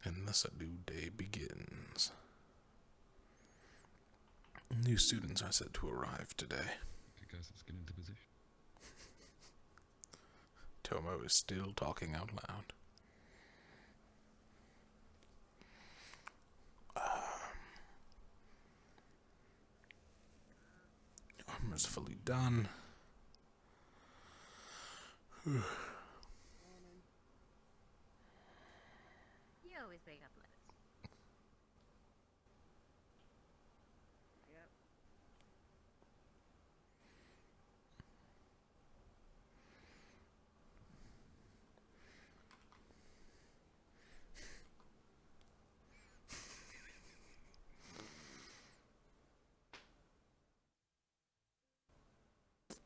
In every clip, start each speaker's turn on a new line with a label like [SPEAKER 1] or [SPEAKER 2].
[SPEAKER 1] And thus a new day begins. New students are said to arrive today.
[SPEAKER 2] Because let's get into position.
[SPEAKER 1] Tomo is still talking out loud. Armor's fully done.
[SPEAKER 3] You always wake up late. Yep.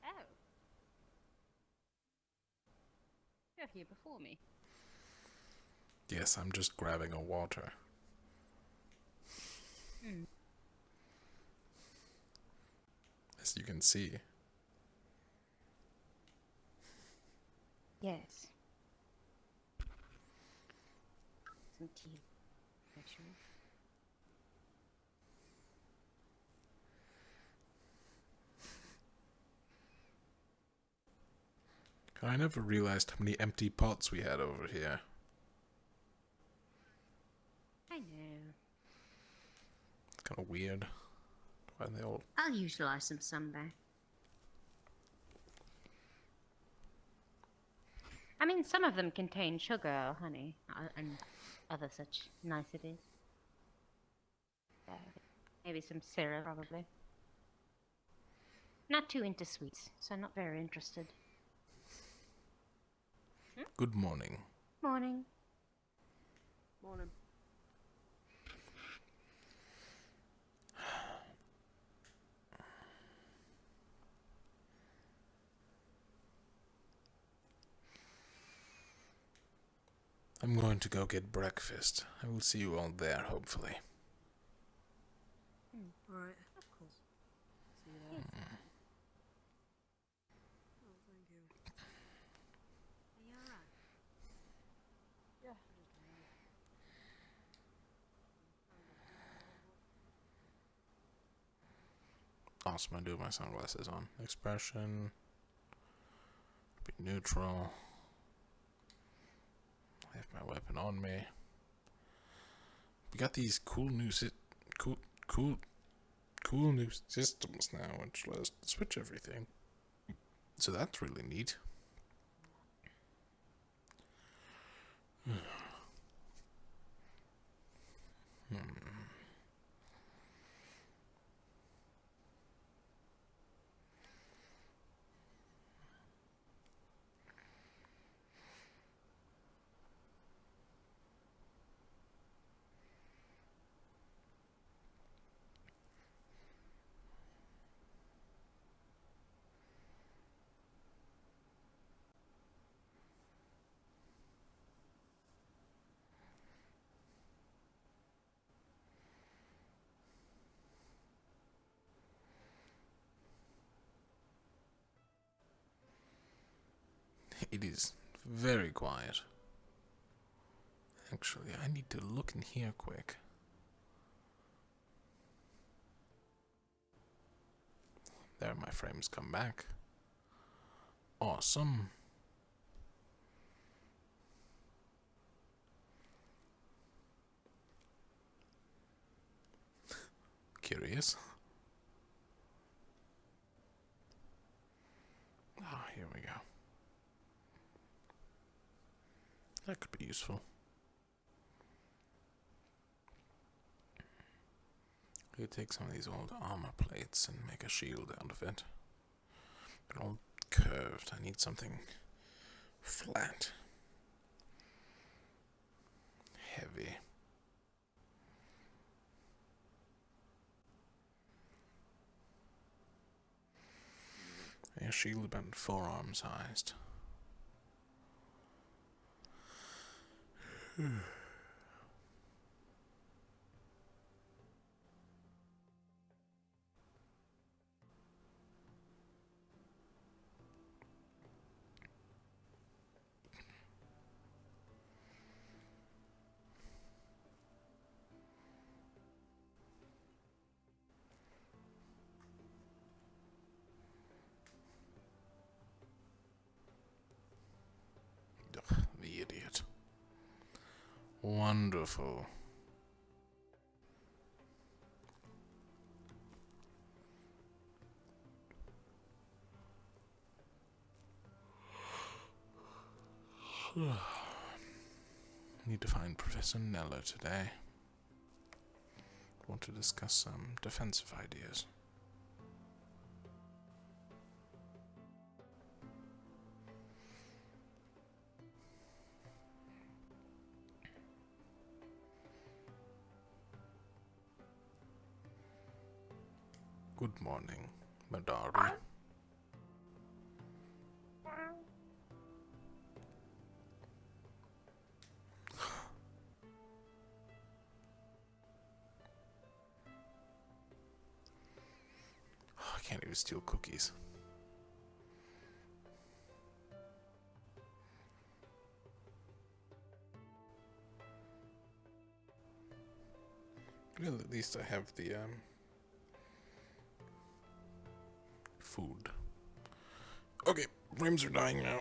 [SPEAKER 3] Oh. You're here before me.
[SPEAKER 1] Yes, I'm just grabbing a water. As you can see.
[SPEAKER 3] Yes. Some tea, actually.
[SPEAKER 1] I never realized how many empty pots we had over here.
[SPEAKER 3] I know.
[SPEAKER 1] It's kind of weird. Why they all...
[SPEAKER 3] I'll utilize them someday. I mean, some of them contain sugar or honey and other such niceties. Maybe some syrup, probably. Not too into sweets, so not very interested.
[SPEAKER 1] Good morning.
[SPEAKER 3] Morning.
[SPEAKER 4] Morning.
[SPEAKER 1] I'm going to go get breakfast. I will see you all there, hopefully.
[SPEAKER 4] Alright.
[SPEAKER 3] Of course.
[SPEAKER 4] See you there.
[SPEAKER 3] Yes.
[SPEAKER 4] Oh, thank you.
[SPEAKER 3] Are you alright?
[SPEAKER 4] Yeah.
[SPEAKER 1] Awesome, I do have my sunglasses on. Expression. Be neutral. I have my weapon on me. We got these cool new systems now, which let us switch everything. So that's really neat. It is very quiet. Actually, I need to look in here quick. There, my frames come back. Awesome. Curious. Ah, here we go. That could be useful. We could take some of these old armor plates and make a shield out of it. They're all curved. I need something flat. Heavy. A shield about forearm sized. Wonderful. Need to find Professor Neller today. Want to discuss some defensive ideas. Good morning, Madari. I can't even steal cookies. Well, at least I have the food. Okay, frames are dying now.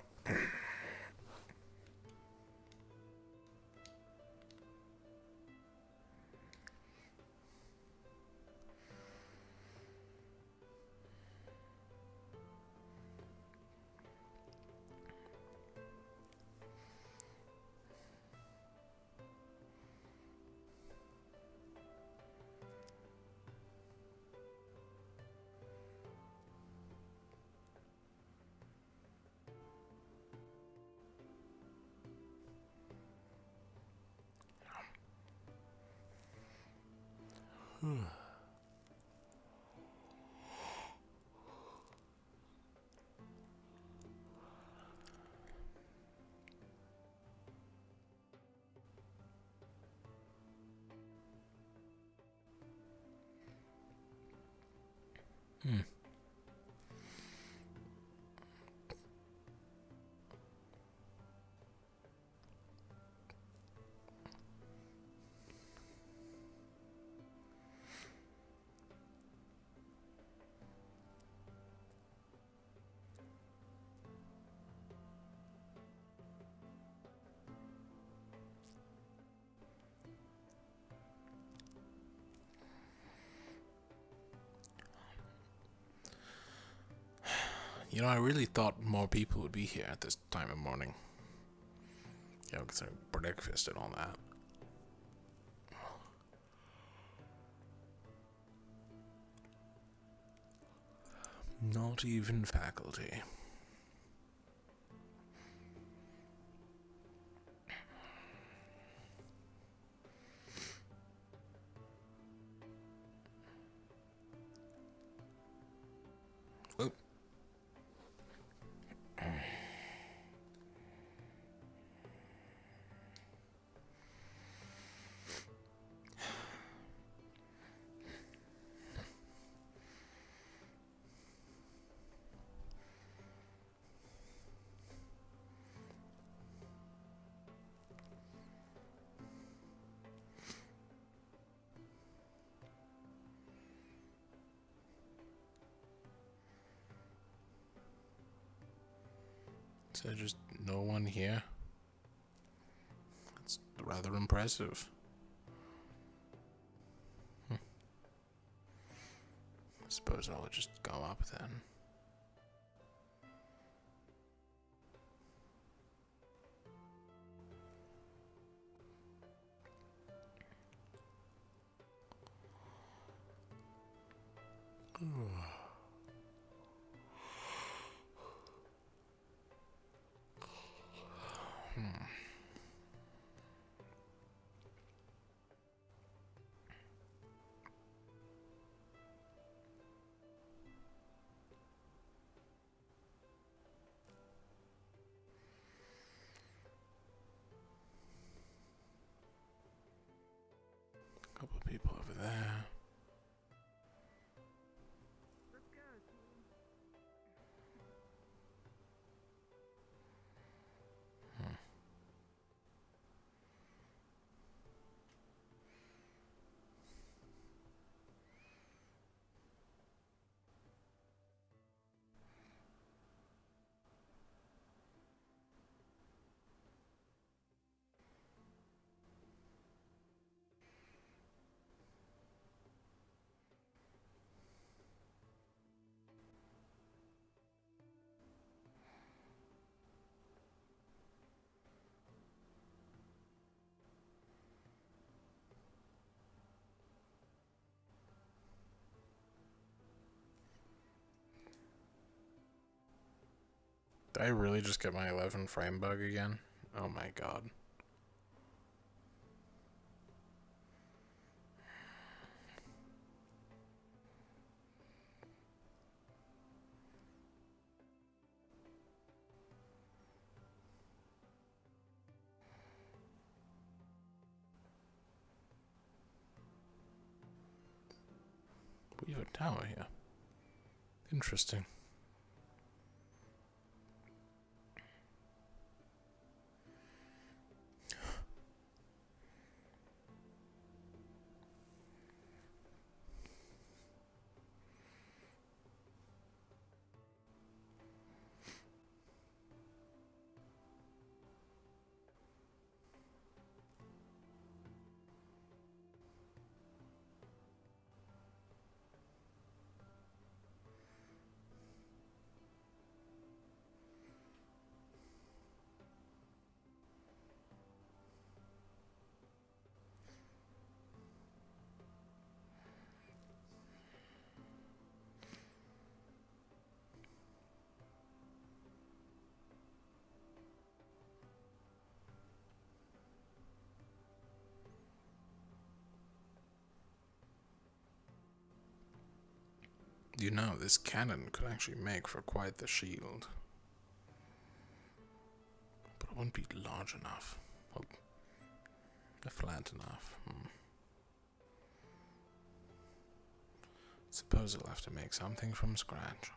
[SPEAKER 1] You know, I really thought more people would be here at this time of morning. You know, considering breakfast and all that. Not even faculty. Oh. So just no one here? That's rather impressive. I suppose I'll just go up then. Couple of people over there.
[SPEAKER 4] Let's go, team.
[SPEAKER 1] Did I really just get my 11 frame bug again? Oh my god. We have a tower here. Interesting. You know, this cannon could actually make for quite the shield. But it wouldn't be large enough. Well, flat enough. Suppose I'll have to make something from scratch.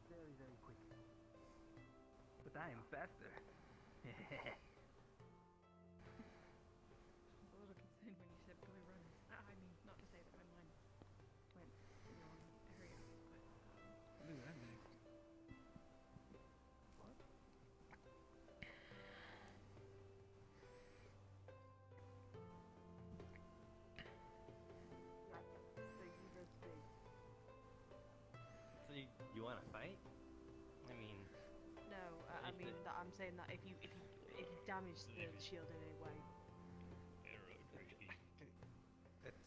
[SPEAKER 4] Very, very quick. But I am faster.
[SPEAKER 2] A little concerned when you said boy runners. I mean, not to say that my mind went in the wrong area, but
[SPEAKER 4] Ooh, that nice.
[SPEAKER 5] So you want to fight? I mean,
[SPEAKER 2] no. I mean that I'm saying that if you damage the shield in any way,
[SPEAKER 5] that's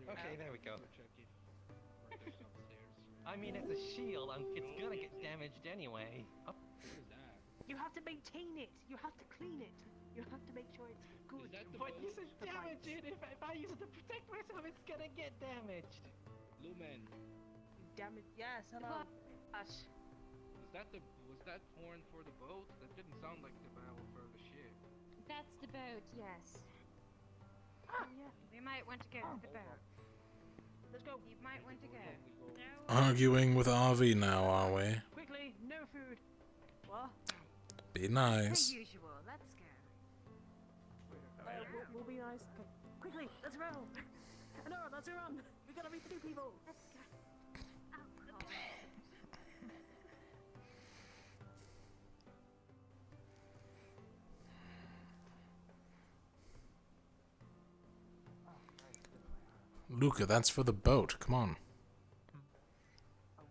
[SPEAKER 2] oh,
[SPEAKER 5] okay. There we go. I mean, it's a shield. It's gonna get damaged anyway. Oh,
[SPEAKER 2] you have to maintain it. You have to clean it. You have to make sure it's good.
[SPEAKER 5] but you said damage it. If I use it to protect myself, it's gonna get damaged.
[SPEAKER 6] Lumen,
[SPEAKER 2] Damage. Yes. Hello. Gosh.
[SPEAKER 6] was that horn for the boat? That didn't sound like the bell for the ship.
[SPEAKER 3] That's the boat, yes.
[SPEAKER 2] Oh yeah.
[SPEAKER 3] We might want to go to the boat.
[SPEAKER 2] Let's go.
[SPEAKER 3] You might want to go.
[SPEAKER 1] Arguing with RV now, are we?
[SPEAKER 2] Quickly. No food. What?
[SPEAKER 1] Be
[SPEAKER 3] As
[SPEAKER 1] nice.
[SPEAKER 3] usual, let's go.
[SPEAKER 2] We'll be nice. Okay. Quickly. Let's roll. No, let's run. We gotta be two people.
[SPEAKER 3] Let's go. Alcohol.
[SPEAKER 1] Luca, that's for the boat. Come on.
[SPEAKER 4] Oh,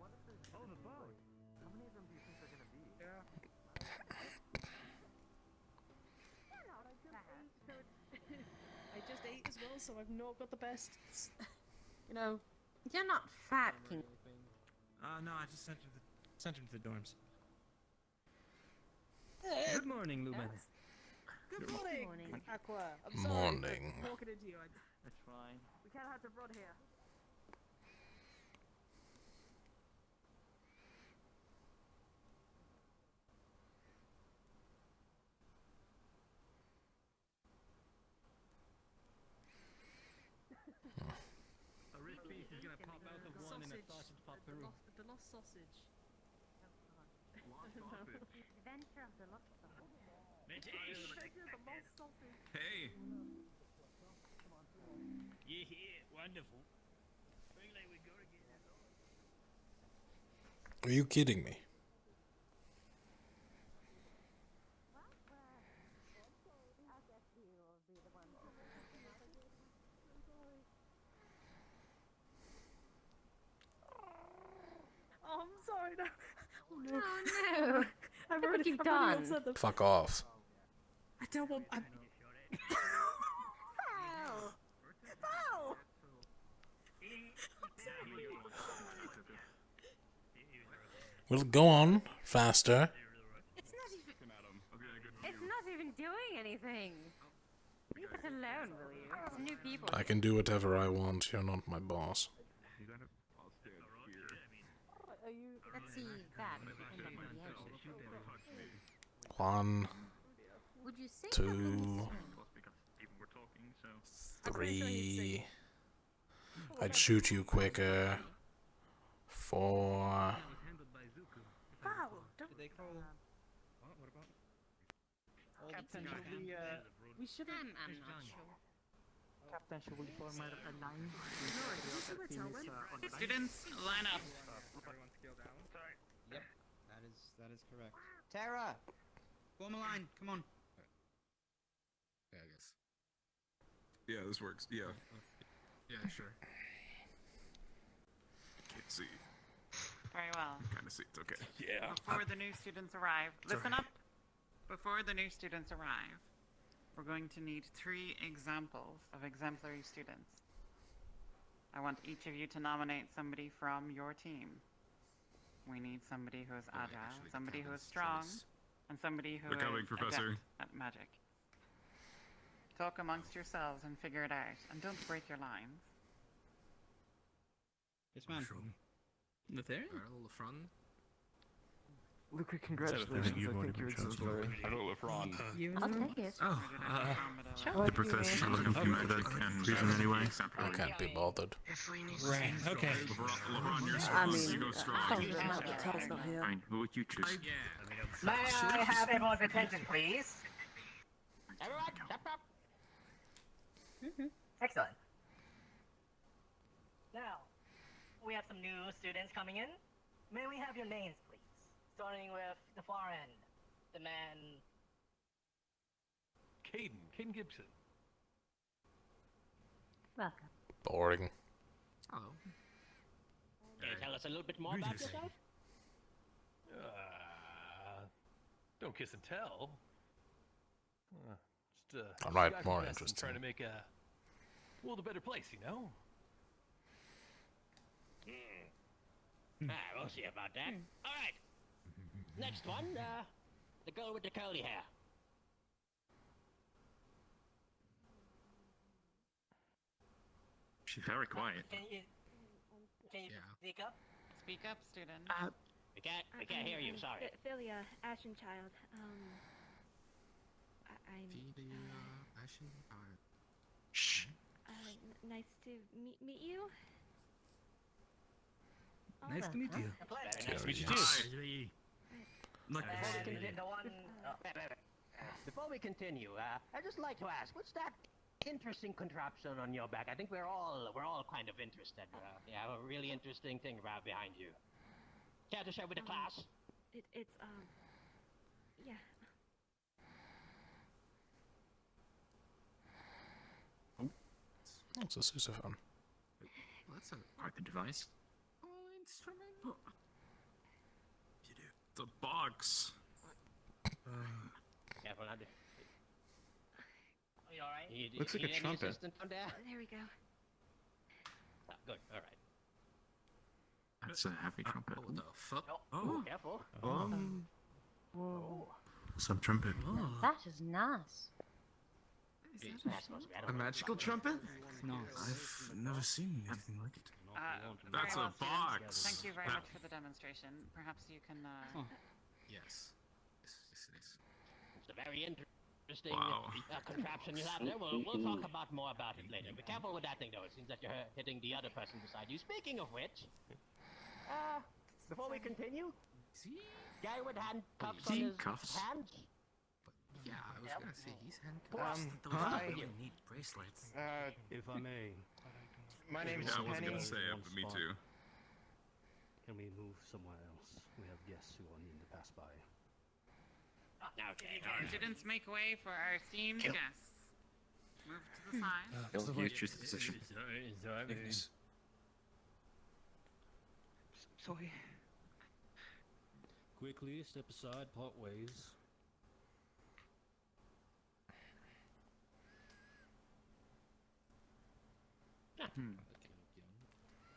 [SPEAKER 4] the boat. How many of them do you think there are gonna be?
[SPEAKER 2] I just ate as well, so I've not got the best. You know.
[SPEAKER 3] You're not fat, King.
[SPEAKER 7] No, I just sent him to the dorms.
[SPEAKER 4] Good morning, Lumen.
[SPEAKER 2] Good morning.
[SPEAKER 3] morning.
[SPEAKER 2] Aqua. I'm sorry.
[SPEAKER 1] Morning.
[SPEAKER 2] For walking into you.
[SPEAKER 4] That's fine.
[SPEAKER 2] We can't have the rod here.
[SPEAKER 4] A rich piece is gonna pop out of one and a sausage pop through.
[SPEAKER 2] The lost sausage.
[SPEAKER 4] Lost sausage.
[SPEAKER 3] Adventure of the Lost Soul.
[SPEAKER 2] Treasure the lost sausage.
[SPEAKER 7] Hey! Yeah, wonderful. Really, we gotta get that.
[SPEAKER 1] Are you kidding me?
[SPEAKER 2] Oh, I'm sorry. No. Oh no.
[SPEAKER 3] Oh no!
[SPEAKER 2] I'm
[SPEAKER 3] Look what you've
[SPEAKER 2] I'm really
[SPEAKER 3] done.
[SPEAKER 2] upset that-
[SPEAKER 1] Fuck off.
[SPEAKER 2] I don't want. Foul! Foul!
[SPEAKER 1] Will it go on faster?
[SPEAKER 3] It's not even doing anything. Leave it alone, will you? It's new people.
[SPEAKER 1] I can do whatever I want. You're not my boss.
[SPEAKER 3] Let's see that. And then maybe I should.
[SPEAKER 1] One,
[SPEAKER 3] Would you say
[SPEAKER 1] two, three. I'd shoot you quicker. 4.
[SPEAKER 4] Did they call? What about?
[SPEAKER 5] Captain, should we should
[SPEAKER 3] I'm not sure.
[SPEAKER 5] Captain, should we form a line?
[SPEAKER 8] Students, line up.
[SPEAKER 6] Everyone scale down.
[SPEAKER 4] Yep, that is correct. Tara, form a line. Come on.
[SPEAKER 6] Yeah, I guess.
[SPEAKER 9] Yeah, this works. Yeah.
[SPEAKER 6] Yeah, sure.
[SPEAKER 9] Can't see.
[SPEAKER 8] Very well.
[SPEAKER 9] Kind of see. It's okay.
[SPEAKER 6] Yeah.
[SPEAKER 8] Before the new students arrive, listen up. Before the new students arrive, we're going to need 3 examples of exemplary students. I want each of you to nominate somebody from your team. We need somebody who is agile, somebody who is strong, and somebody who
[SPEAKER 9] Becoming
[SPEAKER 8] is
[SPEAKER 9] professor.
[SPEAKER 8] adept at magic. Talk amongst yourselves and figure it out, and don't break your lines.
[SPEAKER 4] Yes, ma'am.
[SPEAKER 6] Nathaniel? Earl Lefron?
[SPEAKER 5] Luca, congratulations. I think you're exemplary.
[SPEAKER 3] I'll take it.
[SPEAKER 6] Oh,
[SPEAKER 3] Sure.
[SPEAKER 10] The professor looking for method and reason anyway.
[SPEAKER 1] I can't be bothered.
[SPEAKER 7] Right, okay.
[SPEAKER 9] LeBron, you're
[SPEAKER 5] I
[SPEAKER 9] strong.
[SPEAKER 5] mean,
[SPEAKER 9] You go strong.
[SPEAKER 5] Tell's not here.
[SPEAKER 10] Fine, who would you choose?
[SPEAKER 7] May I have
[SPEAKER 11] everyone's attention, please? Everyone, step up. Excellent. Now, we have some new students coming in. May we have your names, please? Starting with the far end, the man.
[SPEAKER 7] Caden Gibson.
[SPEAKER 3] Welcome.
[SPEAKER 1] Boring.
[SPEAKER 6] hello.
[SPEAKER 11] Can you tell us a little bit more about yourself?
[SPEAKER 7] Don't kiss and tell.
[SPEAKER 1] All right, more interesting.
[SPEAKER 7] Trying to make a world a better place, you know?
[SPEAKER 11] We'll see about that. All right. Next one, the girl with the curly hair.
[SPEAKER 10] She's very quiet.
[SPEAKER 11] Can you
[SPEAKER 6] Yeah.
[SPEAKER 11] speak up?
[SPEAKER 8] Speak up, student.
[SPEAKER 11] We can't hear you. Sorry.
[SPEAKER 2] Philia, Ashen Child. I'm.
[SPEAKER 6] Ashen?
[SPEAKER 10] Shh.
[SPEAKER 2] Nice to meet you.
[SPEAKER 7] Nice to meet you.
[SPEAKER 11] A pleasure.
[SPEAKER 1] Nice to meet you
[SPEAKER 7] too.
[SPEAKER 10] Look,
[SPEAKER 11] Before we continue, I'd just like to ask, what's that interesting contraption on your back? I think we're all kind of interested. Yeah, a really interesting thing right behind you. Care to share with the class?
[SPEAKER 2] It's yeah.
[SPEAKER 1] It's a sousaphone.
[SPEAKER 6] That's a
[SPEAKER 10] quite the device.
[SPEAKER 6] instrument.
[SPEAKER 9] It's a box.
[SPEAKER 11] Careful, not to... Are you alright?
[SPEAKER 10] Looks like a trumpet.
[SPEAKER 11] Assistant down there?
[SPEAKER 2] There we go.
[SPEAKER 11] Oh, good, alright.
[SPEAKER 10] That's a happy trumpet.
[SPEAKER 6] What the fuck?
[SPEAKER 11] Oh, careful.
[SPEAKER 5] Whoa.
[SPEAKER 10] Some trumpet.
[SPEAKER 3] That is nice.
[SPEAKER 11] That's supposed to be, I don't
[SPEAKER 6] A
[SPEAKER 11] know.
[SPEAKER 6] magical trumpet?
[SPEAKER 10] I've never seen anything like it.
[SPEAKER 9] That's
[SPEAKER 8] Very
[SPEAKER 9] a
[SPEAKER 8] well, students.
[SPEAKER 9] box.
[SPEAKER 8] Thank you very much for the demonstration. Perhaps you can,
[SPEAKER 6] Yes. Yes, it is.
[SPEAKER 11] It's a very interesting
[SPEAKER 9] Wow.
[SPEAKER 11] contraption you have there. We'll talk about more about it later. Be careful with that thing, though. It seems that you're hitting the other person beside you. Speaking of which, before we continue,
[SPEAKER 6] See?
[SPEAKER 11] guy with handcuffs on
[SPEAKER 10] See?
[SPEAKER 11] his
[SPEAKER 10] Cuffs?
[SPEAKER 11] hands.
[SPEAKER 6] Yeah, I was gonna say he's
[SPEAKER 11] Plus,
[SPEAKER 6] handcuffed.
[SPEAKER 11] hi.
[SPEAKER 6] Need bracelets.
[SPEAKER 7] If I may,
[SPEAKER 5] My name is
[SPEAKER 9] Yeah, I wasn't
[SPEAKER 5] Penny.
[SPEAKER 9] gonna say it, but me too.
[SPEAKER 7] can we move somewhere else? We have guests who are needing to pass by.
[SPEAKER 11] Okay.
[SPEAKER 8] students make way for our esteemed guests. Move to the side.
[SPEAKER 10] Phil, you choose the position.
[SPEAKER 5] Sorry.
[SPEAKER 7] Quickly step aside, part ways.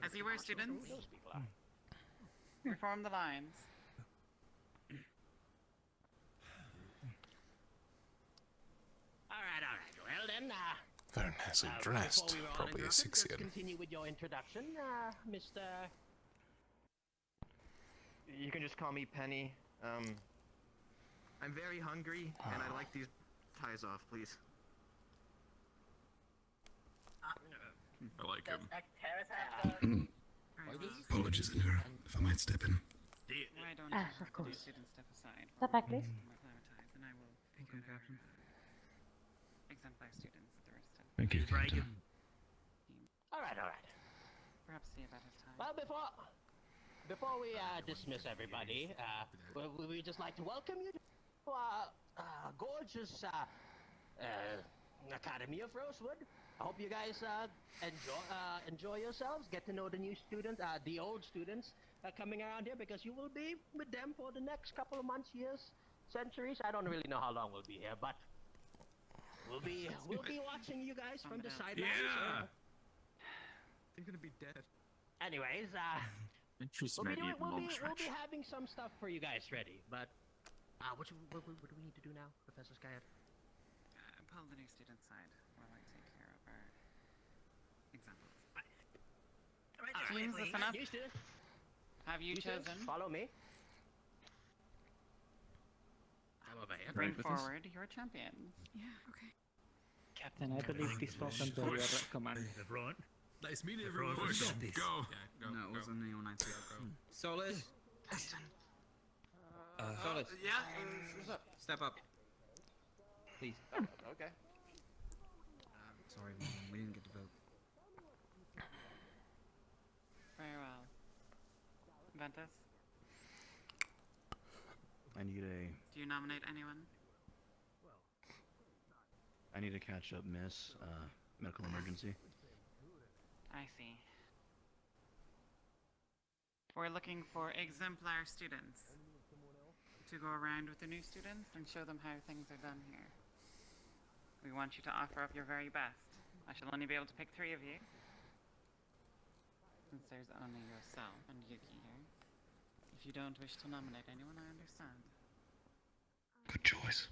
[SPEAKER 8] As you were, students,
[SPEAKER 11] Don't speak loud.
[SPEAKER 8] reform the lines.
[SPEAKER 1] Very nicely dressed.
[SPEAKER 11] Before we roll
[SPEAKER 1] Probably
[SPEAKER 11] and
[SPEAKER 1] a
[SPEAKER 11] just
[SPEAKER 1] 6-year.
[SPEAKER 11] continue with your introduction, Mr.
[SPEAKER 4] You can just call me Penny. I'm very hungry, and I'd like these ties off, please.
[SPEAKER 9] I like him.
[SPEAKER 10] Apologies, Anura, if I might step in.
[SPEAKER 8] Why don't
[SPEAKER 3] Ah,
[SPEAKER 8] you
[SPEAKER 3] of course.
[SPEAKER 8] student step aside?
[SPEAKER 3] Step back, please.
[SPEAKER 8] Prioritize, and I will figure out exemplar students the rest of
[SPEAKER 10] Thank you, Captain.
[SPEAKER 11] All right.
[SPEAKER 8] perhaps see about his time.
[SPEAKER 11] Well, before we dismiss everybody, we just like to welcome you to our gorgeous Academy of Rosewood. I hope you guys enjoy yourselves, get to know the new students, the old students coming around here, because you will be with them for the next couple of months, years, centuries. I don't really know how long we'll be here, but we'll be watching you guys from the sidelines.
[SPEAKER 9] Yeah.
[SPEAKER 4] They're gonna be dead.
[SPEAKER 11] Anyways,
[SPEAKER 10] Entries
[SPEAKER 11] we'll
[SPEAKER 10] might be a long
[SPEAKER 11] be
[SPEAKER 10] stretch.
[SPEAKER 11] having some stuff for you guys ready, but what do we need to do now, Professor Skyhead?
[SPEAKER 8] Pull the new student side while I take care of our examples. Teams, listen up.
[SPEAKER 11] New students,
[SPEAKER 8] Have you
[SPEAKER 11] new students,
[SPEAKER 8] chosen?
[SPEAKER 11] follow me. I'm over here.
[SPEAKER 8] Bring forward your champions.
[SPEAKER 5] Yeah, okay. Captain, I believe this falls under your command.
[SPEAKER 9] Nice meeting everyone. Push. Go.
[SPEAKER 10] No, it wasn't anyone I think.
[SPEAKER 12] Solus. Solus.
[SPEAKER 8] Yeah.
[SPEAKER 12] Step up. Please.
[SPEAKER 4] Okay.
[SPEAKER 10] Sorry, we didn't get to vote.
[SPEAKER 8] Very well. Ventus,
[SPEAKER 7] I need
[SPEAKER 8] do you nominate anyone?
[SPEAKER 7] a catch-up miss, medical emergency.
[SPEAKER 8] I see. We're looking for exemplar students to go around with the new students and show them how things are done here. We want you to offer up your very best. I shall only be able to pick 3 of you, since there's only yourself and Yuki here. If you don't wish to nominate anyone, I understand.
[SPEAKER 10] Good choice.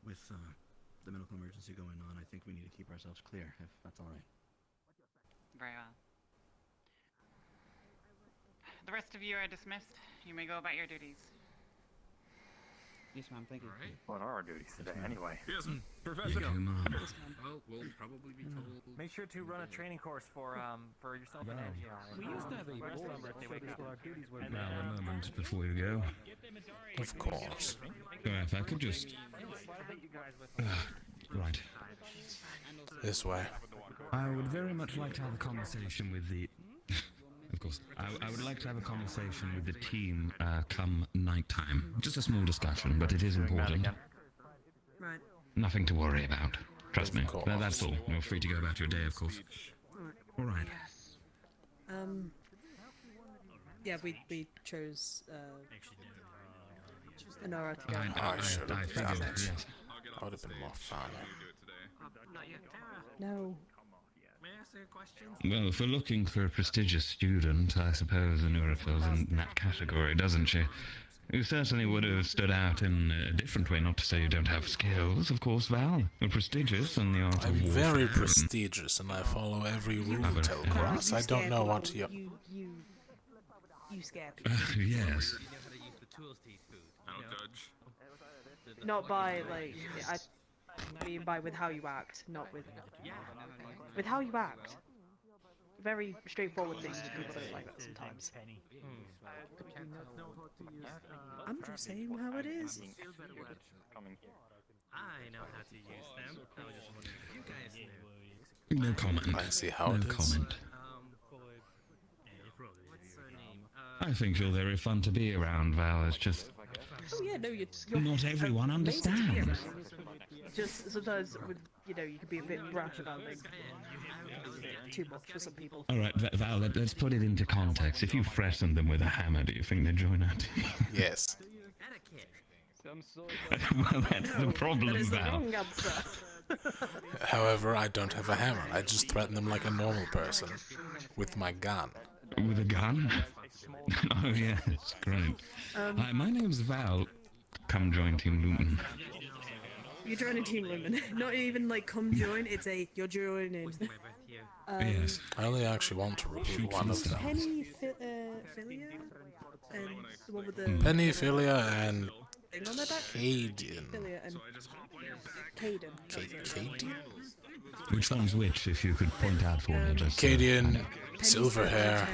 [SPEAKER 7] With the medical emergency going on, I think we need to keep ourselves clear, if that's all right.
[SPEAKER 8] Very well. The rest of you are dismissed. You may go about your duties.
[SPEAKER 12] Yes, ma'am. Thank you.
[SPEAKER 9] Alright.
[SPEAKER 4] What are our duties today, anyway?
[SPEAKER 9] Yes,
[SPEAKER 10] Professor.
[SPEAKER 9] well, we'll probably be told.
[SPEAKER 4] Make sure to run a training course for yourself and Angie.
[SPEAKER 12] We used to have a board
[SPEAKER 10] Now, a moment before you go.
[SPEAKER 1] Of course.
[SPEAKER 10] If I could just... right.
[SPEAKER 1] This way.
[SPEAKER 10] I would very much like to have a conversation with the... Of course. I would like to have a conversation with the team come nighttime. Just a small discussion, but it is important.
[SPEAKER 12] Right.
[SPEAKER 10] Nothing to worry about. Trust me.
[SPEAKER 1] Of course.
[SPEAKER 10] That's all. You're free to go about your day, of course. All right.
[SPEAKER 13] Yeah, we chose Anora to go.
[SPEAKER 1] I should have
[SPEAKER 10] figured,
[SPEAKER 1] done it.
[SPEAKER 10] yes.
[SPEAKER 1] That would have been more fun.
[SPEAKER 4] Not yet, Tara.
[SPEAKER 13] No.
[SPEAKER 4] May I ask you a question?
[SPEAKER 10] Well, if we're looking for a prestigious student, I suppose Anura falls in that category, doesn't she? You certainly would have stood out in a different way, not to say you don't have skills, of course, Val. You're prestigious in the art
[SPEAKER 1] I'm
[SPEAKER 10] of warfare.
[SPEAKER 1] very prestigious and I follow every rule, Telcross. I don't know what you...
[SPEAKER 13] You scare people.
[SPEAKER 10] Yes.
[SPEAKER 6] You know how to use the tools to eat food.
[SPEAKER 9] I don't judge.
[SPEAKER 13] Not by, like, I mean by with how you act, not with... With how you act. Very straightforward things that people don't like that sometimes. I'm just saying how it is.
[SPEAKER 6] I know how to use them. I was just wondering if you guys knew.
[SPEAKER 10] No comment.
[SPEAKER 1] I see how
[SPEAKER 10] no
[SPEAKER 1] it is.
[SPEAKER 10] comment.
[SPEAKER 6] What's her name?
[SPEAKER 10] I think you're very fun to be around, Val. It's just...
[SPEAKER 13] Oh yeah, no, you're
[SPEAKER 10] Not everyone
[SPEAKER 13] amazing to be
[SPEAKER 10] understands.
[SPEAKER 13] around. Just sometimes, with, you know, you can be a bit brash about things. Too much for some people.
[SPEAKER 10] All right, Val, let's put it into context. If you threatened them with a hammer, do you think they'd join our team?
[SPEAKER 1] Yes.
[SPEAKER 10] Well, that's the problem,
[SPEAKER 13] That is the
[SPEAKER 10] Val.
[SPEAKER 13] wrong answer.
[SPEAKER 1] However, I don't have a hammer. I just threaten them like a normal person. With my gun.
[SPEAKER 10] With a gun? Oh, yes, great. Hi, my name's Val. Come join Team Lumen.
[SPEAKER 13] You're joining Team Lumen. Not even like come join, it's a you're joining.
[SPEAKER 10] Yes.
[SPEAKER 1] I only actually want to recruit one of them.
[SPEAKER 13] Penny Philia? And the one with the
[SPEAKER 1] Penny, Philia, and
[SPEAKER 13] thing on their back?
[SPEAKER 1] Cadian.
[SPEAKER 13] Philia and Caden.
[SPEAKER 1] Cadian?
[SPEAKER 10] Which one's which, if you could point out for me, just...
[SPEAKER 1] Cadian, silver hair.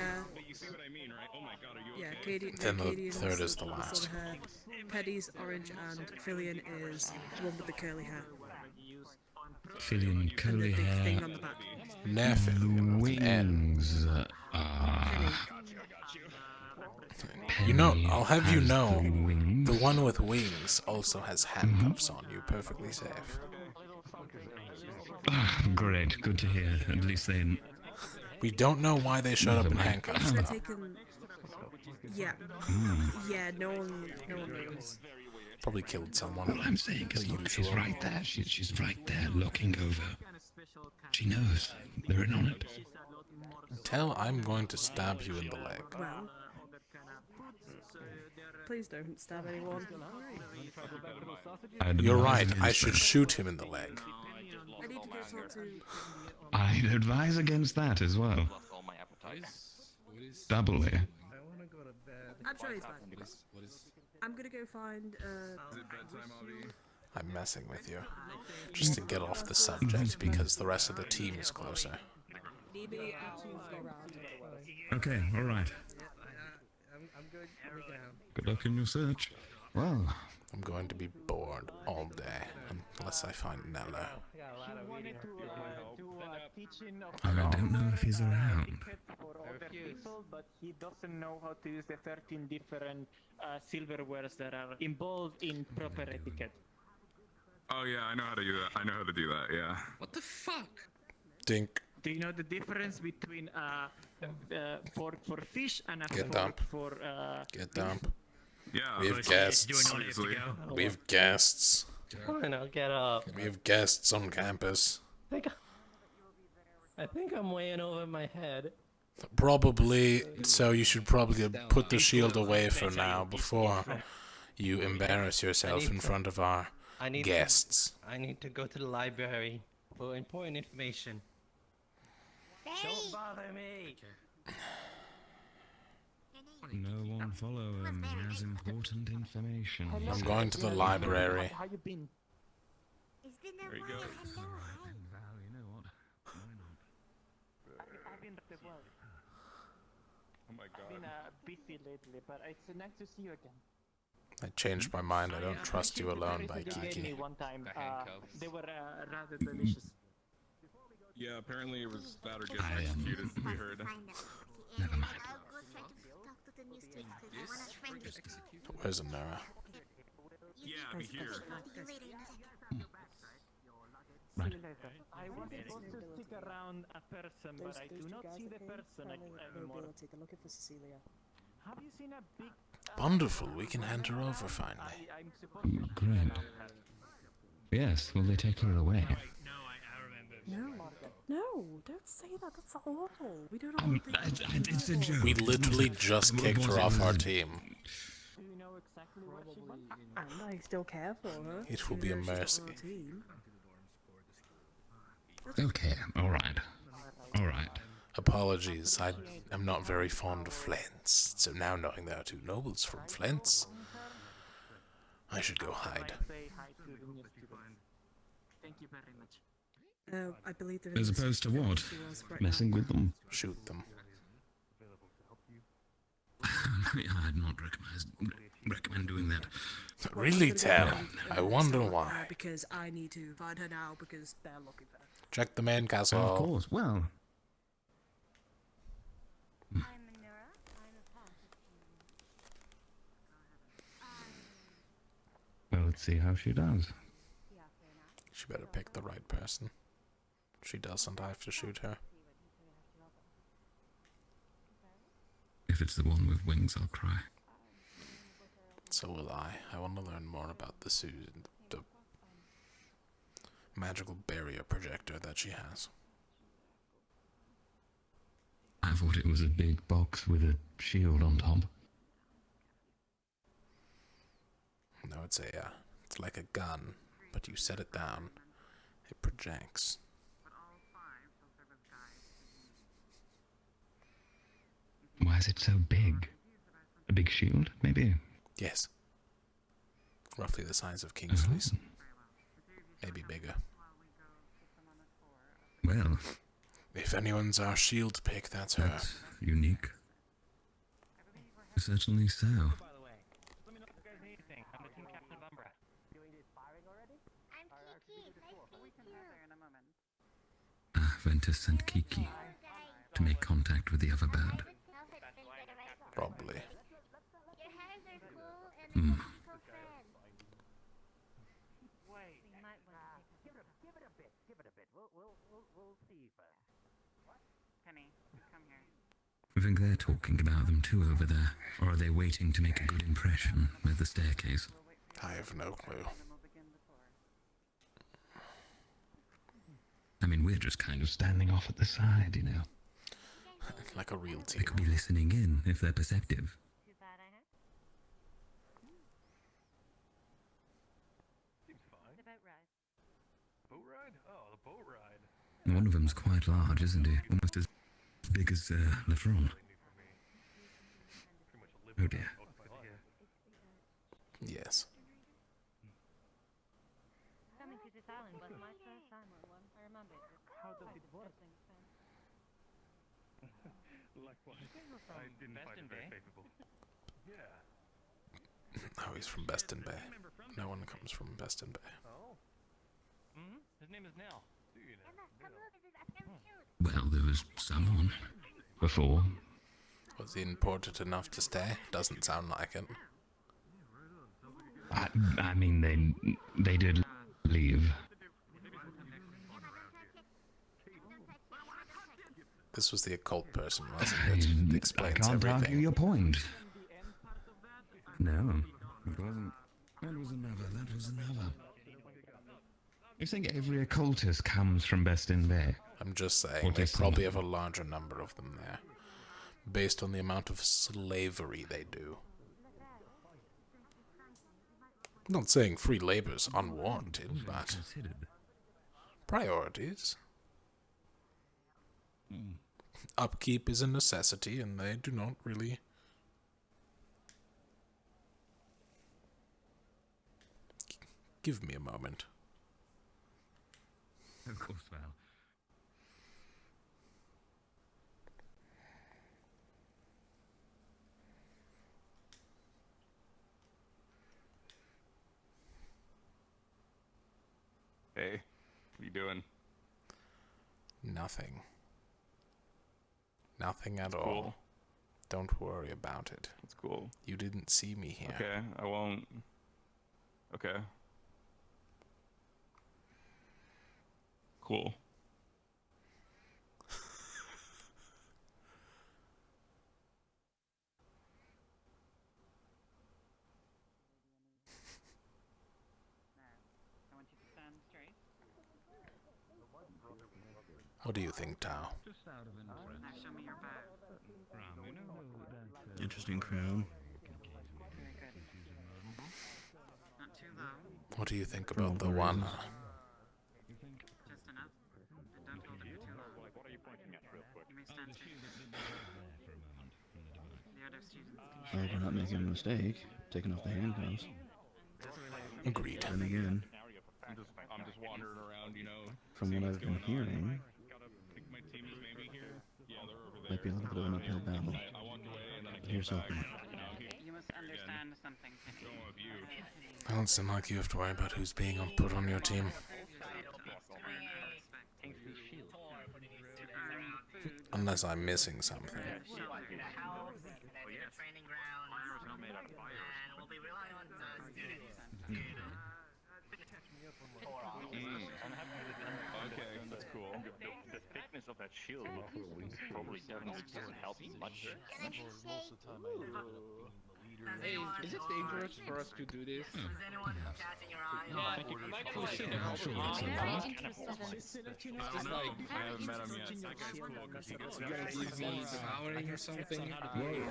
[SPEAKER 13] Yeah, Cadian.
[SPEAKER 1] Then the
[SPEAKER 13] Cadian's
[SPEAKER 1] third is the
[SPEAKER 13] silver
[SPEAKER 1] last.
[SPEAKER 13] hair. Penny's orange and Philian is the one with the curly hair.
[SPEAKER 10] Fillion, curly
[SPEAKER 13] and the big
[SPEAKER 10] hair,
[SPEAKER 13] thing on the back.
[SPEAKER 1] Nephilim with an N.
[SPEAKER 10] wings.
[SPEAKER 1] You know, I'll have you
[SPEAKER 10] has
[SPEAKER 1] know,
[SPEAKER 10] the wings.
[SPEAKER 1] the one with wings also has handcuffs on you, perfectly safe.
[SPEAKER 10] Great, good to hear. At least they...
[SPEAKER 1] We don't know why they showed up in
[SPEAKER 10] Never mind.
[SPEAKER 1] handcuffs,
[SPEAKER 13] They're
[SPEAKER 1] though.
[SPEAKER 13] taken. Yeah. Yeah, no one knows.
[SPEAKER 1] Probably killed someone.
[SPEAKER 10] All I'm saying is,
[SPEAKER 1] The
[SPEAKER 10] look, she's
[SPEAKER 1] usual.
[SPEAKER 10] right there. She's right there, looking over. She knows. They're in on it.
[SPEAKER 1] Tell I'm going to stab you in the leg.
[SPEAKER 13] Well, please don't stab anyone.
[SPEAKER 1] You're right, I should shoot him in the leg.
[SPEAKER 13] I need to go talk to.
[SPEAKER 10] I'd advise against that as well. Doubly.
[SPEAKER 13] I'm sure he's fine. I'm gonna go find.
[SPEAKER 1] I'm messing with you. Just to get off the subject, because the rest of the team is closer.
[SPEAKER 10] Okay, alright.
[SPEAKER 5] I'm good.
[SPEAKER 10] Good luck in your search. Well,
[SPEAKER 1] I'm going to be bored all day, unless I find Nella.
[SPEAKER 10] I don't know if he's around.
[SPEAKER 5] But he doesn't know how to use the 13 different silverwares that are involved in proper etiquette.
[SPEAKER 9] Oh yeah, I know how to do that. I know how to do that. Yeah.
[SPEAKER 6] What the fuck?
[SPEAKER 1] Dink.
[SPEAKER 5] Do you know the difference between a fork for fish and a
[SPEAKER 1] Get
[SPEAKER 5] fork
[SPEAKER 1] dump.
[SPEAKER 5] for
[SPEAKER 1] Get dump.
[SPEAKER 9] Yeah.
[SPEAKER 1] We have guests.
[SPEAKER 9] Obviously.
[SPEAKER 1] We have guests.
[SPEAKER 14] Fine, I'll get up.
[SPEAKER 1] We have guests on campus.
[SPEAKER 14] I think I'm way in over my head.
[SPEAKER 1] Probably, so you should probably put the shield away for now before you embarrass yourself in front of our guests.
[SPEAKER 14] I need to go to the library for important information. Don't bother me!
[SPEAKER 10] No one follow him. He has important information.
[SPEAKER 1] I'm going to the library.
[SPEAKER 5] How you been?
[SPEAKER 9] There you go.
[SPEAKER 10] Alright then, Val, you know what? Why not?
[SPEAKER 5] I've been well.
[SPEAKER 9] Oh my
[SPEAKER 5] I've been busy lately, but it's nice to see you again.
[SPEAKER 1] I changed my mind. I don't trust you alone by Kiki.
[SPEAKER 5] One time,
[SPEAKER 6] The handcuffs.
[SPEAKER 5] they were rather delicious.
[SPEAKER 9] Yeah, apparently it was that or get
[SPEAKER 10] I am-
[SPEAKER 9] executed. We heard.
[SPEAKER 10] Never mind.
[SPEAKER 1] Where's Anara?
[SPEAKER 9] Yeah, be here.
[SPEAKER 10] Right.
[SPEAKER 5] I was supposed to stick around a person, but I do not see the person anymore.
[SPEAKER 13] They're looking for Cecilia.
[SPEAKER 5] Have you seen a big?
[SPEAKER 1] Wonderful, we can hand her over finally.
[SPEAKER 5] I'm supposed to.
[SPEAKER 10] Great. Yes, will they take her away?
[SPEAKER 13] No, don't say that. That's awful. We don't know.
[SPEAKER 10] It's a joke.
[SPEAKER 1] We literally just kicked her off our team.
[SPEAKER 5] Do you know exactly where she went?
[SPEAKER 13] And I still care for her.
[SPEAKER 1] It will be a
[SPEAKER 13] even though she's
[SPEAKER 1] mercy.
[SPEAKER 13] on our team.
[SPEAKER 10] Okay, alright. Alright.
[SPEAKER 1] Apologies, I am not very fond of Flint's, so now knowing there are two nobles from Flint's, I should go hide.
[SPEAKER 5] Say hi to the new students. Thank you very much.
[SPEAKER 13] I believe there
[SPEAKER 10] As
[SPEAKER 13] is.
[SPEAKER 10] opposed to what?
[SPEAKER 13] She was right
[SPEAKER 10] Messing
[SPEAKER 13] now.
[SPEAKER 10] with them?
[SPEAKER 1] Shoot them.
[SPEAKER 10] I'd not recommend doing that.
[SPEAKER 1] Really, Tal? I wonder why.
[SPEAKER 13] Because I need to find her now because they're looking for her.
[SPEAKER 1] Check the main castle.
[SPEAKER 10] Of course, well.
[SPEAKER 3] I'm Manura. I'm a path.
[SPEAKER 10] Well, let's see how she does.
[SPEAKER 1] She better pick the right person. She doesn't, I have to shoot her.
[SPEAKER 10] If it's the one with wings, I'll cry.
[SPEAKER 1] So will I. I want to learn more about the magical barrier projector that she has.
[SPEAKER 10] I thought it was a big box with a shield on top.
[SPEAKER 1] No, it's like a gun but you set it down, it projects.
[SPEAKER 10] Why is it so big? A big shield, maybe?
[SPEAKER 1] Yes. Roughly the size of Kingsley's. Maybe bigger.
[SPEAKER 10] Well,
[SPEAKER 1] if anyone's our shield pick, that's her.
[SPEAKER 10] That's unique. Certainly so.
[SPEAKER 4] By the way, let me know if you guys need anything. I'm the team captain of Umbra.
[SPEAKER 11] Doing this firing already?
[SPEAKER 3] I'm Kiki. Nice to meet you.
[SPEAKER 10] Ventus sent Kiki to make contact with the other bird.
[SPEAKER 1] Probably.
[SPEAKER 3] Your hairs are cool and
[SPEAKER 10] Hmm.
[SPEAKER 3] so friends.
[SPEAKER 11] Wait.
[SPEAKER 3] You might want to take a
[SPEAKER 11] Give it a bit. Give it a bit. We'll see first.
[SPEAKER 8] Penny, come here.
[SPEAKER 10] I think they're talking about them too over there, or are they waiting to make a good impression with the staircase?
[SPEAKER 1] I have no clue.
[SPEAKER 10] I mean, we're just kind of standing off at the side, you know.
[SPEAKER 1] Like a real team.
[SPEAKER 10] They could be listening in if they're perceptive.
[SPEAKER 3] Too bad I have.
[SPEAKER 4] Seems fine.
[SPEAKER 3] The boat ride.
[SPEAKER 4] Boat ride? Oh, the boat ride.
[SPEAKER 10] One of them's quite large, isn't he? Almost as big as Lefron. Oh dear.
[SPEAKER 1] Yes.
[SPEAKER 3] Coming to this island was my first time on one. I remember it.
[SPEAKER 11] How does it work?
[SPEAKER 4] Likewise. I didn't find it very favorable. Yeah.
[SPEAKER 1] Oh, he's from Beston Bay. No one comes from Beston Bay.
[SPEAKER 4] Oh? Hmm? His name is Nell. Do you know?
[SPEAKER 3] Emma, come look. This is Afghan shoot.
[SPEAKER 10] Well, there was someone before.
[SPEAKER 1] Was he important enough to stay? Doesn't sound like it.
[SPEAKER 10] I mean, they did leave.
[SPEAKER 1] This was the occult person, wasn't it? It
[SPEAKER 10] I
[SPEAKER 1] explains
[SPEAKER 10] can't argue
[SPEAKER 1] everything.
[SPEAKER 10] your point. No, it wasn't. That was another. That was another. You think every occultist comes from Beston Bay?
[SPEAKER 1] I'm just saying,
[SPEAKER 10] What
[SPEAKER 1] they
[SPEAKER 10] they say.
[SPEAKER 1] probably have a larger number of them there. Based on the amount of slavery they do. I'm not saying free labor's unwarranted, but
[SPEAKER 10] Considered.
[SPEAKER 1] priorities. Upkeep is a necessity, and they do not really... Give me a moment.
[SPEAKER 10] Of course, Val.
[SPEAKER 9] Hey, what are you doing?
[SPEAKER 1] Nothing. Nothing at
[SPEAKER 9] Cool.
[SPEAKER 1] all. Don't worry about it.
[SPEAKER 9] That's cool.
[SPEAKER 1] You didn't see me here.
[SPEAKER 9] Okay, I won't. Okay. Cool.
[SPEAKER 8] I want you to stand straight.
[SPEAKER 1] What do you think, Tao?
[SPEAKER 10] Just out of
[SPEAKER 8] Now show me your bow.
[SPEAKER 7] Interesting crown.
[SPEAKER 8] Very good. Not too low.
[SPEAKER 1] What do you think about the one?
[SPEAKER 8] Just enough. And don't hold it for too long. You may stand too. The other students can
[SPEAKER 7] Oh, we're not making a mistake. Taking off the handcuffs.
[SPEAKER 1] Agreed.
[SPEAKER 7] Then again,
[SPEAKER 9] I'm just wandering around, you know.
[SPEAKER 7] from what I've been hearing,
[SPEAKER 9] Think my team is maybe here. Yeah, they're over there.
[SPEAKER 7] might be a little bit of an uphill battle.
[SPEAKER 9] I walked away and then I
[SPEAKER 7] But here's hoping.
[SPEAKER 8] You must understand something, Penny.
[SPEAKER 1] I don't seem like you have to worry about who's being put on your team. Unless I'm missing something.
[SPEAKER 9] Okay, that's cool.
[SPEAKER 15] The thickness of that shield probably doesn't help you much.
[SPEAKER 6] Hey, is it dangerous for us to do this? Just like, I haven't met him yet. That guy's cool because he gets devouring or something.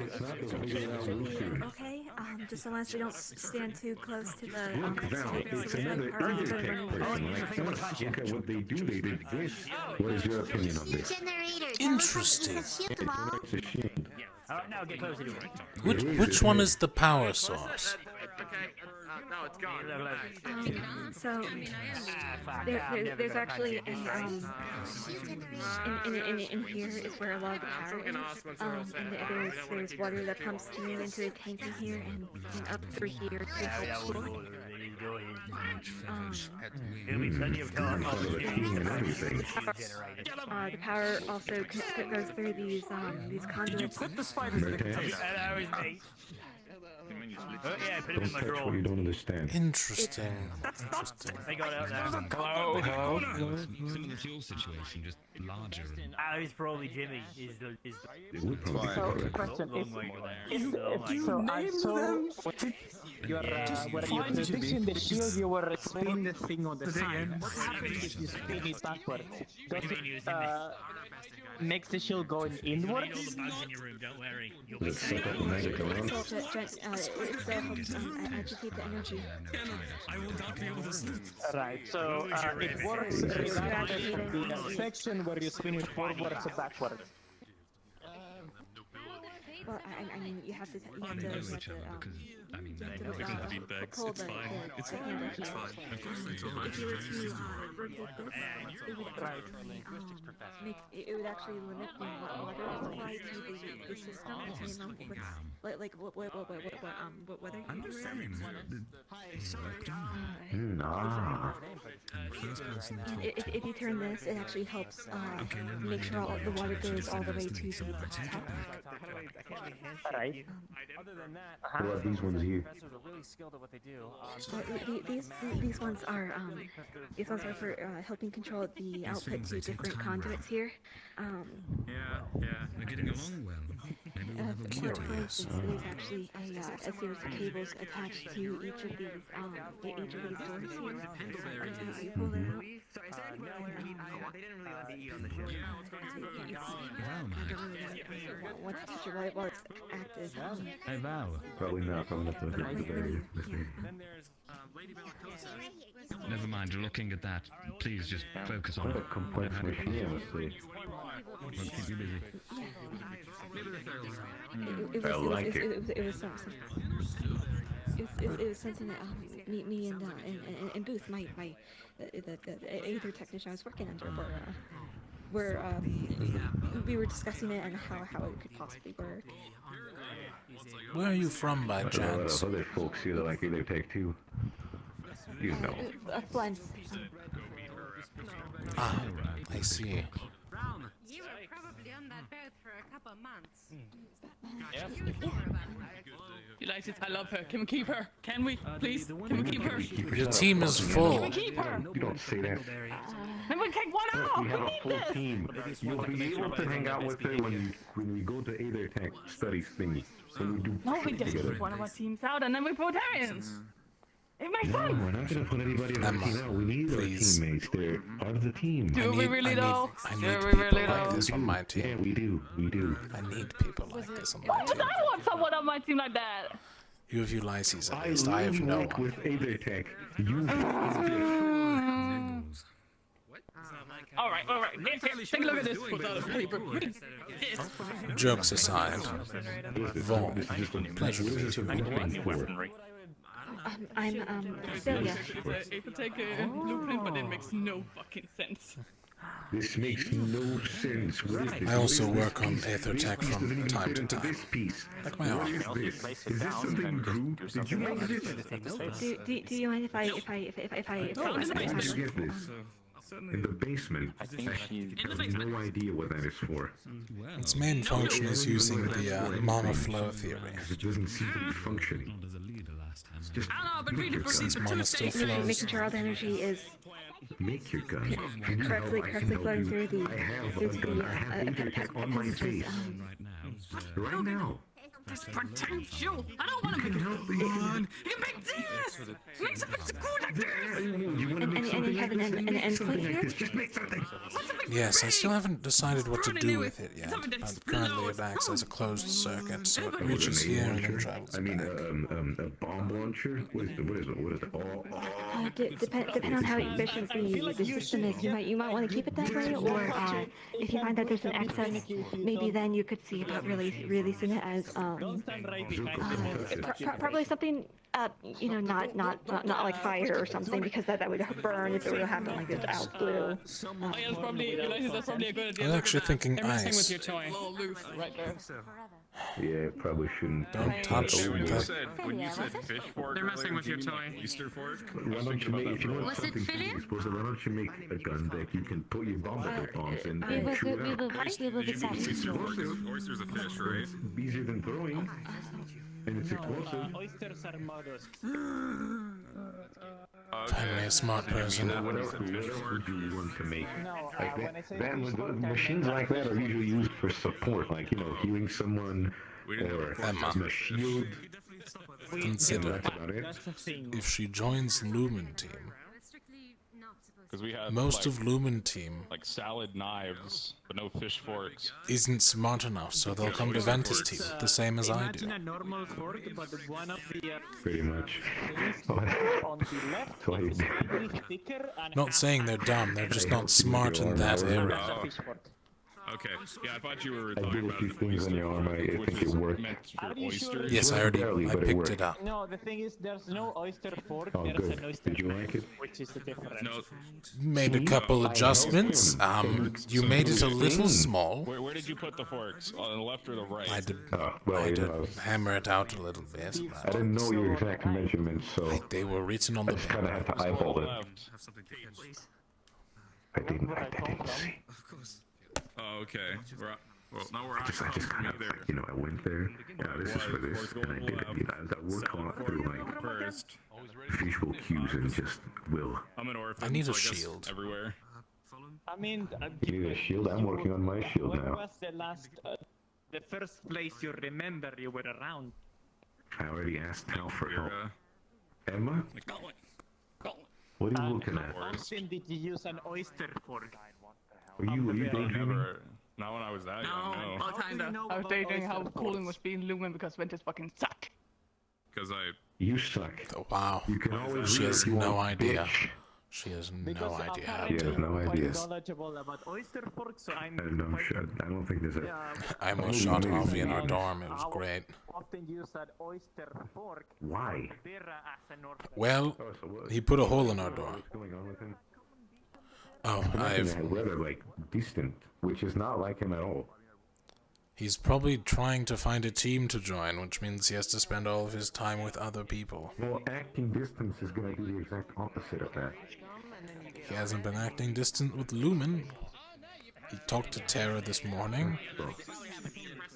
[SPEAKER 16] It's not the way around okay, just unless we don't stand too close to the
[SPEAKER 17] It's another Undertech person like us. Look at what they do. They did this. What is your opinion on this?
[SPEAKER 1] Interesting.
[SPEAKER 17] It's a shield.
[SPEAKER 11] Alright, now get closer to it.
[SPEAKER 1] Which one is the power source?
[SPEAKER 4] No, it's gone.
[SPEAKER 16] So there's actually in here is where a lot of the power is. And there's water that pumps through into a tank in here and up through here to help cool. The power also goes through these conduits.
[SPEAKER 11] Put the spiders in the container. Hello, is me. Yeah, put it in my
[SPEAKER 17] Don't touch
[SPEAKER 11] drawer.
[SPEAKER 17] what you don't understand.
[SPEAKER 1] Interesting.
[SPEAKER 11] They got out there.
[SPEAKER 10] Hello. Some of the fuel situation just larger.
[SPEAKER 11] It's probably Jimmy. Is the
[SPEAKER 17] It would probably be
[SPEAKER 5] So,
[SPEAKER 17] correct.
[SPEAKER 5] question
[SPEAKER 11] long
[SPEAKER 5] is,
[SPEAKER 11] way to there.
[SPEAKER 5] if
[SPEAKER 11] Long way.
[SPEAKER 5] so I saw your where you position the shield, you were spinning the thing on the side. What happens if you spin it backwards? Does it makes the shield going inwards?
[SPEAKER 11] All the bugs in your room, don't worry. You'll
[SPEAKER 17] Does it suck up the magic around?
[SPEAKER 16] It helps agitate the energy.
[SPEAKER 10] I will not be able to sleep.
[SPEAKER 5] Right, so it works regardless of the section where you spin it forwards or backwards.
[SPEAKER 16] Well, I mean, you have to
[SPEAKER 10] know each other because, I mean,
[SPEAKER 16] you have to
[SPEAKER 10] they know each other.
[SPEAKER 16] pull the handle here.
[SPEAKER 10] It's fine. Of course they do.
[SPEAKER 16] If you were to rotate this, it would actually it would actually limit the water supply to the system, depending on what weather you
[SPEAKER 10] I'm just
[SPEAKER 16] were in. If you turn this, it actually helps make sure all the water goes all the way to the top.
[SPEAKER 5] Right.
[SPEAKER 11] Other than that,
[SPEAKER 17] What about these ones here?
[SPEAKER 11] professors are really skilled at what they do.
[SPEAKER 16] These ones are for helping control the output to different conduits here.
[SPEAKER 10] We're getting along well. Maybe we'll have a
[SPEAKER 16] For
[SPEAKER 10] water.
[SPEAKER 16] instance, there's actually a series of cables attached to each of these doors here. You pull it out.
[SPEAKER 4] So is there anywhere they eat? They didn't really let me eat on the ship.
[SPEAKER 16] What to teach you while it's active.
[SPEAKER 10] Hey, Val.
[SPEAKER 17] Probably not. I'm gonna have to look at the battery.
[SPEAKER 6] Then there's Lady Bellicosa.
[SPEAKER 10] Never mind, you're looking at that. Please just focus on
[SPEAKER 17] What a
[SPEAKER 10] it.
[SPEAKER 17] complex machine, honestly.
[SPEAKER 10] We'll keep you busy.
[SPEAKER 16] It was something that me and Booth, the Aether technician I was working under, we were discussing it and how it could possibly work.
[SPEAKER 1] Where are you from, by
[SPEAKER 17] There's a lot
[SPEAKER 1] chance?
[SPEAKER 17] of other folks here that like either take too. You know.
[SPEAKER 16] Flens.
[SPEAKER 1] Ah, I see.
[SPEAKER 3] You were probably on that boat for a couple months.
[SPEAKER 18] Delighted, I love her. Can we keep her? Can we? Please? Can we keep her?
[SPEAKER 1] Your team is full.
[SPEAKER 18] Can we keep her?
[SPEAKER 17] You don't say that.
[SPEAKER 18] And we take one
[SPEAKER 17] Look,
[SPEAKER 18] out!
[SPEAKER 17] we have a
[SPEAKER 18] need
[SPEAKER 17] full
[SPEAKER 18] this!
[SPEAKER 17] team. You'll be able to hang out with her when we go to Aether Tech studies thingy. When we do
[SPEAKER 18] No, we
[SPEAKER 17] shit
[SPEAKER 18] just
[SPEAKER 17] together.
[SPEAKER 18] put one of our teams out and then we put Arians. It makes
[SPEAKER 17] No,
[SPEAKER 18] sense.
[SPEAKER 17] we're not gonna put anybody on the team out. We need our teammates. They're part of the team.
[SPEAKER 18] Do we really though?
[SPEAKER 1] I
[SPEAKER 18] Do
[SPEAKER 1] need
[SPEAKER 18] we
[SPEAKER 1] people
[SPEAKER 18] really
[SPEAKER 1] like
[SPEAKER 18] though?
[SPEAKER 1] this on my
[SPEAKER 17] Yeah,
[SPEAKER 1] team.
[SPEAKER 17] we do. We do.
[SPEAKER 1] I need people like this on my
[SPEAKER 18] But
[SPEAKER 1] team.
[SPEAKER 18] I want someone on my team like that.
[SPEAKER 1] You have Ulysses at
[SPEAKER 17] I
[SPEAKER 1] least. I have
[SPEAKER 17] really
[SPEAKER 1] no
[SPEAKER 17] work
[SPEAKER 1] one.
[SPEAKER 17] with Aether Tech. You
[SPEAKER 18] All right. Take a look at this. Put out a paper. This.
[SPEAKER 1] Jokes aside, Vaughn,
[SPEAKER 17] This is just a
[SPEAKER 1] pleasure to meet you.
[SPEAKER 16] I'm Celia.
[SPEAKER 18] If you take a blueprint, but it makes no fucking sense.
[SPEAKER 17] This makes no sense. What is this?
[SPEAKER 1] I also
[SPEAKER 17] What is
[SPEAKER 1] work on
[SPEAKER 17] this
[SPEAKER 1] Aether
[SPEAKER 17] piece?
[SPEAKER 1] Tech
[SPEAKER 17] This
[SPEAKER 1] from
[SPEAKER 17] doesn't even
[SPEAKER 1] time
[SPEAKER 17] fit
[SPEAKER 1] to
[SPEAKER 17] into
[SPEAKER 1] time.
[SPEAKER 17] This piece.
[SPEAKER 1] Like my
[SPEAKER 17] What
[SPEAKER 1] arm.
[SPEAKER 17] is this? Is this something you drew? Did you make this?
[SPEAKER 16] Do you mind if I
[SPEAKER 17] How did you get this? In the basement. I have no idea what that is for.
[SPEAKER 1] Its main function is using the monoflow theory.
[SPEAKER 17] It doesn't seem to be functioning. Just make your
[SPEAKER 1] Since
[SPEAKER 17] gun.
[SPEAKER 1] mana still flows.
[SPEAKER 16] making sure all the energy is
[SPEAKER 17] Make your gun. If you need
[SPEAKER 16] correctly
[SPEAKER 17] help, I can help
[SPEAKER 16] flowing
[SPEAKER 17] you.
[SPEAKER 16] through the
[SPEAKER 17] I have a gun. I have Aether Tech on my base. Right now.
[SPEAKER 18] There's potential. I don't want to make it fun. You can make this. Make something so cool like this.
[SPEAKER 17] You want to make
[SPEAKER 16] And
[SPEAKER 17] something
[SPEAKER 16] you have
[SPEAKER 17] like this?
[SPEAKER 16] an
[SPEAKER 17] Make
[SPEAKER 16] endpoint
[SPEAKER 17] something like
[SPEAKER 16] here?
[SPEAKER 17] this. Just make something.
[SPEAKER 1] Yes, I still haven't decided what to do with it yet, but currently it acts as a closed circuit, so it reaches here and then travels
[SPEAKER 17] I mean,
[SPEAKER 1] back.
[SPEAKER 17] a bomb launcher? What is it? Oh,
[SPEAKER 16] Depend on how efficient the system is. You might want to keep it that way, or if you find that there's an excess, maybe then you could see about releasing it as probably something not like fire or something, because that would burn if it were to happen like this out blue.
[SPEAKER 18] That's probably a good idea.
[SPEAKER 1] I'm actually thinking
[SPEAKER 18] They're messing with
[SPEAKER 1] ice.
[SPEAKER 18] your toy. A little loose right there.
[SPEAKER 17] yeah, probably shouldn't.
[SPEAKER 1] Don't touch
[SPEAKER 9] When
[SPEAKER 1] that.
[SPEAKER 9] you said fish fork,
[SPEAKER 18] They're messing with your toy.
[SPEAKER 9] Oyster fork.
[SPEAKER 17] Why don't you make, if you want something to be explosive, why don't you make a gun that you can put your bombs in
[SPEAKER 16] We
[SPEAKER 17] and
[SPEAKER 16] will
[SPEAKER 17] shoot out?
[SPEAKER 16] get satisfied.
[SPEAKER 9] Oyster's a fish, right?
[SPEAKER 17] It's easier than throwing, and it's explosive.
[SPEAKER 5] Oysters are mollusks.
[SPEAKER 1] Finally, a smart person.
[SPEAKER 17] What else would you want to make?
[SPEAKER 5] No,
[SPEAKER 17] Like
[SPEAKER 5] when I say
[SPEAKER 17] that
[SPEAKER 5] fish fork, I
[SPEAKER 17] machines
[SPEAKER 5] mean
[SPEAKER 17] like that are usually used for support, like, healing someone, or
[SPEAKER 1] Emma.
[SPEAKER 17] a shield.
[SPEAKER 1] Consider
[SPEAKER 17] That's about it.
[SPEAKER 5] that's the thing.
[SPEAKER 1] if she joins Lumen team.
[SPEAKER 9] Because we had
[SPEAKER 1] Most
[SPEAKER 9] like,
[SPEAKER 1] of Lumen team
[SPEAKER 9] like salad knives, but no fish forks.
[SPEAKER 1] isn't smart enough, so they'll come to Ventus team, the same as I do.
[SPEAKER 5] Imagine a normal fork, but one of the
[SPEAKER 17] Pretty much.
[SPEAKER 5] on the left
[SPEAKER 17] So
[SPEAKER 5] is slightly thicker and
[SPEAKER 1] Not saying they're dumb, they're just not smart in that area.
[SPEAKER 5] a fish fork.
[SPEAKER 9] Okay, yeah, I thought you were
[SPEAKER 17] I
[SPEAKER 9] talking
[SPEAKER 17] did a
[SPEAKER 9] about
[SPEAKER 17] few things on your arm, I think it worked.
[SPEAKER 9] meant for
[SPEAKER 5] Are you sure?
[SPEAKER 9] oysters.
[SPEAKER 1] Yes, I
[SPEAKER 17] Barely, but it
[SPEAKER 1] picked
[SPEAKER 17] worked.
[SPEAKER 1] it up.
[SPEAKER 5] No, the thing is, there's no oyster fork,
[SPEAKER 17] Oh,
[SPEAKER 5] there's
[SPEAKER 17] good.
[SPEAKER 5] an oyster
[SPEAKER 17] Did you like it?
[SPEAKER 5] which is the difference.
[SPEAKER 9] No.
[SPEAKER 1] Made a couple adjustments. You made it a little small.
[SPEAKER 9] Where did you put the forks? On the left or the right?
[SPEAKER 1] I had to,
[SPEAKER 17] Well,
[SPEAKER 1] I had
[SPEAKER 17] you
[SPEAKER 1] to
[SPEAKER 17] know,
[SPEAKER 1] hammer it out a little bit.
[SPEAKER 17] I didn't know your exact measurements, so
[SPEAKER 1] They were written on
[SPEAKER 17] I
[SPEAKER 1] the
[SPEAKER 17] just kind of had to eyeball it.
[SPEAKER 9] Left.
[SPEAKER 17] I didn't see.
[SPEAKER 9] Oh, okay. Well, now we're
[SPEAKER 17] I just kind of, like, I went there. Yeah, this is for this, and I did it. I worked on it through like
[SPEAKER 9] First.
[SPEAKER 17] visual cues and just will.
[SPEAKER 9] I'm an orphan.
[SPEAKER 1] I need a
[SPEAKER 9] so I guess
[SPEAKER 1] shield.
[SPEAKER 9] Everywhere.
[SPEAKER 5] I mean,
[SPEAKER 17] You need a shield? I'm working on my shield
[SPEAKER 5] when
[SPEAKER 17] now.
[SPEAKER 5] was the first place you remember you were around?
[SPEAKER 17] I already asked Hal for
[SPEAKER 9] You're,
[SPEAKER 17] help. Emma? What are you looking at?
[SPEAKER 5] How often did you use an oyster fork?
[SPEAKER 17] Were you daydreaming?
[SPEAKER 9] Never. Not when I was that young, no.
[SPEAKER 18] Oh, kinda. I was daydreaming how cool it must be in Lumen because Ventus fucking suck.
[SPEAKER 9] Because
[SPEAKER 17] You suck.
[SPEAKER 1] Oh, wow.
[SPEAKER 17] You can always
[SPEAKER 1] She
[SPEAKER 17] read
[SPEAKER 1] has
[SPEAKER 17] if you
[SPEAKER 1] no
[SPEAKER 17] want,
[SPEAKER 1] idea.
[SPEAKER 17] bitch.
[SPEAKER 1] She has no
[SPEAKER 5] Because
[SPEAKER 1] idea how
[SPEAKER 17] She has
[SPEAKER 1] to.
[SPEAKER 17] no
[SPEAKER 5] quite
[SPEAKER 17] ideas.
[SPEAKER 5] knowledgeable about oyster forks, so I'm
[SPEAKER 17] I don't think there's a...
[SPEAKER 1] I almost shot Harvey in our dorm. It was great.
[SPEAKER 5] often use an oyster fork.
[SPEAKER 17] Why?
[SPEAKER 1] Well, he put a hole in our door.
[SPEAKER 17] What's going on with him?
[SPEAKER 1] Oh,
[SPEAKER 17] I read it like distant, which is not like him at all.
[SPEAKER 1] He's probably trying to find a team to join, which means he has to spend all of his time with other people.
[SPEAKER 17] Well, acting distance is going to do the exact opposite of that.
[SPEAKER 1] He hasn't been acting distant with Lumen. He talked to Tara this morning.
[SPEAKER 17] Well,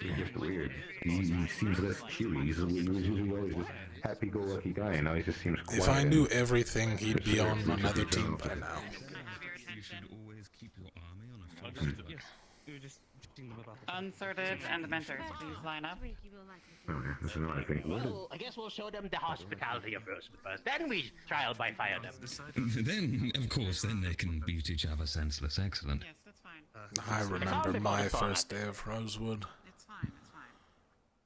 [SPEAKER 17] he's just weird. He seems less cheery. He's usually always this happy-go-lucky guy, and now he just seems quiet.
[SPEAKER 1] If I knew everything, he'd be on another team by now.
[SPEAKER 10] You should always keep your army on a full stop.
[SPEAKER 12] Yes, we were just teaching them about
[SPEAKER 8] Unsorted and mentors, please line up.
[SPEAKER 17] Oh, yeah, that's another thing.
[SPEAKER 11] Well, I guess we'll show them the hospitality of Rosewood first. Then we trial by fire them.
[SPEAKER 10] Then, of course, then they can beat each other senseless. Excellent.
[SPEAKER 8] Yes, that's fine.
[SPEAKER 1] I remember my first day of Rosewood.
[SPEAKER 8] It's fine, it's fine.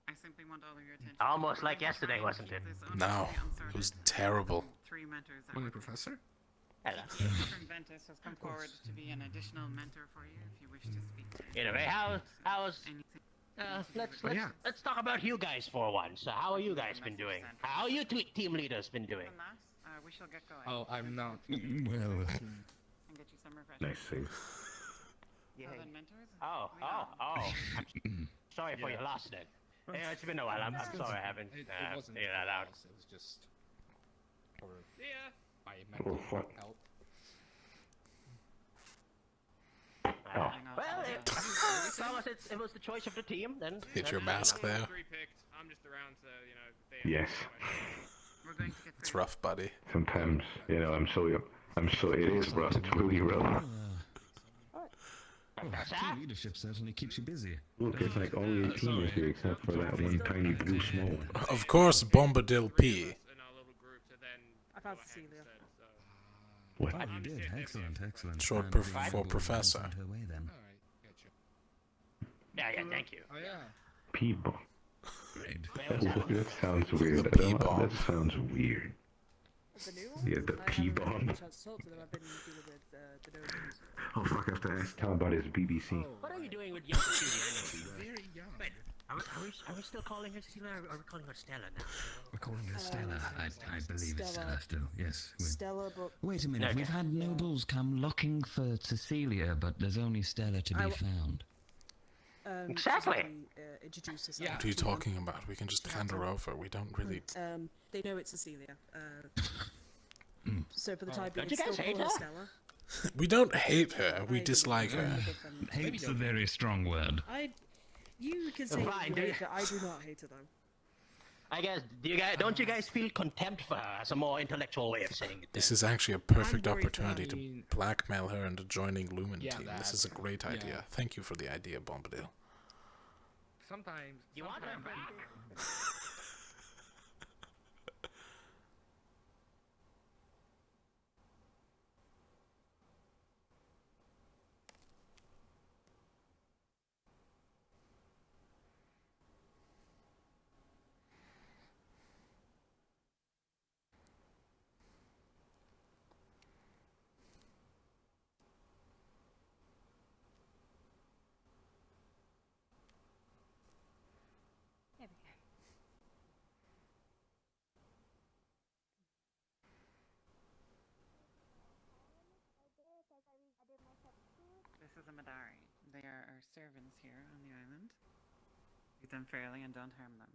[SPEAKER 8] I simply want all of your attention.
[SPEAKER 11] Almost like yesterday, wasn't it?
[SPEAKER 1] No, it was terrible.
[SPEAKER 8] Three mentors that
[SPEAKER 6] Only
[SPEAKER 8] were
[SPEAKER 6] professor?
[SPEAKER 11] Hello.
[SPEAKER 8] from Ventus has come forward to be an additional mentor for you if you wish to speak to him.
[SPEAKER 11] Anyway, how's let's talk about you guys for once. How are you guys been doing? How you team leaders been doing?
[SPEAKER 8] We shall get going.
[SPEAKER 6] Oh, I'm not.
[SPEAKER 10] Well,
[SPEAKER 8] And get you some refreshments.
[SPEAKER 17] Nice save.
[SPEAKER 8] Southern mentors?
[SPEAKER 11] Oh. I'm sorry for your loss then. Yeah, it's been a while. I'm sorry I haven't
[SPEAKER 6] It wasn't
[SPEAKER 11] figured that out.
[SPEAKER 6] It was just. I
[SPEAKER 17] Oh,
[SPEAKER 6] meant
[SPEAKER 17] fuck.
[SPEAKER 6] help.
[SPEAKER 17] Oh.
[SPEAKER 11] Well, as long as it was the choice of the team, then.
[SPEAKER 1] Hit your mask there.
[SPEAKER 19] I'm just around, so if they
[SPEAKER 17] Yes.
[SPEAKER 8] We're going to get
[SPEAKER 1] It's rough, buddy.
[SPEAKER 17] Sometimes, it is rough. It's really rough.
[SPEAKER 10] Team leadership certainly keeps you busy.
[SPEAKER 17] Look, it's like all 18 is here except for that one tiny blue small.
[SPEAKER 1] Of course, Bombadil P.
[SPEAKER 13] I found Cecilia.
[SPEAKER 17] What?
[SPEAKER 10] Oh, you did. Excellent, excellent.
[SPEAKER 1] Short
[SPEAKER 10] And
[SPEAKER 1] for professor.
[SPEAKER 10] sent her way then.
[SPEAKER 11] Yeah, thank you.
[SPEAKER 6] Oh yeah.
[SPEAKER 17] People.
[SPEAKER 10] Great.
[SPEAKER 17] That sounds weird. That sounds weird.
[SPEAKER 13] The new one?
[SPEAKER 17] Yeah, the P-bomb.
[SPEAKER 13] I haven't had a chance to talk to them. I've been dealing with the donations.
[SPEAKER 17] Oh fuck, I have to ask Tom about his BBC.
[SPEAKER 11] What are you doing with young Cecilia?
[SPEAKER 6] Very young.
[SPEAKER 11] Wait, are we still calling her Cecilia, or are we calling her Stella now?
[SPEAKER 10] We're calling her Stella. I believe it's Stella still. Yes.
[SPEAKER 13] Stella, but...
[SPEAKER 10] Wait a minute. We've had nobles come looking for Cecilia, but there's only Stella to be found.
[SPEAKER 11] Exactly.
[SPEAKER 13] Introduce us.
[SPEAKER 1] What are you talking about? We can just hand her over. We don't really...
[SPEAKER 13] They know it's Cecilia. So for the time being,
[SPEAKER 11] Don't you guys
[SPEAKER 13] still
[SPEAKER 11] hate
[SPEAKER 13] call her
[SPEAKER 11] her?
[SPEAKER 13] Stella.
[SPEAKER 1] We don't hate her. We dislike her.
[SPEAKER 10] Hate's a very strong word.
[SPEAKER 13] You can say
[SPEAKER 11] Fine,
[SPEAKER 13] you hate her. I do not hate her though.
[SPEAKER 11] I guess don't you guys feel contempt for her as a more intellectual way of saying it?
[SPEAKER 1] This is actually a perfect opportunity to blackmail her into joining Lumen team. This is a great idea. Thank you for the idea, Bombadil.
[SPEAKER 19] Sometimes.
[SPEAKER 11] You want her back?
[SPEAKER 3] There we go.
[SPEAKER 8] This is a Madari. They are our servants here on the island. Treat them fairly and don't harm them.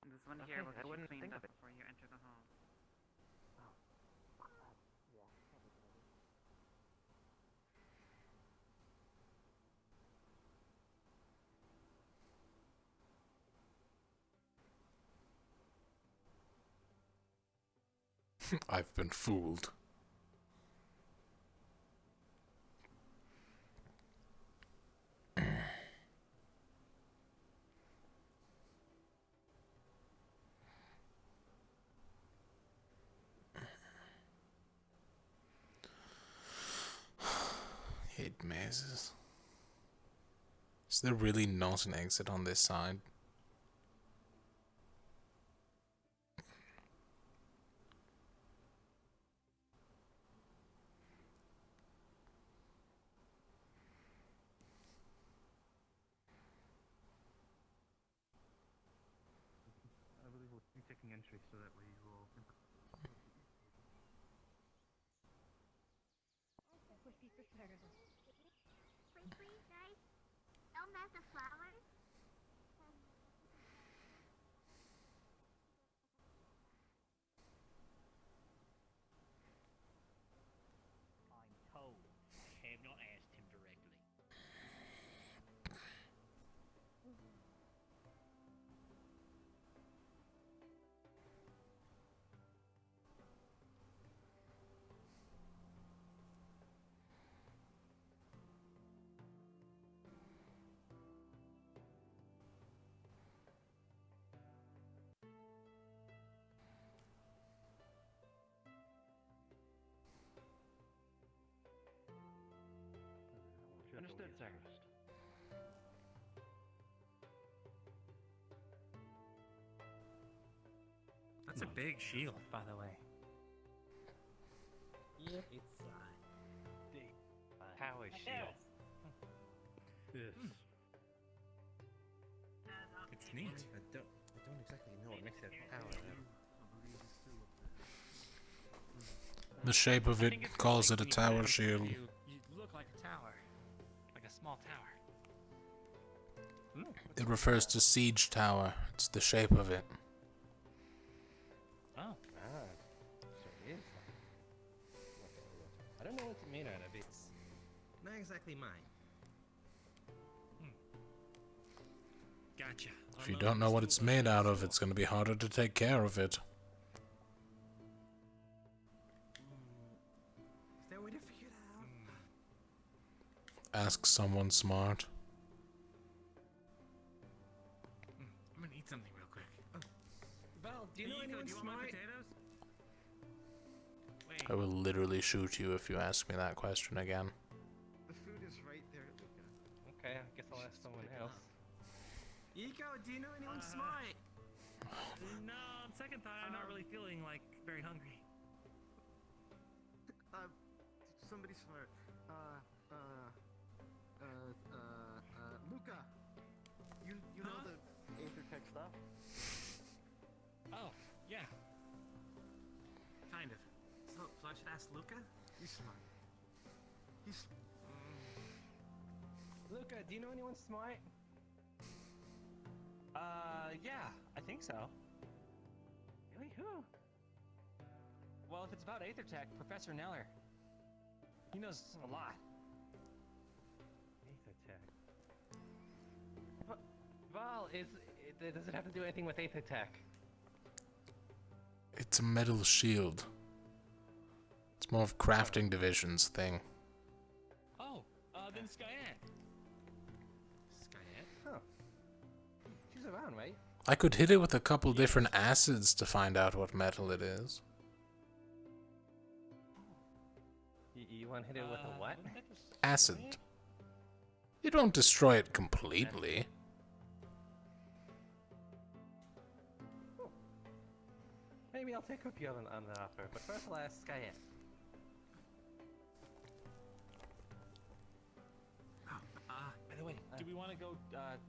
[SPEAKER 8] And this one here will get you cleaned up before you enter the hall.
[SPEAKER 1] I've been fooled. Hate mazes. Is there really not an exit on this side?
[SPEAKER 7] I believe we'll be taking entry so that we will...
[SPEAKER 3] Please, guys. Don't mess the flowers.
[SPEAKER 20] I'm told. I have not asked him directly.
[SPEAKER 15] Understood, sir.
[SPEAKER 12] That's a big shield, by the way.
[SPEAKER 14] Yep, it's big
[SPEAKER 15] Tower shield.
[SPEAKER 12] Yes. It's neat.
[SPEAKER 14] I don't exactly know what makes it power.
[SPEAKER 1] The shape of it calls it a tower shield.
[SPEAKER 12] You look like a tower. Like a small tower.
[SPEAKER 1] It refers to siege tower. It's the shape of it.
[SPEAKER 14] Oh. So it is. I don't know what it's made out of. It's not exactly mine.
[SPEAKER 12] Gotcha.
[SPEAKER 1] If you don't know what it's made out of, it's going to be harder to take care of it.
[SPEAKER 14] Is there a way to figure it out?
[SPEAKER 1] Ask someone smart.
[SPEAKER 12] I'm gonna eat something real quick.
[SPEAKER 14] Val, do you know anyone
[SPEAKER 12] do you want my
[SPEAKER 14] smart?
[SPEAKER 12] potatoes? Wait.
[SPEAKER 1] I will literally shoot you if you ask me that question again.
[SPEAKER 4] The food is right there, Luca.
[SPEAKER 14] Okay, I guess I'll ask someone else.
[SPEAKER 5] Ego, do you know anyone smart?
[SPEAKER 12] No, on second thought, I'm not really feeling like very hungry.
[SPEAKER 4] Somebody smart. Luca. You know the Aethertech stuff?
[SPEAKER 12] Oh, yeah. Kind of.
[SPEAKER 5] So I should ask Luca?
[SPEAKER 4] He's smart. He's.
[SPEAKER 14] Luca, do you know anyone smart?
[SPEAKER 11] Yeah, I think so.
[SPEAKER 12] Really? Who?
[SPEAKER 11] Well, if it's about Aethertech, Professor Neller. He knows a lot.
[SPEAKER 14] Aethertech. Val, does it have to do anything with Aethertech?
[SPEAKER 1] It's a metal shield. It's more of crafting division's thing.
[SPEAKER 11] Oh, then Skyanne.
[SPEAKER 14] Skyanne? Huh. She's around, right?
[SPEAKER 1] I could hit it with a couple different acids to find out what metal it is.
[SPEAKER 14] You want to hit it with a what?
[SPEAKER 1] Acid. You don't destroy it completely.
[SPEAKER 14] Maybe I'll take up you on the offer, but first I'll ask Skyanne.
[SPEAKER 12] By the way, do we want to go,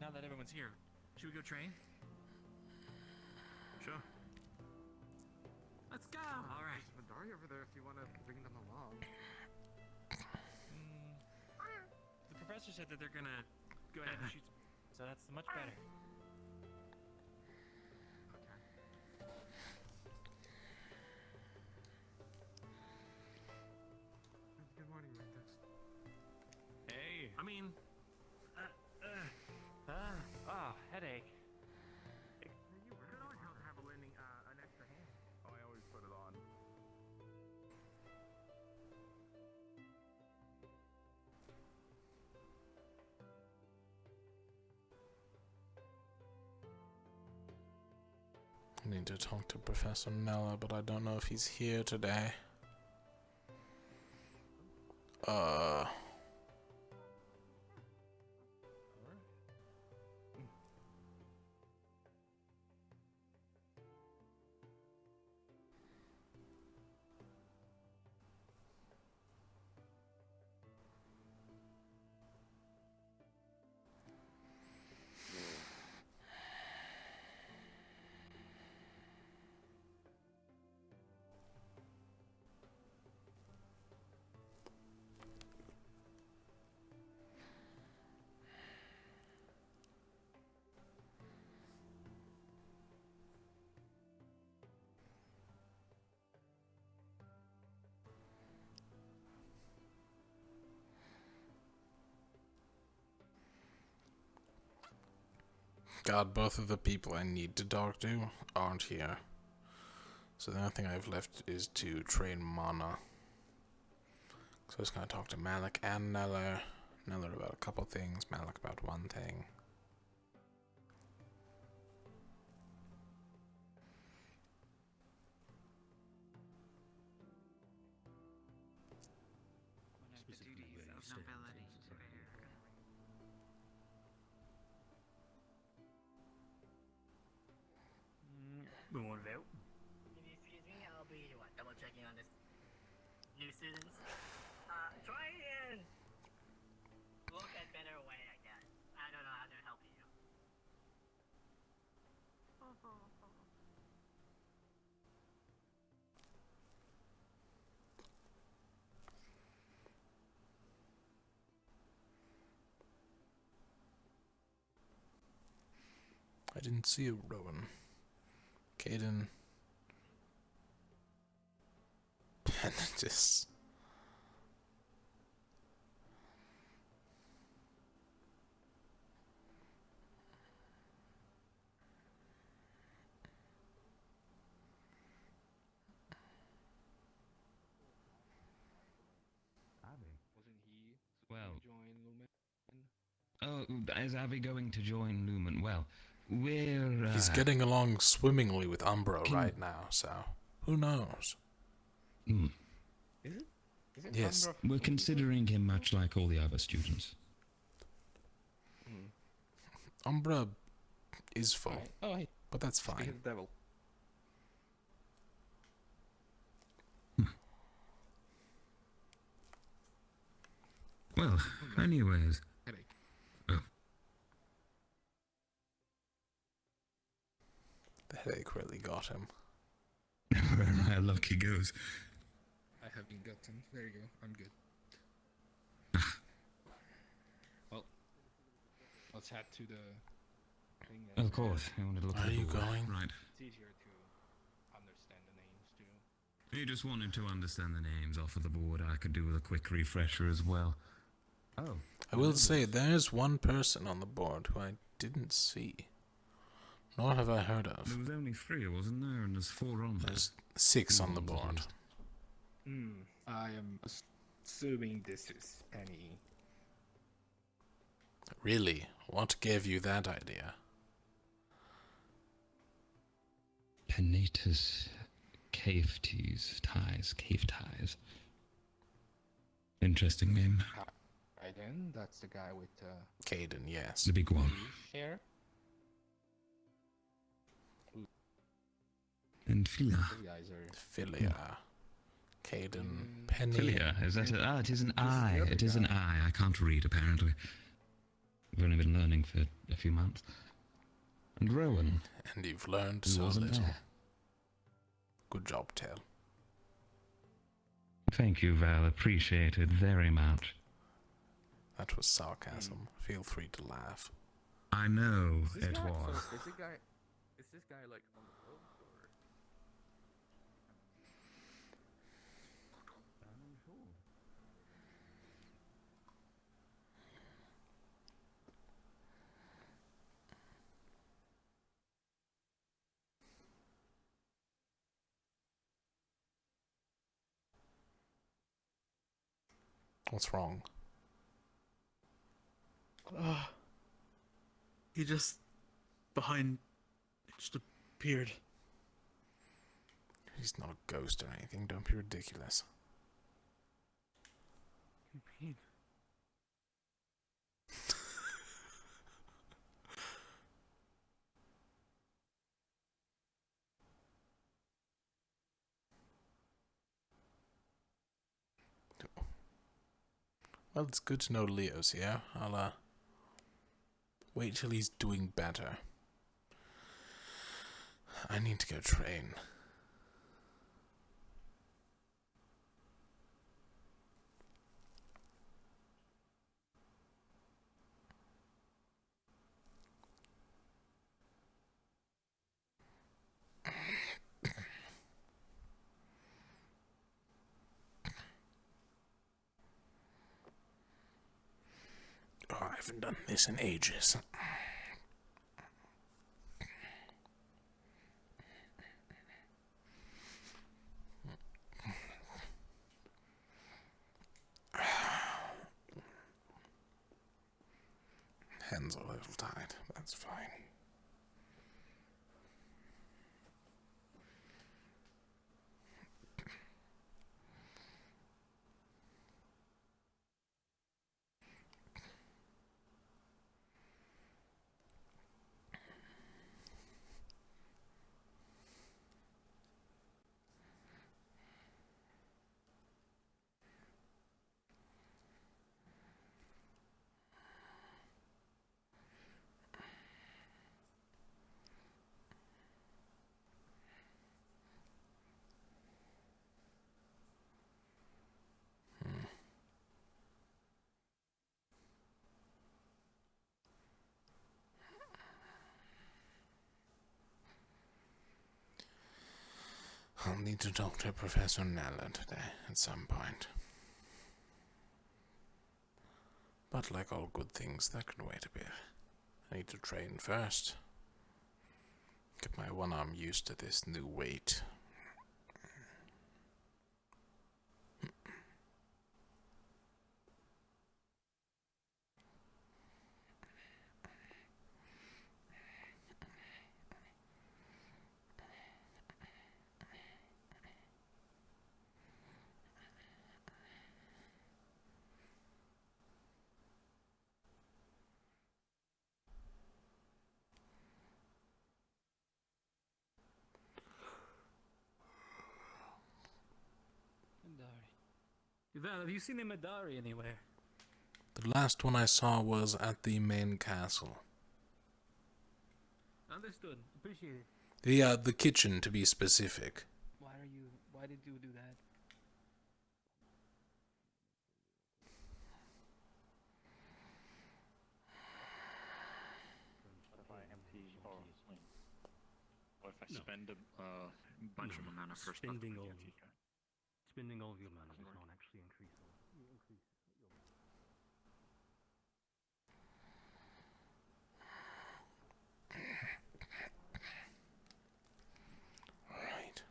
[SPEAKER 12] now that everyone's here, should we go train?
[SPEAKER 9] Sure.
[SPEAKER 5] Let's go!
[SPEAKER 12] Alright.
[SPEAKER 4] There's Madari over there if you want to bring them along.
[SPEAKER 12] The professor said that they're gonna go ahead and shoot, so that's much better.
[SPEAKER 4] Good morning, Rectex.
[SPEAKER 12] Hey. I mean,
[SPEAKER 11] Headache.
[SPEAKER 4] You could always have a lending, an extra hand.
[SPEAKER 9] Oh, I always put it on.
[SPEAKER 1] I need to talk to Professor Nella, but I don't know if he's here today. God, both of the people I need to talk to aren't here. So the only thing I've left is to train Mana. So I was going to talk to Malik and Neller. Neller about a couple things, Malik about one thing.
[SPEAKER 20] Moving about.
[SPEAKER 11] Excuse me, I'll be double checking on this new students. Try and look at better way, I guess. I don't know how to help you.
[SPEAKER 1] I didn't see a Rowan. Caden. Penitus.
[SPEAKER 10] Well, Oh, is Avi going to join Lumen? Well, we're...
[SPEAKER 1] He's getting along swimmingly with Umbra right now, so who knows?
[SPEAKER 10] Hmm.
[SPEAKER 6] Is it? Is it
[SPEAKER 1] Yes.
[SPEAKER 6] Umbra?
[SPEAKER 10] We're considering him much like all the other students.
[SPEAKER 1] Umbra is full,
[SPEAKER 6] Alright. Oh, hey.
[SPEAKER 1] but that's
[SPEAKER 6] Speak
[SPEAKER 1] fine.
[SPEAKER 6] of the devil.
[SPEAKER 10] Well, anyways...
[SPEAKER 6] Headache.
[SPEAKER 10] Oh.
[SPEAKER 1] The headache really got him.
[SPEAKER 10] Where my luck he goes.
[SPEAKER 6] I have been gotten. There you go. I'm good. Well, let's head to the thing.
[SPEAKER 10] Of course. I wanted to look at
[SPEAKER 1] Are
[SPEAKER 10] the
[SPEAKER 1] you
[SPEAKER 10] board.
[SPEAKER 1] going?
[SPEAKER 10] Right.
[SPEAKER 6] It's easier to understand the names too.
[SPEAKER 10] You just wanted to understand the names off of the board. I could do with a quick refresher as well. Oh.
[SPEAKER 1] I will say, there's one person on the board who I didn't see. Nor have I heard of.
[SPEAKER 10] There was only 3, wasn't there? And there's 4 on there.
[SPEAKER 1] There's 6 on the board.
[SPEAKER 6] I am assuming this is Penny.
[SPEAKER 1] Really? What gave you that idea?
[SPEAKER 10] Penitus cave ties. Interesting name.
[SPEAKER 6] Aiden, that's the guy with
[SPEAKER 1] Caden, yes.
[SPEAKER 10] The big one.
[SPEAKER 6] hair.
[SPEAKER 10] And Philia.
[SPEAKER 1] Philia. Caden. Penny.
[SPEAKER 10] Philia, is that it? Ah, it is an I. It is an I. I can't read, apparently. I've only been learning for a few months. And Rowan.
[SPEAKER 1] And you've learned
[SPEAKER 10] Who
[SPEAKER 1] so
[SPEAKER 10] wasn't
[SPEAKER 1] little.
[SPEAKER 10] there.
[SPEAKER 1] Good job, Tail.
[SPEAKER 10] Thank you, Val. Appreciate it very much.
[SPEAKER 1] That was sarcasm. Feel free to laugh.
[SPEAKER 10] I know
[SPEAKER 6] Is this
[SPEAKER 10] it
[SPEAKER 6] guy-
[SPEAKER 10] was.
[SPEAKER 6] so is this guy like on the road or?
[SPEAKER 1] What's wrong?
[SPEAKER 7] He just appeared.
[SPEAKER 1] He's not a ghost or anything. Don't be ridiculous. Well, it's good to know Leo's here. I'll, wait till he's doing better. I need to go train. Oh, I haven't done this in ages. Hands are a little tied. That's fine. I'll need to talk to Professor Nella today at some point. But like all good things, that can wait a bit. I need to train first. Get my one arm used to this new weight.
[SPEAKER 12] Val, have you seen a Madari anywhere?
[SPEAKER 1] The last one I saw was at the main castle.
[SPEAKER 12] Understood. Appreciate it.
[SPEAKER 1] The kitchen, to be specific.
[SPEAKER 12] Why did you do that?
[SPEAKER 15] What if I empty or if I spend a bunch of mana for stuff?
[SPEAKER 7] Spending all of your mana does not actually increase your.
[SPEAKER 1] Right.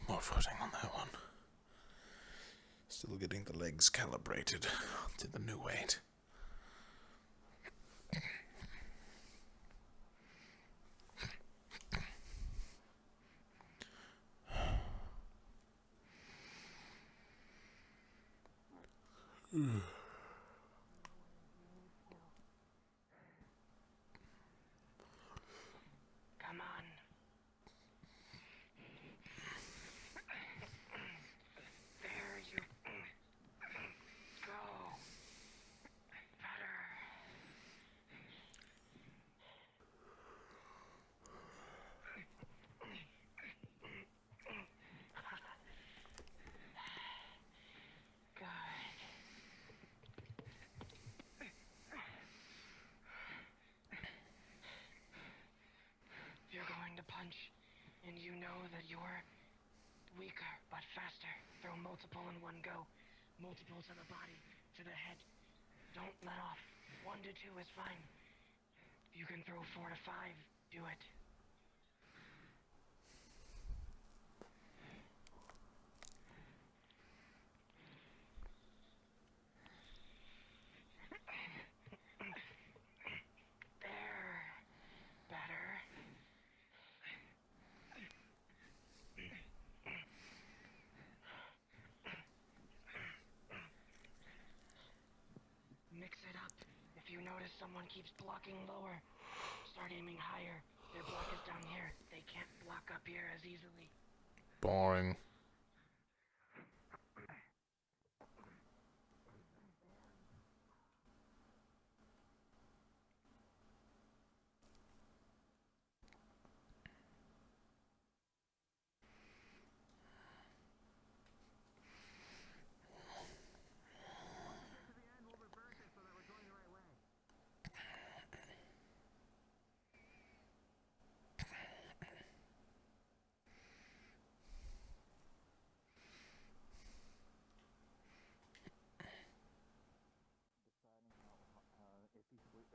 [SPEAKER 1] More footing on that one. Still getting the legs calibrated to the new weight.
[SPEAKER 11] Come on. There you go. Better. Good. You're going to punch, and you know that you're weaker but faster. Throw multiple in one go. Multiple to the body, to the head. Don't let off. 1 to 2 is fine. You can throw 4 to 5. Do it. There. Better. Mix it up. If you notice someone keeps blocking lower, start aiming higher. Their block is down here. They can't block up here as easily.
[SPEAKER 1] Boring.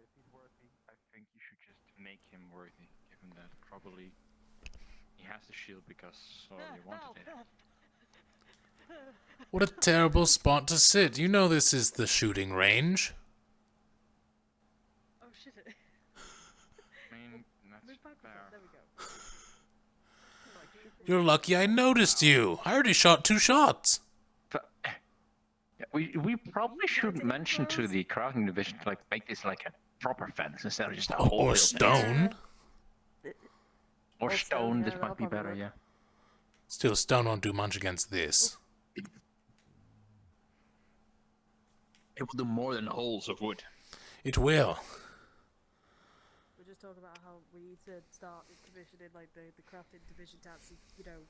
[SPEAKER 15] If he's worthy, I think you should just make him worthy. Give him that. Probably he has the shield because you wanted it.
[SPEAKER 1] What a terrible spot to sit. You know this is the shooting range.
[SPEAKER 2] Oh shit.
[SPEAKER 15] I mean, that's fair.
[SPEAKER 2] There we go.
[SPEAKER 1] You're lucky I noticed you. I already shot 2 shots.
[SPEAKER 15] Yeah, we probably should mention to the crafting division to like make this like a proper fence instead of just a whole
[SPEAKER 1] Or stone.
[SPEAKER 15] Or stone, this
[SPEAKER 2] yeah,
[SPEAKER 15] might be better, yeah.
[SPEAKER 1] Still, stone won't do much against this.
[SPEAKER 15] It will do more than holes of wood.
[SPEAKER 1] It will.
[SPEAKER 2] We're just talking about how we need to start commissioning like the crafting division to actually, you know,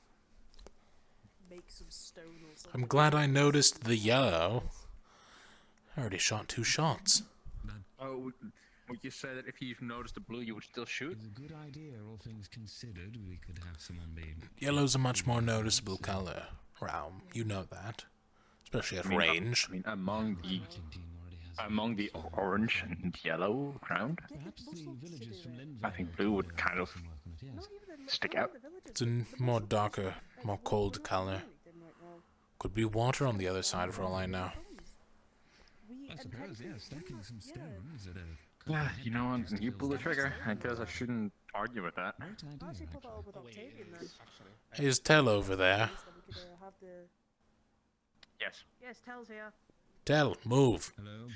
[SPEAKER 2] make some stone or something.
[SPEAKER 1] I'm glad I noticed the yellow. I already shot 2 shots.
[SPEAKER 15] Oh, would you say that if you've noticed the blue, you would still shoot?
[SPEAKER 10] It's a good idea, all things considered. We could have someone be...
[SPEAKER 1] Yellow's a much more noticeable color, Realm. You know that. Especially at range.
[SPEAKER 15] I mean, among the orange and yellow ground, I think blue would kind of stick out.
[SPEAKER 1] It's a more darker, more cold color. Could be water on the other side for all I know.
[SPEAKER 10] I suppose, yeah, stacking some stones at a...
[SPEAKER 15] Yeah, you know what? You pull the trigger. I guess I shouldn't argue with that.
[SPEAKER 2] Actually, put that up with Octavian then.
[SPEAKER 1] Is Tell over there?
[SPEAKER 15] Yes.
[SPEAKER 2] Yes, Tell's here.
[SPEAKER 1] Tell, move.
[SPEAKER 10] Hello?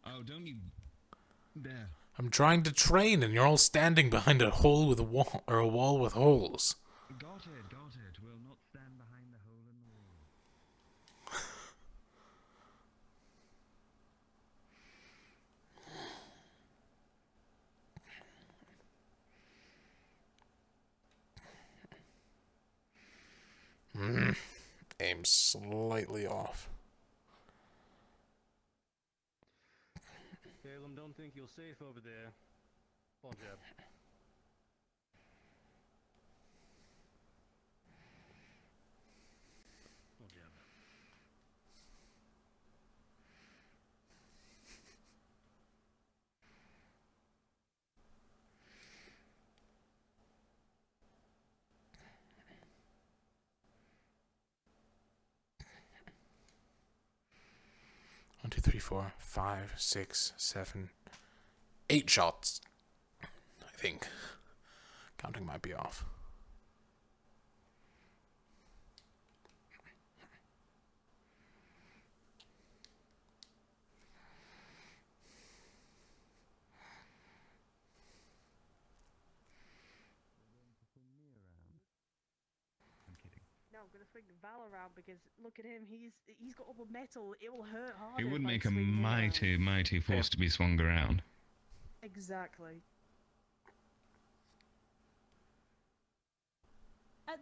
[SPEAKER 10] Oh, don't you... There.
[SPEAKER 1] I'm trying to train and you're all standing behind a hole with a wall, or a wall with holes.
[SPEAKER 10] Got it. We'll not stand behind the hole in the wall.
[SPEAKER 1] Aim slightly off.
[SPEAKER 6] Caleb, don't think you're safe over there. Bon job. Bon job.
[SPEAKER 1] 1, 2, 3, 4, 5, 6, 7, 8 shots. I think. Counting might be off.
[SPEAKER 2] No, I'm gonna swing Val around because look at him. He's got all the metal. It will hurt harder.
[SPEAKER 10] It would
[SPEAKER 2] if I
[SPEAKER 10] make a
[SPEAKER 2] swing him around.
[SPEAKER 10] mighty force to be swung around.
[SPEAKER 2] Exactly. At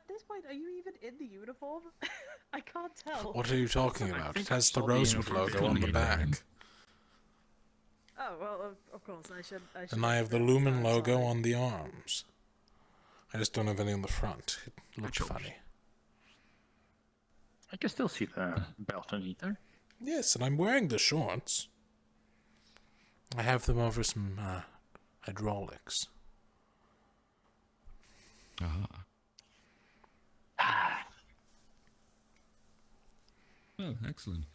[SPEAKER 2] this point, are you even in the uniform? I can't tell.
[SPEAKER 1] What are you talking about? It has the Rosewood logo on the back.
[SPEAKER 2] Oh well, of course I should.
[SPEAKER 1] And I have the Lumen logo on the arms. I just don't have any on the front. It looks funny.
[SPEAKER 15] I can still see the belt underneath there.
[SPEAKER 1] Yes, and I'm wearing the shorts. I have them over some hydraulics.
[SPEAKER 10] Well, excellent.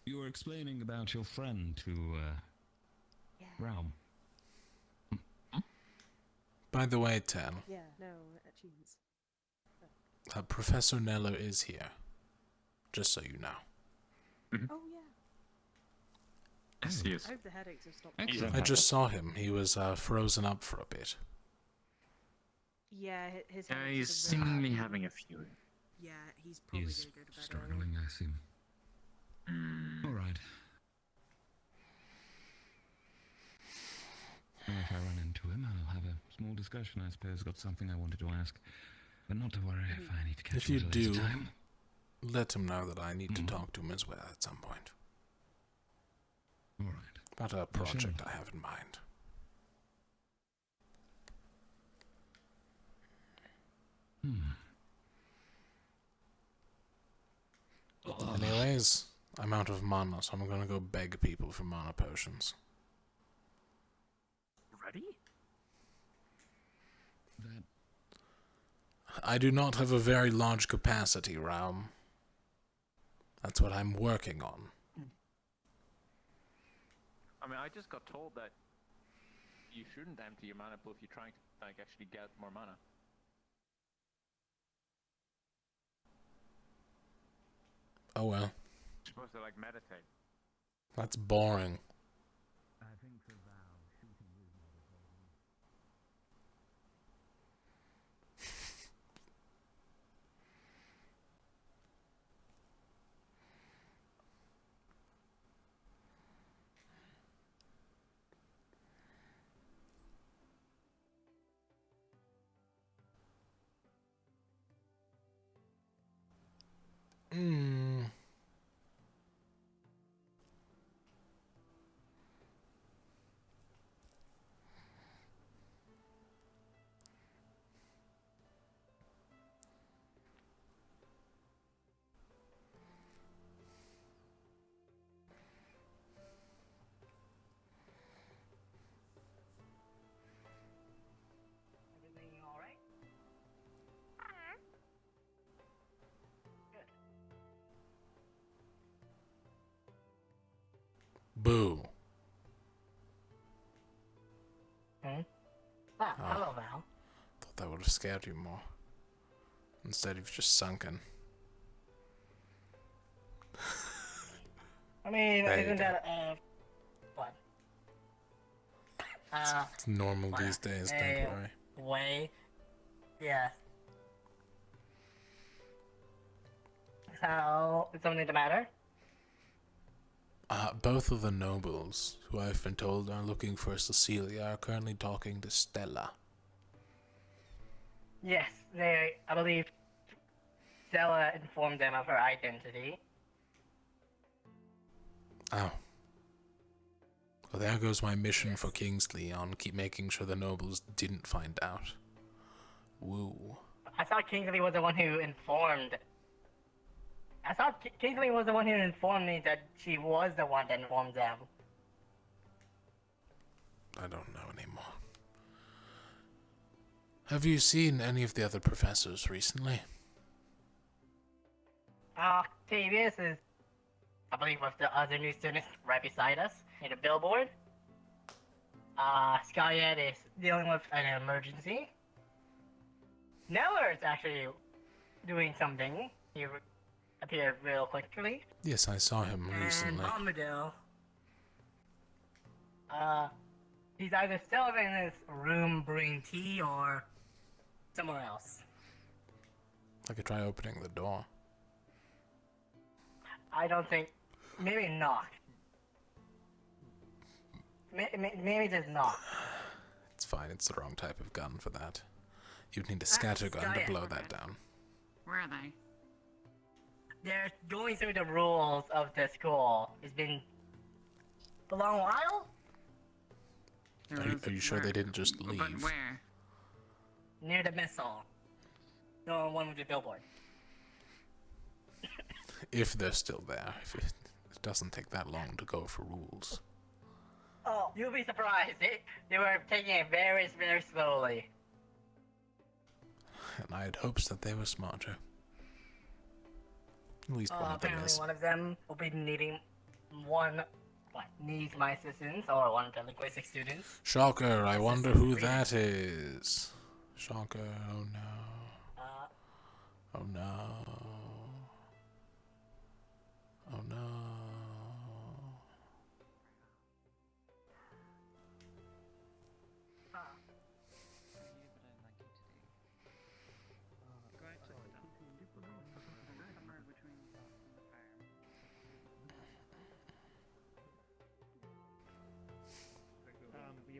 [SPEAKER 10] You were explaining about your friend to Realm.
[SPEAKER 1] By the way, Tal,
[SPEAKER 2] Yeah, no, achievements.
[SPEAKER 1] Professor Nello is here. Just so you know.
[SPEAKER 2] Oh yeah.
[SPEAKER 15] Yes, he is.
[SPEAKER 2] I hope the headaches have stopped.
[SPEAKER 1] I just saw him. He was frozen up for a bit.
[SPEAKER 2] Yeah, his.
[SPEAKER 15] Yeah,
[SPEAKER 2] headaches
[SPEAKER 15] he's
[SPEAKER 2] have been-
[SPEAKER 15] seemingly having a few.
[SPEAKER 2] Yeah, he's probably
[SPEAKER 10] He's
[SPEAKER 2] gonna go to bed.
[SPEAKER 10] struggling, I see. All right. Well, if I run into him, I'll have a small discussion, I suppose. Got something I wanted to ask. But not to worry if I need to catch
[SPEAKER 1] If
[SPEAKER 10] him
[SPEAKER 1] you
[SPEAKER 10] at a later
[SPEAKER 1] do,
[SPEAKER 10] time.
[SPEAKER 1] let him know that I need to talk to him as well at some point.
[SPEAKER 10] All right.
[SPEAKER 1] About a project I have in mind. Anyways, I'm out of mana, so I'm gonna go beg people for mana potions.
[SPEAKER 15] Ready?
[SPEAKER 1] I do not have a very large capacity, Realm. That's what I'm working on.
[SPEAKER 15] I mean, I just got told that you shouldn't empty your mana pool if you're trying to actually get more mana.
[SPEAKER 1] Oh well.
[SPEAKER 15] You're supposed to meditate.
[SPEAKER 1] That's boring.
[SPEAKER 10] I think for Val, shooting is meditating.
[SPEAKER 1] Boo.
[SPEAKER 21] Hmm? Ah, hello, Val.
[SPEAKER 1] Thought that would have scared you more. Instead, you've just sunken.
[SPEAKER 21] I mean,
[SPEAKER 1] There you
[SPEAKER 21] isn't
[SPEAKER 1] go.
[SPEAKER 21] that, what?
[SPEAKER 1] It's normal these days, don't worry.
[SPEAKER 21] Way? Yeah. So, is something the matter?
[SPEAKER 1] Both of the nobles, who I've been told are looking for Cecilia, are currently talking to Stella.
[SPEAKER 21] Yes, I believe Stella informed them of her identity.
[SPEAKER 1] Oh. Well, there goes my mission for Kingsley on keep making sure the nobles didn't find out. Woo.
[SPEAKER 21] I thought Kingsley was the one who informed... I thought Kingsley was the one who informed me that she was the one that informed them.
[SPEAKER 1] I don't know anymore. Have you seen any of the other professors recently?
[SPEAKER 21] Octavius is, I believe, with the other new students right beside us in the billboard. Skyette is dealing with an emergency. Neller is actually doing something. He appeared real quickly.
[SPEAKER 1] Yes, I saw him recently.
[SPEAKER 21] And Armadale, he's either still in his room brewing tea or somewhere else.
[SPEAKER 1] I could try opening the door.
[SPEAKER 21] I don't think. Maybe knock. Maybe just knock.
[SPEAKER 1] It's fine, it's the wrong type of gun for that. You'd need a scattergun to blow that down.
[SPEAKER 8] Where are they?
[SPEAKER 21] They're going through the rules of the school. It's been a long while?
[SPEAKER 1] Are you sure they didn't just leave?
[SPEAKER 8] But where?
[SPEAKER 21] Near the missile. The one with the billboard.
[SPEAKER 1] If they're still there. If it doesn't take that long to go for rules.
[SPEAKER 21] Oh, you'll be surprised. They were taking it very, very slowly.
[SPEAKER 1] And I had hopes that they were smarter. At least one of them
[SPEAKER 21] Apparently
[SPEAKER 1] is.
[SPEAKER 21] one of them will be needing needs my assistance, or one of the linguistic students.
[SPEAKER 1] Shocker, I wonder who that is. Shocker, oh no. Oh no. Oh no.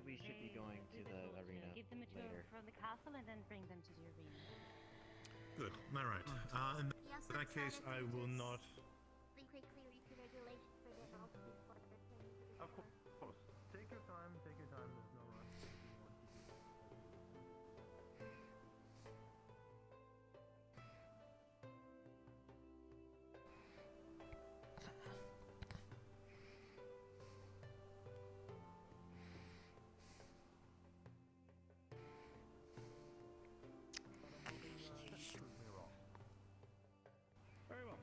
[SPEAKER 20] We should be going to the arena
[SPEAKER 3] Give them a tour
[SPEAKER 20] later.
[SPEAKER 3] from the castle and then bring them to the arena.
[SPEAKER 22] Good. All right. In that case, I will not. Of course. Take your time. Take your time. There's no rush.
[SPEAKER 12] Very well.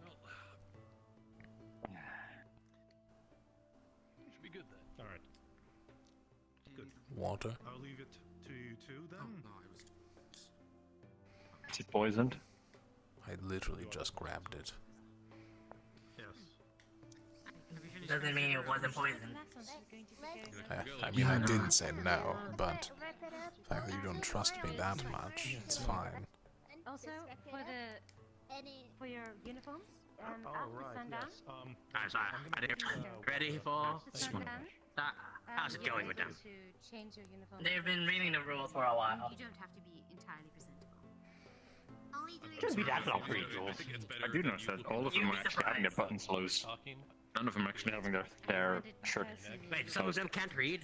[SPEAKER 12] You should be good then.
[SPEAKER 22] All right. Good.
[SPEAKER 1] Water.
[SPEAKER 22] I'll leave it to you two then.
[SPEAKER 15] Is it poisoned?
[SPEAKER 1] I literally just grabbed it.
[SPEAKER 22] Yes.
[SPEAKER 21] Doesn't mean it wasn't poisoned.
[SPEAKER 1] I mean, I didn't say no, but the fact that you don't trust me that much, it's fine.
[SPEAKER 3] Also, for your uniforms, after sundown.
[SPEAKER 11] Ready for?
[SPEAKER 3] After sundown.
[SPEAKER 11] How's it going with them?
[SPEAKER 3] To change your uniform.
[SPEAKER 21] They've been reading the rules for a while.
[SPEAKER 3] You don't have to be entirely presentable.
[SPEAKER 11] Shouldn't be that long for
[SPEAKER 15] I do notice that all of them are actually having their buttons loose. None of them actually having their shirt.
[SPEAKER 11] Wait, some of them can't read?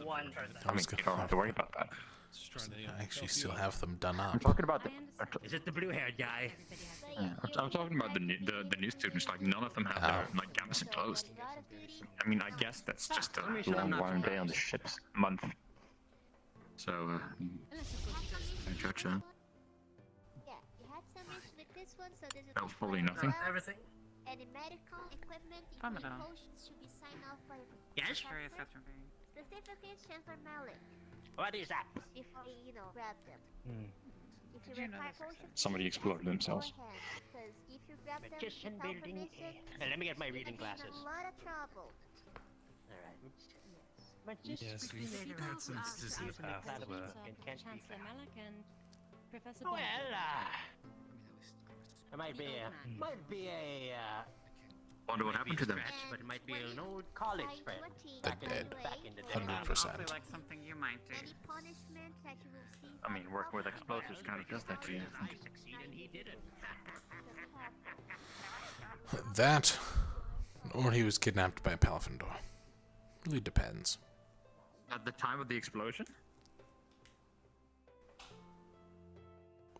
[SPEAKER 21] One person.
[SPEAKER 15] I mean, you don't have to worry about that.
[SPEAKER 1] I actually still have them done up.
[SPEAKER 15] I'm talking about the.
[SPEAKER 11] Is it the blue-haired guy?
[SPEAKER 15] Yeah, I'm talking about the new students. Like none of them have their like gambeson closed. I mean, I guess that's just a long warm day on the ship's month. So, I judge that.
[SPEAKER 23] Yeah, you had some issues with this one, so this is
[SPEAKER 15] Hopefully nothing.
[SPEAKER 21] Everything.
[SPEAKER 16] Any medical equipment,
[SPEAKER 8] Calm
[SPEAKER 16] including
[SPEAKER 8] down.
[SPEAKER 16] potions, should be signed off by a
[SPEAKER 11] Yes?
[SPEAKER 8] Curious
[SPEAKER 16] professor,
[SPEAKER 8] after being.
[SPEAKER 16] specifically Chancellor Malik,
[SPEAKER 11] What is that?
[SPEAKER 16] before you grab them. If you
[SPEAKER 8] Did you know
[SPEAKER 16] require
[SPEAKER 8] this
[SPEAKER 16] potions,
[SPEAKER 15] Somebody
[SPEAKER 16] please
[SPEAKER 15] exploded
[SPEAKER 16] ask
[SPEAKER 15] themselves.
[SPEAKER 16] beforehand, because if you grab them
[SPEAKER 11] Magician
[SPEAKER 16] without
[SPEAKER 11] building.
[SPEAKER 16] permission,
[SPEAKER 11] Let me get my
[SPEAKER 16] you're
[SPEAKER 11] reading
[SPEAKER 16] gonna be in
[SPEAKER 11] glasses.
[SPEAKER 16] a lot of trouble.
[SPEAKER 11] Alright.
[SPEAKER 6] Yes, we've had some dizzy paths where...
[SPEAKER 3] Chancellor Malik and Professor
[SPEAKER 11] Well,
[SPEAKER 3] Benedict.
[SPEAKER 11] it might be a
[SPEAKER 15] Wonder what happened to them.
[SPEAKER 11] stretch, but it might be an old college friend.
[SPEAKER 1] They're dead.
[SPEAKER 11] Back in the day.
[SPEAKER 1] 100%.
[SPEAKER 8] Also like something you might do.
[SPEAKER 16] Any punishment that you will see
[SPEAKER 15] I mean, working with explosives kind of does that to you. I think.
[SPEAKER 11] And he did it.
[SPEAKER 1] That, or he was kidnapped by Palafendor. Really depends.
[SPEAKER 15] At the time of the explosion?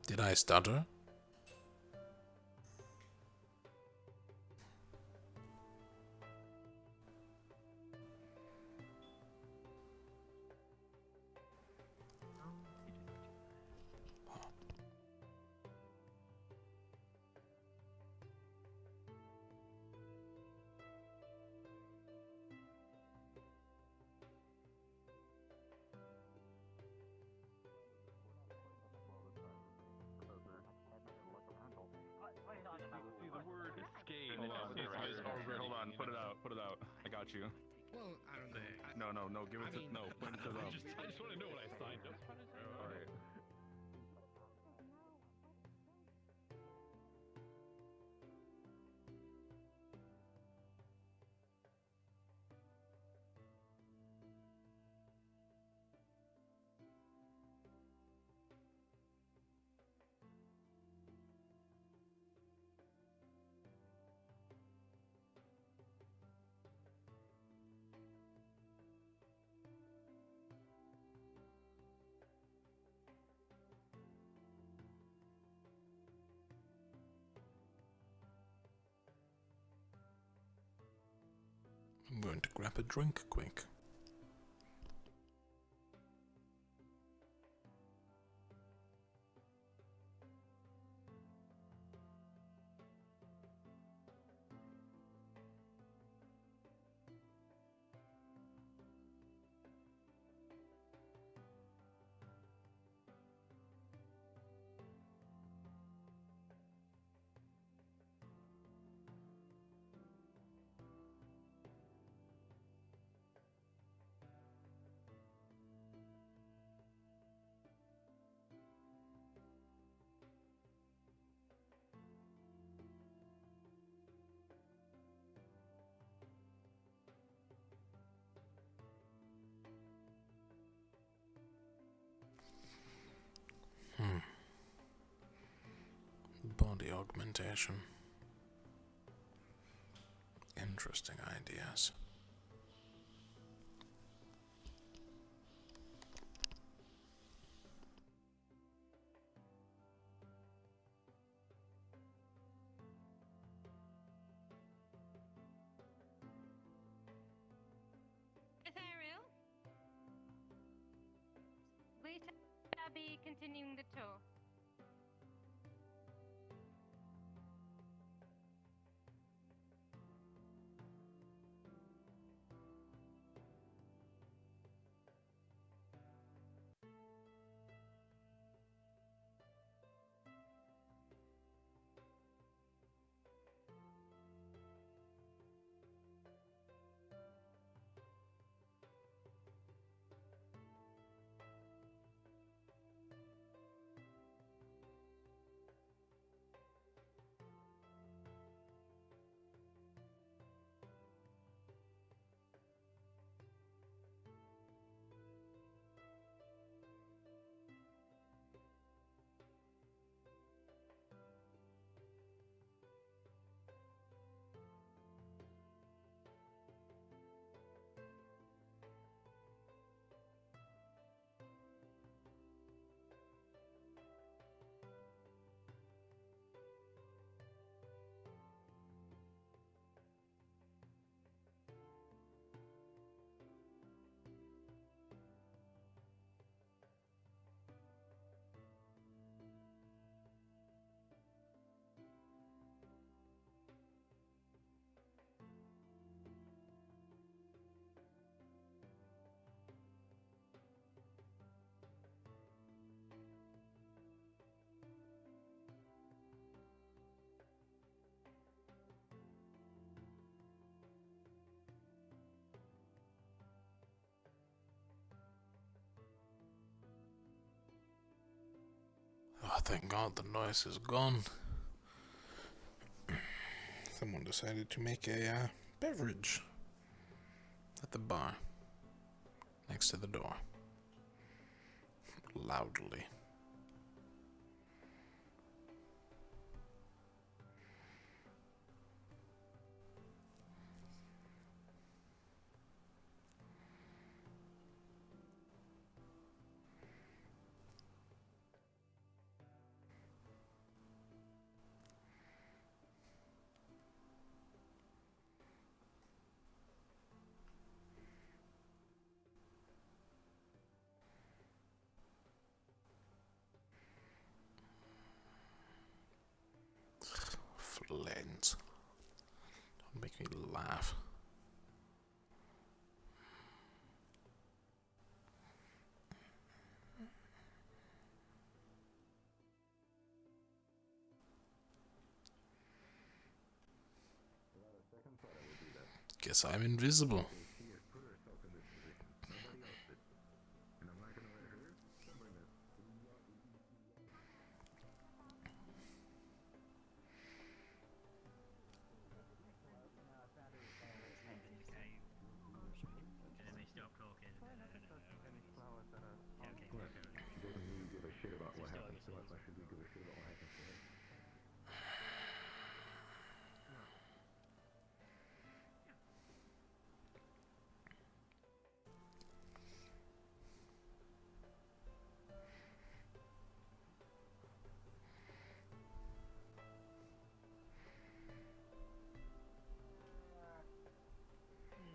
[SPEAKER 1] Did I stutter?
[SPEAKER 9] Hold on, put it out. I got you.
[SPEAKER 19] Well, I don't know.
[SPEAKER 9] No, give it to, put it to them.
[SPEAKER 19] I just want to know what I signed up for.
[SPEAKER 9] Alright.
[SPEAKER 1] I'm going to grab a drink quick. Body augmentation. Interesting ideas.
[SPEAKER 3] Ethereal, we shall be continuing the tour.
[SPEAKER 1] thank God the noise is gone. Someone decided to make a beverage at the bar next to the door. Loudly. Flint. Don't make me laugh. Guess I'm invisible.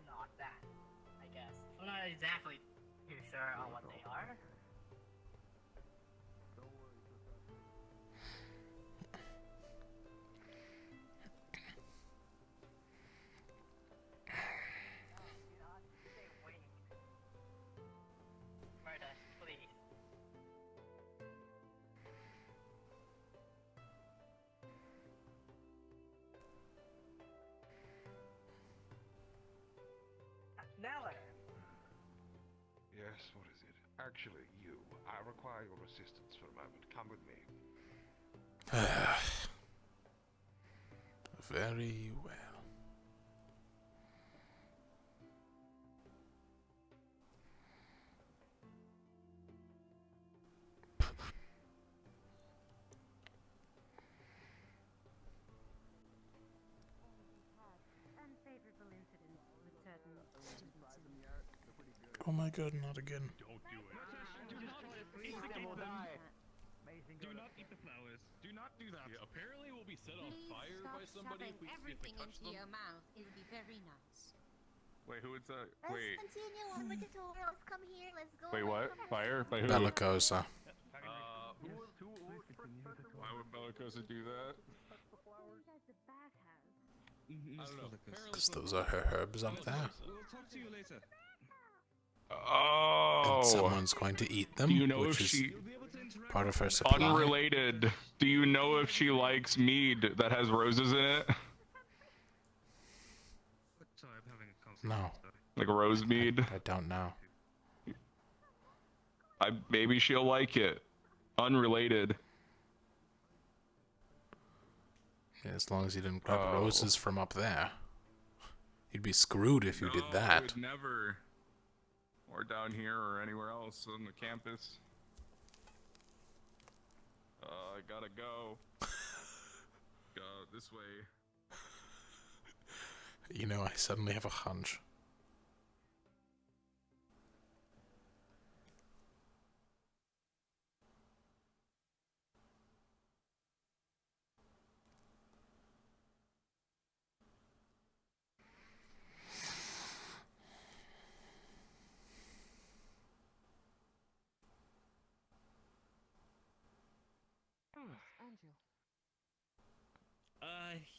[SPEAKER 21] Not that, I guess. I'm not exactly too sure on what they are. Murder, please. Neller.
[SPEAKER 17] Yes, what is it? Actually, you. I require your assistance for a moment. Come with me.
[SPEAKER 1] Very well.
[SPEAKER 3] Unfavorable incidents with certain students in
[SPEAKER 1] Oh my god, not again.
[SPEAKER 12] Don't do it. Do not eat the flowers. Do not do that. Yeah, apparently we'll be set on
[SPEAKER 3] Please
[SPEAKER 12] fire
[SPEAKER 3] stop
[SPEAKER 12] by somebody if we
[SPEAKER 3] everything
[SPEAKER 12] touch
[SPEAKER 3] into
[SPEAKER 12] them.
[SPEAKER 3] your mouth. It would be very nice.
[SPEAKER 9] Wait, who is that?
[SPEAKER 16] Let's
[SPEAKER 9] Wait.
[SPEAKER 16] continue on with the tutorials. Come here, let's go.
[SPEAKER 9] Wait, what? Fire? By who?
[SPEAKER 1] Bellicosa.
[SPEAKER 9] Why would Bellicosa do that?
[SPEAKER 12] I don't know.
[SPEAKER 1] Because those are her herbs up there.
[SPEAKER 12] We'll talk to you later.
[SPEAKER 9] Oh.
[SPEAKER 1] And someone's going to eat them,
[SPEAKER 9] Do you know
[SPEAKER 1] which
[SPEAKER 9] if
[SPEAKER 1] is
[SPEAKER 9] she...
[SPEAKER 1] part of her supply.
[SPEAKER 9] Unrelated. Do you know if she likes mead that has roses in it?
[SPEAKER 12] Sorry, I'm having a conversation.
[SPEAKER 1] No.
[SPEAKER 9] Like rose mead?
[SPEAKER 1] I don't know.
[SPEAKER 9] Maybe she'll like it. Unrelated.
[SPEAKER 1] Yeah, as long as you didn't grab roses from up there. You'd be screwed if you did
[SPEAKER 9] I
[SPEAKER 1] that.
[SPEAKER 9] would never. Or down here or anywhere else on the campus. I gotta go. Go this way.
[SPEAKER 1] You know, I suddenly have a hunch.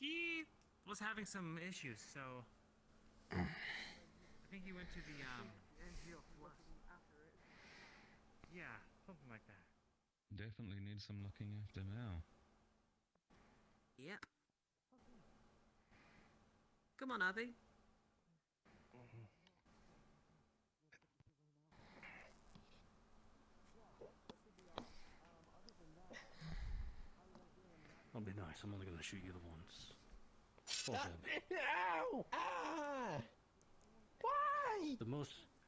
[SPEAKER 12] He was having some issues, so I think he went to the yeah, something like that.
[SPEAKER 10] Definitely need some looking after now.
[SPEAKER 18] Yep. Come on, Abby.
[SPEAKER 13] thanks. I'm only gonna shoot you the once. Fall Jeb.
[SPEAKER 11] Ow! Ah! Why?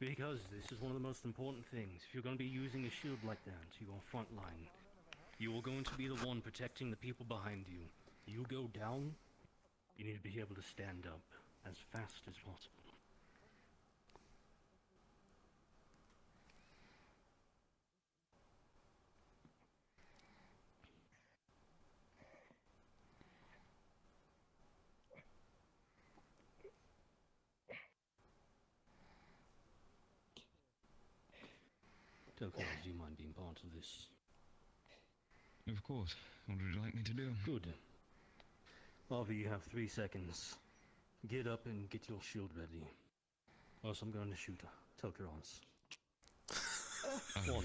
[SPEAKER 13] Because this is one of the most important things. If you're going to be using a shield like that, you go front line. You are going to be the one protecting the people behind you. You go down, you need to be able to stand up as fast as possible. Tokyo, do you mind being part of this?
[SPEAKER 10] Of course. What would you like me to do?
[SPEAKER 13] Good. Harvey, you have 3 seconds. Get up and get your shield ready. Or else I'm going to shoot. Telkeros. 1,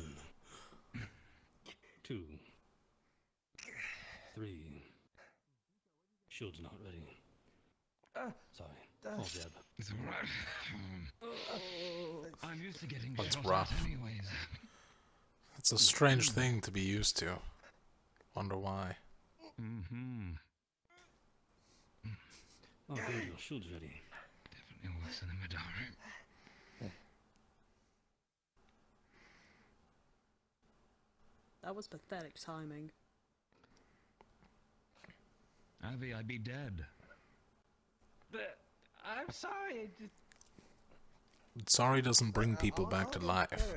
[SPEAKER 13] 2, 3. Shield's not ready. Sorry. Fall Jeb.
[SPEAKER 10] It's alright. I'm used to getting
[SPEAKER 1] That's
[SPEAKER 10] shot
[SPEAKER 1] rough.
[SPEAKER 10] at anyways.
[SPEAKER 1] It's a strange thing to be used to. Wonder why.
[SPEAKER 10] Mm-hmm.
[SPEAKER 13] Oh, good, your shield's ready.
[SPEAKER 10] Definitely worse than a Madara.
[SPEAKER 2] That was pathetic timing.
[SPEAKER 10] Avi, I'd be dead.
[SPEAKER 11] But I'm sorry.
[SPEAKER 1] Sorry doesn't bring people back to life.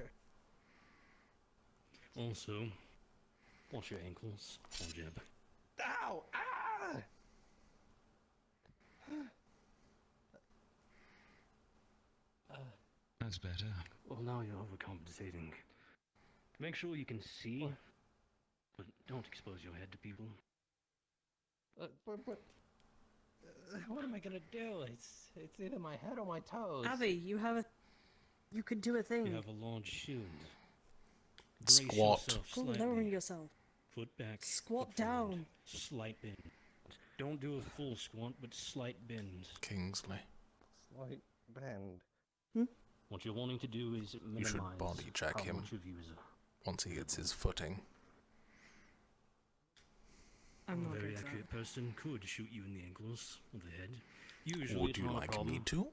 [SPEAKER 13] Also, watch your ankles. Fall Jeb.
[SPEAKER 11] Ow! Ah!
[SPEAKER 10] That's better.
[SPEAKER 13] Well, now you're overcompensating. Make sure you can see, but don't expose your head to people.
[SPEAKER 11] What am I gonna do? It's either my head or my toes.
[SPEAKER 2] Abby, you can do a thing.
[SPEAKER 13] You have a large shield.
[SPEAKER 1] Squat.
[SPEAKER 2] Go lower yourself.
[SPEAKER 13] Foot back.
[SPEAKER 2] Squat
[SPEAKER 13] foot forward.
[SPEAKER 2] down.
[SPEAKER 13] Slight bend. Don't do a full squat, but slight bend.
[SPEAKER 1] Kingsley.
[SPEAKER 11] Slight bend.
[SPEAKER 13] What you're wanting to do is minimize
[SPEAKER 1] You should body check
[SPEAKER 13] how
[SPEAKER 1] him
[SPEAKER 13] much of you is
[SPEAKER 1] once he gets his footing.
[SPEAKER 2] I'm
[SPEAKER 13] a
[SPEAKER 2] not
[SPEAKER 13] very
[SPEAKER 2] gonna try.
[SPEAKER 13] accurate person could shoot you in the ankles or the head. Usually
[SPEAKER 1] Would
[SPEAKER 13] it's
[SPEAKER 1] you
[SPEAKER 13] not a
[SPEAKER 1] like
[SPEAKER 13] problem.
[SPEAKER 1] me to?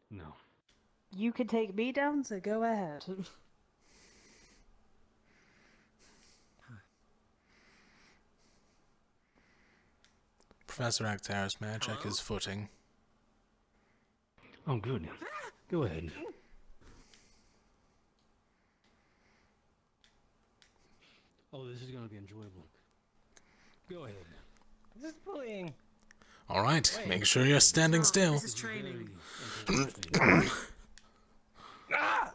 [SPEAKER 13] No.
[SPEAKER 2] You can take me down, so go ahead.
[SPEAKER 1] Professor Actaris, may I check his footing?
[SPEAKER 13] Oh, good. Go ahead. Oh, this is going to be enjoyable. Go ahead.
[SPEAKER 11] This is bullying.
[SPEAKER 1] Alright, make sure you're standing still.
[SPEAKER 2] This is training.
[SPEAKER 11] Ah!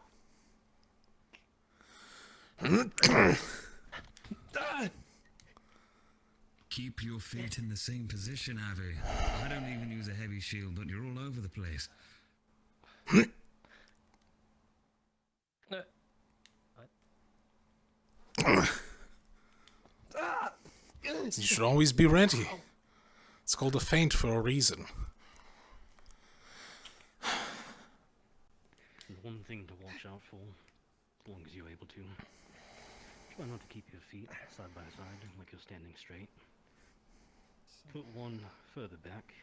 [SPEAKER 10] Keep your feet in the same position, Avi. I don't even use a heavy shield, but you're all over the place.
[SPEAKER 1] You should always be ready. It's called a feint for a reason.
[SPEAKER 13] And one thing to watch out for, as long as you're able to. Try not to keep your feet side by side, like you're standing straight. Put one further back.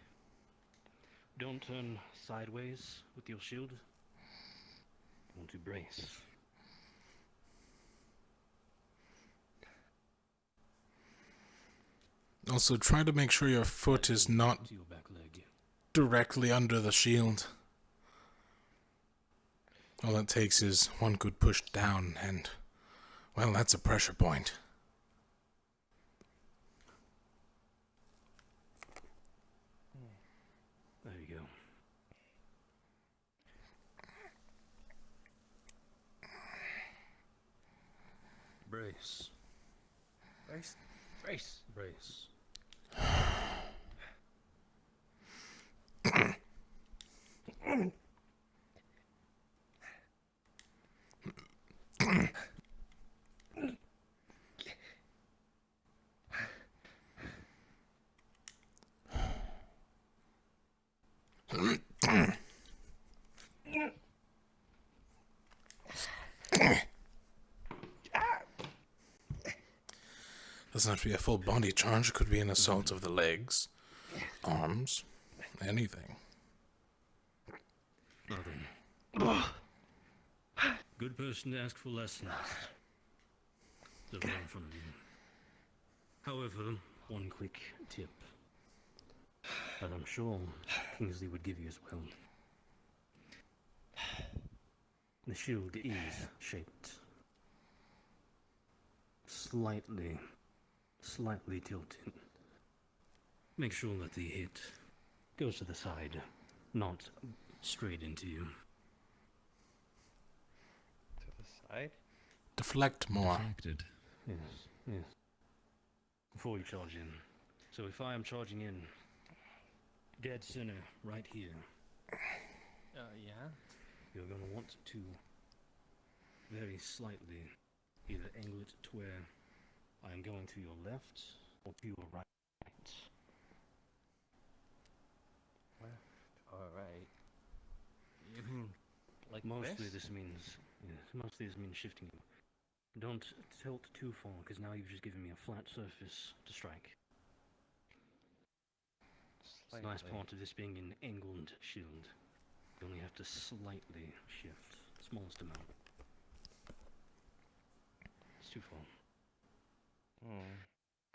[SPEAKER 13] Don't turn sideways with your shield. You want to brace.
[SPEAKER 1] Also, try to make sure your foot is not
[SPEAKER 13] To your back leg.
[SPEAKER 1] directly under the shield. All it takes is one good push down and, well, that's a pressure point.
[SPEAKER 13] There you go. Brace.
[SPEAKER 11] Brace. Brace.
[SPEAKER 13] Brace.
[SPEAKER 1] The Doesn't have to be a full body charge. It could be an assault of the legs, arms, anything.
[SPEAKER 13] Nothing. Good person to ask for lessons. They're right in front of you. However, one quick tip, that I'm sure Kingsley would give you as well. The shield is shaped slightly tilted. Make sure that the hit goes to the side, not straight into you.
[SPEAKER 4] To the side?
[SPEAKER 1] Deflect more.
[SPEAKER 13] Deflected. Yes. Before you charge in. So if I am charging in, dead center, right here.
[SPEAKER 4] Yeah?
[SPEAKER 13] You're going to want to very slightly either angle it to where I am going to your left or to your right.
[SPEAKER 4] Left or right? You mean like
[SPEAKER 13] mostly
[SPEAKER 4] this?
[SPEAKER 13] Mostly this means shifting you. Don't tilt too far, because now you've just given me a flat surface to strike. The nice part of this being an angled shield. You only have to slightly shift. Smallest amount. It's too far.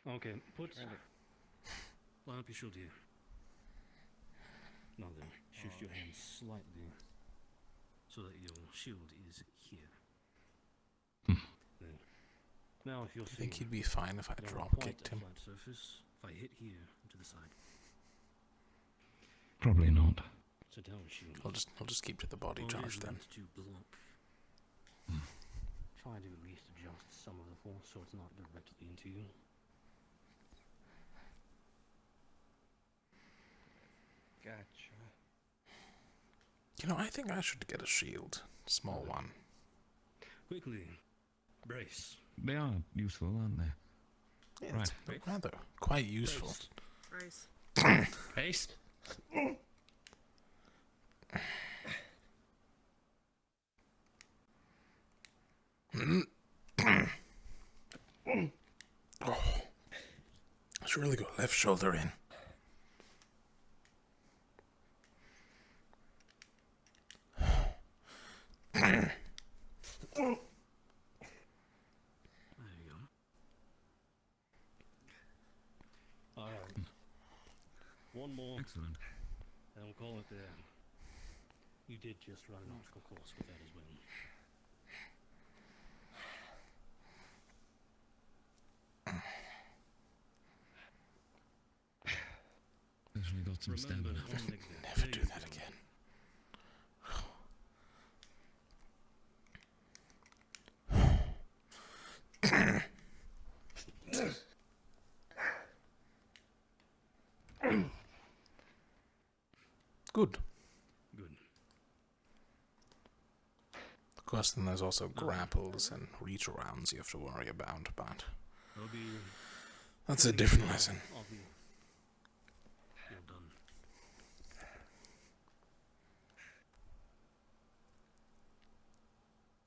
[SPEAKER 13] Okay, line up your shield here. Now then, shift your hand slightly so that your shield is here. There. Now if you're
[SPEAKER 1] I think he'd be fine if I drop kicked him.
[SPEAKER 13] Flat surface, if I hit here to the side.
[SPEAKER 10] Probably not.
[SPEAKER 13] It's a down shield.
[SPEAKER 1] I'll just keep to the body charge then.
[SPEAKER 13] To block. Try to at least adjust some of the force so it's not directly into you.
[SPEAKER 4] Gotcha.
[SPEAKER 1] You know, I think I should get a shield. Small one.
[SPEAKER 13] Quickly. Brace.
[SPEAKER 10] They are useful, aren't they?
[SPEAKER 1] Yeah, it's rather quite useful.
[SPEAKER 18] Brace.
[SPEAKER 4] Brace?
[SPEAKER 1] Oh, I should really go left shoulder in.
[SPEAKER 13] There you go. Alright. One more.
[SPEAKER 10] Excellent.
[SPEAKER 13] And we'll call it there. You did just run an obstacle course with that as well.
[SPEAKER 10] Certainly got some stamina.
[SPEAKER 1] Never do that again. Good. Of course, then there's also grapples and reach arounds you have to worry about, but that's a different lesson.
[SPEAKER 13] You're done.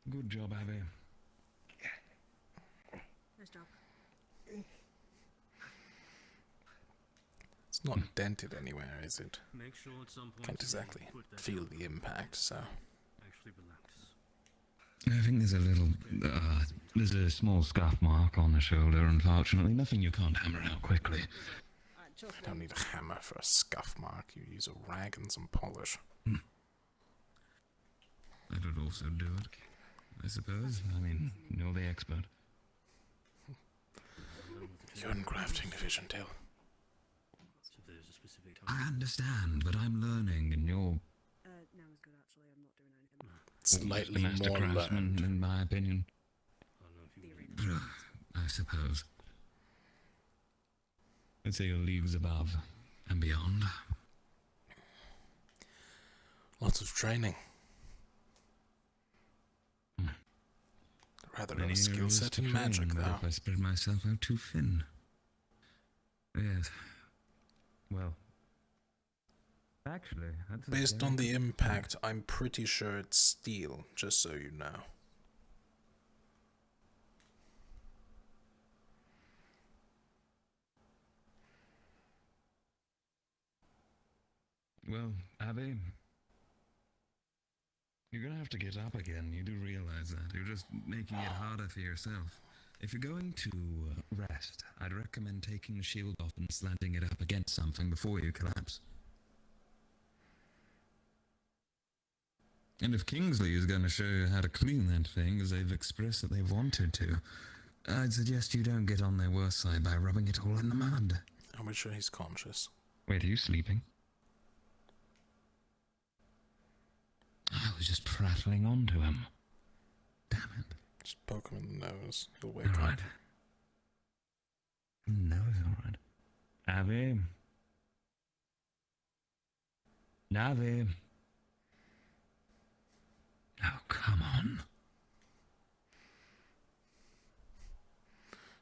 [SPEAKER 10] Good job, Abby.
[SPEAKER 18] Nice job.
[SPEAKER 1] It's not dented anywhere, is it?
[SPEAKER 13] Make sure at some point
[SPEAKER 1] Can't exactly feel the impact, so.
[SPEAKER 13] Actually relax.
[SPEAKER 10] I think there's a small scuff mark on the shoulder, unfortunately. Nothing you can't hammer out quickly.
[SPEAKER 1] I don't need a hammer for a scuff mark. You use a rag and some polish.
[SPEAKER 10] That would also do it, I suppose. I mean, you're the expert.
[SPEAKER 1] You're in crafting division, Dale.
[SPEAKER 13] So there's a specific time.
[SPEAKER 10] I understand, but I'm learning, and you're
[SPEAKER 18] Now is good actually. I'm not doing anything.
[SPEAKER 1] Slightly
[SPEAKER 10] master
[SPEAKER 1] more
[SPEAKER 10] craftsman,
[SPEAKER 1] learned.
[SPEAKER 10] in my opinion.
[SPEAKER 13] I don't know if you
[SPEAKER 10] I suppose. I'd say your leagues above and beyond.
[SPEAKER 1] Lots of training. Rather
[SPEAKER 10] Many
[SPEAKER 1] a skill
[SPEAKER 10] areas
[SPEAKER 1] set
[SPEAKER 10] to
[SPEAKER 1] in magic,
[SPEAKER 10] train, but
[SPEAKER 1] though.
[SPEAKER 10] if I spread myself out too thin. Yes. Well. Actually, that's a
[SPEAKER 1] Based
[SPEAKER 10] very
[SPEAKER 1] on the
[SPEAKER 10] good
[SPEAKER 1] impact, I'm pretty sure it's steel, just so you know.
[SPEAKER 10] Well, Abby, you're gonna have to get up again. You do realize that. You're just making it harder for yourself. If you're going to rest, I'd recommend taking the shield off and slanting it up against something before you collapse. And if Kingsley is going to show you how to clean that thing, as they've expressed that they've wanted to, I'd suggest you don't get on their worst side by rubbing it all in the mud.
[SPEAKER 1] Are we sure he's conscious?
[SPEAKER 10] Wait, are you sleeping? I was just prattling on to him. Damn it.
[SPEAKER 1] Just poke him in the nose. He'll wake up.
[SPEAKER 10] Alright. No, it's alright. Abby. Abby. Oh, come on.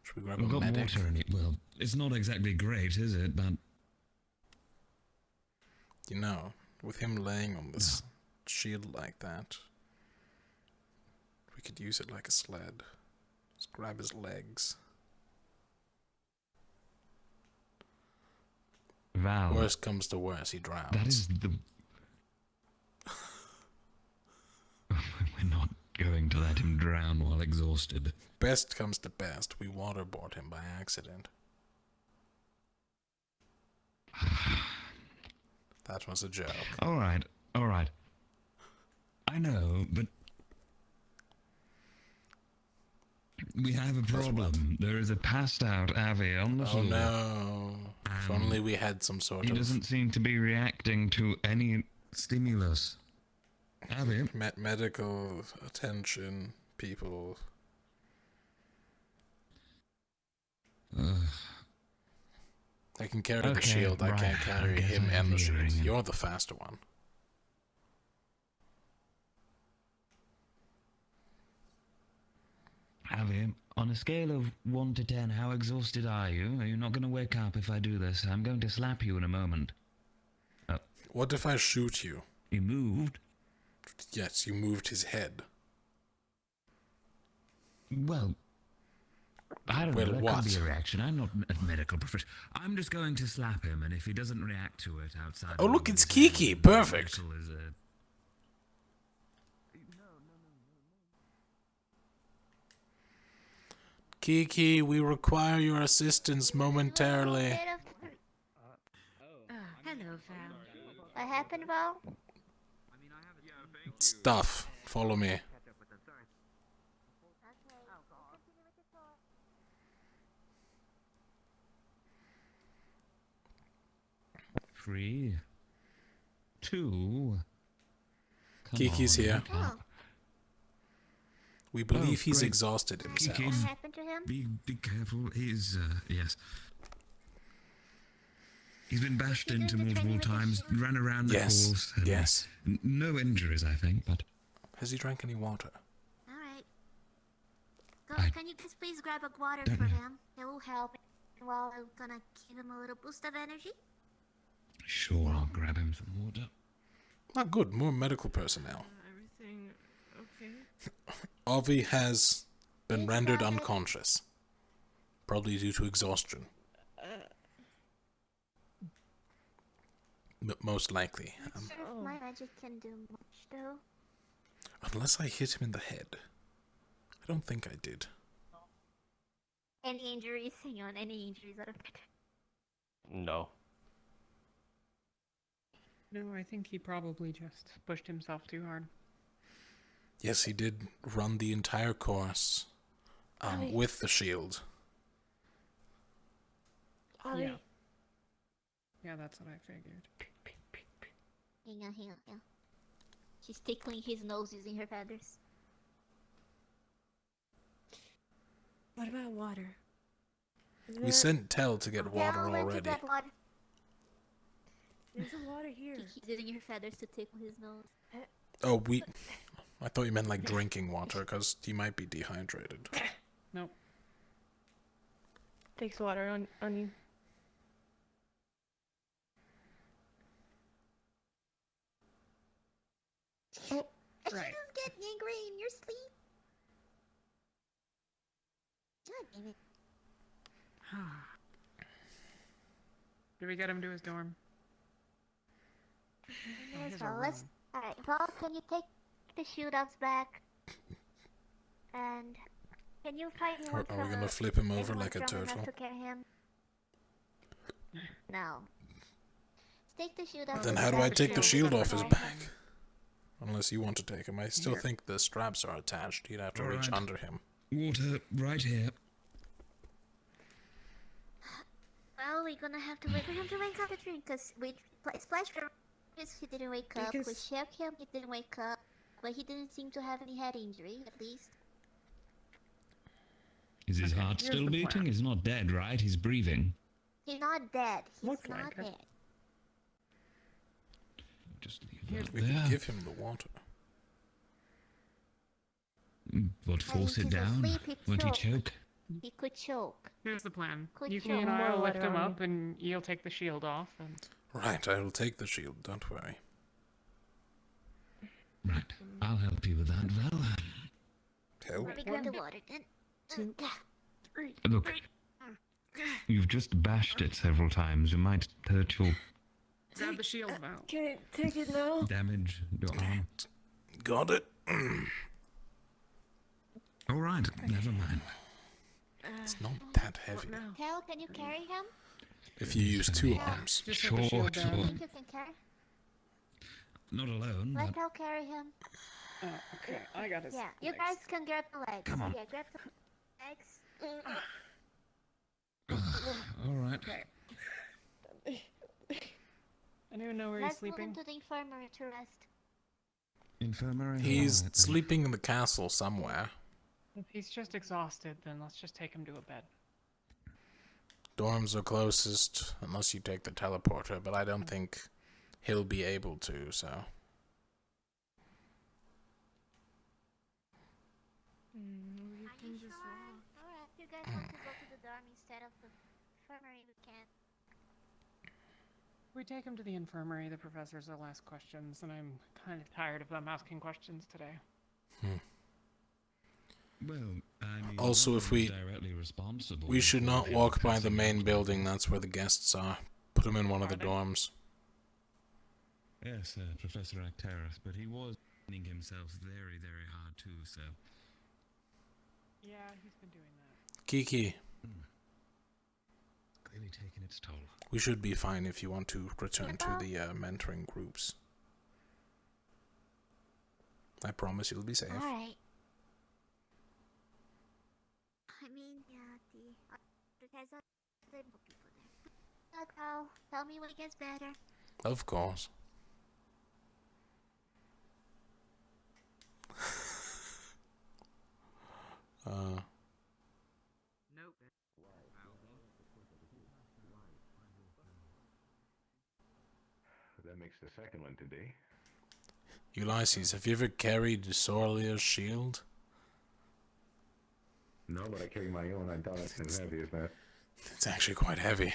[SPEAKER 1] Should we grab
[SPEAKER 10] We've
[SPEAKER 1] a
[SPEAKER 10] got
[SPEAKER 1] medic?
[SPEAKER 10] water in it. Well, it's not exactly great, is it? But
[SPEAKER 1] you know, with him laying on this shield like that, we could use it like a sled. Just grab his legs.
[SPEAKER 10] Val.
[SPEAKER 1] Worst comes to worst, he drowns.
[SPEAKER 10] That is the... We're not going to let him drown while exhausted.
[SPEAKER 1] Best comes to best, we waterboard him by accident. That was a joke.
[SPEAKER 10] Alright. I know, but... we have a problem. There is a passed out Avi on the floor.
[SPEAKER 1] Oh no. If only we had some sort of...
[SPEAKER 10] He doesn't seem to be reacting to any stimulus. Avi?
[SPEAKER 1] Medical attention, people. I can carry the shield, I can't carry him and the shield. You're the faster one.
[SPEAKER 10] Avi, on a scale of 1 to 10, how exhausted are you? Are you not going to wake up if I do this? I'm going to slap you in a moment.
[SPEAKER 1] What if I shoot you?
[SPEAKER 10] You moved?
[SPEAKER 1] Yes, you moved his head.
[SPEAKER 10] Well, I don't know, that could be a reaction. I'm not a medical professional. I'm just going to slap him, and if he doesn't react to it outside...
[SPEAKER 1] Oh look, it's Kiki! Perfect! Kiki, we require your assistance momentarily.
[SPEAKER 3] Hello, Val.
[SPEAKER 16] What happened, Val?
[SPEAKER 1] Stuff. Follow me.
[SPEAKER 10] Three. Two.
[SPEAKER 1] Kiki's here. We believe he's exhausted himself.
[SPEAKER 16] What happened to him?
[SPEAKER 10] Be careful. He's, yes. He's been bashed into multiple times, ran around the course.
[SPEAKER 1] Yes.
[SPEAKER 10] No injuries, I think, but...
[SPEAKER 1] Has he drank any water?
[SPEAKER 16] Alright. Can you please grab a water for him? It will help. While I'm gonna give him a little boost of energy.
[SPEAKER 10] Sure, I'll grab him some water.
[SPEAKER 1] Not good. More medical personnel.
[SPEAKER 2] Everything okay?
[SPEAKER 1] Ovi has been rendered unconscious. Probably due to exhaustion. Most likely.
[SPEAKER 16] Not sure if my magic can do much, though.
[SPEAKER 1] Unless I hit him in the head. I don't think I did.
[SPEAKER 16] Any injuries? Hang on, any injuries out of it?
[SPEAKER 11] No.
[SPEAKER 2] No, I think he probably just pushed himself too hard.
[SPEAKER 1] Yes, he did run the entire course with the shield.
[SPEAKER 2] Yeah. Yeah, that's what I figured.
[SPEAKER 16] Hang on. She's tickling his nose using her feathers.
[SPEAKER 18] What about water?
[SPEAKER 1] We sent Tell to get water already.
[SPEAKER 18] There's a water here.
[SPEAKER 16] She's using her feathers to tickle his nose.
[SPEAKER 1] Oh, I thought you meant like drinking water, because he might be dehydrated.
[SPEAKER 2] Nope.
[SPEAKER 18] Takes water on you.
[SPEAKER 16] Oh, right. You get angry in your sleep. God damn it.
[SPEAKER 2] Did we get him to his dorm?
[SPEAKER 16] May as
[SPEAKER 12] here's
[SPEAKER 16] well.
[SPEAKER 12] our
[SPEAKER 16] Let's.
[SPEAKER 12] room.
[SPEAKER 16] Alright, Val, can you take the shield offs back? And can you find anyone
[SPEAKER 1] Are we
[SPEAKER 16] from
[SPEAKER 1] gonna flip him over
[SPEAKER 16] anyone
[SPEAKER 1] like a
[SPEAKER 16] strong enough
[SPEAKER 1] turtle?
[SPEAKER 16] to carry him? No. Take the shield off.
[SPEAKER 1] Then
[SPEAKER 16] his
[SPEAKER 1] how do I
[SPEAKER 16] back
[SPEAKER 1] take the
[SPEAKER 16] so
[SPEAKER 1] shield
[SPEAKER 16] we
[SPEAKER 1] off
[SPEAKER 16] can
[SPEAKER 1] his
[SPEAKER 16] carry
[SPEAKER 1] back?
[SPEAKER 16] him.
[SPEAKER 1] Unless you want to take him. I still
[SPEAKER 10] Here.
[SPEAKER 1] think the straps are attached. You'd have to reach
[SPEAKER 10] Alright.
[SPEAKER 1] under him.
[SPEAKER 10] Water right here.
[SPEAKER 16] Well, we're gonna have to wait for him to wake up to drink, because we splashed him. He didn't wake up. We
[SPEAKER 18] Because-
[SPEAKER 16] shook him, he didn't wake up. But he didn't seem to have any head injury, at least.
[SPEAKER 10] Is his
[SPEAKER 12] Okay,
[SPEAKER 10] heart
[SPEAKER 12] here's
[SPEAKER 10] still
[SPEAKER 12] the
[SPEAKER 10] beating?
[SPEAKER 12] plan.
[SPEAKER 10] He's not dead, right? He's breathing.
[SPEAKER 16] He's not dead. He's
[SPEAKER 12] Looks
[SPEAKER 16] not
[SPEAKER 12] like it.
[SPEAKER 16] dead.
[SPEAKER 10] Just leave
[SPEAKER 12] Here's
[SPEAKER 10] that
[SPEAKER 1] We
[SPEAKER 10] there.
[SPEAKER 1] can give him the water.
[SPEAKER 10] What, force
[SPEAKER 16] he's
[SPEAKER 10] it down?
[SPEAKER 16] asleep, he
[SPEAKER 10] Won't he
[SPEAKER 16] choked.
[SPEAKER 10] Choke?
[SPEAKER 16] He could choke.
[SPEAKER 12] Here's the plan.
[SPEAKER 16] Could
[SPEAKER 12] Yuki
[SPEAKER 16] you
[SPEAKER 12] and I will
[SPEAKER 18] more
[SPEAKER 12] lift him
[SPEAKER 18] water on
[SPEAKER 12] up, and you'll take the shield off. And
[SPEAKER 1] Right, I will take the shield, don't worry.
[SPEAKER 10] Right. I'll help you with that, Val.
[SPEAKER 1] Help?
[SPEAKER 16] Let me grab the water then.
[SPEAKER 18] 2, 3.
[SPEAKER 10] Look, you've just bashed it several times. You might hurt your
[SPEAKER 12] grab the shield, Val.
[SPEAKER 18] Can I take it now?
[SPEAKER 10] damage your arm.
[SPEAKER 1] Got it?
[SPEAKER 10] Alright, never mind.
[SPEAKER 1] It's not that heavy.
[SPEAKER 16] Cal, can you carry him?
[SPEAKER 1] If you use two arms.
[SPEAKER 12] Just put the
[SPEAKER 10] Sure,
[SPEAKER 12] shield
[SPEAKER 16] I
[SPEAKER 12] down.
[SPEAKER 10] sure.
[SPEAKER 16] think you can carry.
[SPEAKER 10] Not alone,
[SPEAKER 16] Let
[SPEAKER 10] but
[SPEAKER 16] Cal carry him.
[SPEAKER 12] Okay, I got his
[SPEAKER 16] Yeah, you
[SPEAKER 12] legs.
[SPEAKER 16] guys can grab the legs.
[SPEAKER 10] Come on.
[SPEAKER 16] Yeah, grab the legs.
[SPEAKER 10] alright.
[SPEAKER 12] Okay. Anyone know where he's
[SPEAKER 16] Let's move
[SPEAKER 12] sleeping?
[SPEAKER 16] him to the infirmary to rest.
[SPEAKER 10] Infirmary?
[SPEAKER 1] He's
[SPEAKER 10] Alright then.
[SPEAKER 1] sleeping in the castle somewhere.
[SPEAKER 12] If he's just exhausted, then let's just take him to a bed.
[SPEAKER 1] Dorms are closest, unless you take the teleporter, but I don't think he'll be able to, so.
[SPEAKER 16] Are you sure? Alright, you guys want to go to the dorm instead of the infirmary, we can.
[SPEAKER 12] We take him to the infirmary. The professors will ask questions, and I'm kind of tired of them asking questions today.
[SPEAKER 10] Well, I mean,
[SPEAKER 1] Also,
[SPEAKER 10] no
[SPEAKER 1] if
[SPEAKER 10] one's
[SPEAKER 1] we-
[SPEAKER 10] directly responsible
[SPEAKER 1] We should
[SPEAKER 10] for
[SPEAKER 1] not
[SPEAKER 10] him
[SPEAKER 1] walk by the
[SPEAKER 10] cussing
[SPEAKER 1] main
[SPEAKER 10] out.
[SPEAKER 1] building, that's where the guests are. Put him in one of the
[SPEAKER 12] Are they?
[SPEAKER 1] dorms.
[SPEAKER 10] Yes, Professor Actaris, but he was training himself very, very hard too, so.
[SPEAKER 12] Yeah, he's been doing that.
[SPEAKER 1] Kiki,
[SPEAKER 10] Clearly taking its toll.
[SPEAKER 1] we should be fine if you want to return to the mentoring groups. I promise you'll be safe.
[SPEAKER 16] Alright. I mean, yeah, the guys are the people there. Tell me when it gets better.
[SPEAKER 1] Of course.
[SPEAKER 8] Nope.
[SPEAKER 17] That makes the second one today.
[SPEAKER 1] Ulysses, have you ever carried Sorlia's shield?
[SPEAKER 17] No, but I carry my own. I doubt it's as heavy as that.
[SPEAKER 1] It's actually quite heavy.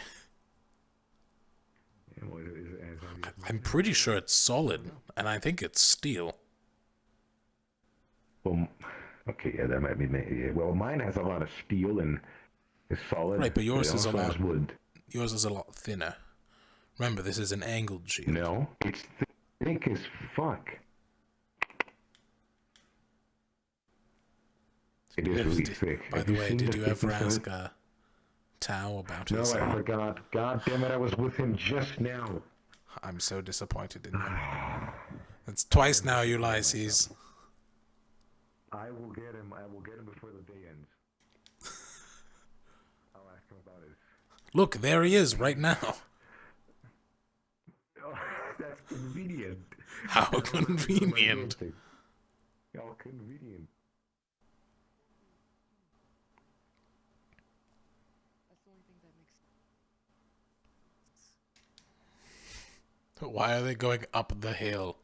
[SPEAKER 17] Yeah, well, is it as heavy as
[SPEAKER 1] I'm pretty sure it's solid, and I think it's steel.
[SPEAKER 17] Well, okay, yeah, that might be. Yeah. Well, mine has a lot of steel and is solid.
[SPEAKER 1] Right, but yours
[SPEAKER 17] It
[SPEAKER 1] is a
[SPEAKER 17] also
[SPEAKER 1] lot.
[SPEAKER 17] has wood.
[SPEAKER 1] Yours is a lot thinner. Remember, this is an angled shield.
[SPEAKER 17] No, it's thick as fuck. It is really thick.
[SPEAKER 1] By
[SPEAKER 17] Have
[SPEAKER 1] the
[SPEAKER 17] you
[SPEAKER 1] way,
[SPEAKER 17] seen
[SPEAKER 1] did
[SPEAKER 17] the
[SPEAKER 1] you ever
[SPEAKER 17] thickness of
[SPEAKER 1] ask
[SPEAKER 17] it?
[SPEAKER 1] Tao about
[SPEAKER 17] No,
[SPEAKER 1] his?
[SPEAKER 17] I forgot. God damn it, I was with him just now.
[SPEAKER 1] I'm so disappointed in you. It's twice now, Ulysses.
[SPEAKER 17] I will get him. I will get him before the day ends. I'll ask him about it.
[SPEAKER 1] Look, there he is right now.
[SPEAKER 17] Oh, that's convenient.
[SPEAKER 1] How convenient.
[SPEAKER 17] How convenient.
[SPEAKER 1] Why are they going up the hill?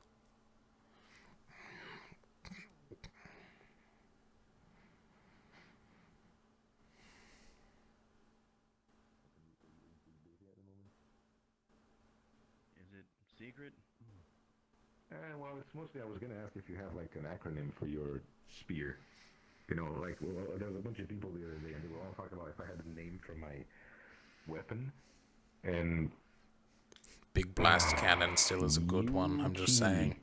[SPEAKER 7] Is it secret?
[SPEAKER 17] Well, it's mostly I was gonna ask if you have like an acronym for your spear. You know, like well, there was a bunch of people the other day, and they were all talking about if I had a name for my weapon, and
[SPEAKER 1] big blast cannon still is a good one. I'm just saying.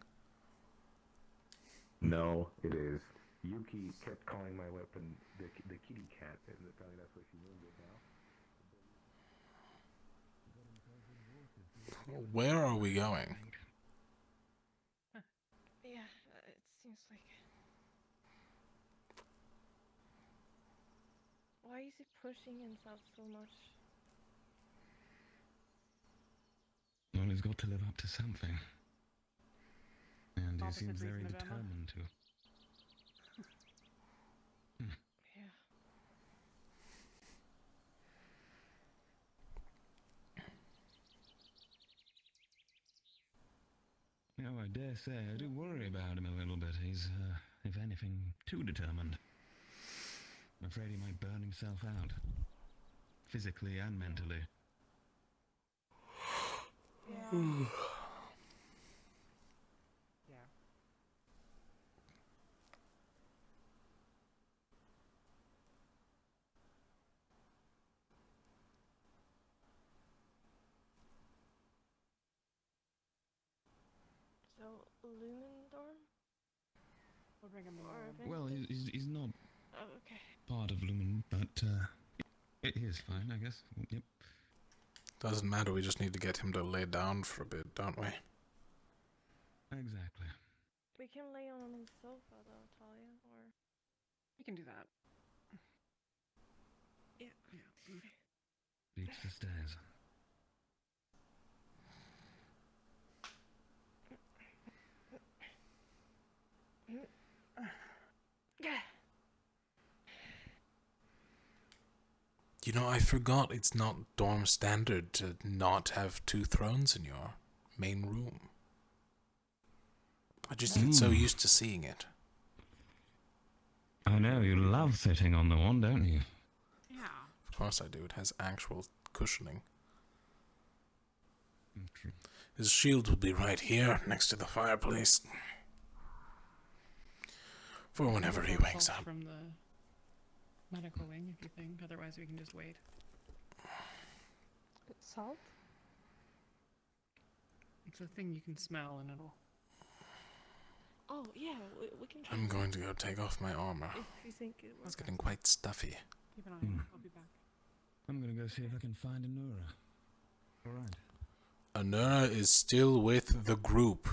[SPEAKER 17] No, it is. Yuki kept calling my weapon the kitty cat, and apparently that's what she named it now.
[SPEAKER 1] Where are we going?
[SPEAKER 18] Yeah, it seems like. Why is he pushing himself so much?
[SPEAKER 10] Well, he's got to live up to something. And he
[SPEAKER 18] Opposite
[SPEAKER 10] seems very
[SPEAKER 18] reason of Emma.
[SPEAKER 10] determined to.
[SPEAKER 18] Yeah.
[SPEAKER 10] You know, I dare say I do worry about him a little bit. He's, if anything, too determined. I'm afraid he might burn himself out. Physically and mentally.
[SPEAKER 18] Yeah.
[SPEAKER 8] Yeah.
[SPEAKER 18] So, Lumen dorm?
[SPEAKER 2] We'll bring him
[SPEAKER 18] Or
[SPEAKER 2] in.
[SPEAKER 10] Well, he's not
[SPEAKER 18] Oh, okay.
[SPEAKER 10] part of Lumen, but, it is fine, I guess. Yep.
[SPEAKER 1] Doesn't matter, we just need to get him to lay down for a bit, don't we?
[SPEAKER 10] Exactly.
[SPEAKER 18] We can lay on his sofa though, Talia, or...
[SPEAKER 8] We can do that.
[SPEAKER 18] Yeah.
[SPEAKER 10] Reach the stairs.
[SPEAKER 1] You know, I forgot it's not dorm standard to not have 2 thrones in your main room. I just get so used to seeing it.
[SPEAKER 10] I know, you love sitting on the one, don't you?
[SPEAKER 8] Yeah.
[SPEAKER 1] Of course I do, it has actual cushioning. His shield will be right here, next to the fireplace. For whenever he wakes up.
[SPEAKER 8] From the medical wing, if you think. Otherwise, we can just wait.
[SPEAKER 18] Salt?
[SPEAKER 8] It's a thing you can smell, and it'll.
[SPEAKER 18] Oh, yeah, we can try.
[SPEAKER 1] I'm going to go take off my armor.
[SPEAKER 18] If you think it
[SPEAKER 1] It's
[SPEAKER 18] works.
[SPEAKER 1] getting quite stuffy.
[SPEAKER 8] Keep an eye on it. I'll be back.
[SPEAKER 10] I'm gonna go see if I can find Anura. Alright.
[SPEAKER 1] Anura is still with the group,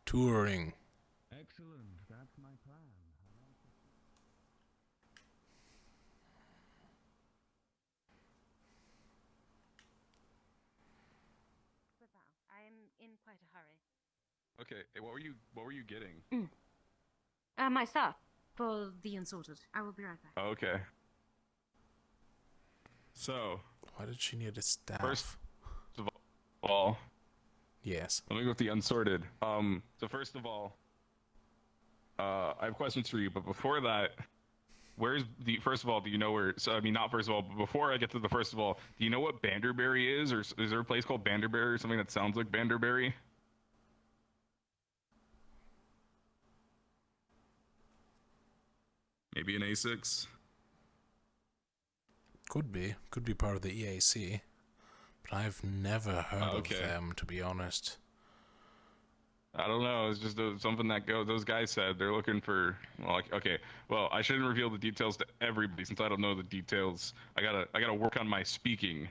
[SPEAKER 1] touring.
[SPEAKER 10] Excellent, that's my plan.
[SPEAKER 3] I'm in quite a hurry.
[SPEAKER 9] Okay, what were you getting?
[SPEAKER 3] My stuff for the unsorted. I will be right back.
[SPEAKER 9] Okay. So,
[SPEAKER 1] why did she need a staff?
[SPEAKER 9] First of all,
[SPEAKER 1] yes.
[SPEAKER 9] Let me go with the unsorted. So first of all, I have questions for you, but before that, first of all, do you know where, so I mean, not first of all, but before I get to the first of all, do you know what Banderberry is, or is there a place called Banderberry or something that sounds like Banderberry? Maybe an A6?
[SPEAKER 1] Could be part of the EAC, but I've never heard of them, to be honest.
[SPEAKER 9] I don't know. It's just something that those guys said. They're looking for. Well, like, okay. Well, I shouldn't reveal the details to everybody since I don't know the details. I gotta work on my speaking,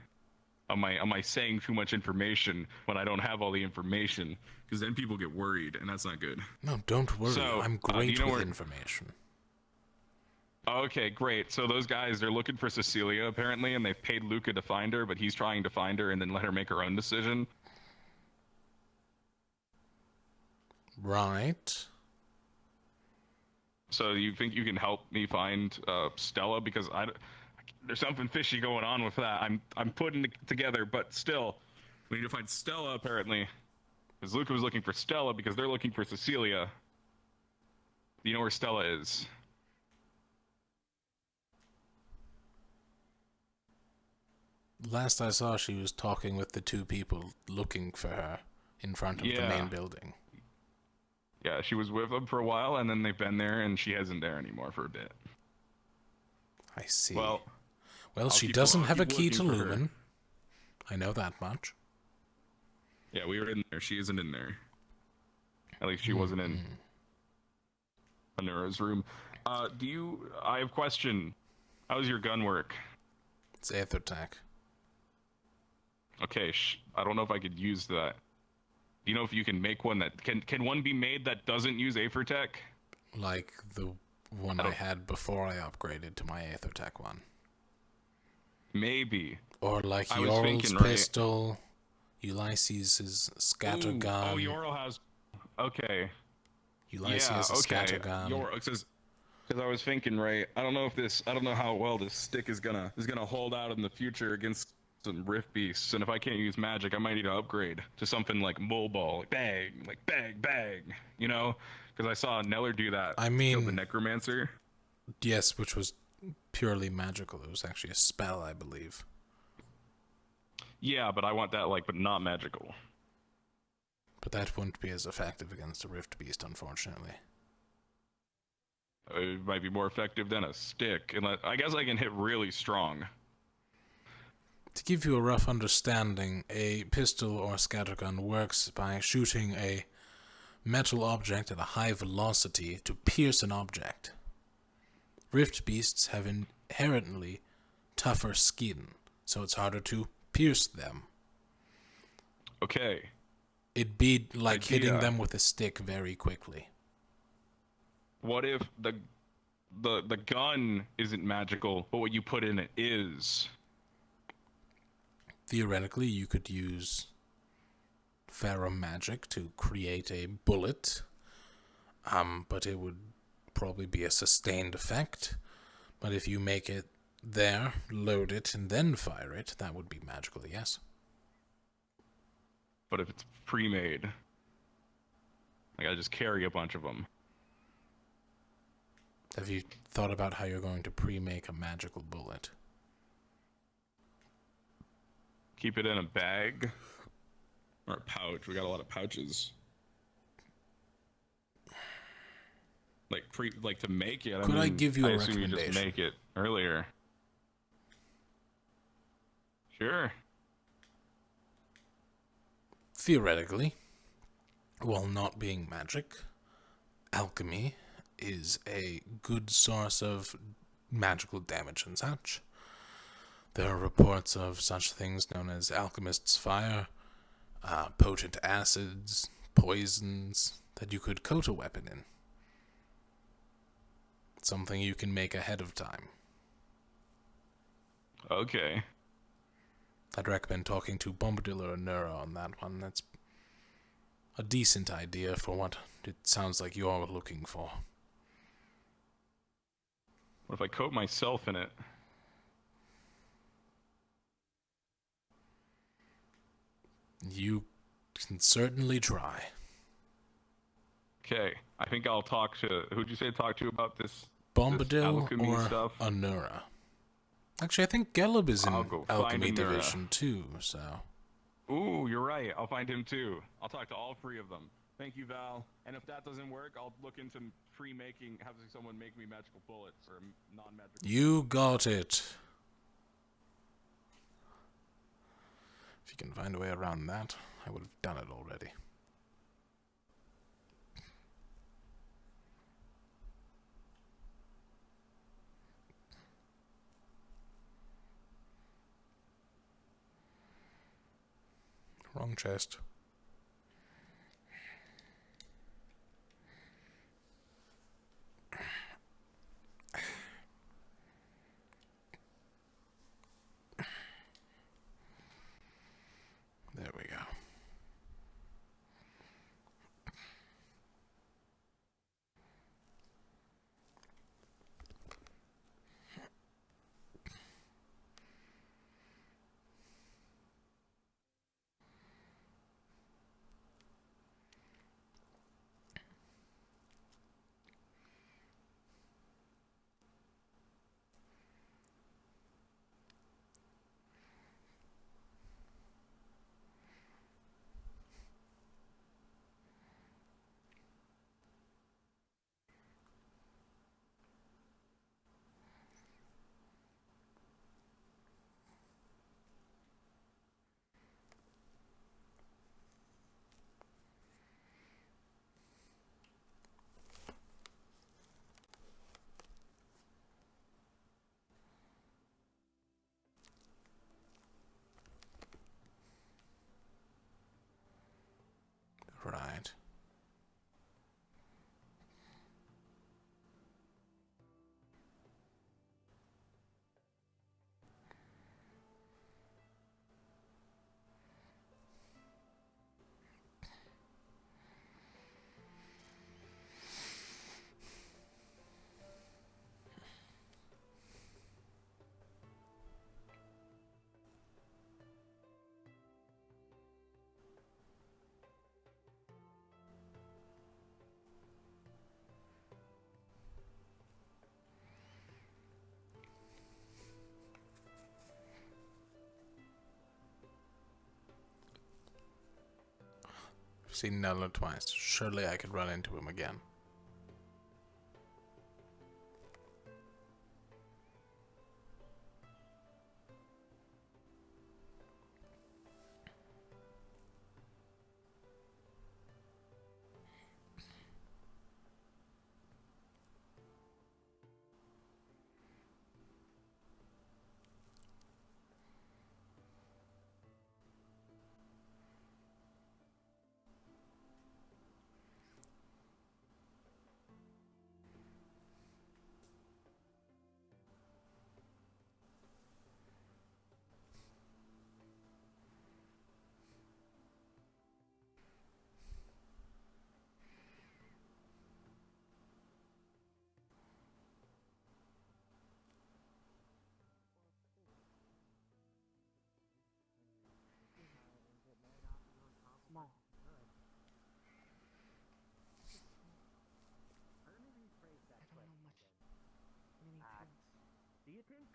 [SPEAKER 9] on my saying too much information when I don't have all the information, because then people get worried, and that's not good.
[SPEAKER 1] No, don't worry.
[SPEAKER 9] So,
[SPEAKER 1] I'm great with information.
[SPEAKER 9] Okay, great. So those guys, they're looking for Cecilia apparently, and they've paid Luca to find her, but he's trying to find her and then let her make her own decision.
[SPEAKER 1] Right.
[SPEAKER 9] So you think you can help me find Stella, because there's something fishy going on with that. I'm putting it together, but still, we need to find Stella apparently, because Luca was looking for Stella because they're looking for Cecilia. Do you know where Stella is?
[SPEAKER 1] Last I saw, she was talking with the 2 people looking for her in front of the main building.
[SPEAKER 9] Yeah, she was with them for a while, and then they've been there, and she isn't there anymore for a bit.
[SPEAKER 1] I see.
[SPEAKER 9] Well,
[SPEAKER 1] she doesn't have a key to Lumen. I know that much.
[SPEAKER 9] Yeah, we were in there. She isn't in there. At least she wasn't in Anura's room. I have a question. How's your gun work?
[SPEAKER 1] It's Aethertech.
[SPEAKER 9] Okay, I don't know if I could use that. Do you know if you can make one that... Can one be made that doesn't use Aethertech?
[SPEAKER 1] Like the one I had before I upgraded to my Aethertech one.
[SPEAKER 9] Maybe.
[SPEAKER 1] Or like Yorl's pistol, Ulysses' scattergun.
[SPEAKER 9] Oh, Yorl has... Okay.
[SPEAKER 1] Ulysses' scattergun.
[SPEAKER 9] Because I was thinking, right, I don't know how well this stick is gonna hold out in the future against some rift beasts, and if I can't use magic, I might need to upgrade to something like mobile, like bang, you know? Because I saw Neller do that.
[SPEAKER 1] I mean,
[SPEAKER 9] killed the necromancer.
[SPEAKER 1] Yes, which was purely magical. It was actually a spell, I believe.
[SPEAKER 9] Yeah, but I want that, but not magical.
[SPEAKER 1] But that wouldn't be as effective against a rift beast, unfortunately.
[SPEAKER 9] It might be more effective than a stick. I guess I can hit really strong.
[SPEAKER 1] To give you a rough understanding, a pistol or scattergun works by shooting a metal object at a high velocity to pierce an object. Rift beasts have inherently tougher skin, so it's harder to pierce them.
[SPEAKER 9] Okay.
[SPEAKER 1] It'd be like hitting them with a stick very quickly.
[SPEAKER 9] What if the gun isn't magical, but what you put in it is?
[SPEAKER 1] Theoretically, you could use ferromagic to create a bullet, but it would probably be a sustained effect. But if you make it there, load it, and then fire it, that would be magical, yes.
[SPEAKER 9] But if it's pre-made, I just carry a bunch of them.
[SPEAKER 1] Have you thought about how you're going to pre-make a magical bullet?
[SPEAKER 9] Keep it in a bag or a pouch. We got a lot of pouches. To make it.
[SPEAKER 1] Could I give you a
[SPEAKER 9] assume you
[SPEAKER 1] recommendation?
[SPEAKER 9] just make it earlier. Sure.
[SPEAKER 1] Theoretically, while not being magic, alchemy is a good source of magical damage and such. There are reports of such things known as alchemist's fire, potent acids, poisons that you could coat a weapon in. Something you can make ahead of time.
[SPEAKER 9] Okay.
[SPEAKER 1] I'd recommend talking to Bombadil or Nura on that one. That's a decent idea for what it sounds like you're looking for.
[SPEAKER 9] What if I coat myself in it?
[SPEAKER 1] You can certainly try.
[SPEAKER 9] Okay, I think I'll talk to... Who'd you say talk to about this
[SPEAKER 1] Bombadil
[SPEAKER 9] alchemy
[SPEAKER 1] or
[SPEAKER 9] stuff?
[SPEAKER 1] Anura? Actually, I think Gelub is in Alchemy
[SPEAKER 9] Anura.
[SPEAKER 1] Division too, so...
[SPEAKER 9] Ooh, you're right. I'll find him too. I'll talk to all three of them. Thank you, Val. And if that doesn't work, I'll look into having someone make me magical bullets or non-magical.
[SPEAKER 1] You got it. If you can find a way around that, I would have done it already. Wrong chest. There we go. Seen Nella twice. Surely I could run into him again.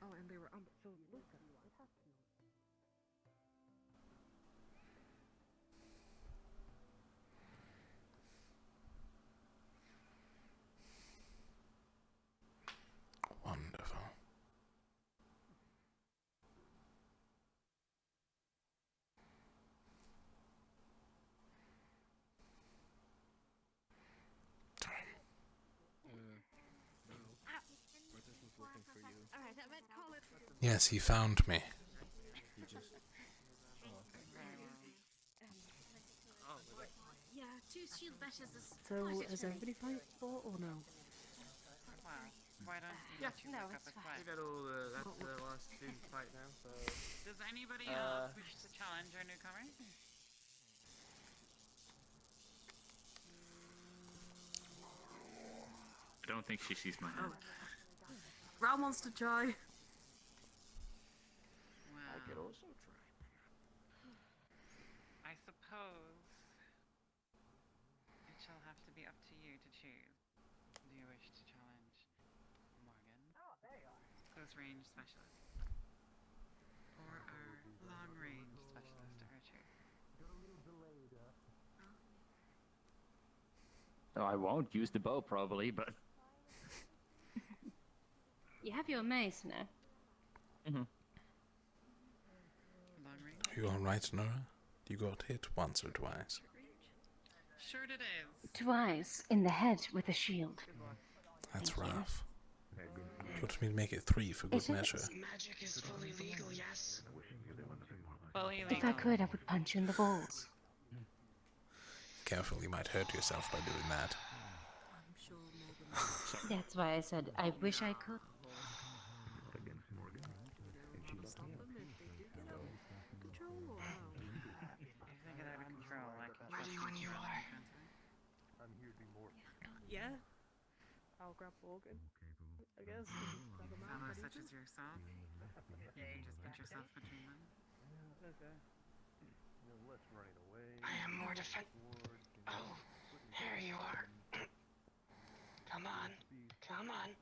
[SPEAKER 2] Oh, and they were so look at what happened.
[SPEAKER 1] Wonderful.
[SPEAKER 3] Alright, I meant call it.
[SPEAKER 1] Yes, he found me.
[SPEAKER 12] He just. Oh, okay.
[SPEAKER 16] Yeah, 2 shield bashes is
[SPEAKER 2] So,
[SPEAKER 16] quite
[SPEAKER 2] has
[SPEAKER 16] a
[SPEAKER 2] everybody fight fought or no?
[SPEAKER 8] Wow. Why don't you
[SPEAKER 3] Yeah,
[SPEAKER 8] let you
[SPEAKER 3] no,
[SPEAKER 8] look
[SPEAKER 3] it's
[SPEAKER 8] up a
[SPEAKER 3] fine.
[SPEAKER 8] quest?
[SPEAKER 5] We got all that's the last student fight now, so.
[SPEAKER 8] Does anybody else wish to challenge our newcomer?
[SPEAKER 15] I don't think she sees my hand.
[SPEAKER 2] Brown wants to try.
[SPEAKER 8] Well,
[SPEAKER 5] I could also try.
[SPEAKER 8] I suppose it shall have to be up to you to choose. Do you wish to challenge Morgan?
[SPEAKER 21] Oh, there you are.
[SPEAKER 8] Close range specialist. Or our long range specialist archer?
[SPEAKER 15] No, I won't use the bow probably, but.
[SPEAKER 3] You have your mace now.
[SPEAKER 15] Mm-hmm.
[SPEAKER 8] Long range?
[SPEAKER 1] Are you alright, Nora? You got hit once or twice.
[SPEAKER 8] Sure it is.
[SPEAKER 3] Twice in the head with a shield.
[SPEAKER 1] That's
[SPEAKER 3] Thank you.
[SPEAKER 1] rough. Do you want me to make it 3 for good
[SPEAKER 3] Is it?
[SPEAKER 1] measure?
[SPEAKER 5] Magic is fully legal, yes.
[SPEAKER 8] Fully
[SPEAKER 3] If I
[SPEAKER 8] legal.
[SPEAKER 3] could, I would punch you in the balls.
[SPEAKER 1] Careful, you might hurt yourself by doing that.
[SPEAKER 2] I'm sure Morgan.
[SPEAKER 3] That's why I said I wish I could.
[SPEAKER 2] Stop them if they do get out of control or no?
[SPEAKER 8] If they get out of control, I can
[SPEAKER 5] Ready when you are.
[SPEAKER 17] I'm here to be more.
[SPEAKER 2] Yeah. I'll grab Morgan. I guess. Grab a man.
[SPEAKER 8] Fellows
[SPEAKER 2] ready
[SPEAKER 8] such
[SPEAKER 2] to-
[SPEAKER 8] as yourself, you can just put yourself between them.
[SPEAKER 2] Okay.
[SPEAKER 17] Less running away.
[SPEAKER 5] I am more Oh, there you are. Come on. Come on.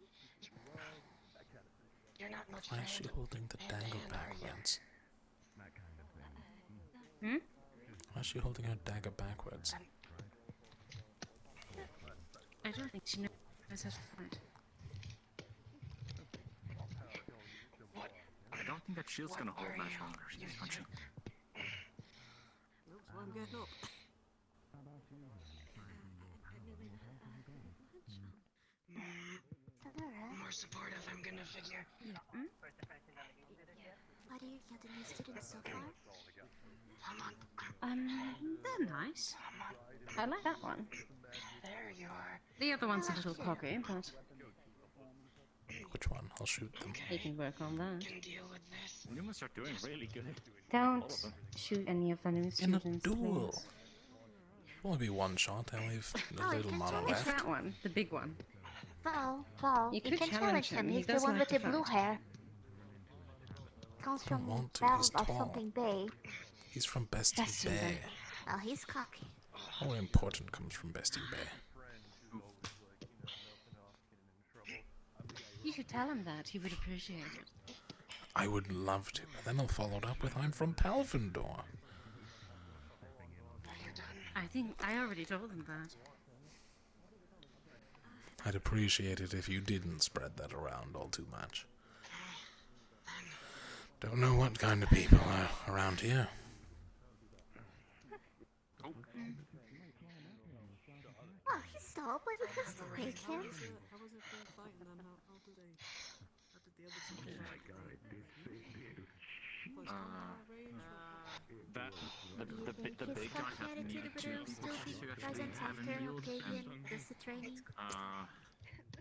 [SPEAKER 5] You're not much
[SPEAKER 1] Why is she holding the dagger backwards?
[SPEAKER 3] Hmm?
[SPEAKER 1] Why is she holding her dagger backwards?
[SPEAKER 3] I don't think she knows how to fight.
[SPEAKER 15] I don't think that shield's gonna hold much longer. She's punching.
[SPEAKER 2] Looks like I'm getting up.
[SPEAKER 5] More supportive, I'm gonna figure.
[SPEAKER 16] What are you getting new students so far?
[SPEAKER 5] Come on.
[SPEAKER 3] They're nice. I like that one.
[SPEAKER 5] There you are.
[SPEAKER 3] The other one's a little cocky, but
[SPEAKER 1] Which one? I'll shoot them.
[SPEAKER 3] he can work on that.
[SPEAKER 5] Can deal with this.
[SPEAKER 15] Humans are doing really good.
[SPEAKER 3] Don't shoot any of the new
[SPEAKER 1] In a
[SPEAKER 3] students,
[SPEAKER 1] duel!
[SPEAKER 3] please.
[SPEAKER 1] It'll only be one shot, I only have a little mana
[SPEAKER 3] It's
[SPEAKER 1] left.
[SPEAKER 3] that one, the big one.
[SPEAKER 16] Val,
[SPEAKER 3] You
[SPEAKER 16] you
[SPEAKER 3] could
[SPEAKER 16] can
[SPEAKER 3] challenge
[SPEAKER 16] challenge him.
[SPEAKER 3] him. He
[SPEAKER 16] He's the
[SPEAKER 3] doesn't
[SPEAKER 16] one
[SPEAKER 3] have
[SPEAKER 16] with the
[SPEAKER 3] to
[SPEAKER 16] blue
[SPEAKER 3] fight.
[SPEAKER 16] hair. Comes
[SPEAKER 1] I don't
[SPEAKER 16] from
[SPEAKER 1] want to,
[SPEAKER 16] Val
[SPEAKER 1] he's
[SPEAKER 16] of
[SPEAKER 1] tall.
[SPEAKER 16] something Bay.
[SPEAKER 1] He's from Bestie
[SPEAKER 3] Bestie
[SPEAKER 1] Bay.
[SPEAKER 3] Bay.
[SPEAKER 16] Well, he's cocky.
[SPEAKER 1] All important comes from Bestie Bay.
[SPEAKER 3] You should tell him that. He would appreciate it.
[SPEAKER 1] I would love to, but then I'll follow it up with I'm from Palvindor.
[SPEAKER 3] I think I already told him that.
[SPEAKER 1] I'd appreciate it if you didn't spread that around all too much. Don't know what kind of people are around here.
[SPEAKER 16] Oh, he stopped, but we can still make him.
[SPEAKER 2] How was it been fighting then? How did they... How did the other team get out?
[SPEAKER 15] The big guy had needed two people who actually haven't healed, and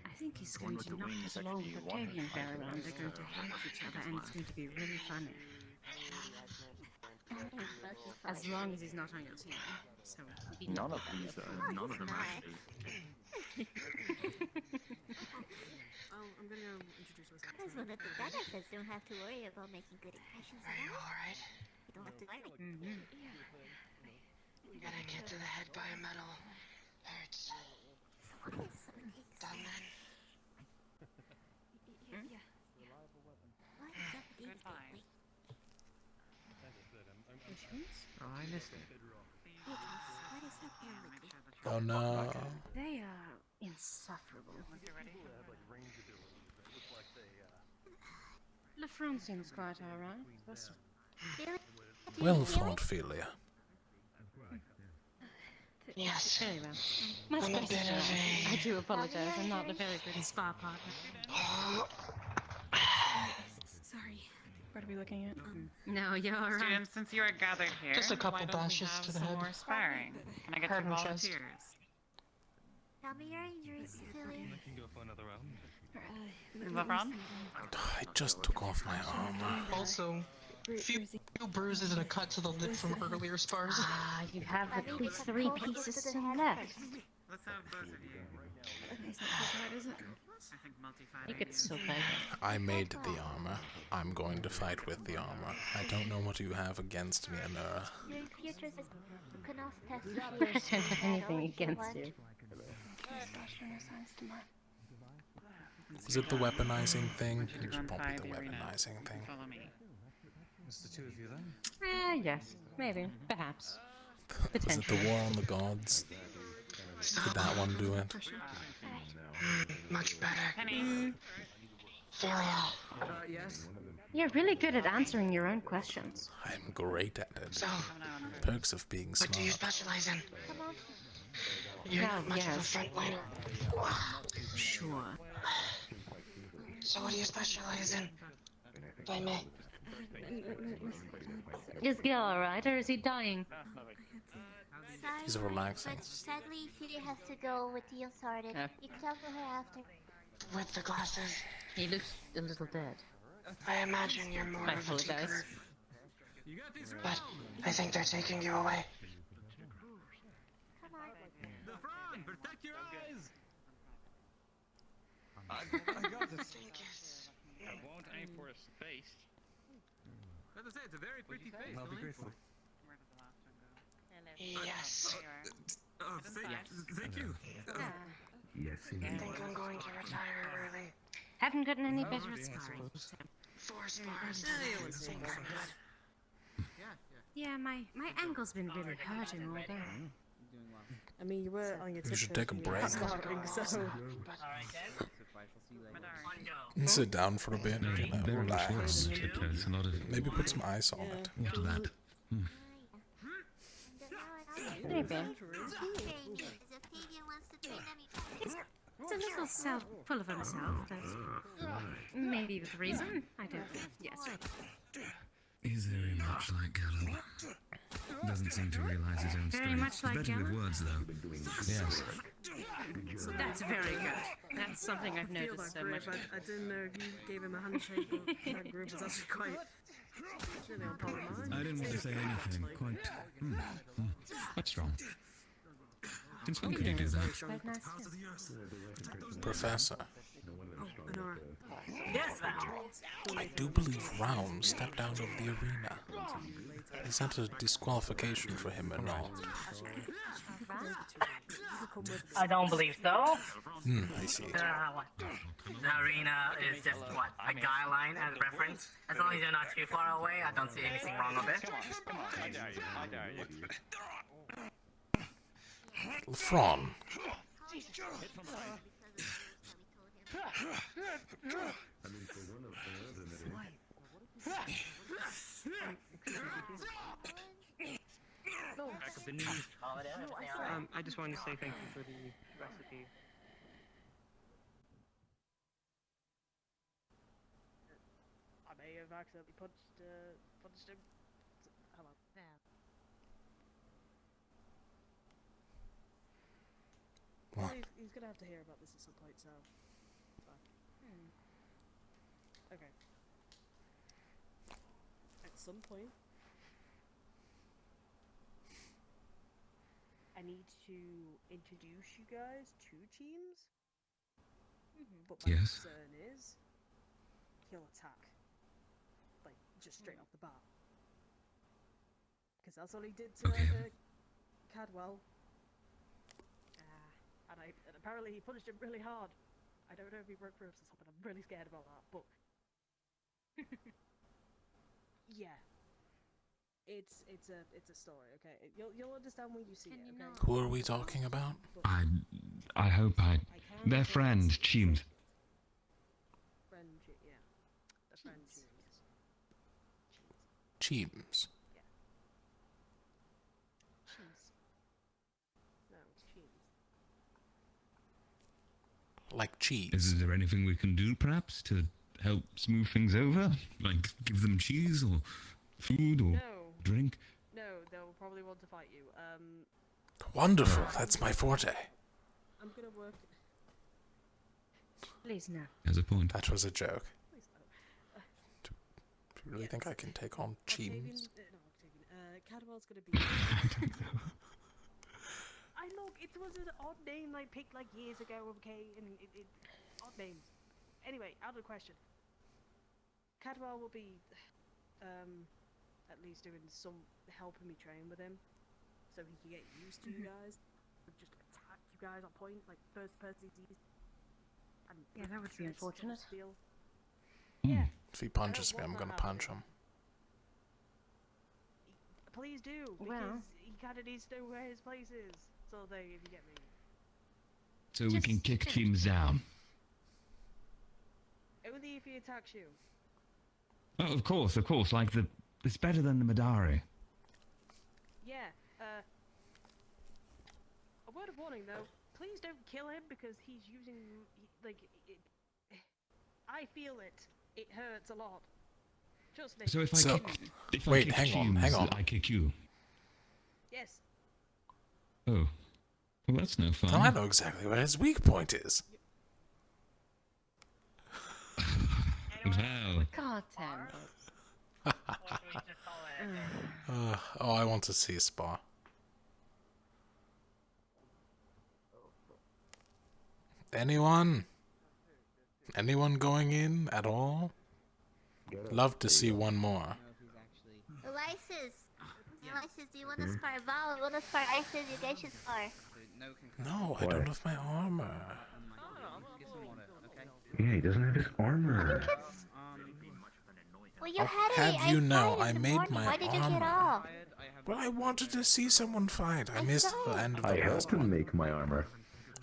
[SPEAKER 3] I think he's going to not get along with Octavian very well. They're going to hate each other, and it's going to be really funny. As long as he's not on your team. So
[SPEAKER 15] none of them actually.
[SPEAKER 2] I'm gonna go introduce myself.
[SPEAKER 16] That's one of the benefits. Don't have to worry about making good impressions. Are you alright? You don't have to worry.
[SPEAKER 5] Getting hit to the head by a metal hurts. Done then.
[SPEAKER 8] Goodbye.
[SPEAKER 4] Oh, I missed it.
[SPEAKER 1] Oh no.
[SPEAKER 3] They are insufferable. Lefron seems quite alright.
[SPEAKER 1] Well fought, Philia.
[SPEAKER 5] Yes.
[SPEAKER 3] Very well. My
[SPEAKER 5] I'm a
[SPEAKER 3] space
[SPEAKER 5] bit
[SPEAKER 3] is
[SPEAKER 5] of
[SPEAKER 3] wrong.
[SPEAKER 5] a...
[SPEAKER 3] I do apologize. I'm not a very good spa partner.
[SPEAKER 18] Sorry. What are we looking at?
[SPEAKER 3] No, you're alright.
[SPEAKER 8] Students, since you are gathered here,
[SPEAKER 5] Just a couple
[SPEAKER 8] why don't we
[SPEAKER 5] bashes
[SPEAKER 8] have
[SPEAKER 5] to the
[SPEAKER 8] some
[SPEAKER 5] head.
[SPEAKER 8] more sparring? Can I get
[SPEAKER 5] Head
[SPEAKER 8] some
[SPEAKER 5] and chest.
[SPEAKER 8] volunteers?
[SPEAKER 16] Tell me your injuries, Philly.
[SPEAKER 13] I can go for another round.
[SPEAKER 8] LeBron?
[SPEAKER 1] I just took off my armor.
[SPEAKER 5] Also, few bruises and a cut to the lip from earlier spars.
[SPEAKER 3] Ah, you have at least 3 pieces left.
[SPEAKER 8] Let's have both of you.
[SPEAKER 18] It's not too bad, is it?
[SPEAKER 8] I think multi-fighting.
[SPEAKER 3] You could still play.
[SPEAKER 1] I made the armor. I'm going to fight with the armor. I don't know what you have against me, Anura.
[SPEAKER 16] Your future is you can also test
[SPEAKER 3] I don't have anything against you.
[SPEAKER 1] Is it the weaponizing thing? It was probably the weaponizing thing.
[SPEAKER 8] Follow me.
[SPEAKER 13] It's the two of you then?
[SPEAKER 3] Yes. Maybe. Perhaps.
[SPEAKER 1] Was it the War on the Gods? Did that one do it?
[SPEAKER 5] Much better.
[SPEAKER 8] Penny.
[SPEAKER 5] Philia.
[SPEAKER 2] Yes.
[SPEAKER 3] You're really good at answering your own questions.
[SPEAKER 1] I'm great at it.
[SPEAKER 5] So,
[SPEAKER 1] Perks of being
[SPEAKER 5] what do you
[SPEAKER 1] smart.
[SPEAKER 5] specialize in? You're not much of a frontliner.
[SPEAKER 3] Sure.
[SPEAKER 5] So what do you specialize in? If I may.
[SPEAKER 3] Is Gil alright, or is he dying?
[SPEAKER 1] He's relaxing.
[SPEAKER 16] But sadly, Philly has to go with the unstarted.
[SPEAKER 3] Yeah.
[SPEAKER 16] You can talk to her after.
[SPEAKER 5] With the glasses.
[SPEAKER 3] He looks a little dead.
[SPEAKER 5] I imagine you're more
[SPEAKER 3] I
[SPEAKER 5] of a
[SPEAKER 3] apologize.
[SPEAKER 5] seeker. But I think they're taking you away.
[SPEAKER 16] Come on.
[SPEAKER 19] The front! Protect your eyes!
[SPEAKER 5] I think it's...
[SPEAKER 15] I won't aim for his face.
[SPEAKER 19] As I say, it's a very pretty face.
[SPEAKER 13] I'll be
[SPEAKER 19] don't
[SPEAKER 13] grateful.
[SPEAKER 8] Where did the last one go?
[SPEAKER 5] Yes.
[SPEAKER 19] Oh, thank you.
[SPEAKER 17] Yes,
[SPEAKER 5] I
[SPEAKER 17] indeed.
[SPEAKER 5] think I'm going to retire early.
[SPEAKER 3] Haven't gotten any better at sparring.
[SPEAKER 5] 4 spars.
[SPEAKER 3] Yeah, my ankle's been really hurting all day.
[SPEAKER 2] I mean, you were on your
[SPEAKER 1] You should
[SPEAKER 2] tiptoes
[SPEAKER 1] take a
[SPEAKER 2] when you were
[SPEAKER 1] break.
[SPEAKER 2] starting, so...
[SPEAKER 1] And sit down for a bit, you know, relax.
[SPEAKER 10] It's a lot of...
[SPEAKER 1] Maybe put some ice on it.
[SPEAKER 10] What of that?
[SPEAKER 3] Maybe.
[SPEAKER 16] It's
[SPEAKER 3] It's a little full of himself. That's maybe with reason. I don't know. Yes.
[SPEAKER 10] He's very much like Gallum. Doesn't seem to realize his own
[SPEAKER 3] Very
[SPEAKER 10] strength.
[SPEAKER 3] much like
[SPEAKER 10] Better with
[SPEAKER 3] Gallum?
[SPEAKER 10] words, though. Yes.
[SPEAKER 3] That's very good. That's something I've
[SPEAKER 2] I feel
[SPEAKER 3] noticed
[SPEAKER 2] that
[SPEAKER 3] so much.
[SPEAKER 2] groove. I didn't know if you gave him a handshake, but that groove was actually quite... really on par with mine.
[SPEAKER 10] I didn't want to say anything. Quite... Quite strong. Since when could you do that?
[SPEAKER 3] Quite nice.
[SPEAKER 1] Professor,
[SPEAKER 2] Anora.
[SPEAKER 21] Yes, Val.
[SPEAKER 1] I do believe Raum stepped out of the arena. Is that a disqualification for him or not?
[SPEAKER 21] I don't believe so.
[SPEAKER 1] I see.
[SPEAKER 21] What? The arena is just what? A guideline as reference? As long as you're not too far away, I don't see anything wrong with it.
[SPEAKER 15] Come on, I dare you.
[SPEAKER 1] Fron.
[SPEAKER 17] I mean, for one of them,
[SPEAKER 4] Back of the news. I just wanted to say thank you for the recipe.
[SPEAKER 2] I may have accidentally punched him. Hello. Well, he's gonna have to hear about this at some point, so. Okay. At some point, I need to introduce you guys to teams. But my concern is he'll attack, like just straight off the bat, because that's what he did to Cadwell. And apparently he punished him really hard. I don't know if he broke ropes or something. I'm really scared about that, but yeah, it's a story. Okay, you'll understand when you see it. Okay.
[SPEAKER 1] Who are we talking about?
[SPEAKER 10] I hope their friend, Cheems.
[SPEAKER 2] Friend, yeah. The friend Cheems.
[SPEAKER 1] Cheems.
[SPEAKER 2] Yeah. Cheese. No, it's cheese.
[SPEAKER 1] Like cheese.
[SPEAKER 10] Is there anything we can do, perhaps, to help smooth things over? Like, give them cheese, or food, or drink?
[SPEAKER 2] No, they'll probably want to fight you.
[SPEAKER 1] Wonderful, that's my forte.
[SPEAKER 2] I'm gonna work...
[SPEAKER 3] Please, no.
[SPEAKER 10] There's a point.
[SPEAKER 1] That was a joke.
[SPEAKER 2] Please, no.
[SPEAKER 1] Do you really think I can take on Cheems?
[SPEAKER 2] Cadwell's gonna be... Look, it was an odd name I picked like years ago, okay, and odd names. Anyway, out of the question. Cadwell will be, at least doing some helping me train with him, so he can get used to you guys. Just attack you guys on point, like first person disease. And
[SPEAKER 3] yeah, that would be unfortunate.
[SPEAKER 2] Yeah.
[SPEAKER 1] If he punches me, I'm gonna punch him.
[SPEAKER 2] Please do, because he kind of needs to know where his place is. So there, if you get me.
[SPEAKER 10] So we can kick Cheems down.
[SPEAKER 2] Only if he attacks you.
[SPEAKER 10] Oh, of course. Like it's better than the Madari.
[SPEAKER 2] Yeah. A word of warning, though. Please don't kill him because he's using I feel it. It hurts a lot. Trust me.
[SPEAKER 10] So if I kick
[SPEAKER 1] wait, hang on.
[SPEAKER 10] I kick you.
[SPEAKER 2] Yes.
[SPEAKER 10] Oh, well, that's no fun.
[SPEAKER 1] Now I know exactly where his weak point is.
[SPEAKER 10] Wow.
[SPEAKER 3] God damn.
[SPEAKER 1] Oh, I want to see a spa. Anyone? Anyone going in at all? Love to see one more.
[SPEAKER 16] Elisis, do you want to spar Val? You want to spar Isis? You guys should spar.
[SPEAKER 1] No, I don't have my armor.
[SPEAKER 17] Yeah, he doesn't have his armor.
[SPEAKER 16] Well, you had it.
[SPEAKER 1] Have you know, I made
[SPEAKER 16] morning.
[SPEAKER 1] my
[SPEAKER 16] Why did you get
[SPEAKER 1] armor.
[SPEAKER 16] off?
[SPEAKER 1] Well, I wanted to see someone fight. I missed the end of the
[SPEAKER 17] I helped
[SPEAKER 1] last
[SPEAKER 17] him
[SPEAKER 1] one.
[SPEAKER 17] make my armor.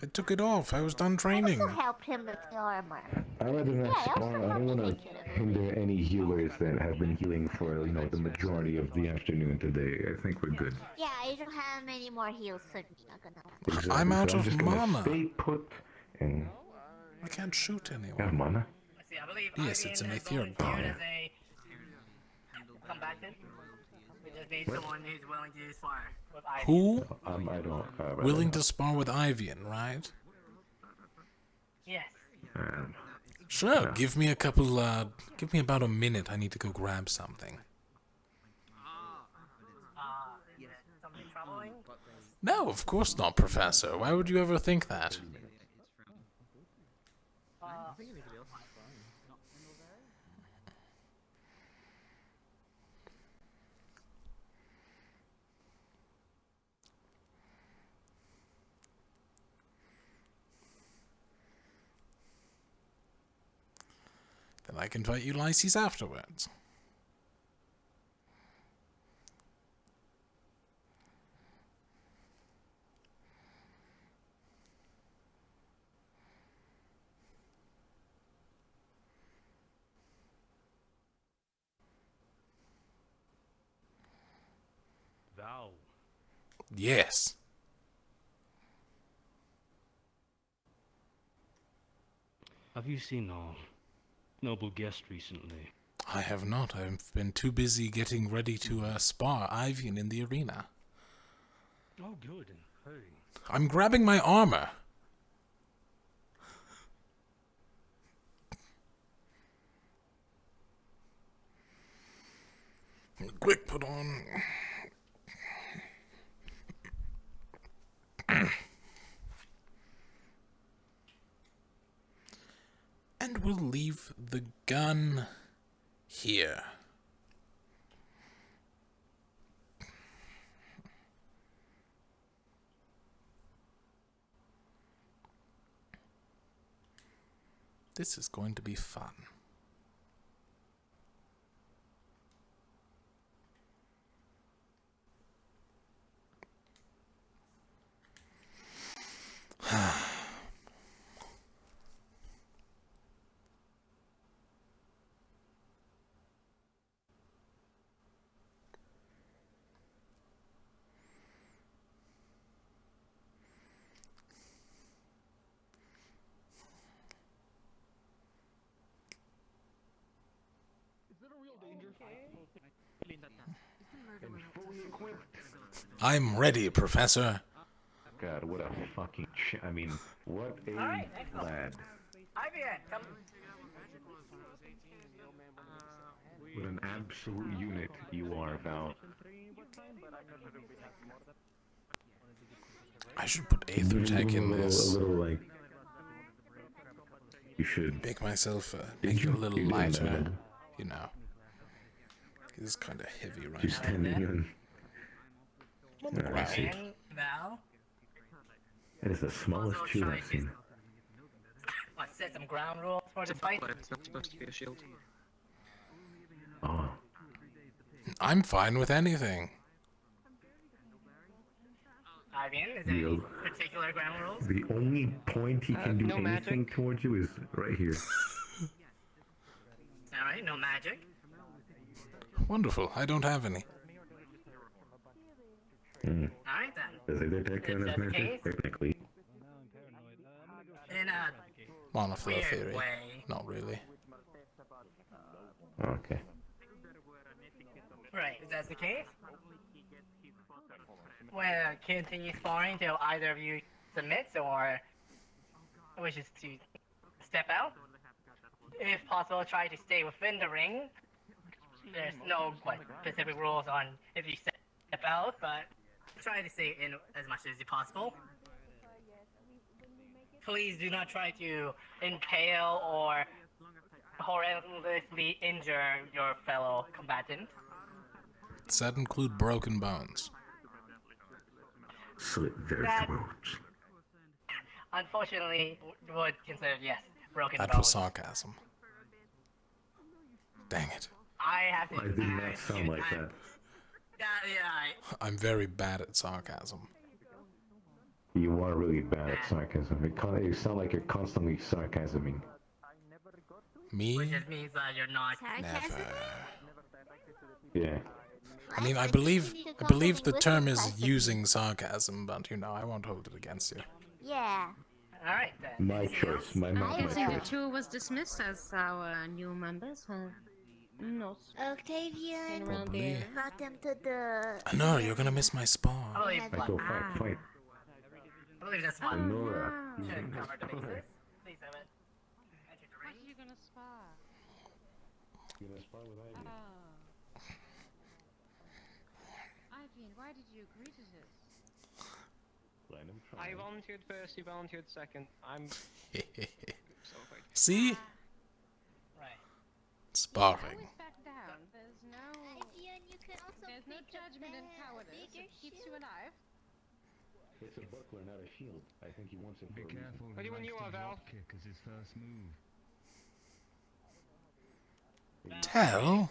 [SPEAKER 1] I took it off. I was done training.
[SPEAKER 16] I also helped him with the armor.
[SPEAKER 17] I rather not spar. I don't want to hinder any healers that have been healing for, the majority of the afternoon today. I think we're good.
[SPEAKER 16] Yeah, I don't have any more heals, so you're not gonna...
[SPEAKER 17] Exactly.
[SPEAKER 1] I'm out
[SPEAKER 17] so I'm
[SPEAKER 1] of
[SPEAKER 17] just gonna
[SPEAKER 1] mana.
[SPEAKER 17] Stay put and...
[SPEAKER 1] I can't shoot anyone.
[SPEAKER 17] You have mana?
[SPEAKER 21] See, I believe
[SPEAKER 1] Yes, it's an
[SPEAKER 21] Ivian
[SPEAKER 1] ethereal
[SPEAKER 21] has volunteered
[SPEAKER 1] power.
[SPEAKER 21] as a combatant. We just need someone who's willing to spar with Ivian.
[SPEAKER 1] Who?
[SPEAKER 17] I don't...
[SPEAKER 1] Willing to spar with Ivian, right?
[SPEAKER 21] Yes.
[SPEAKER 1] Sure, give me a couple, give me about a minute. I need to go grab something.
[SPEAKER 21] Something troubling?
[SPEAKER 1] No, of course not, Professor. Why would you ever think that? Then I can fight Ulysses afterwards. Yes.
[SPEAKER 13] Have you seen our noble guest recently?
[SPEAKER 1] I have not. I've been too busy getting ready to spar Ivian in the arena.
[SPEAKER 13] Oh, good. Hey.
[SPEAKER 1] I'm grabbing my armor. Quick, put on. And we'll leave the gun here. This is going to be fun. I'm ready, Professor.
[SPEAKER 17] God, what a fucking I mean, what a lad.
[SPEAKER 21] Ivian, come.
[SPEAKER 17] What an absolute unit you are, Val.
[SPEAKER 1] I should put Aethertech in this.
[SPEAKER 17] A little like. You should
[SPEAKER 1] make myself make it a little lighter, you know. It's kind of heavy right
[SPEAKER 17] Just
[SPEAKER 1] now.
[SPEAKER 17] standing in.
[SPEAKER 21] I see. Val?
[SPEAKER 17] That is the smallest shield I've seen.
[SPEAKER 21] Let's set some ground rules for the fight.
[SPEAKER 15] It's not supposed to be a shield.
[SPEAKER 17] Oh.
[SPEAKER 1] I'm fine with anything.
[SPEAKER 21] Ivian, is there any particular ground rules?
[SPEAKER 17] The only point he can do
[SPEAKER 21] no
[SPEAKER 17] anything
[SPEAKER 21] magic.
[SPEAKER 17] towards you is right here.
[SPEAKER 21] Alright, no magic.
[SPEAKER 1] Wonderful. I don't have any.
[SPEAKER 17] Mm.
[SPEAKER 21] Alright then.
[SPEAKER 17] Does Aethertech count as magic? Technically.
[SPEAKER 21] In a
[SPEAKER 1] Monoflow
[SPEAKER 21] weird
[SPEAKER 1] theory.
[SPEAKER 21] way.
[SPEAKER 1] Not really.
[SPEAKER 17] Okay.
[SPEAKER 21] Right, is that the case? We'll continue sparring till either of you submits or wishes to step out. If possible, try to stay within the ring. There's no specific rules on if you step out, but try to stay in as much as possible. Please do not try to impale or horrendously injure your fellow combatant.
[SPEAKER 1] Does that include broken bones?
[SPEAKER 17] Slit their
[SPEAKER 21] That-
[SPEAKER 17] throats.
[SPEAKER 21] Unfortunately, would consider yes, broken
[SPEAKER 1] That
[SPEAKER 21] bones.
[SPEAKER 1] was sarcasm. Dang it.
[SPEAKER 21] I have to.
[SPEAKER 17] I did not sound like that.
[SPEAKER 21] Yeah,
[SPEAKER 1] I'm very bad at sarcasm.
[SPEAKER 17] You are really bad at sarcasm. You sound like you're constantly sarcasming.
[SPEAKER 1] Me?
[SPEAKER 21] which just means that you're not.
[SPEAKER 1] Never.
[SPEAKER 17] Yeah.
[SPEAKER 1] I mean, I believe the term is using sarcasm, but you know, I won't hold it against you.
[SPEAKER 16] Yeah.
[SPEAKER 21] Alright then.
[SPEAKER 17] My choice. My
[SPEAKER 3] I think the
[SPEAKER 17] choice.
[SPEAKER 3] two was dismissed as our new members. No.
[SPEAKER 16] Octavian,
[SPEAKER 3] Around there.
[SPEAKER 16] welcome to the...
[SPEAKER 1] No, you're gonna miss my spawn.
[SPEAKER 17] Go fight.
[SPEAKER 21] I believe that's
[SPEAKER 17] Oh,
[SPEAKER 21] fine.
[SPEAKER 17] Nora.
[SPEAKER 21] Should cover the bases. Please have it.
[SPEAKER 3] What are you gonna spar?
[SPEAKER 17] You gonna spar with Ivy?
[SPEAKER 3] Ivan, why did you agree to this?
[SPEAKER 5] I volunteered first, you volunteered second. I'm...
[SPEAKER 1] See?
[SPEAKER 21] Right.
[SPEAKER 1] Sparring.
[SPEAKER 3] Always back down. There's no judgment in cowardice. It keeps you alive.
[SPEAKER 17] It's a buckler, not a shield. I think he wants it for a reason.
[SPEAKER 5] Ready when you are, Val.
[SPEAKER 10] Kick as his first move.
[SPEAKER 1] Tell?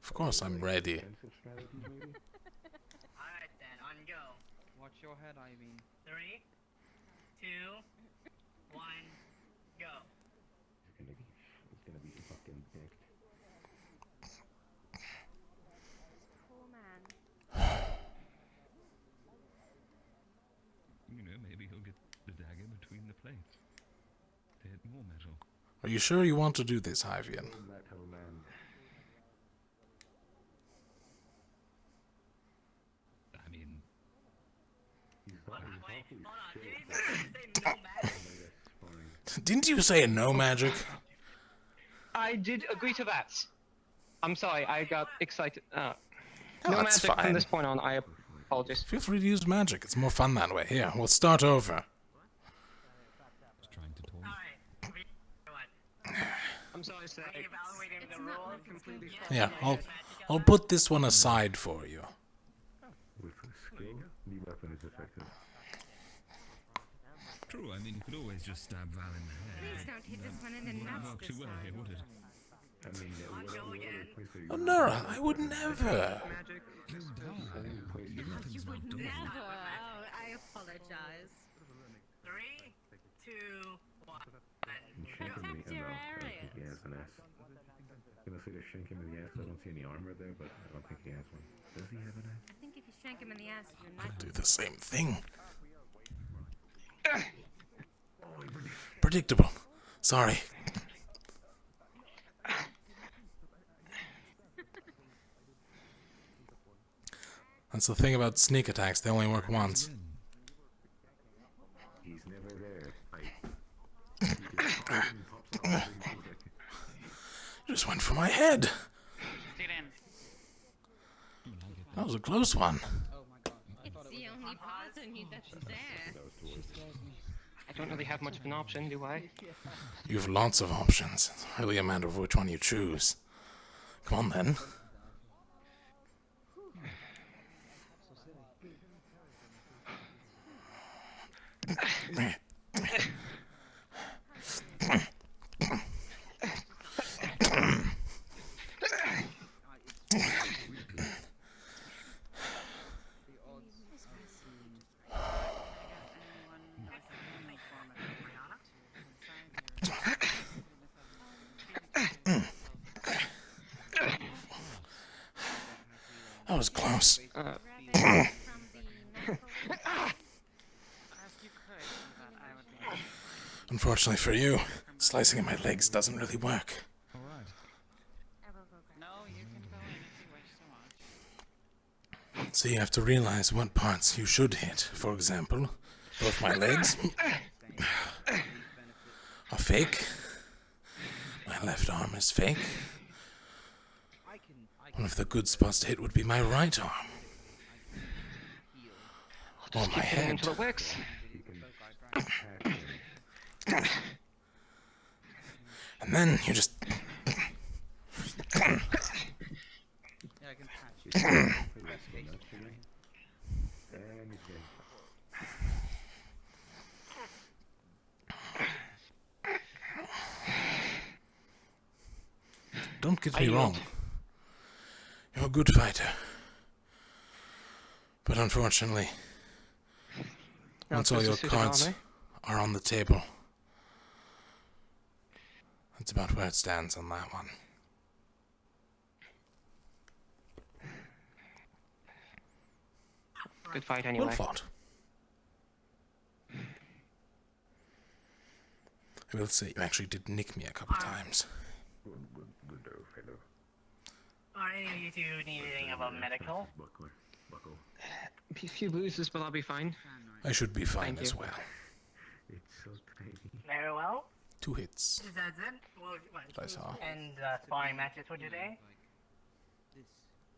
[SPEAKER 1] Of course I'm ready.
[SPEAKER 21] Alright then, on go.
[SPEAKER 5] Watch your head, Ivy.
[SPEAKER 21] 3, 2, 1, go.
[SPEAKER 17] It's gonna be fucking dick.
[SPEAKER 3] Poor man.
[SPEAKER 1] Are you sure you want to do this, Hyvian?
[SPEAKER 10] I mean,
[SPEAKER 1] didn't you say no magic?
[SPEAKER 14] I did agree to that. I'm sorry, I got excited.
[SPEAKER 1] Oh,
[SPEAKER 14] No
[SPEAKER 1] that's
[SPEAKER 14] magic
[SPEAKER 1] fine.
[SPEAKER 14] from this point on, I apologize.
[SPEAKER 1] Feel free to use magic. It's more fun that way. Here, we'll start over.
[SPEAKER 14] I'm sorry, sir.
[SPEAKER 1] Yeah, I'll put this one aside for you.
[SPEAKER 17] With skill, the weapon is effective.
[SPEAKER 10] true. I mean, you could always just stab Val in the head.
[SPEAKER 3] Please don't hit this one in the
[SPEAKER 10] Wouldn't
[SPEAKER 3] nuts
[SPEAKER 10] work
[SPEAKER 3] this
[SPEAKER 10] too well here,
[SPEAKER 3] time.
[SPEAKER 10] would it?
[SPEAKER 17] I mean,
[SPEAKER 1] Oh, Nora, I would never.
[SPEAKER 3] You would never. Oh, I apologize.
[SPEAKER 21] 3, 2, 1.
[SPEAKER 3] Protect your area.
[SPEAKER 17] He has an ass. I'm gonna say to shank him in the ass. I don't see any armor there, but I don't think he has one. Does he have an ass?
[SPEAKER 3] I think if you shank him in the ass, you're not.
[SPEAKER 1] I'll do the same thing. Predictable. Sorry. That's the thing about sneak attacks, they only work once.
[SPEAKER 17] He's never there.
[SPEAKER 1] You just went for my head. That was a close one.
[SPEAKER 3] It's the only part of you that's there.
[SPEAKER 14] I don't really have much of an option, do I?
[SPEAKER 1] You have lots of options. It's really a matter of which one you choose. Come on then. That was close. Unfortunately for you, slicing at my legs doesn't really work. So you have to realize what parts you should hit. For example, both my legs are fake. My left arm is fake. One of the good spots to hit would be my right arm. Or my head.
[SPEAKER 14] Until it works.
[SPEAKER 1] And then you just... Don't get me wrong. You're a good fighter. But unfortunately, once all your cards are on the table, that's about where it stands on that one.
[SPEAKER 14] Good fight anyway.
[SPEAKER 1] Well fought. I will say you actually did nick me a couple times.
[SPEAKER 21] Are any of you two needing of a medical?
[SPEAKER 14] A few bruises, but I'll be fine.
[SPEAKER 1] I should be fine
[SPEAKER 14] Thank
[SPEAKER 1] as
[SPEAKER 14] you.
[SPEAKER 1] well.
[SPEAKER 21] Very well.
[SPEAKER 1] 2 hits.
[SPEAKER 21] Is that it? Well,
[SPEAKER 1] I saw.
[SPEAKER 21] And sparring matches for today.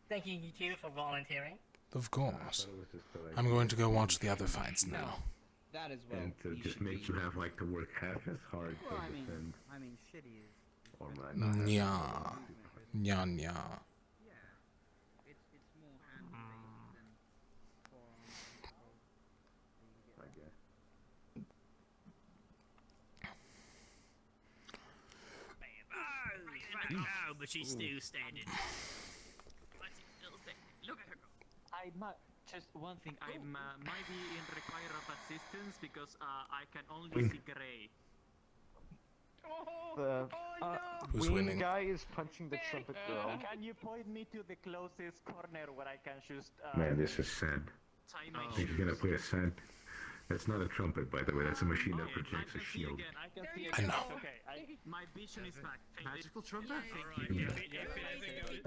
[SPEAKER 21] Thank you, you two, for volunteering.
[SPEAKER 1] Of course. I'm going to go watch the other fights now.
[SPEAKER 20] That is well.
[SPEAKER 17] And to just make you have like to work half as hard
[SPEAKER 20] Well,
[SPEAKER 17] to defend.
[SPEAKER 20] I mean, shitty is.
[SPEAKER 17] Or not.
[SPEAKER 1] Nya. Nya nya.
[SPEAKER 20] It's more hand-based than
[SPEAKER 17] I guess.
[SPEAKER 12] Oh, but she's still standing.
[SPEAKER 8] Look at her go. I might just one thing. I might be in require of assistance because I can only see gray.
[SPEAKER 4] The
[SPEAKER 1] Who's
[SPEAKER 4] wing
[SPEAKER 1] winning?
[SPEAKER 4] guy is punching the trumpet girl.
[SPEAKER 8] Can you point me to the closest corner where I can just
[SPEAKER 17] Man, this is sad.
[SPEAKER 8] tie my
[SPEAKER 17] I think he's gonna play a sad. That's not a trumpet, by the way. That's a machine that projects a shield.
[SPEAKER 8] I can see
[SPEAKER 1] I know.
[SPEAKER 8] Okay.
[SPEAKER 19] My vision is back.
[SPEAKER 13] Magical trumpet?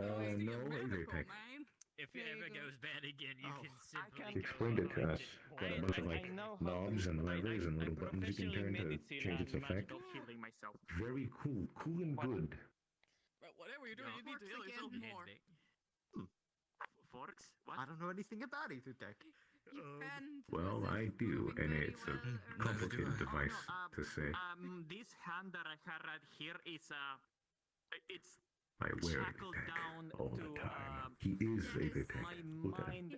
[SPEAKER 17] No, Azatec.
[SPEAKER 12] If it ever goes bad again, you can simply.
[SPEAKER 17] He explained it to us. Got a bunch of like knobs and levers and little buttons you can turn to change its effect. Very cool. Cool and good.
[SPEAKER 19] But whatever you're doing, you need to heal yourself more.
[SPEAKER 13] Forks? I don't know anything about Ethertech.
[SPEAKER 17] Well, I do, and it's a complicated device to say.
[SPEAKER 19] This hand that I have right here is it's
[SPEAKER 17] I wear Azatec all the time. He is Azatec. Look at him.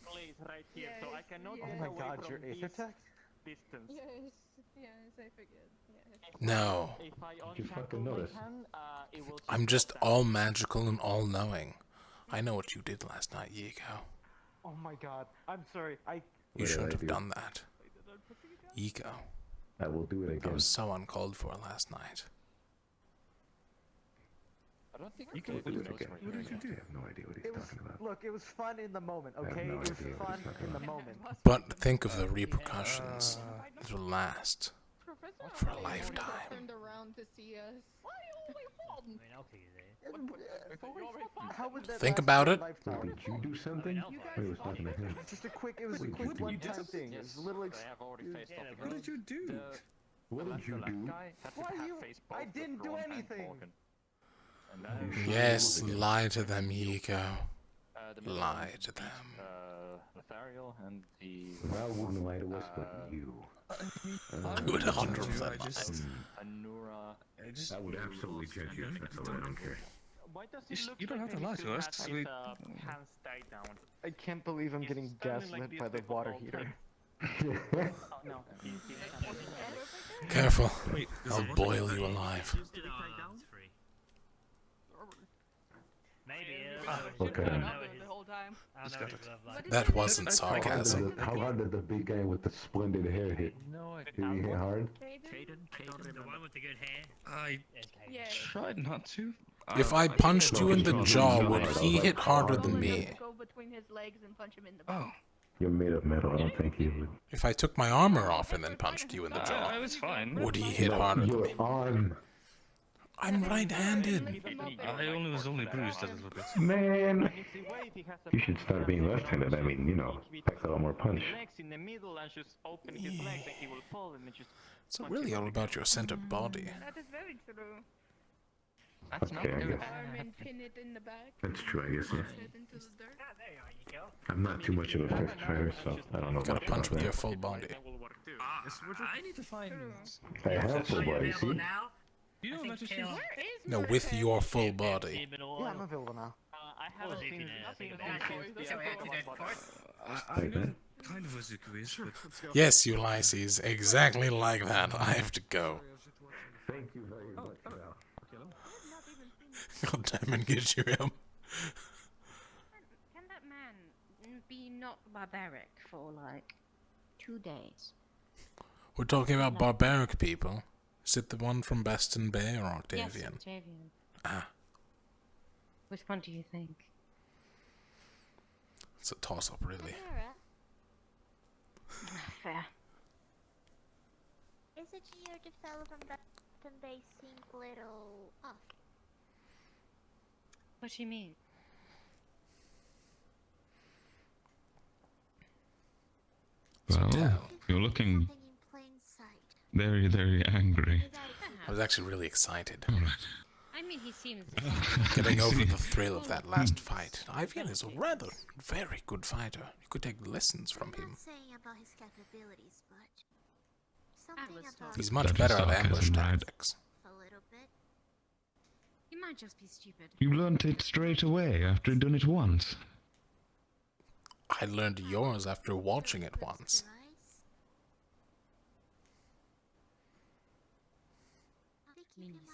[SPEAKER 19] Place right here, so I cannot
[SPEAKER 4] Oh
[SPEAKER 19] get
[SPEAKER 4] my
[SPEAKER 19] away
[SPEAKER 4] god,
[SPEAKER 19] from
[SPEAKER 4] you're
[SPEAKER 19] this
[SPEAKER 4] Ethertech?
[SPEAKER 19] distance.
[SPEAKER 18] Yes, I figured. Yes.
[SPEAKER 1] No.
[SPEAKER 19] If I
[SPEAKER 17] You fucking notice.
[SPEAKER 19] it will
[SPEAKER 1] I'm just all magical and all knowing. I know what you did last night, Yigo.
[SPEAKER 4] Oh my god, I'm sorry.
[SPEAKER 1] You shouldn't have done that. Yigo.
[SPEAKER 17] I will do it again.
[SPEAKER 1] That was so uncalled for last night.
[SPEAKER 4] I don't think
[SPEAKER 17] You can do it again. What did you do? I have no idea what he's talking about.
[SPEAKER 4] Look, it was fun in the moment,
[SPEAKER 17] I have
[SPEAKER 4] okay?
[SPEAKER 17] no
[SPEAKER 4] It was
[SPEAKER 17] idea what
[SPEAKER 4] fun
[SPEAKER 17] he's talking
[SPEAKER 4] in the
[SPEAKER 17] about.
[SPEAKER 4] moment.
[SPEAKER 1] But think of the repercussions. It will last for a lifetime.
[SPEAKER 18] Turned around to see us.
[SPEAKER 4] How would that
[SPEAKER 1] Think
[SPEAKER 4] last
[SPEAKER 1] about
[SPEAKER 4] for a
[SPEAKER 1] it.
[SPEAKER 4] lifetime?
[SPEAKER 17] Did you do something? He was talking to him.
[SPEAKER 4] Just a quick, it was a
[SPEAKER 17] Wait,
[SPEAKER 4] quick
[SPEAKER 17] did you
[SPEAKER 4] one-time
[SPEAKER 17] do
[SPEAKER 4] thing. It was a little
[SPEAKER 17] What did you do? What did you do?
[SPEAKER 4] Why you? I didn't do anything.
[SPEAKER 1] Yes, lie to them, Yigo. Lie to them.
[SPEAKER 15] Lothariel and the...
[SPEAKER 17] Val wouldn't lie to us, but you.
[SPEAKER 1] You would 100% lie.
[SPEAKER 15] Anura...
[SPEAKER 17] I would absolutely judge you if that's all. I don't care.
[SPEAKER 19] Why does it look
[SPEAKER 9] You don't
[SPEAKER 19] like
[SPEAKER 9] have to lie to us.
[SPEAKER 19] has
[SPEAKER 9] We...
[SPEAKER 19] his, hands tied down?
[SPEAKER 4] I can't believe I'm getting gaslit by the water heater.
[SPEAKER 19] No.
[SPEAKER 1] Careful. I'll boil you alive.
[SPEAKER 17] Look at him.
[SPEAKER 18] The whole time.
[SPEAKER 1] That wasn't sarcasm.
[SPEAKER 17] How hard did the big guy with the splendid hair hit? Did he hit hard?
[SPEAKER 12] The one with the good hair.
[SPEAKER 9] I
[SPEAKER 18] Yes.
[SPEAKER 9] tried not to.
[SPEAKER 1] If I punched you in the jaw, would he hit harder than me?
[SPEAKER 18] Go between his legs and punch him in the back.
[SPEAKER 9] Oh.
[SPEAKER 17] You're made of metal. I don't think he would.
[SPEAKER 1] If I took my armor off and then punched you in the jaw,
[SPEAKER 9] I was fine.
[SPEAKER 1] would he hit harder than
[SPEAKER 17] Your
[SPEAKER 1] me?
[SPEAKER 17] arm.
[SPEAKER 1] I'm right-handed.
[SPEAKER 9] I was only bruised a little bit.
[SPEAKER 17] Man. You should start being left-handed. I mean, you know, packs a lot more punch.
[SPEAKER 19] In the middle and just open his legs and he will fall and just...
[SPEAKER 1] It's really all about your center body.
[SPEAKER 18] That is very true.
[SPEAKER 15] That's not
[SPEAKER 17] Okay, I
[SPEAKER 15] good.
[SPEAKER 17] guess.
[SPEAKER 18] Arm and pin it in the back.
[SPEAKER 17] That's true, I guess, yeah.
[SPEAKER 18] Set into the dirt.
[SPEAKER 17] I'm not too much of a fist fighter, so I don't know
[SPEAKER 1] Gotta
[SPEAKER 17] much
[SPEAKER 1] punch
[SPEAKER 17] about
[SPEAKER 1] with
[SPEAKER 17] that.
[SPEAKER 1] your full body.
[SPEAKER 9] I need to find...
[SPEAKER 17] I have full body, see?
[SPEAKER 9] You know, imagine she's...
[SPEAKER 1] No, with your full body.
[SPEAKER 4] Yeah, I'm available now.
[SPEAKER 19] I haven't seen
[SPEAKER 17] Like that?
[SPEAKER 9] Kind of was a quiz, but...
[SPEAKER 1] Yes, Ulysses, exactly like that. I have to go.
[SPEAKER 17] Thank you very much, Val.
[SPEAKER 1] God damn it, get you him.
[SPEAKER 3] Can that man be not barbaric for like 2 days?
[SPEAKER 1] We're talking about barbaric people. Is it the one from Baston Bay or Octavian?
[SPEAKER 3] Yes, Octavian.
[SPEAKER 1] Ah,
[SPEAKER 3] Which one do you think?
[SPEAKER 1] it's a toss-up, really.
[SPEAKER 3] Fair.
[SPEAKER 16] Is it your development button base seem a little off?
[SPEAKER 3] What do you mean?
[SPEAKER 10] Well, you're looking very, very angry.
[SPEAKER 1] I was actually really excited.
[SPEAKER 3] I mean, he seems...
[SPEAKER 1] Getting over the thrill of that last fight. Ivian is a rather very good fighter. You could take lessons from him.
[SPEAKER 16] I'm not saying about his capabilities, but something about
[SPEAKER 1] He's much better at ambush tactics.
[SPEAKER 16] a little bit.
[SPEAKER 3] He might just be stupid.
[SPEAKER 10] You learnt it straight away after done it once.
[SPEAKER 1] I learned yours after watching it once.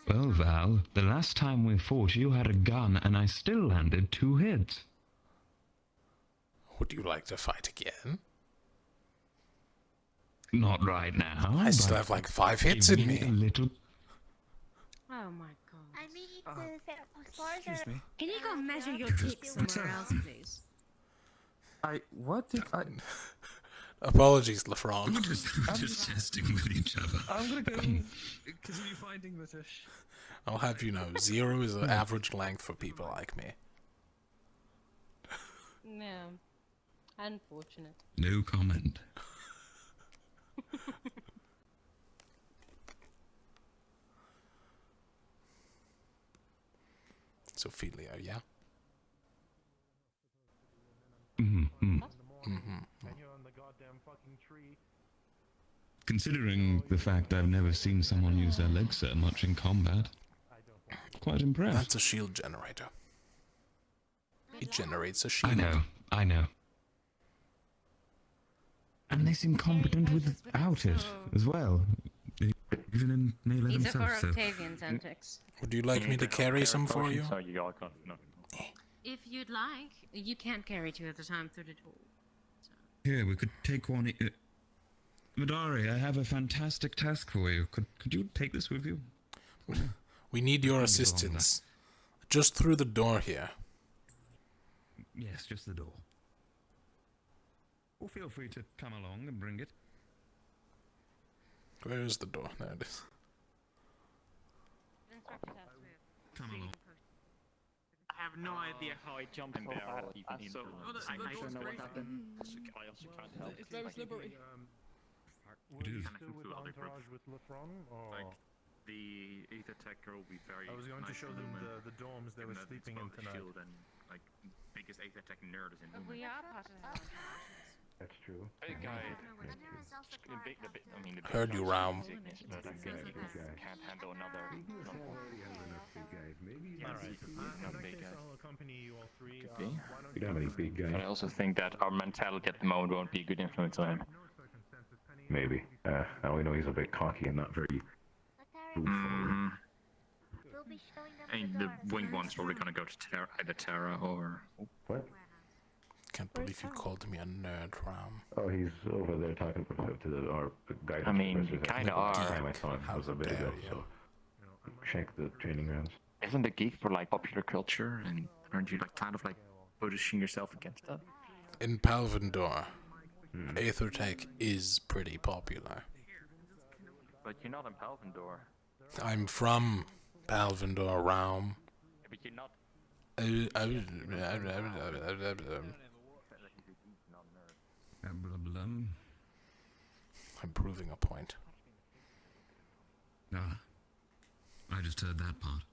[SPEAKER 10] Well, Val, the last time we fought you had a gun and I still landed 2 hits.
[SPEAKER 1] Would you like to fight again?
[SPEAKER 10] Not right now.
[SPEAKER 1] I still
[SPEAKER 10] but
[SPEAKER 1] have like 5 hits in
[SPEAKER 10] give
[SPEAKER 1] me.
[SPEAKER 10] A little...
[SPEAKER 3] Oh my god.
[SPEAKER 16] I mean, as far as
[SPEAKER 12] Excuse me.
[SPEAKER 3] Can you go measure your dick somewhere else, please?
[SPEAKER 12] What did I...
[SPEAKER 1] Apologies, Lefron.
[SPEAKER 10] We're just testing with each other.
[SPEAKER 9] I'm gonna go continue finding the fish.
[SPEAKER 1] I'll have you know, 0 is an average length for people like me.
[SPEAKER 3] Yeah. Unfortunate.
[SPEAKER 10] No comment.
[SPEAKER 1] Ophelia, yeah?
[SPEAKER 10] Mm-hmm. Considering the fact I've never seen someone use their legs so much in combat, quite impressed.
[SPEAKER 1] That's a shield generator. It generates a shield.
[SPEAKER 10] I know. And they seem competent without it as well. Even in melee
[SPEAKER 3] These are
[SPEAKER 10] themselves.
[SPEAKER 3] for Octavian's antics.
[SPEAKER 1] Would you like me to carry some for you?
[SPEAKER 3] If you'd like, you can't carry 2 at a time through the door.
[SPEAKER 10] Here, we could take one. Madari, I have a fantastic task for you. Could you take this with you?
[SPEAKER 1] We need your assistance. Just through the door here.
[SPEAKER 10] Yes, just the door. Or feel free to come along and bring it.
[SPEAKER 1] Where is the door? There it is.
[SPEAKER 10] Come along.
[SPEAKER 19] I have no idea how I jumped so far. So I don't know what happened. I also can't help.
[SPEAKER 9] It's very slippery.
[SPEAKER 17] Were you still with Entourage with Lefron, or...?
[SPEAKER 15] Like, the Aether Tech girl will be very...
[SPEAKER 17] I was going to show them the dorms they were sleeping in tonight.
[SPEAKER 15] Shield and, like, biggest Aether Tech nerd is in Lumen.
[SPEAKER 3] We are part of that.
[SPEAKER 17] That's true.
[SPEAKER 15] Hey, guy.
[SPEAKER 1] Heard you, Raum.
[SPEAKER 15] Can't handle another...
[SPEAKER 17] I'll accompany you all three.
[SPEAKER 15] We don't have any big guys. But I also think that our mentality at the moment won't be a good influence on him.
[SPEAKER 17] Maybe. I only know he's a bit cocky and not very...
[SPEAKER 15] And the winged one's probably gonna go to either Terra or...
[SPEAKER 17] What?
[SPEAKER 1] Can't believe you called me a nerd, Ram.
[SPEAKER 17] Oh, he's over there talking to our guy.
[SPEAKER 15] I mean, you kinda are.
[SPEAKER 17] The time I saw him was a bit ago, so... Check the training grounds.
[SPEAKER 15] Isn't the geek for, like, popular culture? And aren't you, like, kind of, like, positioning yourself against that?
[SPEAKER 1] In Palvindor, Aether Tech is pretty popular.
[SPEAKER 15] But you're not in Palvindor.
[SPEAKER 1] I'm from Palvindor, Raum.
[SPEAKER 15] Yeah, but you're not... I'm
[SPEAKER 1] proving a point.
[SPEAKER 10] Ah, I just heard that part.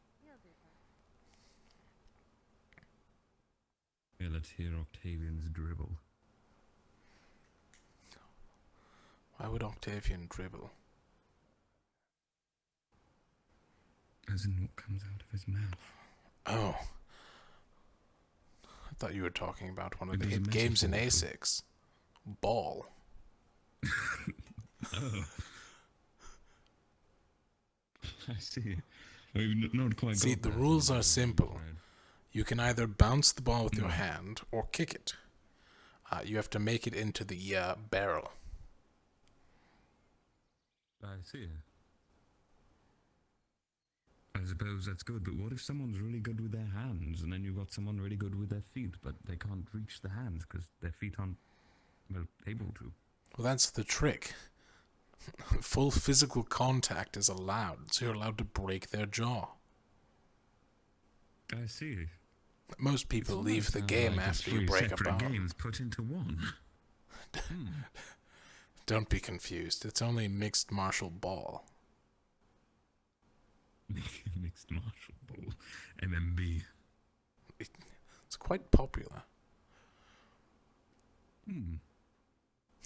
[SPEAKER 10] Yeah, let's hear Octavian's dribble.
[SPEAKER 1] Why would Octavian dribble?
[SPEAKER 10] As in what comes out of his mouth.
[SPEAKER 1] Oh. I thought you were talking about one of the hit games in A6. Ball.
[SPEAKER 10] Oh. I see. We've not quite
[SPEAKER 1] See, the rules are simple. You can either bounce the ball with your hand or kick it. You have to make it into the barrel.
[SPEAKER 10] I see. I suppose that's good, but what if someone's really good with their hands, and then you've got someone really good with their feet, but they can't reach the hands because their feet aren't, well, able to?
[SPEAKER 1] Well, that's the trick. Full physical contact is allowed, so you're allowed to break their jaw.
[SPEAKER 10] I see.
[SPEAKER 1] Most people leave the game after you break a bone.
[SPEAKER 10] Games put into one.
[SPEAKER 1] Don't be confused. It's only mixed martial ball.
[SPEAKER 10] Mixed martial ball. MMB.
[SPEAKER 1] It's quite popular.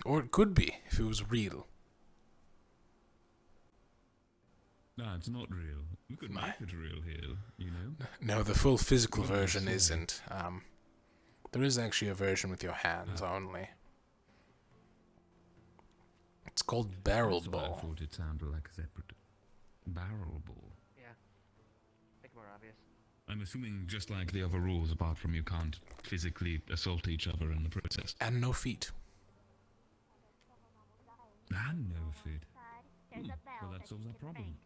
[SPEAKER 1] Or it could be, if it was real.
[SPEAKER 10] Nah, it's not real. We could make it real here, you know?
[SPEAKER 1] No, the full physical version isn't. There is actually a version with your hands only. It's called barrel ball.
[SPEAKER 10] I thought it sounded like a separate barrel ball.
[SPEAKER 4] Yeah. Make it more obvious.
[SPEAKER 10] I'm assuming just like the other rules, apart from you can't physically assault each other in the process.
[SPEAKER 1] And no feet.
[SPEAKER 10] And no feet. Well, that solves that problem.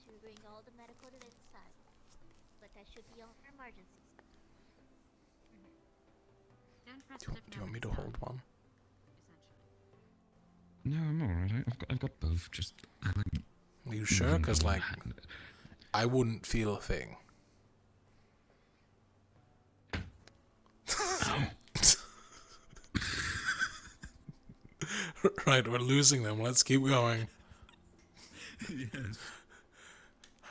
[SPEAKER 16] To bring all the medical to inside. But that should be all for emergencies.
[SPEAKER 1] Do you want me to hold one?
[SPEAKER 10] No, I'm alright. I've got both. Just I like.
[SPEAKER 1] Are you sure? Because like, I wouldn't feel a thing. Right, we're losing them. Let's keep going.
[SPEAKER 10] Yes.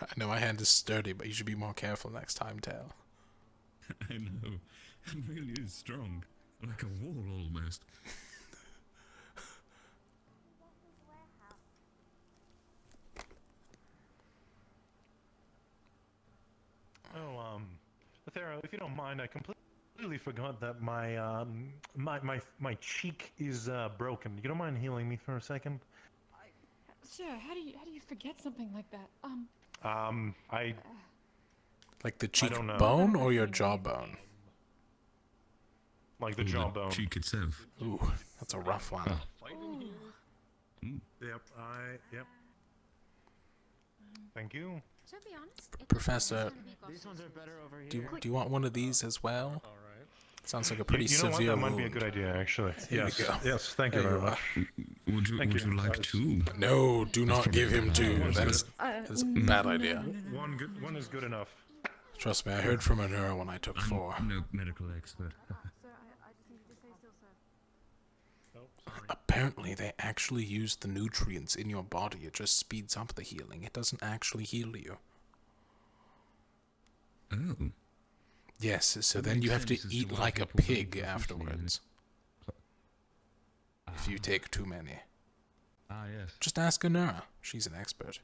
[SPEAKER 1] I know my hand is sturdy, but you should be more careful next time, Tail.
[SPEAKER 10] I know. It really is strong. Like a wall almost.
[SPEAKER 6] Oh, Athera, if you don't mind, I completely forgot that my cheek is broken. You don't mind healing me for a second?
[SPEAKER 22] Sir, how do you forget something like that?
[SPEAKER 1] Like the cheek
[SPEAKER 6] don't know.
[SPEAKER 1] bone or your jawbone?
[SPEAKER 6] Like the jawbone.
[SPEAKER 10] The cheek itself.
[SPEAKER 1] Ooh, that's a rough one.
[SPEAKER 6] Yep, yep. Thank you.
[SPEAKER 3] To be honest,
[SPEAKER 1] Professor,
[SPEAKER 19] These ones are better over here.
[SPEAKER 1] do you want one of these as well?
[SPEAKER 6] All right.
[SPEAKER 1] Sounds like a pretty
[SPEAKER 6] you know
[SPEAKER 1] severe
[SPEAKER 6] what? That might be a
[SPEAKER 1] wound.
[SPEAKER 6] good idea, actually.
[SPEAKER 1] Here
[SPEAKER 6] yes,
[SPEAKER 1] we go.
[SPEAKER 6] yes. Thank you
[SPEAKER 1] There
[SPEAKER 6] very
[SPEAKER 1] you
[SPEAKER 6] much.
[SPEAKER 10] Would you like two?
[SPEAKER 1] No, do not give him two. That is a bad idea.
[SPEAKER 6] One is good enough.
[SPEAKER 1] Trust me, I heard from a neuro when I took 4.
[SPEAKER 10] I'm no medical expert.
[SPEAKER 2] Sir, I just need you to stay still, sir.
[SPEAKER 1] Apparently, they actually use the nutrients in your body. It just speeds up the healing. It doesn't actually heal you.
[SPEAKER 10] Oh.
[SPEAKER 1] Yes, so
[SPEAKER 10] That
[SPEAKER 1] then you
[SPEAKER 10] makes
[SPEAKER 1] have to
[SPEAKER 10] sense as to
[SPEAKER 1] eat
[SPEAKER 10] why
[SPEAKER 1] like a
[SPEAKER 10] people don't
[SPEAKER 1] pig
[SPEAKER 10] usually
[SPEAKER 1] afterwards. If you take too many.
[SPEAKER 10] Ah, yes.
[SPEAKER 1] Just ask Anura. She's an expert.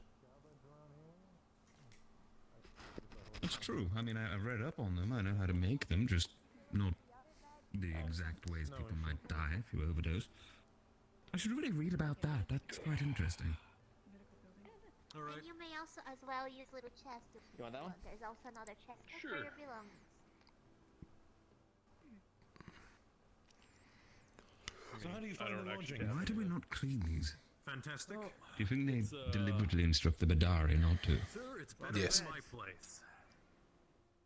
[SPEAKER 10] That's true. I mean, I've read up on them. I know how to make them, just not the exact ways people might die if you overdose. I should really read about that. That's quite interesting.
[SPEAKER 16] And you may also as well use little chests.
[SPEAKER 19] You want that one?
[SPEAKER 16] There's also another chest
[SPEAKER 19] Sure.
[SPEAKER 16] for your belongings.
[SPEAKER 6] So how do you find the lodging?
[SPEAKER 10] Why do we not clean these?
[SPEAKER 6] Fantastic.
[SPEAKER 10] Do you think they deliberately instruct the Badari not to?
[SPEAKER 6] Sir, it's better
[SPEAKER 1] Yes.
[SPEAKER 6] than my place.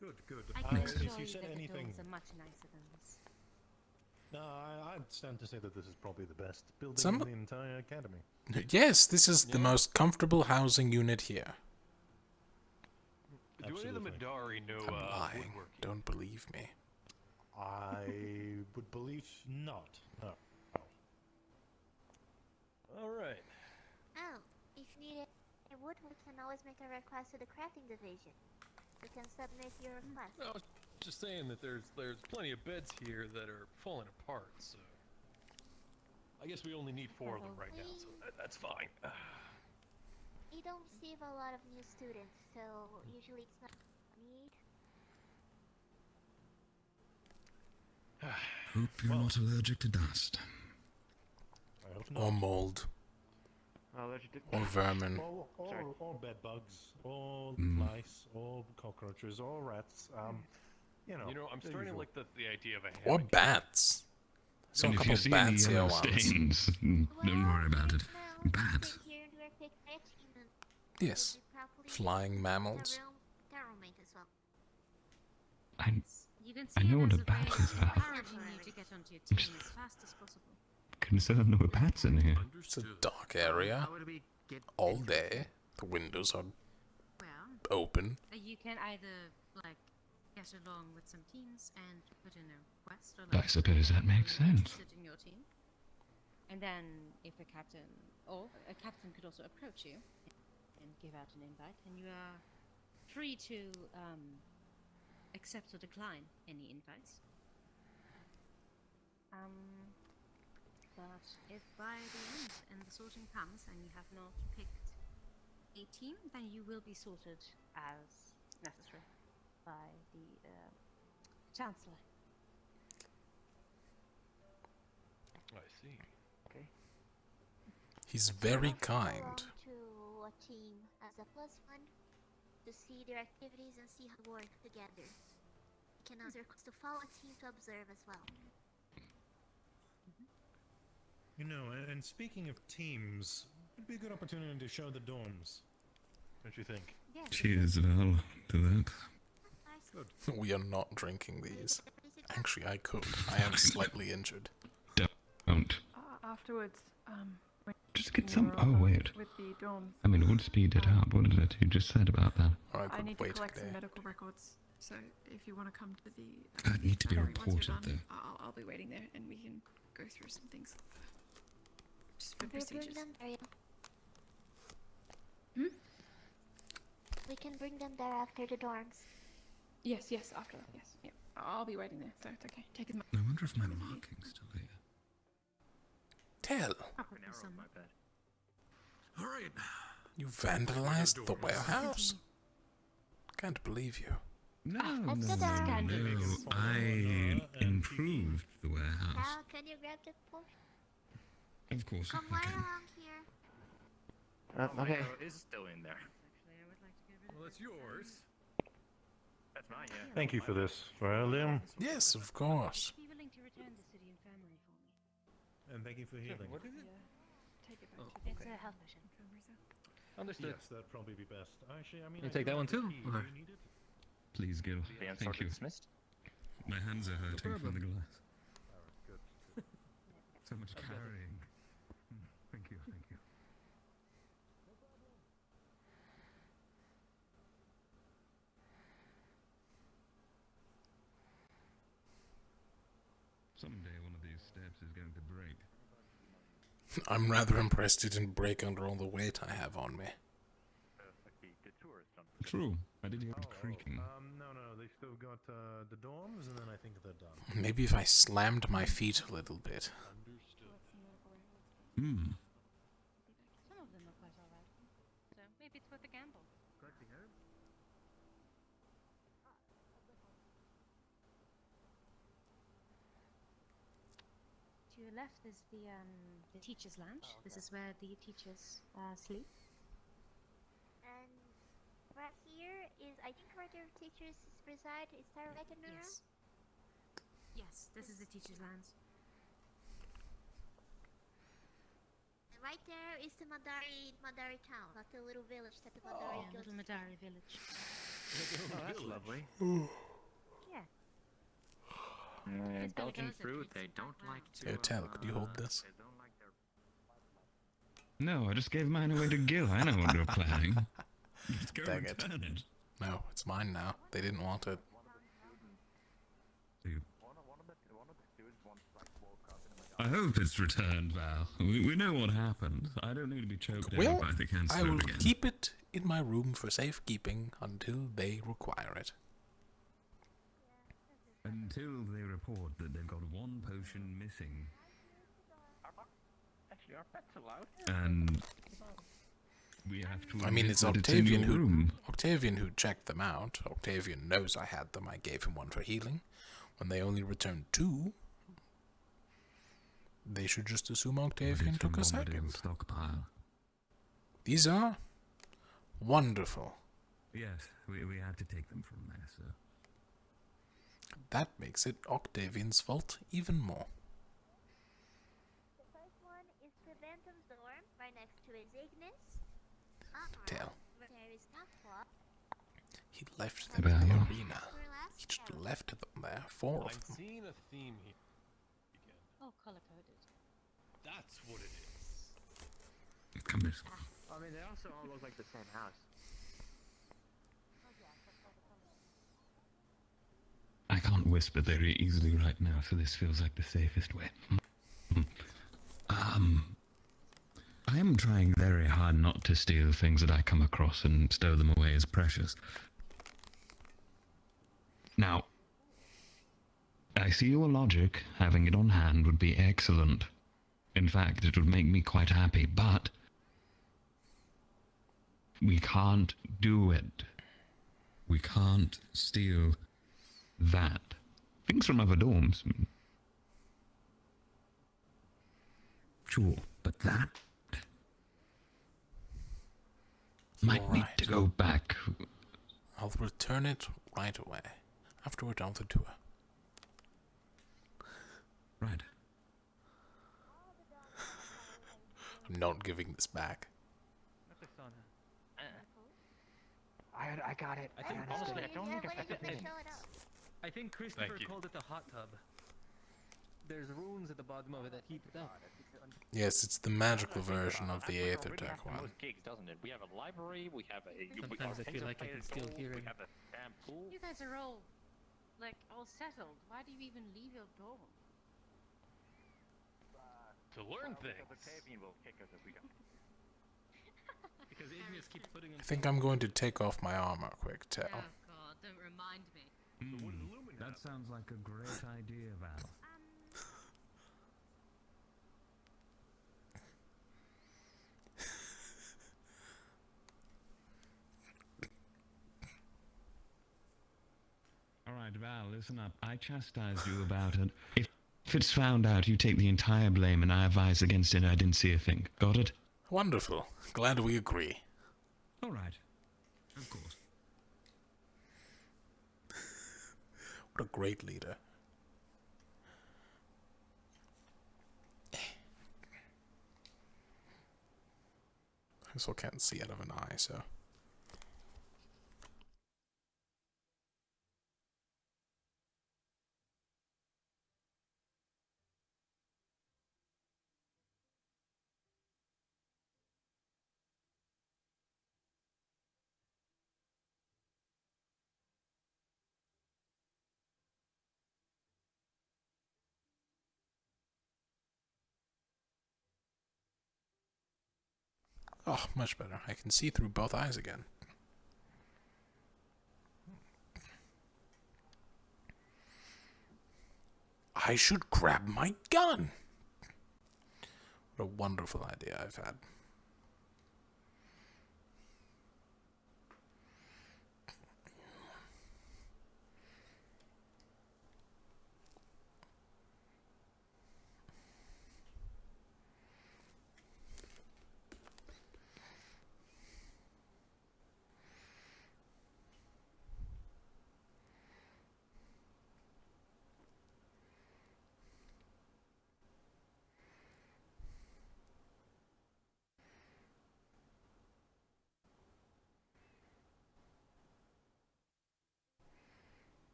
[SPEAKER 6] Good, good.
[SPEAKER 3] I can assure
[SPEAKER 6] If you
[SPEAKER 3] you
[SPEAKER 6] said
[SPEAKER 3] that the
[SPEAKER 6] anything,
[SPEAKER 3] dorms are much nicer than this.
[SPEAKER 6] no, I'd stand to say that this is probably the best building
[SPEAKER 1] Some-
[SPEAKER 6] in the entire academy.
[SPEAKER 1] Yes, this is the most comfortable housing unit here.
[SPEAKER 6] Do any of the Madari know
[SPEAKER 1] I'm lying.
[SPEAKER 6] woodworking?
[SPEAKER 1] Don't believe me.
[SPEAKER 6] I would believe not. No. All right.
[SPEAKER 16] Oh, if needed, wood, we can always make a request to the crafting division. You can submit your request.
[SPEAKER 23] I was just saying that there's plenty of beds here that are falling apart, so I guess we only need 4 of them right now, so that's fine.
[SPEAKER 16] We don't receive a lot of new students, so usually it's not a need.
[SPEAKER 10] Hope you're not allergic to dust.
[SPEAKER 6] I hope
[SPEAKER 1] Or mold. Or vermin.
[SPEAKER 6] Or bed bugs, or
[SPEAKER 10] Mm.
[SPEAKER 6] lice, or cockroaches, or rats. You know.
[SPEAKER 23] I'm
[SPEAKER 6] the
[SPEAKER 23] starting to
[SPEAKER 6] usual.
[SPEAKER 23] like the idea of a
[SPEAKER 1] Or
[SPEAKER 23] hammock.
[SPEAKER 1] bats. Saw a
[SPEAKER 10] And if
[SPEAKER 1] couple
[SPEAKER 10] you see
[SPEAKER 1] bats
[SPEAKER 10] any
[SPEAKER 1] here
[SPEAKER 10] yellow
[SPEAKER 1] once.
[SPEAKER 10] stains, don't worry about it. Bats.
[SPEAKER 16] Here we are pick rich even.
[SPEAKER 1] Yes. Flying mammals.
[SPEAKER 16] Terrormate as well.
[SPEAKER 3] You can see
[SPEAKER 10] I know
[SPEAKER 3] it
[SPEAKER 10] what
[SPEAKER 3] as
[SPEAKER 10] a bat
[SPEAKER 3] way
[SPEAKER 10] is
[SPEAKER 3] of
[SPEAKER 10] like.
[SPEAKER 3] encouraging you to get onto your team as fast as possible.
[SPEAKER 10] Concerned there were bats in here.
[SPEAKER 1] It's a dark area. All day. The windows are
[SPEAKER 3] Well,
[SPEAKER 1] open.
[SPEAKER 3] you can either like get along with some teams and put in a request, or
[SPEAKER 10] I
[SPEAKER 3] like
[SPEAKER 10] suppose that makes sense.
[SPEAKER 3] interested in your team. And then, if a captain could also approach you and give out an invite, and you are free to accept or decline any invites. But if by the end and the sorting comes and you have not picked a team, then you will be sorted as necessary by the Chancellor.
[SPEAKER 23] I see.
[SPEAKER 19] Okay.
[SPEAKER 1] He's very
[SPEAKER 16] Also
[SPEAKER 1] kind.
[SPEAKER 16] belong to a team as a +1 to see their activities and see how they work together. You can also request to follow a team to observe as well.
[SPEAKER 6] You know, and speaking of teams, it'd be a good opportunity to show the dorms. Don't you think?
[SPEAKER 10] Cheers, Val, to that.
[SPEAKER 6] Good.
[SPEAKER 1] We are not drinking these. Actually, I could. I am slightly injured.
[SPEAKER 10] Don't.
[SPEAKER 18] Afterwards,
[SPEAKER 10] Just get some. Oh wait.
[SPEAKER 22] With the dorms.
[SPEAKER 10] I mean, it would speed it up. What is it you just said about that?
[SPEAKER 22] I need to collect some medical records. So if you want to come to the.
[SPEAKER 10] I need to be
[SPEAKER 22] once you're
[SPEAKER 10] reported
[SPEAKER 22] done,
[SPEAKER 10] though.
[SPEAKER 22] I'll be waiting there, and we can go through some things. Just for
[SPEAKER 16] We bring
[SPEAKER 22] procedures.
[SPEAKER 16] them there.
[SPEAKER 22] Hmm?
[SPEAKER 16] We can bring them there after the dorms.
[SPEAKER 22] Yes, after that, yes. Yeah. I'll be waiting there, so it's okay. Take as much.
[SPEAKER 10] I wonder if my marking's still here.
[SPEAKER 1] Tell.
[SPEAKER 23] Alright.
[SPEAKER 1] You vandalized the warehouse? Can't believe you.
[SPEAKER 10] No, I improved the warehouse.
[SPEAKER 16] Now, can you grab the portion?
[SPEAKER 10] Of course
[SPEAKER 16] Come
[SPEAKER 10] I
[SPEAKER 16] right
[SPEAKER 10] can.
[SPEAKER 16] along here.
[SPEAKER 4] Okay.
[SPEAKER 15] It's still in there.
[SPEAKER 23] Well, it's yours.
[SPEAKER 15] That's mine, yeah.
[SPEAKER 6] Thank you for this, Liam.
[SPEAKER 1] Yes, of course.
[SPEAKER 3] Be willing to return the city and family for me.
[SPEAKER 6] And thank you for healing.
[SPEAKER 23] What is it?
[SPEAKER 22] Take it
[SPEAKER 23] Oh,
[SPEAKER 3] It's a health mission.
[SPEAKER 23] Understood.
[SPEAKER 6] Yes, that'd probably be best. Actually, I mean,
[SPEAKER 23] You
[SPEAKER 6] I
[SPEAKER 23] take
[SPEAKER 6] do
[SPEAKER 23] that one
[SPEAKER 6] have the
[SPEAKER 23] too,
[SPEAKER 6] key.
[SPEAKER 23] or-
[SPEAKER 6] Do you need it?
[SPEAKER 10] Please, Gil. Thank you.
[SPEAKER 15] Dismissed?
[SPEAKER 10] My hands are hurting from the glass.
[SPEAKER 6] Good.
[SPEAKER 10] So much carrying. Thank you. Someday one of these steps is going to break.
[SPEAKER 1] I'm rather impressed it didn't break under all the weight I have on me.
[SPEAKER 10] True. I did hear it creaking.
[SPEAKER 6] No, they still got the dorms, and then I think they're done.
[SPEAKER 1] Maybe if I slammed my feet a little bit.
[SPEAKER 10] Hmm.
[SPEAKER 3] Some of them are quite alright. So maybe it's worth a gamble. To your left is the teacher's lounge. This is where the teachers sleep.
[SPEAKER 16] And right here is, I think, where their teachers reside. Is that right in the room?
[SPEAKER 3] Yes. Yes, this is the teacher's lounge.
[SPEAKER 16] And right there is the Madari town, not the little village that the Madari goes
[SPEAKER 3] Little Madari village.
[SPEAKER 4] Oh, that's lovely.
[SPEAKER 3] Yeah.
[SPEAKER 15] Belgian fruit, they don't like to.
[SPEAKER 1] Here, Tal, could you hold this?
[SPEAKER 10] No, I just gave mine away to Gil. I know what you're planning. Just go
[SPEAKER 1] Dang it.
[SPEAKER 10] return it.
[SPEAKER 1] No, it's mine now. They didn't want it.
[SPEAKER 10] I hope it's returned, Val. We know what happened. I don't need to be choked
[SPEAKER 1] Well,
[SPEAKER 10] out by the cancer
[SPEAKER 1] I will
[SPEAKER 10] again.
[SPEAKER 1] keep it in my room for safekeeping until they require it.
[SPEAKER 10] Until they report that they've got one potion missing.
[SPEAKER 4] Actually, our pets allowed?
[SPEAKER 10] And we have to.
[SPEAKER 1] I mean, it's
[SPEAKER 10] admit that
[SPEAKER 1] Octavian
[SPEAKER 10] in your room.
[SPEAKER 1] who checked them out. Octavian knows I had them. I gave him one for healing. When they only returned 2, they should just assume Octavian took a second.
[SPEAKER 10] Stockpile.
[SPEAKER 1] These are wonderful.
[SPEAKER 10] Yes, we had to take them from there, sir.
[SPEAKER 1] That makes it Octavian's fault even more.
[SPEAKER 16] The first one is the Phantom's dorm, right next to his Ignis.
[SPEAKER 1] Tail.
[SPEAKER 16] There is Aqua.
[SPEAKER 1] He left them in the arena. He just left them there, 4
[SPEAKER 23] I'm
[SPEAKER 1] of them.
[SPEAKER 23] seeing a theme here.
[SPEAKER 3] Oh, color-coded.
[SPEAKER 23] That's what it is.
[SPEAKER 10] Come this way.
[SPEAKER 4] I mean, they also all look like the same house.
[SPEAKER 10] I can't whisper very easily right now, so this feels like the safest way. I am trying very hard not to steal things that I come across and stow them away as precious. Now, I see your logic. Having it on hand would be excellent. In fact, it would make me quite happy, but we can't do it. We can't steal that. Things from other dorms. Sure, but that might need to go back.
[SPEAKER 1] I'll return it right away, after we're done with the tour.
[SPEAKER 10] Right.
[SPEAKER 1] I'm not giving this back.
[SPEAKER 4] I got it.
[SPEAKER 19] I think
[SPEAKER 4] honestly,
[SPEAKER 19] I don't think
[SPEAKER 16] Wait,
[SPEAKER 19] I
[SPEAKER 16] show it up.
[SPEAKER 19] I think Christopher
[SPEAKER 23] Thank you.
[SPEAKER 19] called it a hot tub.
[SPEAKER 20] there's runes at the bottom of it that heat it up.
[SPEAKER 1] Yes, it's the magical version of the Aether Tech one.
[SPEAKER 15] Most gigs, doesn't it? We have a library, we have a.
[SPEAKER 22] Sometimes I feel like I can still hear him.
[SPEAKER 15] We have a damn pool.
[SPEAKER 3] You guys are all, like, all settled. Why do you even leave your dorm?
[SPEAKER 6] To learn things.
[SPEAKER 15] The Tavian will kick us if we don't.
[SPEAKER 20] Because Igneous keeps putting
[SPEAKER 1] I think I'm going to take off my armor quick, Tell.
[SPEAKER 3] Oh god, don't remind me.
[SPEAKER 5] That sounds like a great idea, Val.
[SPEAKER 10] Alright, Val, listen up. I chastised you about it. If it's found out, you take the entire blame, and I advise against it. I didn't see a thing. Got it?
[SPEAKER 1] Wonderful. Glad we agree.
[SPEAKER 5] Alright. Of course.
[SPEAKER 1] What a great leader. I still can't see out of an eye, so... Oh, much better. I can see through both eyes again. I should grab my gun! What a wonderful idea I've had.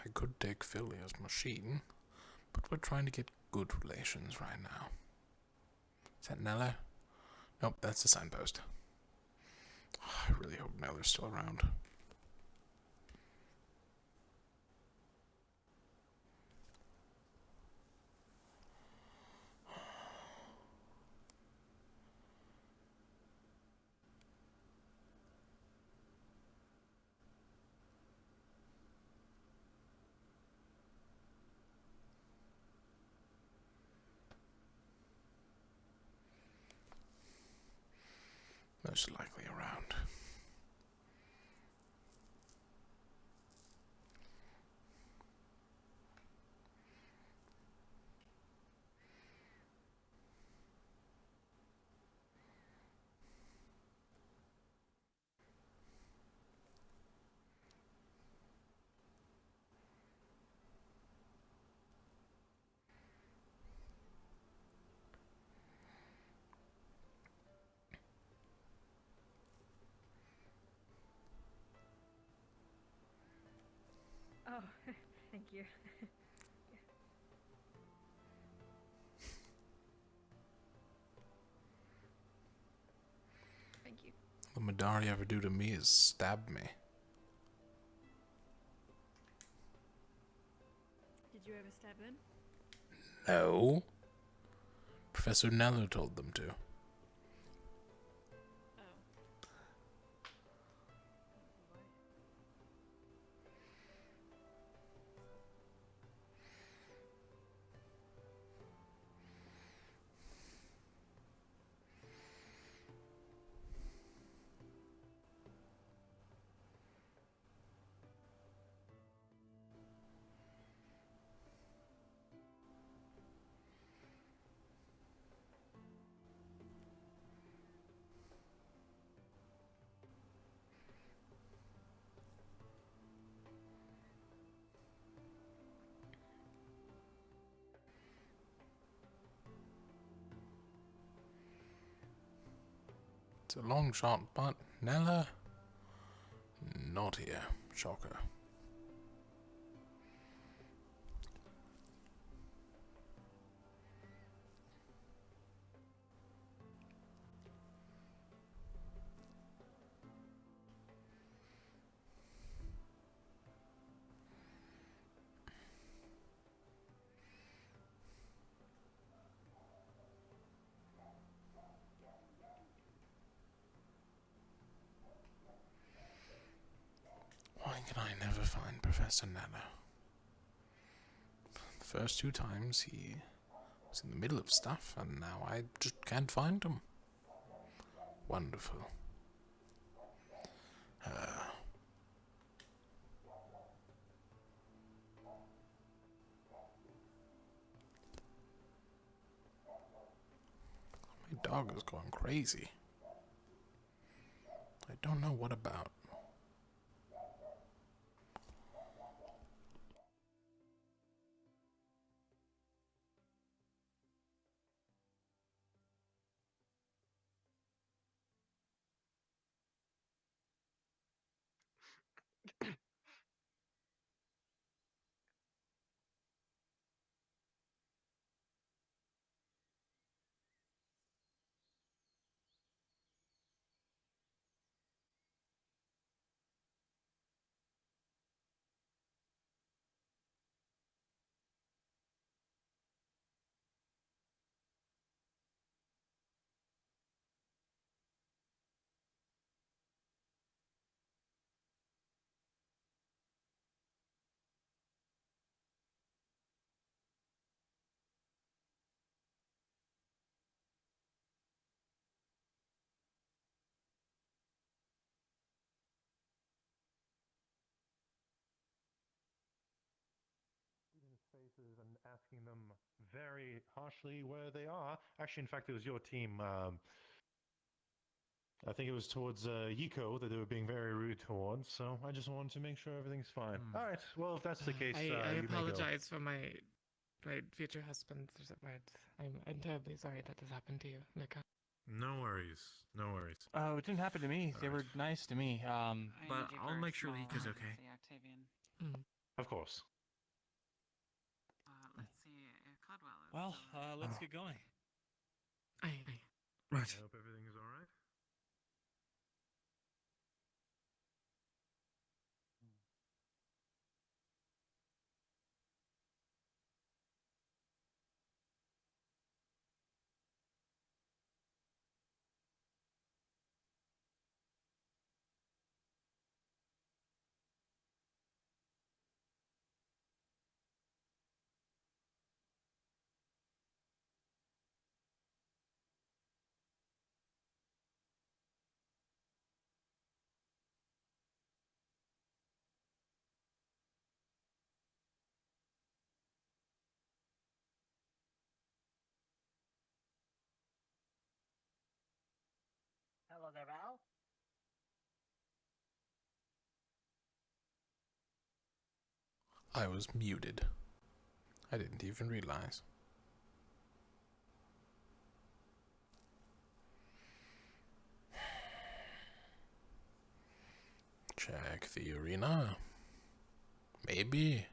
[SPEAKER 1] I could take Philia's machine, but we're trying to get good relations right now. Is that Nella? Nope, that's the signpost. Oh, I really hope Nella's still around. Most likely around.
[SPEAKER 18] Oh, thank you. Thank you.
[SPEAKER 1] The Madari ever do to me is stab me.
[SPEAKER 18] Did you ever stab them?
[SPEAKER 1] No. Professor Nello told them to. It's a long shot, but Nella, not here. Shocker. Why can I never find Professor Nella? The first 2 times he was in the middle of stuff, and now I just can't find him. Wonderful. My dog is going crazy. I don't know what about.
[SPEAKER 6] Faces and asking them very harshly where they are. Actually, in fact, it was your team. I think it was towards Yiko that they were being very rude towards. So I just wanted to make sure everything's fine. All right. Well, if that's the case,
[SPEAKER 7] I
[SPEAKER 6] you may go.
[SPEAKER 7] apologize for my future husband's words. I'm terribly sorry that this happened to you, Mika.
[SPEAKER 6] No worries. No worries.
[SPEAKER 11] Oh, it didn't happen to me. They were nice to me.
[SPEAKER 12] But I'll make sure Yiko's okay.
[SPEAKER 7] Mm.
[SPEAKER 6] Of course.
[SPEAKER 8] Let's see, Codwell.
[SPEAKER 12] Well, let's get going.
[SPEAKER 7] Right.
[SPEAKER 6] I hope everything is all right.
[SPEAKER 21] Hello there, Val.
[SPEAKER 1] I was muted. I didn't even realize. Check the arena. Maybe.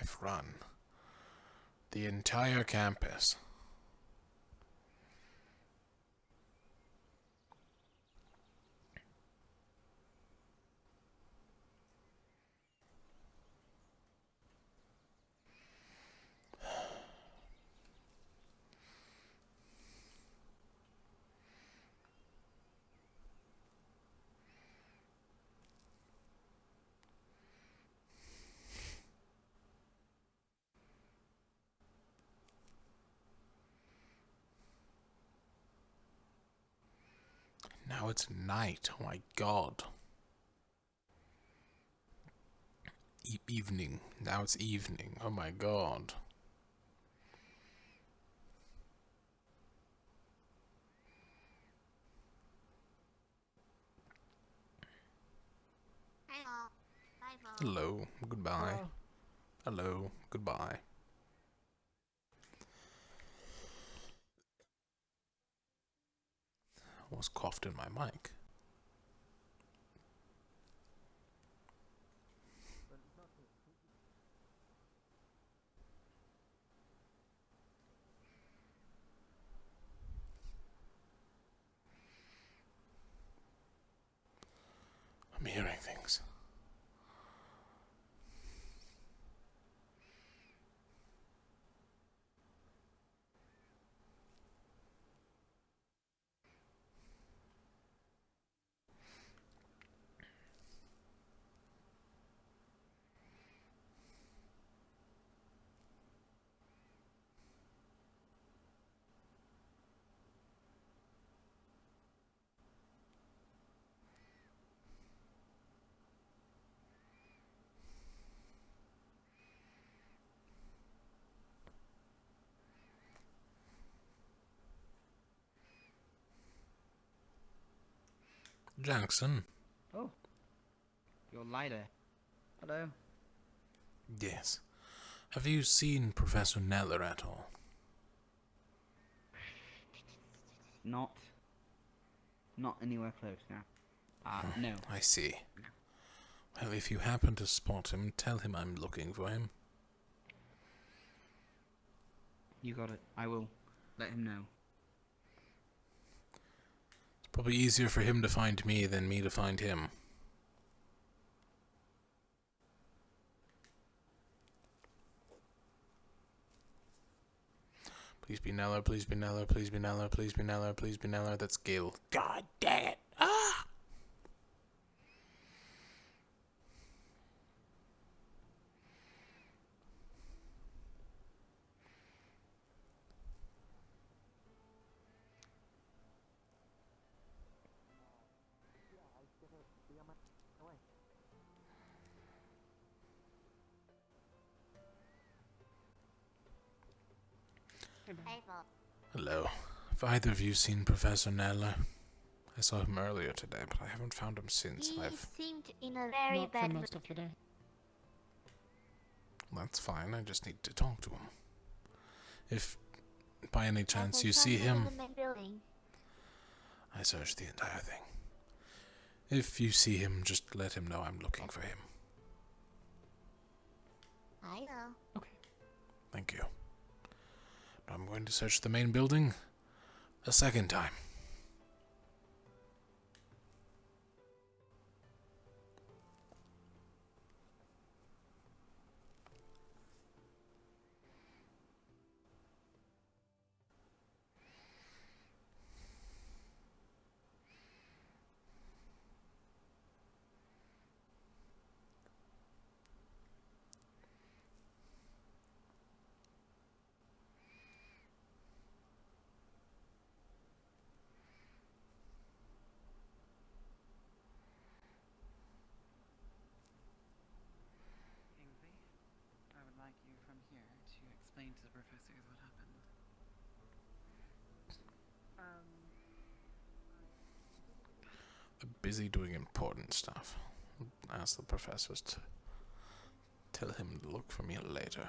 [SPEAKER 1] I've run the entire campus. Now it's night. Oh my god. Evening. Now it's evening. Oh my god. Hello. Goodbye. Hello. Goodbye. Almost coughed in my mic. I'm hearing things. Jackson.
[SPEAKER 9] Oh, you're lighter. Hello.
[SPEAKER 1] Yes. Have you seen Professor Neller at all?
[SPEAKER 9] Not anywhere close now. No.
[SPEAKER 1] I see. Well, if you happen to spot him, tell him I'm looking for him.
[SPEAKER 9] You got it. I will let him know.
[SPEAKER 1] It's probably easier for him to find me than me to find him. Please be Neller, please be Neller, please be Neller, please be Neller, please be Neller. That's Gil. God dang it! Ah! Hello. Have either of you seen Professor Neller? I saw him earlier today, but I haven't found him since.
[SPEAKER 16] He
[SPEAKER 1] I've...
[SPEAKER 16] seemed in a very
[SPEAKER 7] Not
[SPEAKER 16] bad
[SPEAKER 7] for
[SPEAKER 16] mood.
[SPEAKER 7] most of the day.
[SPEAKER 1] That's fine, I just need to talk to him. If, by any chance, you
[SPEAKER 16] There's
[SPEAKER 1] see
[SPEAKER 16] something in
[SPEAKER 1] him...
[SPEAKER 16] the main building.
[SPEAKER 1] I searched the entire thing. If you see him, just let him know I'm looking for him.
[SPEAKER 16] I know.
[SPEAKER 7] Okay.
[SPEAKER 1] Thank you. Now I'm going to search the main building a second time.
[SPEAKER 8] Kingsley, I would like you from here to explain to the professors what happened.
[SPEAKER 1] I'm busy doing important stuff. Ask the professors to tell him to look for me later.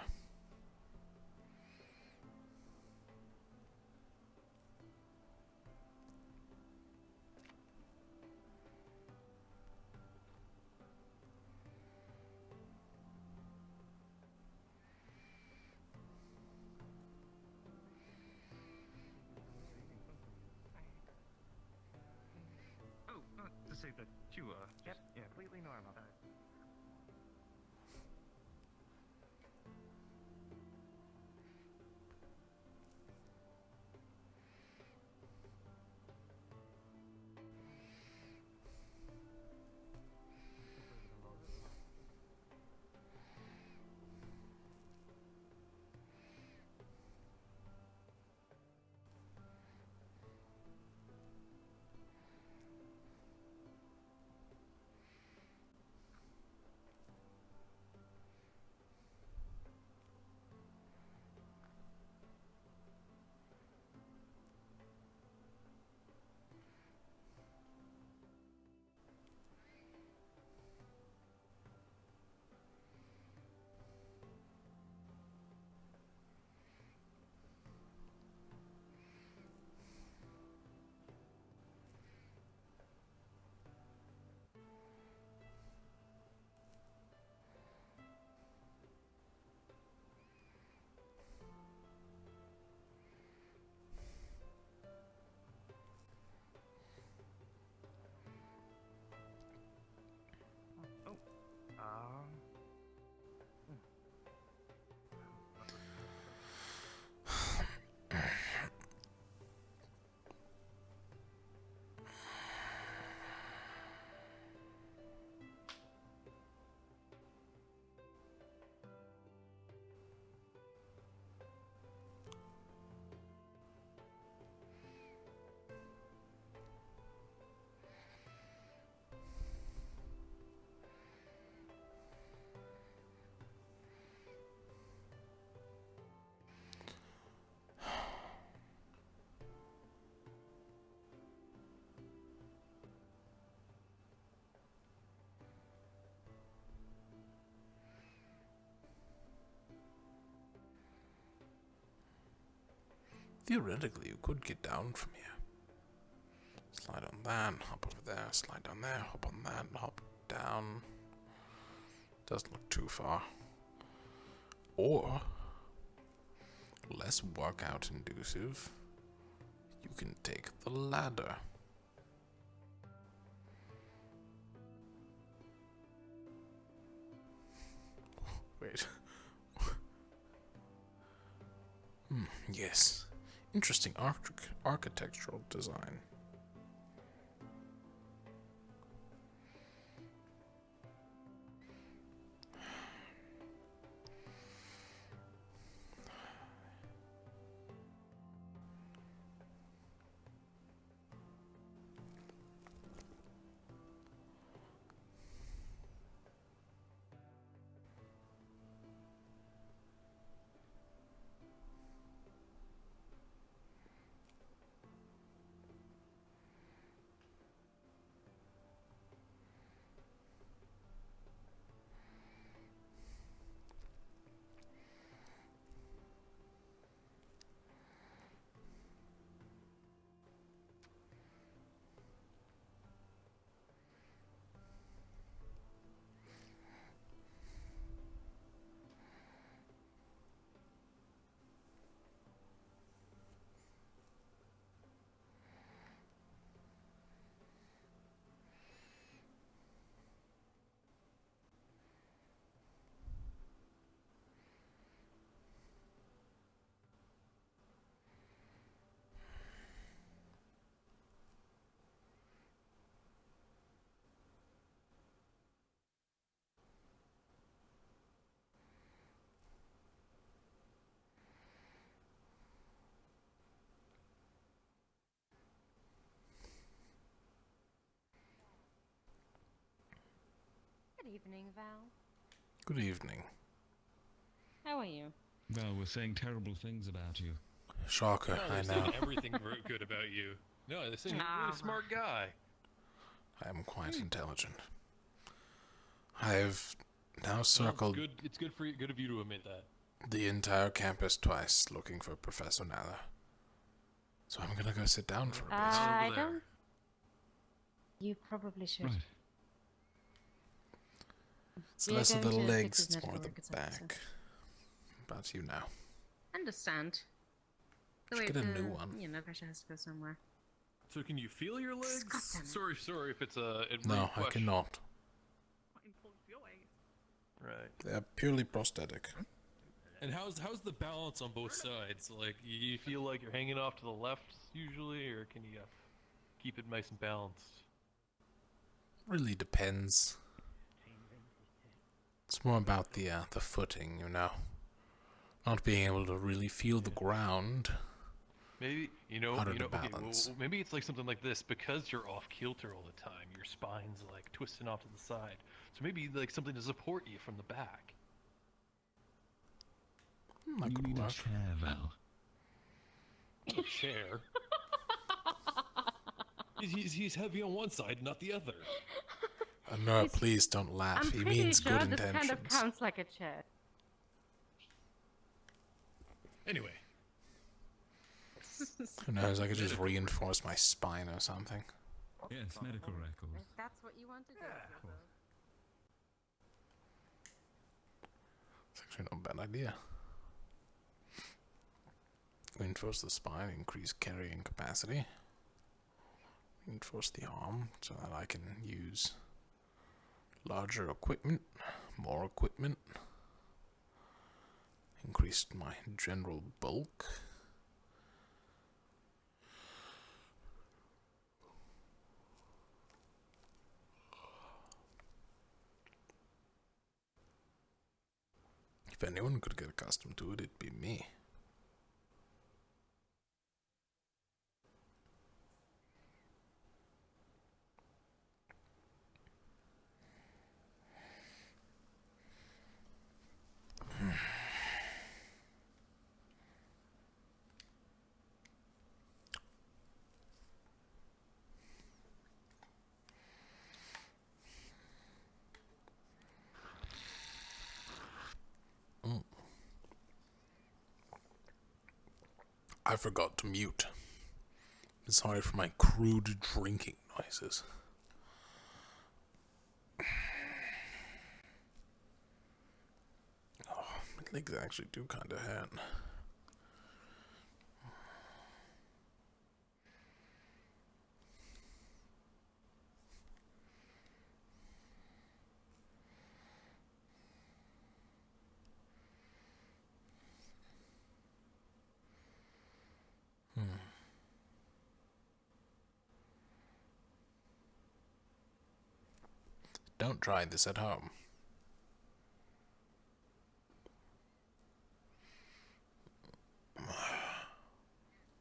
[SPEAKER 4] Oh, not to say that you yep, yeah, completely normal.
[SPEAKER 1] theoretically, you could get down from here. Slide on that, hop over there, slide down there, hop on that, hop down. Doesn't look too far. Or, less workout inducive, you can take the ladder. Wait. Yes. Interesting architectural design.
[SPEAKER 3] Good evening, Val.
[SPEAKER 1] Good evening.
[SPEAKER 3] How are you?
[SPEAKER 10] Val, we're saying terrible things about you.
[SPEAKER 1] Shocker,
[SPEAKER 23] No,
[SPEAKER 1] I
[SPEAKER 23] they're
[SPEAKER 1] know.
[SPEAKER 23] saying everything good about you. No, they're saying you're a really smart guy.
[SPEAKER 1] I am quite intelligent. I have now circled
[SPEAKER 23] It's good for you. Good of you to admit that.
[SPEAKER 1] the entire campus twice looking for Professor Nala. So I'm gonna go sit down for a bit.
[SPEAKER 3] I don't. You probably should.
[SPEAKER 10] Right.
[SPEAKER 1] It's
[SPEAKER 3] We are
[SPEAKER 1] less of the
[SPEAKER 3] going to
[SPEAKER 1] legs,
[SPEAKER 3] fix his
[SPEAKER 1] it's more
[SPEAKER 3] medical
[SPEAKER 1] the
[SPEAKER 3] records after.
[SPEAKER 1] back. But you know.
[SPEAKER 3] Understand. The
[SPEAKER 1] Should
[SPEAKER 3] way
[SPEAKER 1] get a
[SPEAKER 3] the,
[SPEAKER 1] new one.
[SPEAKER 3] You know, pressure has to go somewhere.
[SPEAKER 23] So can you feel your legs?
[SPEAKER 3] Goddamn it.
[SPEAKER 23] Sorry if it's a
[SPEAKER 1] No, I
[SPEAKER 23] question.
[SPEAKER 1] cannot.
[SPEAKER 23] Right.
[SPEAKER 1] They're purely prosthetic.
[SPEAKER 23] And how's the balance on both sides? Like, you feel like you're hanging off to the left usually, or can you keep it nice and balanced?
[SPEAKER 1] Really depends. It's more about the footing, you know. Not being able to really feel the ground.
[SPEAKER 23] Maybe
[SPEAKER 1] Harder to
[SPEAKER 23] okay, well,
[SPEAKER 1] balance.
[SPEAKER 23] maybe it's like something like this. Because you're off kilter all the time, your spine's like twisting off to the side. So maybe like something to support you from the back.
[SPEAKER 1] That
[SPEAKER 10] You
[SPEAKER 1] could
[SPEAKER 10] need
[SPEAKER 1] work.
[SPEAKER 10] a chair, Val.
[SPEAKER 23] A chair. He's heavy on one side, not the other.
[SPEAKER 1] No, please don't laugh.
[SPEAKER 3] I'm
[SPEAKER 1] He
[SPEAKER 3] pretty
[SPEAKER 1] means
[SPEAKER 3] sure
[SPEAKER 1] good
[SPEAKER 3] this
[SPEAKER 1] intentions.
[SPEAKER 3] kind of counts like a chair.
[SPEAKER 23] Anyway.
[SPEAKER 1] Who knows, I could just reinforce my spine or something.
[SPEAKER 10] Yes, medical records.
[SPEAKER 3] If that's what you want to do.
[SPEAKER 1] It's actually not a bad idea. Reinforce the spine, increase carrying capacity. Reinforce the arm so that I can use larger equipment, more equipment. Increased my general bulk. If anyone could get accustomed to it, it'd be me. I forgot to mute. Sorry for my crude drinking noises. Oh, my legs actually do kind of hurt. Don't try this at home.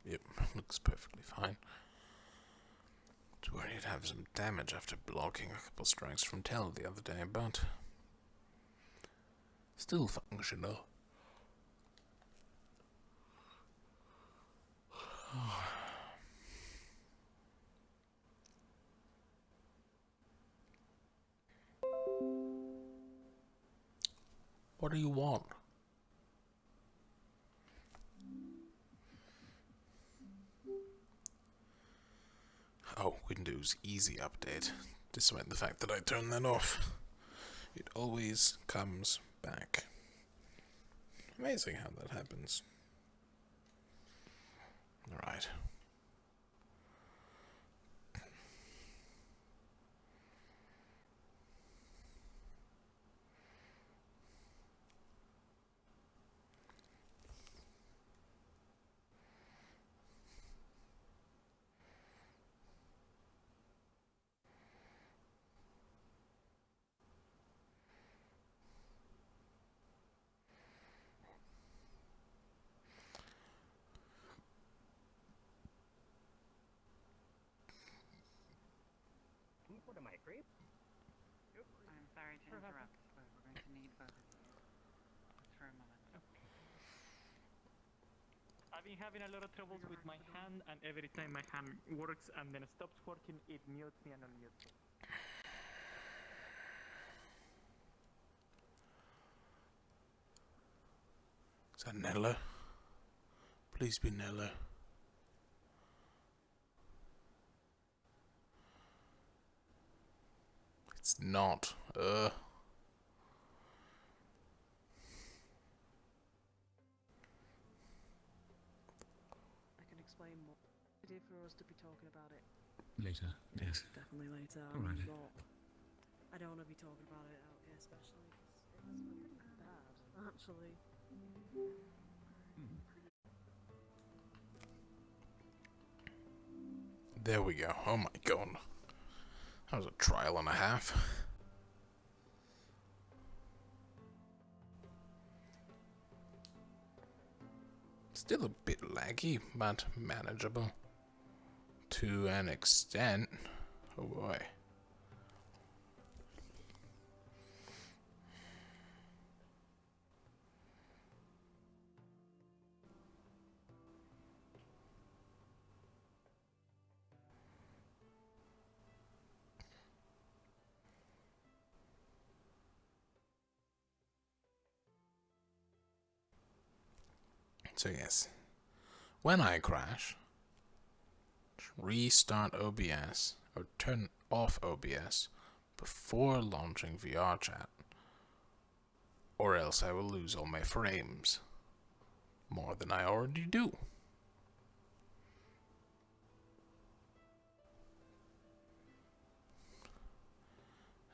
[SPEAKER 1] Yep, looks perfectly fine. Was worried to have some damage after blocking a couple strikes from Tell the other day, but still functional. What do you want? Oh, Windows Easy Update. Despite the fact that I turned that off, it always comes back. Amazing how that happens. Alright.
[SPEAKER 8] I'm sorry to interrupt, but we're going to need both of you for a moment.
[SPEAKER 19] I've been having a lot of troubles with my hand, and every time my hand works and then stops working, it mutes me and unmutes me.
[SPEAKER 1] Is that Nella? Please be Nella. It's not.
[SPEAKER 2] I can explain more. It's idea for us to be talking about it.
[SPEAKER 10] Later, yes.
[SPEAKER 2] Definitely later.
[SPEAKER 10] Alright.
[SPEAKER 2] I don't want to be talking about it out here, especially because it's bad, actually.
[SPEAKER 1] There we go. Oh my god. That was a trial and a half. Still a bit laggy, but manageable. To an extent. Oh boy. So yes, when I crash, restart OBS or turn off OBS before launching VR chat, or else I will lose all my frames, more than I already do.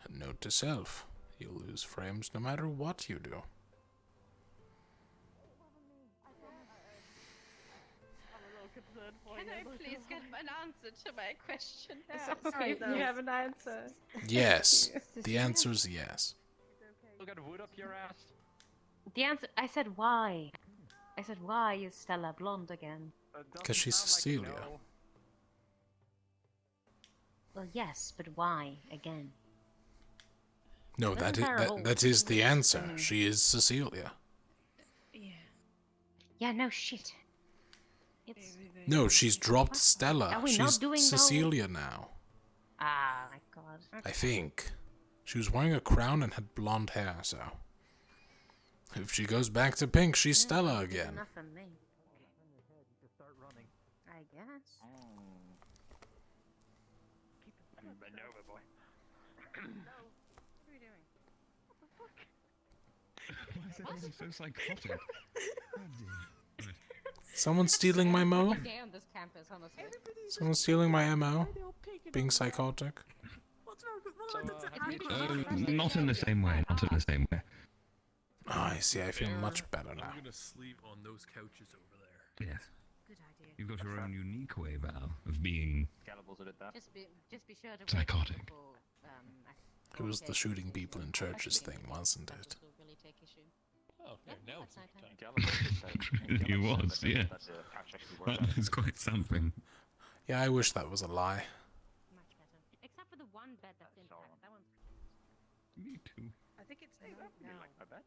[SPEAKER 1] And note to self, you'll lose frames no matter what you do.
[SPEAKER 18] Can I please get an answer to my question?
[SPEAKER 2] Sorry, you have an answer.
[SPEAKER 1] Yes, the answer is yes.
[SPEAKER 19] You got wood up your ass?
[SPEAKER 3] The answer. I said why. I said why is Stella blonde again?
[SPEAKER 1] Because she's Cecilia.
[SPEAKER 19] No.
[SPEAKER 3] Well, yes, but why again?
[SPEAKER 1] No, that is the answer. She is Cecilia.
[SPEAKER 3] Yeah, no shit. It's...
[SPEAKER 1] No, she's dropped Stella.
[SPEAKER 3] Are we
[SPEAKER 1] She's
[SPEAKER 3] not doing
[SPEAKER 1] Cecilia now.
[SPEAKER 3] Ah, my god.
[SPEAKER 1] I think. She was wearing a crown and had blonde hair, so... If she goes back to pink, she's Stella again.
[SPEAKER 3] Enough for me. Yes.
[SPEAKER 15] Bend over, boy.
[SPEAKER 3] No. What are you doing? What the fuck?
[SPEAKER 10] Why is everyone so psychotic?
[SPEAKER 1] Someone stealing my mo?
[SPEAKER 3] Every day on this campus, honestly.
[SPEAKER 1] Someone stealing my MO? Being psychotic?
[SPEAKER 10] Not in the same way. Not in the same way.
[SPEAKER 1] Oh, I see. I feel much better now.
[SPEAKER 23] I'm gonna sleep on those couches over there.
[SPEAKER 10] Yes.
[SPEAKER 3] Good idea.
[SPEAKER 10] You've got your own unique way, Val, of being
[SPEAKER 3] Just be sure to
[SPEAKER 10] psychotic.
[SPEAKER 3] wait for,
[SPEAKER 1] It was the shooting people in churches thing, wasn't it?
[SPEAKER 3] really take issue.
[SPEAKER 23] Oh, yeah, now it's
[SPEAKER 10] It really was, yeah. That is quite something.
[SPEAKER 1] Yeah, I wish that was a lie.
[SPEAKER 3] Much better. Except for the one bed that's intact. That one's.
[SPEAKER 10] Me too.
[SPEAKER 2] I think it's.
[SPEAKER 15] Hey, that would be like my bed.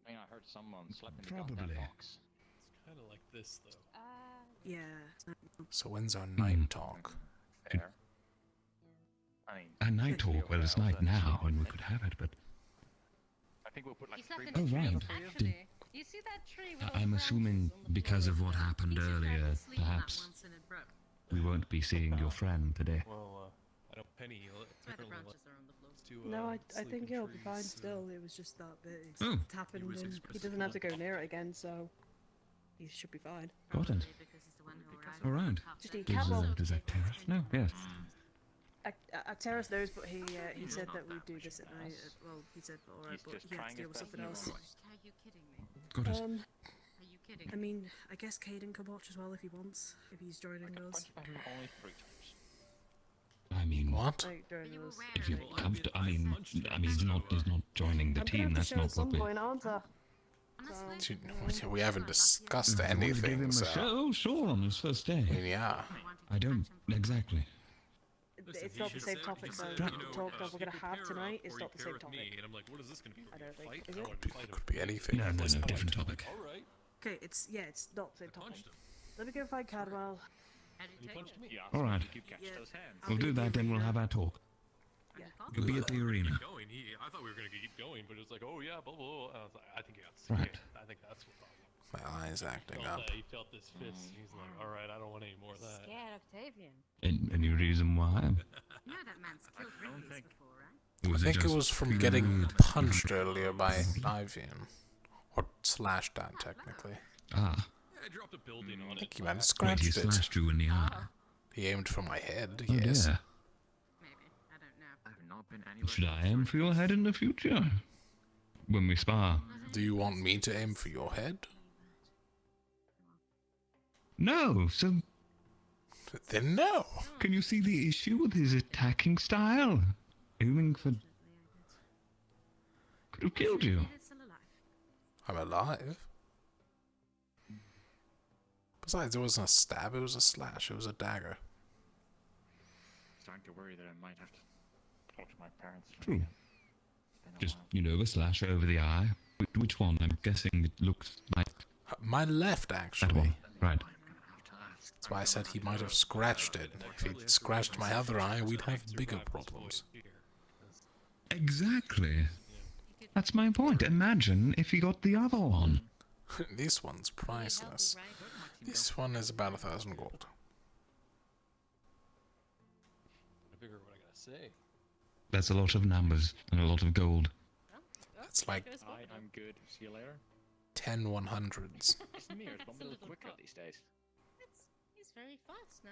[SPEAKER 15] I mean, I heard someone slept in the
[SPEAKER 10] Probably.
[SPEAKER 15] goddamn box.
[SPEAKER 23] It's kind of like this, though.
[SPEAKER 2] Yeah.
[SPEAKER 1] So when's our night talk?
[SPEAKER 15] Fair. I mean,
[SPEAKER 10] A night talk? Well, it's night now, and we could have it, but...
[SPEAKER 15] I think we'll put like
[SPEAKER 3] He slept
[SPEAKER 15] 3
[SPEAKER 3] in a
[SPEAKER 10] Oh,
[SPEAKER 3] tree.
[SPEAKER 10] right.
[SPEAKER 3] Actually, you see that tree with all
[SPEAKER 10] I'm
[SPEAKER 3] the
[SPEAKER 10] assuming
[SPEAKER 3] branches on the
[SPEAKER 10] because
[SPEAKER 3] floor?
[SPEAKER 10] of what happened
[SPEAKER 3] He just tried to
[SPEAKER 10] earlier,
[SPEAKER 3] sleep on that
[SPEAKER 10] perhaps
[SPEAKER 3] once and it broke.
[SPEAKER 10] we won't be seeing your friend today.
[SPEAKER 23] Well, I know Penny.
[SPEAKER 3] That's why the branches are on the floor.
[SPEAKER 2] No, I think he'll be fine still. It was just that bit. It's
[SPEAKER 10] Oh.
[SPEAKER 2] happened and he doesn't have to go near it again, so he should be fine.
[SPEAKER 10] Got it.
[SPEAKER 3] Because he's the one who arrived.
[SPEAKER 10] All right.
[SPEAKER 2] Just need
[SPEAKER 10] Does,
[SPEAKER 2] Catwell.
[SPEAKER 10] does Acteris know? Yes.
[SPEAKER 2] Acteris knows, but he said that we'd do this at night. Well, he said alright, but he had to deal with something else.
[SPEAKER 3] Are you kidding me?
[SPEAKER 10] Got it.
[SPEAKER 3] Are you kidding?
[SPEAKER 2] I mean, I guess Caden can watch as well if he wants, if he's joining us.
[SPEAKER 15] only 3 times.
[SPEAKER 10] I mean,
[SPEAKER 1] What?
[SPEAKER 2] Like, joining us.
[SPEAKER 10] if you're comfortable, I mean, he's not joining the team. That's not what we.
[SPEAKER 2] aren't I?
[SPEAKER 1] We haven't discussed
[SPEAKER 10] If you would give
[SPEAKER 1] anything,
[SPEAKER 10] him a
[SPEAKER 1] so...
[SPEAKER 10] show, sure, on his first day.
[SPEAKER 1] I mean, yeah.
[SPEAKER 10] I don't exactly.
[SPEAKER 2] It's not the same topic though.
[SPEAKER 10] No.
[SPEAKER 2] The talk that we're gonna have tonight is not the same topic.
[SPEAKER 23] And I'm like, what is this gonna be?
[SPEAKER 2] I don't think.
[SPEAKER 23] Fight?
[SPEAKER 2] Is
[SPEAKER 23] How
[SPEAKER 2] it?
[SPEAKER 23] do I fight him?
[SPEAKER 1] Could be anything.
[SPEAKER 10] No,
[SPEAKER 1] at
[SPEAKER 10] no,
[SPEAKER 1] this
[SPEAKER 10] no,
[SPEAKER 1] point.
[SPEAKER 10] different topic.
[SPEAKER 23] All right.
[SPEAKER 2] Okay, it's not the same topic.
[SPEAKER 23] Punched him.
[SPEAKER 2] Let me go find Cadwell.
[SPEAKER 3] How do
[SPEAKER 23] He
[SPEAKER 3] you take
[SPEAKER 23] punched
[SPEAKER 3] it?
[SPEAKER 23] me.
[SPEAKER 10] All right.
[SPEAKER 15] You catch
[SPEAKER 2] Yeah.
[SPEAKER 15] those hands.
[SPEAKER 10] We'll do that, then we'll have our talk.
[SPEAKER 2] Yeah.
[SPEAKER 10] You'll be at the arena.
[SPEAKER 23] Keep going. I thought we were gonna keep going, but it's like, oh yeah, blah blah. I was like, I think he got scared.
[SPEAKER 10] Right.
[SPEAKER 23] I think that's what.
[SPEAKER 1] My eye's acting up.
[SPEAKER 23] He felt this fist. He's like, all right, I don't want any more of that.
[SPEAKER 3] Scared Octavian.
[SPEAKER 10] Any reason why?
[SPEAKER 3] You know that man's killed Ridleys before, right?
[SPEAKER 1] I think it
[SPEAKER 10] just
[SPEAKER 1] was from getting
[SPEAKER 10] food?
[SPEAKER 1] punched earlier by Ivian. Or slashed at, technically.
[SPEAKER 10] Ah,
[SPEAKER 23] I dropped a building on
[SPEAKER 1] I
[SPEAKER 23] it.
[SPEAKER 1] think he might have
[SPEAKER 10] wait, he
[SPEAKER 1] scratched it.
[SPEAKER 10] slashed you in the eye.
[SPEAKER 1] He aimed for my head,
[SPEAKER 10] Oh
[SPEAKER 1] yes.
[SPEAKER 10] dear.
[SPEAKER 3] Maybe. I don't know.
[SPEAKER 15] I've not been anywhere.
[SPEAKER 10] Should I aim for your head in the future? When we spar?
[SPEAKER 1] Do you want me to aim for your head?
[SPEAKER 10] No, so
[SPEAKER 1] Then no.
[SPEAKER 10] can you see the issue with his attacking style? Aiming for... Could have killed you.
[SPEAKER 3] It's still alive.
[SPEAKER 1] I'm alive. Besides, it wasn't a stab, it was a slash, it was a dagger.
[SPEAKER 15] Starting to worry that I might have to talk to my parents.
[SPEAKER 10] True.
[SPEAKER 15] It's been a
[SPEAKER 10] Just,
[SPEAKER 15] while.
[SPEAKER 10] you know, a slash over the eye. Which one? I'm guessing it looks like
[SPEAKER 1] My left,
[SPEAKER 10] that
[SPEAKER 1] actually.
[SPEAKER 10] one. Right.
[SPEAKER 1] That's why I said he might have scratched it. If he'd scratched my other eye, we'd have bigger problems.
[SPEAKER 10] Exactly. That's my point. Imagine if he got the other one.
[SPEAKER 1] This one's priceless. This one is about 1,000 gold.
[SPEAKER 23] I figure what I gotta say.
[SPEAKER 10] That's a lot of numbers and a lot of gold.
[SPEAKER 1] That's like
[SPEAKER 15] I'm good. See you later.
[SPEAKER 1] 10 100s.
[SPEAKER 15] Isn't me? It's a little quicker these days.
[SPEAKER 3] He's very fast now.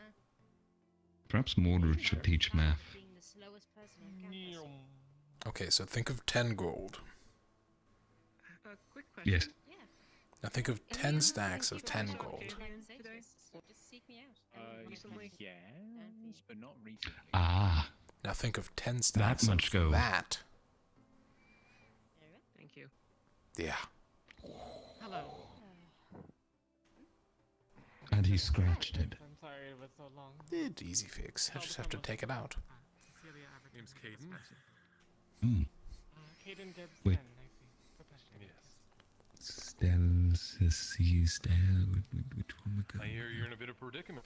[SPEAKER 10] Perhaps Mordred should teach math.
[SPEAKER 3] Being the slowest person on campus.
[SPEAKER 1] Okay, so think of 10 gold.
[SPEAKER 4] Quick question.
[SPEAKER 10] Yes.
[SPEAKER 3] Yeah.
[SPEAKER 1] Now think of 10 stacks of 10 gold.
[SPEAKER 3] So just seek me out.
[SPEAKER 15] Recently? Yes, but not recently.
[SPEAKER 10] Ah,
[SPEAKER 1] Now think of 10 stacks
[SPEAKER 10] that much
[SPEAKER 1] of
[SPEAKER 10] gold.
[SPEAKER 1] that.
[SPEAKER 4] Thank you.
[SPEAKER 1] Yeah.
[SPEAKER 7] Hello.
[SPEAKER 10] And he scratched it.
[SPEAKER 7] I'm sorry it was so long.
[SPEAKER 1] It's easy fix. I just have to take it out.
[SPEAKER 7] Cecilia Abigail.
[SPEAKER 23] Name's Caden.
[SPEAKER 7] Caden Gibbs.
[SPEAKER 10] Wait.
[SPEAKER 7] I see. Professional.
[SPEAKER 23] Yes.
[SPEAKER 10] Which one we go?
[SPEAKER 23] I hear you're in a bit of a predicament.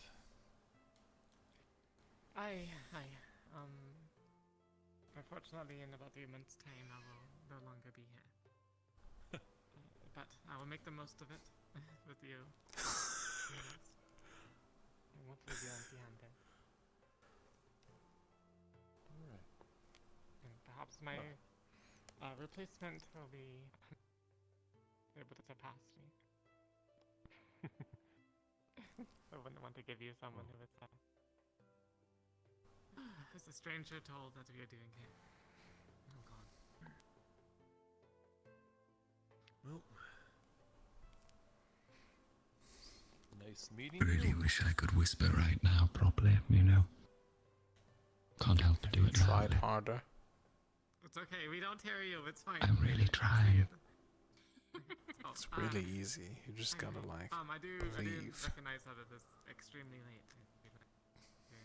[SPEAKER 7] Unfortunately, in about 3 months' time, I will no longer be here. But I will make the most of it with you. Yes. empty-handed. And perhaps my replacement will be able to surpass me. I wouldn't want to give you someone who is there's a stranger told that we are doing here. Oh god.
[SPEAKER 23] Well, nice meeting
[SPEAKER 10] I really
[SPEAKER 23] you.
[SPEAKER 10] wish I could whisper right now properly, you know. Can't help but do it
[SPEAKER 1] Tried
[SPEAKER 10] loudly.
[SPEAKER 1] harder.
[SPEAKER 7] It's okay, we don't hear you, it's fine.
[SPEAKER 10] I'm really trying.
[SPEAKER 1] It's really easy. You just gotta like
[SPEAKER 7] I do
[SPEAKER 1] leave.
[SPEAKER 7] recognize that it is extremely late.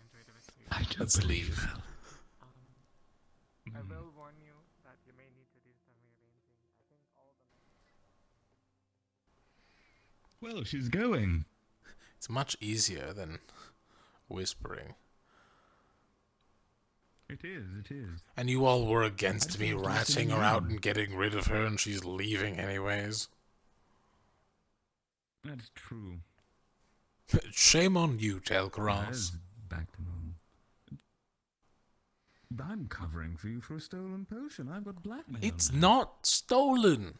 [SPEAKER 7] Enjoy the rest of your
[SPEAKER 10] I don't
[SPEAKER 1] Let's
[SPEAKER 10] believe
[SPEAKER 1] leave.
[SPEAKER 10] Val.
[SPEAKER 7] I will warn you that you may need to do some rearranging. I think all the
[SPEAKER 10] Well, she's going.
[SPEAKER 1] It's much easier than whispering.
[SPEAKER 10] It is.
[SPEAKER 1] And you all were against me
[SPEAKER 10] thought
[SPEAKER 1] ratting her
[SPEAKER 10] listening
[SPEAKER 1] out
[SPEAKER 10] in.
[SPEAKER 1] and getting rid of her, and she's leaving anyways.
[SPEAKER 10] That's true.
[SPEAKER 1] Shame on you, Telgrass.
[SPEAKER 10] There's back to normal. I'm covering for you for a stolen potion. I've got blackmail.
[SPEAKER 1] It's
[SPEAKER 10] now.
[SPEAKER 1] not stolen.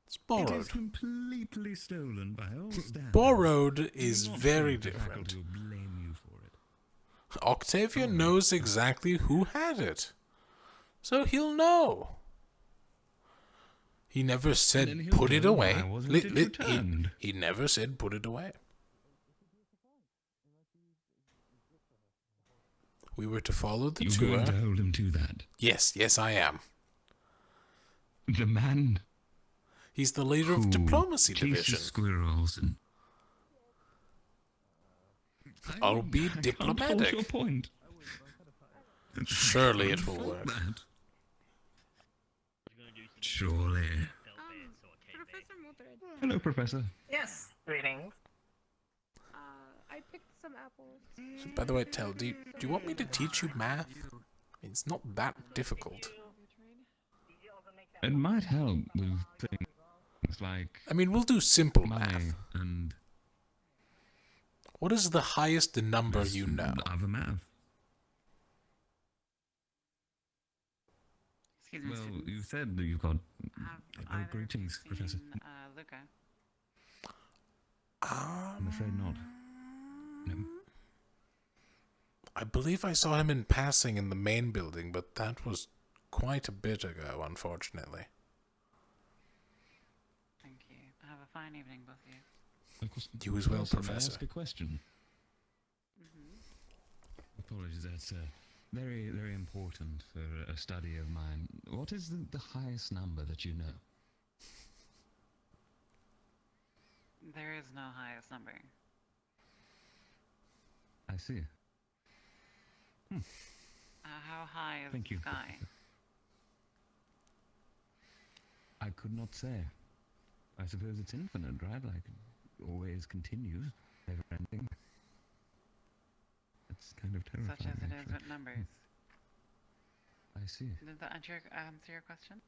[SPEAKER 1] It's
[SPEAKER 10] It
[SPEAKER 1] borrowed.
[SPEAKER 10] is completely stolen by all standards.
[SPEAKER 1] Borrowed is
[SPEAKER 10] I'm not
[SPEAKER 1] very
[SPEAKER 10] sure the
[SPEAKER 1] different.
[SPEAKER 10] faculty will blame you for it.
[SPEAKER 1] Octavia knows exactly who had it. So he'll know. He never
[SPEAKER 10] then
[SPEAKER 1] said
[SPEAKER 10] he'll
[SPEAKER 1] put it
[SPEAKER 10] know
[SPEAKER 1] away.
[SPEAKER 10] why wasn't it returned?
[SPEAKER 1] He never said put it away. We were to follow the
[SPEAKER 10] You're
[SPEAKER 1] tour.
[SPEAKER 10] going to hold him to that.
[SPEAKER 1] Yes, I am.
[SPEAKER 10] The man
[SPEAKER 1] He's the leader of
[SPEAKER 10] who
[SPEAKER 1] diplomacy
[SPEAKER 10] chases
[SPEAKER 1] division.
[SPEAKER 10] squirrels and
[SPEAKER 1] I'll be
[SPEAKER 10] I can't
[SPEAKER 1] diplomatic.
[SPEAKER 10] fault your point.
[SPEAKER 1] Surely it
[SPEAKER 10] Can't
[SPEAKER 1] will
[SPEAKER 10] fault
[SPEAKER 1] work.
[SPEAKER 10] that. Surely.
[SPEAKER 18] Professor Mildred.
[SPEAKER 10] Hello, Professor.
[SPEAKER 21] Yes. Greetings.
[SPEAKER 18] I picked some apples.
[SPEAKER 1] By the way, Tel, do you want me to teach you math? It's not that difficult.
[SPEAKER 10] It might help with things like
[SPEAKER 1] I mean, we'll do simple
[SPEAKER 10] money
[SPEAKER 1] math.
[SPEAKER 10] and
[SPEAKER 1] What is the highest number you know?
[SPEAKER 10] other math.
[SPEAKER 8] Excuse me,
[SPEAKER 10] Well,
[SPEAKER 8] students.
[SPEAKER 10] you said that you've got.
[SPEAKER 8] Have
[SPEAKER 10] Oh,
[SPEAKER 8] either
[SPEAKER 10] greetings,
[SPEAKER 8] of you
[SPEAKER 10] Professor.
[SPEAKER 8] seen, Luca?
[SPEAKER 10] I'm afraid not. No.
[SPEAKER 1] I believe I saw him in passing in the main building, but that was quite a bit ago, unfortunately.
[SPEAKER 8] Thank you. Have a fine evening, both of you.
[SPEAKER 10] Of course.
[SPEAKER 1] You as well,
[SPEAKER 10] May I
[SPEAKER 1] Professor.
[SPEAKER 10] ask a question? Apologies, that's very, very important for a study of mine. What is the highest number that you know?
[SPEAKER 8] There is no highest number.
[SPEAKER 10] I see.
[SPEAKER 8] How high is
[SPEAKER 10] Thank
[SPEAKER 8] the
[SPEAKER 10] you,
[SPEAKER 8] sky?
[SPEAKER 10] Professor. I could not say. I suppose it's infinite, right? Like, it always continues, never ending. It's kind of terrifying.
[SPEAKER 8] Such as it is
[SPEAKER 10] actually.
[SPEAKER 8] with numbers.
[SPEAKER 10] I see.
[SPEAKER 8] Did that answer your question?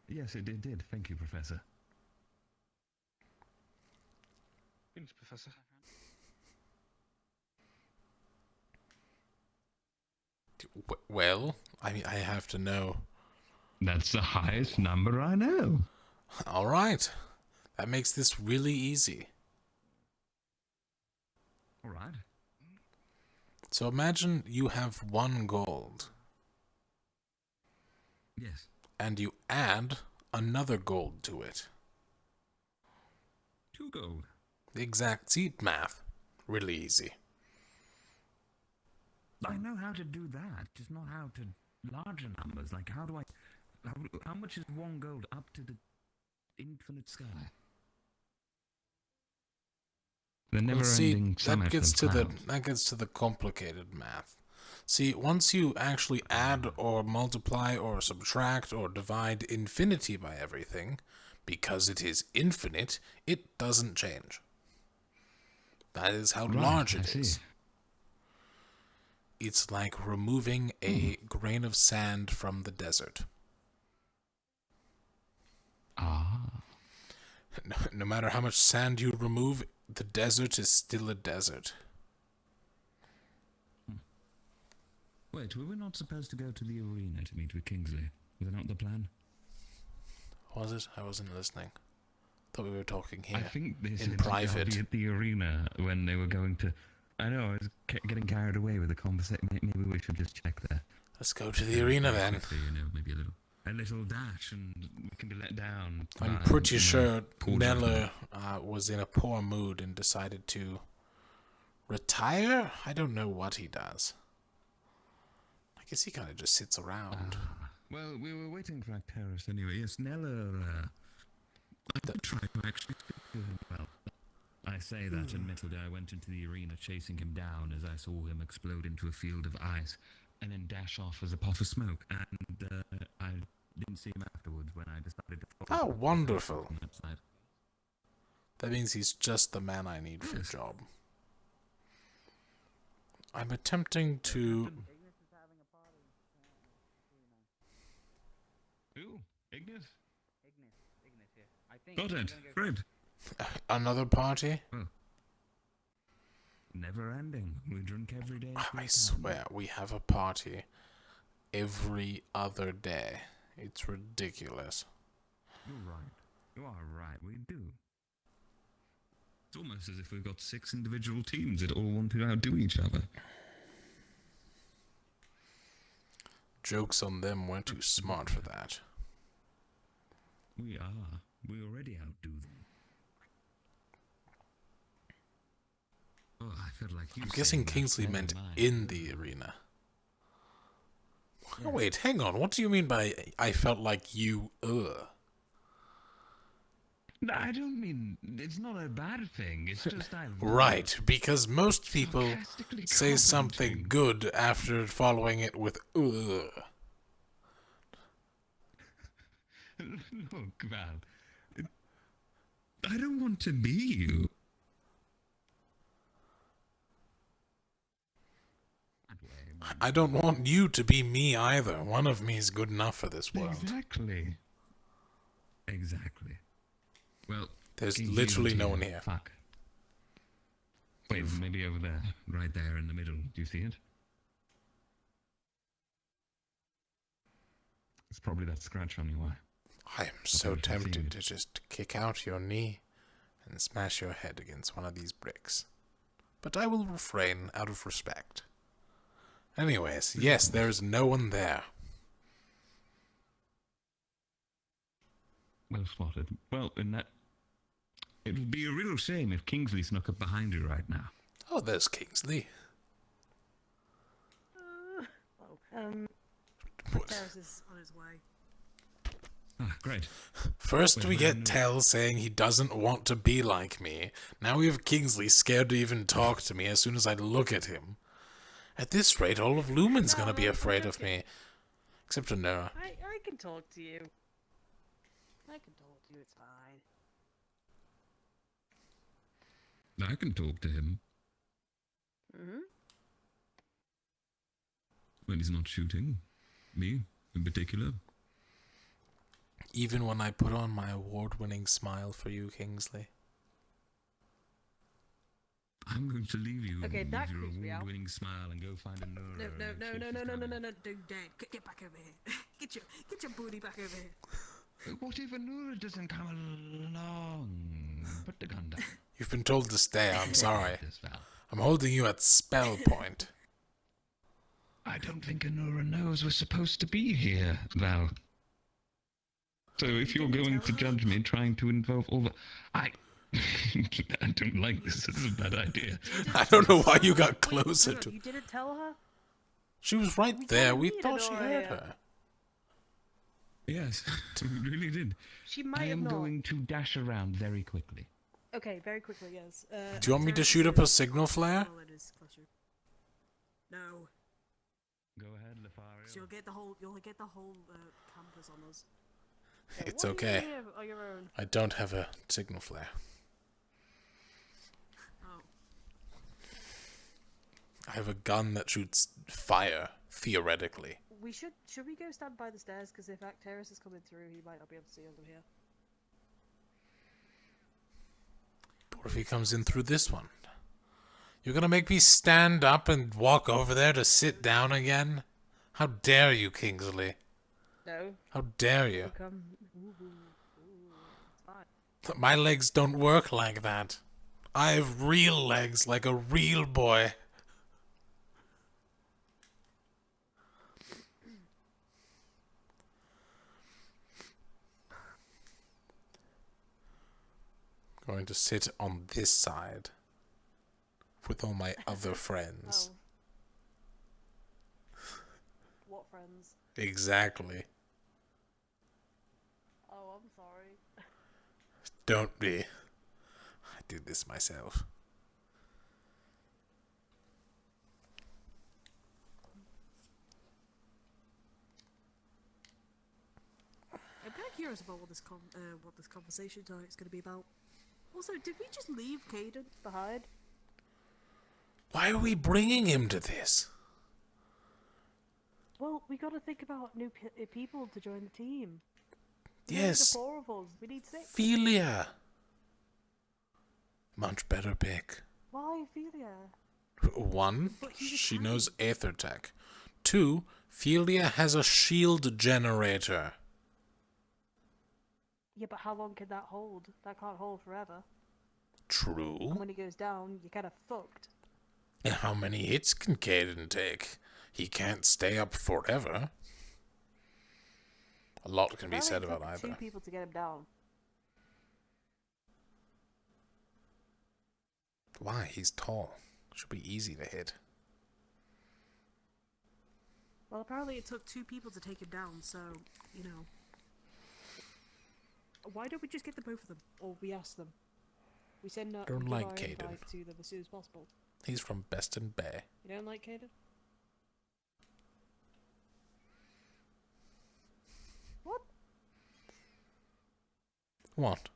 [SPEAKER 10] Yes, it did. Thank you, Professor.
[SPEAKER 23] Thanks, Professor.
[SPEAKER 1] Well, I mean, I have to know.
[SPEAKER 10] That's the highest number I know.
[SPEAKER 1] All right. That makes this really easy.
[SPEAKER 10] All right.
[SPEAKER 1] So imagine you have 1 gold.
[SPEAKER 10] Yes.
[SPEAKER 1] And you add another gold to it.
[SPEAKER 10] 2 gold.
[SPEAKER 1] The exact seed math. Really easy.
[SPEAKER 10] I know how to do that, just not how to larger numbers. Like, how do I... How much is 1 gold up to the infinite sky? The
[SPEAKER 1] Well, see,
[SPEAKER 10] never-ending summit
[SPEAKER 1] that gets
[SPEAKER 10] of
[SPEAKER 1] to
[SPEAKER 10] clouds.
[SPEAKER 1] that gets to the complicated math. See, once you actually add or multiply or subtract or divide infinity by everything, because it is infinite, it doesn't change. That is how
[SPEAKER 10] Right,
[SPEAKER 1] large
[SPEAKER 10] I
[SPEAKER 1] it
[SPEAKER 10] see.
[SPEAKER 1] is. It's like removing a grain of sand from the desert.
[SPEAKER 10] Ah.
[SPEAKER 1] No matter how much sand you remove, the desert is still a desert.
[SPEAKER 10] Wait, we were not supposed to go to the arena to meet with Kingsley. Was that not the plan?
[SPEAKER 1] Was it? I wasn't listening. Thought we were talking here.
[SPEAKER 10] I think they
[SPEAKER 1] in
[SPEAKER 10] said
[SPEAKER 1] private.
[SPEAKER 10] to be at the arena when they were going to... I know, I was getting carried away with the conversation. Maybe we should just check there.
[SPEAKER 1] Let's go to the arena then.
[SPEAKER 10] Quickly, you know, maybe a little dash and we can be let down.
[SPEAKER 1] I'm pretty sure Nella was in a poor mood and decided to retire? I don't know what he does. I guess he kind of just sits around.
[SPEAKER 10] Well, we were waiting for Actaris anyway. Yes, Nella, I did try to actually speak to him. Well, I say that, admittedly, I went into the arena chasing him down as I saw him explode into a field of ice and then dash off as a puff of smoke. And I didn't see him afterwards when I decided to follow
[SPEAKER 1] Oh,
[SPEAKER 10] him
[SPEAKER 1] wonderful.
[SPEAKER 10] from that side.
[SPEAKER 1] That means he's just the man I need for the job. I'm attempting to...
[SPEAKER 10] Who? Ignis?
[SPEAKER 9] Ignis here. I think
[SPEAKER 10] Got it. Fred.
[SPEAKER 1] Another party?
[SPEAKER 10] Oh. Never ending. We drink every day.
[SPEAKER 1] I swear, we have a party every other day. It's ridiculous.
[SPEAKER 10] You're right. You are right. We do. It's almost as if we've got 6 individual teams that all want to outdo each other.
[SPEAKER 1] Joke's on them, we're too smart for that.
[SPEAKER 10] We are. We already outdo them. Oh, I felt like you.
[SPEAKER 1] I'm guessing Kingsley meant in the arena. Oh, wait, hang on. What do you mean by I felt like you,
[SPEAKER 10] No, I don't mean... It's not a bad thing. It's just I...
[SPEAKER 1] Right, because most people say something good after following it with
[SPEAKER 10] Look, Val. I don't want to be you.
[SPEAKER 1] I don't want you to be me either. One of me is good enough for this world.
[SPEAKER 10] Exactly. Exactly. Well,
[SPEAKER 1] there's literally no one here.
[SPEAKER 10] Fuck. Wait, maybe over there. Right there in the middle. Do you see it? It's probably that scratch on your eye.
[SPEAKER 1] I am so tempted to just kick out your knee and smash your head against one of these bricks. But I will refrain out of respect. Anyways, yes, there's no one there.
[SPEAKER 10] Well spotted. Well, in that... It would be a real shame if Kingsley snuck up behind you right now.
[SPEAKER 1] Oh, there's Kingsley.
[SPEAKER 2] Terrace is on his way.
[SPEAKER 10] Ah, great.
[SPEAKER 1] First we get Tell saying he doesn't want to be like me. Now we have Kingsley scared to even talk to me as soon as I look at him. At this rate, all of Lumen's gonna be afraid of me. Except Honora.
[SPEAKER 2] I can talk to you. I can talk to you, it's fine.
[SPEAKER 10] I can talk to him.
[SPEAKER 2] Mm-hmm.
[SPEAKER 10] When he's not shooting. Me, in particular.
[SPEAKER 1] Even when I put on my award-winning smile for you, Kingsley.
[SPEAKER 10] I'm going to leave you with your
[SPEAKER 2] me out.
[SPEAKER 10] award-winning smile and go find a Nora.
[SPEAKER 2] No, Dad, get back over here. Get your booty back over here.
[SPEAKER 10] What if a Nora doesn't come along? Put the gun down.
[SPEAKER 1] You've been told to stay, I'm sorry. I'm holding you at spell point.
[SPEAKER 10] I don't think Nora knows we're supposed to be here, Val. So if you're going to judge me trying to involve all the... I don't like this. This is a bad idea.
[SPEAKER 1] I don't know why you got closer to...
[SPEAKER 2] You didn't tell her?
[SPEAKER 1] She was right there. We thought she heard her.
[SPEAKER 10] Yes, we really did.
[SPEAKER 2] She might
[SPEAKER 10] I
[SPEAKER 2] have
[SPEAKER 10] am
[SPEAKER 2] not.
[SPEAKER 10] going to dash around very quickly.
[SPEAKER 2] Okay, very quickly, yes.
[SPEAKER 1] Do you want me to shoot up a signal flare?
[SPEAKER 2] Oh, it is clutcher. No.
[SPEAKER 10] Go ahead, Lefario.
[SPEAKER 2] You'll get the whole campus on us.
[SPEAKER 1] It's okay.
[SPEAKER 2] On your own?
[SPEAKER 1] I don't have a signal flare.
[SPEAKER 2] Oh.
[SPEAKER 1] I have a gun that shoots fire, theoretically.
[SPEAKER 2] Should we go stand by the stairs? Because if Actaris is coming through, he might not be able to see under here.
[SPEAKER 1] Or if he comes in through this one. You're gonna make me stand up and walk over there to sit down again? How dare you, Kingsley?
[SPEAKER 2] No.
[SPEAKER 1] How dare you?
[SPEAKER 2] Come. It's fine.
[SPEAKER 1] My legs don't work like that. I have real legs like a real boy. Going to sit on this side with all my other friends.
[SPEAKER 2] What friends?
[SPEAKER 1] Exactly.
[SPEAKER 2] Oh, I'm sorry.
[SPEAKER 1] Don't be. I do this myself.
[SPEAKER 2] I'm kind of curious about what this conversation tonight is going to be about. Also, did we just leave Caden behind?
[SPEAKER 1] Why are we bringing him to this?
[SPEAKER 2] Well, we got to think about new people to join the team.
[SPEAKER 1] Yes.
[SPEAKER 2] The 4 of us. We need 6.
[SPEAKER 1] Ophelia. Much better pick.
[SPEAKER 2] Why Ophelia?
[SPEAKER 1] 1, she knows Aether Tech. 2, Ophelia has a shield generator.
[SPEAKER 2] Yeah, but how long can that hold? That can't hold forever.
[SPEAKER 1] True.
[SPEAKER 2] And when he goes down, you're kind of fucked.
[SPEAKER 1] And how many hits can Caden take? He can't stay up forever. A lot can be said about either.
[SPEAKER 2] 2 people to get him down.
[SPEAKER 1] Why? He's tall. Should be easy to hit.
[SPEAKER 2] Well, apparently it took 2 people to take him down, so, you know. Why don't we just get the both of them? Or we ask them. We send our
[SPEAKER 1] Don't like
[SPEAKER 2] our
[SPEAKER 1] Caden.
[SPEAKER 2] invite to them as soon as possible.
[SPEAKER 1] He's from Beston Bay.
[SPEAKER 2] You don't like Caden? What?
[SPEAKER 1] What?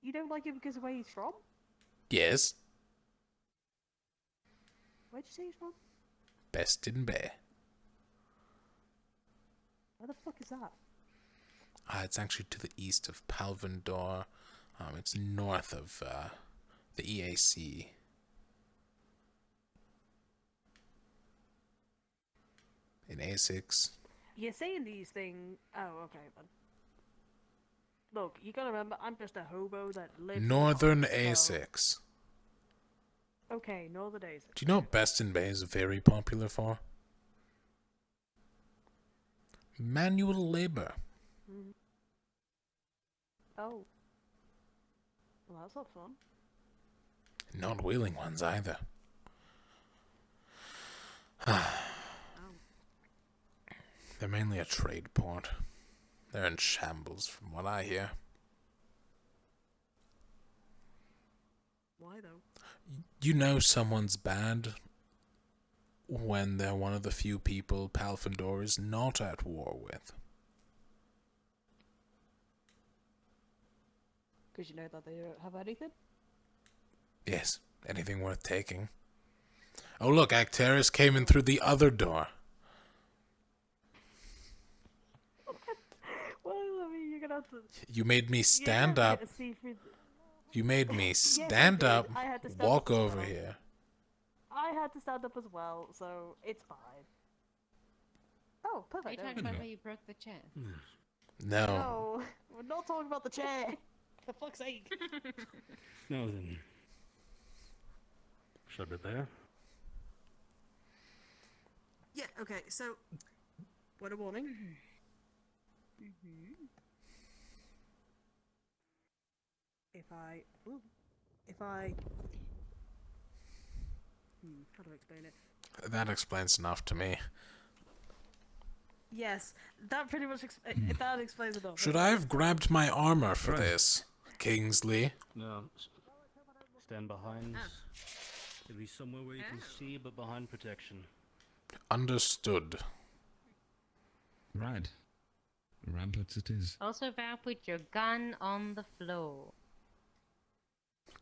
[SPEAKER 2] You don't like him because of where he's from?
[SPEAKER 1] Yes.
[SPEAKER 2] Where'd you say he's from?
[SPEAKER 1] Beston Bay.
[SPEAKER 2] Where the fuck is that?
[SPEAKER 1] It's actually to the east of Palvendor. It's north of the EAC. In A6.
[SPEAKER 2] You're saying these things. Oh, okay then. Look, you gotta remember, I'm just a hobo that lives.
[SPEAKER 1] Northern
[SPEAKER 2] in
[SPEAKER 1] A6.
[SPEAKER 2] Okay, Northern A6.
[SPEAKER 1] Do you know what Beston Bay is very popular for? Manual labor.
[SPEAKER 2] Mm. Oh. Well, that's not fun.
[SPEAKER 1] Not willing ones either. They're mainly a trade port. They're in shambles from what I hear.
[SPEAKER 2] Why though?
[SPEAKER 1] You know someone's bad when they're one of the few people Palfandor is not at war with.
[SPEAKER 2] Because you know that they don't have anything?
[SPEAKER 1] Yes, anything worth taking. Oh look, Acteris came in through the other door.
[SPEAKER 2] Well, I mean, you're gonna have to...
[SPEAKER 1] You made me stand up. You made me stand up, walk over here.
[SPEAKER 2] I had to stand up as well, so it's fine. Oh, perfect.
[SPEAKER 3] Are you talking about where you broke the chair?
[SPEAKER 1] No.
[SPEAKER 2] No, we're not talking about the chair. For fuck's sake.
[SPEAKER 23] No, then. Shut it there.
[SPEAKER 2] Yeah, okay, so... What a warning. If I... how do I explain it?
[SPEAKER 1] That explains enough to me.
[SPEAKER 2] Yes, that pretty much that explains it all.
[SPEAKER 1] Should I have grabbed my armor for this, Kingsley?
[SPEAKER 23] No. Stand behind. It'll be somewhere where you can see, but behind protection.
[SPEAKER 1] Understood.
[SPEAKER 10] Right. Ramparts it is.
[SPEAKER 3] Also, Val, put your gun on the floor.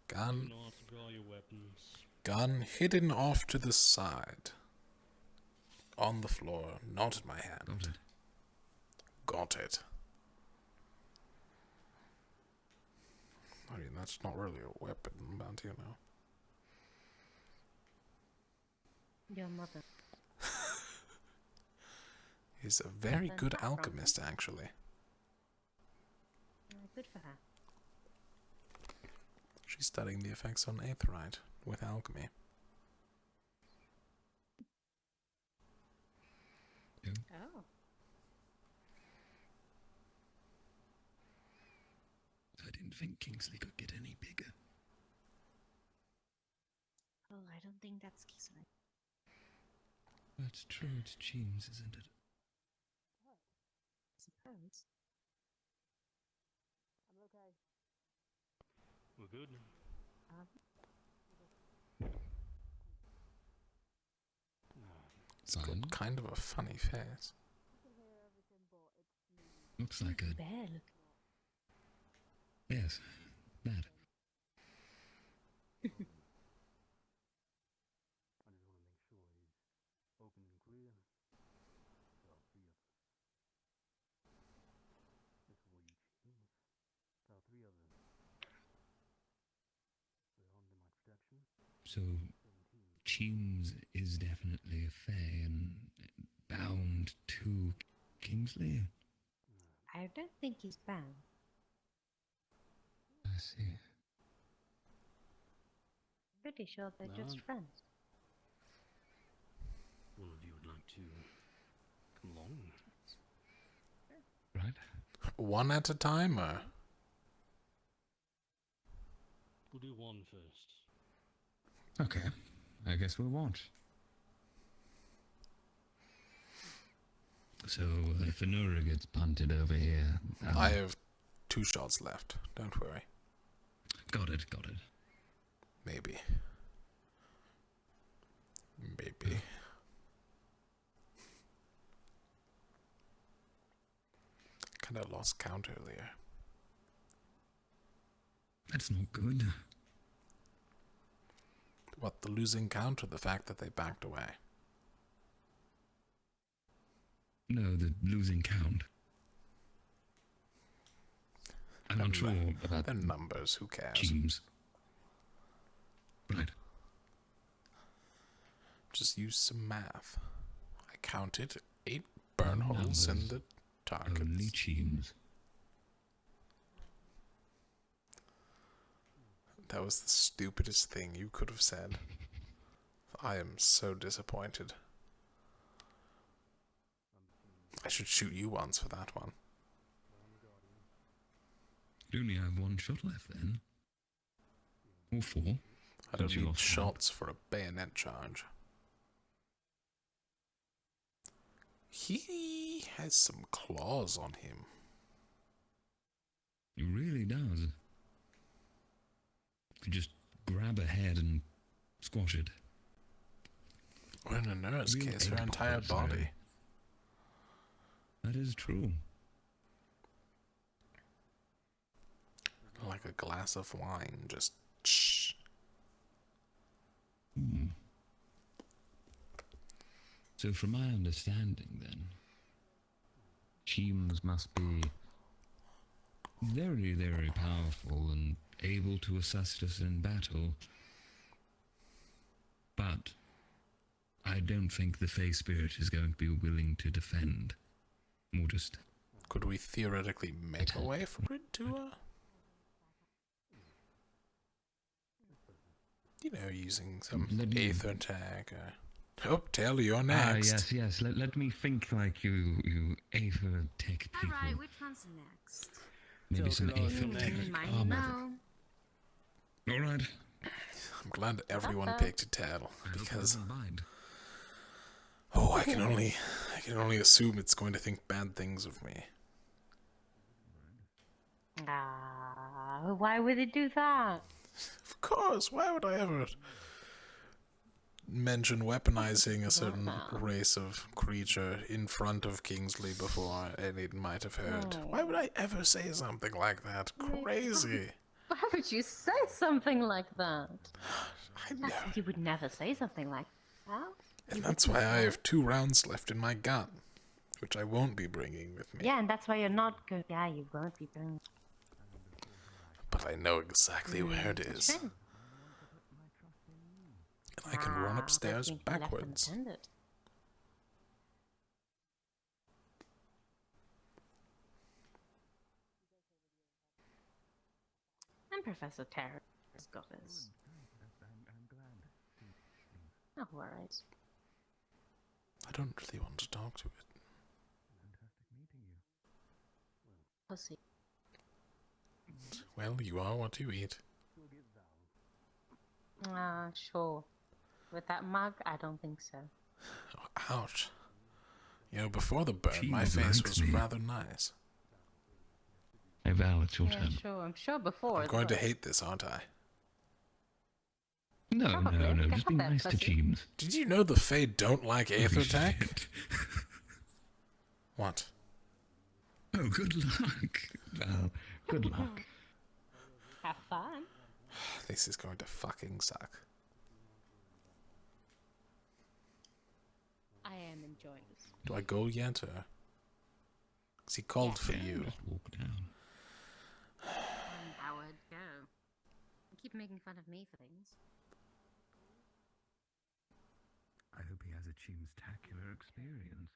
[SPEAKER 1] Gun.
[SPEAKER 23] Not draw your weapons.
[SPEAKER 1] Gun hidden off to the side. On the floor, not in my hand. Got it. I mean, that's not really a weapon, but you know.
[SPEAKER 3] Your mother.
[SPEAKER 1] He's a very
[SPEAKER 3] Then
[SPEAKER 1] good
[SPEAKER 3] from
[SPEAKER 1] alchemist, actually.
[SPEAKER 3] Good for her.
[SPEAKER 1] She's studying the effects on aetheryte with alchemy.
[SPEAKER 3] Oh.
[SPEAKER 10] I didn't think Kingsley could get any bigger.
[SPEAKER 3] Oh, I don't think that's Kingsley.
[SPEAKER 10] That's true, it's James, isn't it?
[SPEAKER 3] I suppose.
[SPEAKER 2] I'm okay.
[SPEAKER 23] We're good.
[SPEAKER 1] It's got kind of a funny face.
[SPEAKER 10] Looks like a...
[SPEAKER 3] Bear.
[SPEAKER 10] Yes, that. So, Cheems is definitely a fae and bound to Kingsley?
[SPEAKER 3] I don't think he's bound.
[SPEAKER 10] I see.
[SPEAKER 3] Pretty sure they're just friends.
[SPEAKER 23] One of you would like to come along?
[SPEAKER 10] Right.
[SPEAKER 1] One at a time, or?
[SPEAKER 23] We'll do one first.
[SPEAKER 10] Okay, I guess we'll watch. So, if Anura gets punted over here...
[SPEAKER 1] I have 2 shots left, don't worry.
[SPEAKER 10] Got it.
[SPEAKER 1] Maybe. Kinda lost count earlier.
[SPEAKER 10] That's not good.
[SPEAKER 1] What, the losing count or the fact that they backed away?
[SPEAKER 10] No, the losing count. I'm not sure about
[SPEAKER 1] the numbers, who cares?
[SPEAKER 10] Teams. Right.
[SPEAKER 1] Just use some math. I counted 8 burn holes in the targets.
[SPEAKER 10] Only teams.
[SPEAKER 1] That was the stupidest thing you could have said. I am so disappointed. I should shoot you once for that one.
[SPEAKER 10] You only have 1 shot left then. Or 4.
[SPEAKER 1] I don't need shots for a bayonet charge. He has some claws on him.
[SPEAKER 10] He really does. Could just grab a head and squash it.
[SPEAKER 1] Or in a nurse case, her entire body.
[SPEAKER 10] That is true.
[SPEAKER 1] Like a glass of wine, just shh.
[SPEAKER 10] So from my understanding then, Cheems must be very, very powerful and able to assist us in battle. But I don't think the Fey Spirit is going to be willing to defend. Or just...
[SPEAKER 1] Could we theoretically make a way for it to, you know, using some aether tag, Oh, Taylor, you're next.
[SPEAKER 10] Yes. Let me think like you aether tech people.
[SPEAKER 3] Alright, which one's next?
[SPEAKER 10] Maybe some aether tech armor. Alright.
[SPEAKER 1] I'm glad everyone picked Tail, because... Oh, I can only assume it's going to think bad things of me.
[SPEAKER 3] Why would it do that?
[SPEAKER 1] Of course, why would I ever mention weaponizing a certain race of creature in front of Kingsley before any might have heard? Why would I ever say something like that? Crazy.
[SPEAKER 3] Why would you say something like that?
[SPEAKER 1] I know.
[SPEAKER 3] You would never say something like that.
[SPEAKER 1] And that's why I have 2 rounds left in my gun, which I won't be bringing with me.
[SPEAKER 3] Yeah, and that's why you're not going. Yeah, you won't be bringing.
[SPEAKER 1] but I know exactly where it is.
[SPEAKER 3] Train.
[SPEAKER 1] And I can run upstairs
[SPEAKER 3] Left
[SPEAKER 1] backwards.
[SPEAKER 3] unattended. And Professor Terra's got his. Oh, alright.
[SPEAKER 1] I don't really want to talk to it.
[SPEAKER 3] Pussy.
[SPEAKER 1] Well, you are what you eat.
[SPEAKER 3] Sure. With that mug, I don't think so.
[SPEAKER 1] Oh, ouch. You know, before the burn,
[SPEAKER 10] She
[SPEAKER 1] my face
[SPEAKER 10] likes
[SPEAKER 1] was
[SPEAKER 10] me.
[SPEAKER 1] rather nice.
[SPEAKER 10] Hey Val, it's your
[SPEAKER 3] Yeah,
[SPEAKER 10] turn.
[SPEAKER 3] sure. I'm sure before.
[SPEAKER 1] I'm going to hate this, aren't I?
[SPEAKER 10] No,
[SPEAKER 3] Probably.
[SPEAKER 10] no, no,
[SPEAKER 3] Get
[SPEAKER 10] just
[SPEAKER 3] up
[SPEAKER 10] be
[SPEAKER 3] there,
[SPEAKER 10] nice to
[SPEAKER 3] pussy.
[SPEAKER 10] Jeeves.
[SPEAKER 1] Did you know the Fae don't like Aether Tech?
[SPEAKER 10] Shit.
[SPEAKER 1] What?
[SPEAKER 10] Oh, good luck. Val, good luck.
[SPEAKER 3] Have fun.
[SPEAKER 1] This is going to fucking suck.
[SPEAKER 3] I am enjoying this.
[SPEAKER 1] Do I go yet, or? 'Cause he called for you.
[SPEAKER 10] Just walk down.
[SPEAKER 3] Howard, go. You keep making fun of me for things.
[SPEAKER 5] I hope he has a chimstacular experience.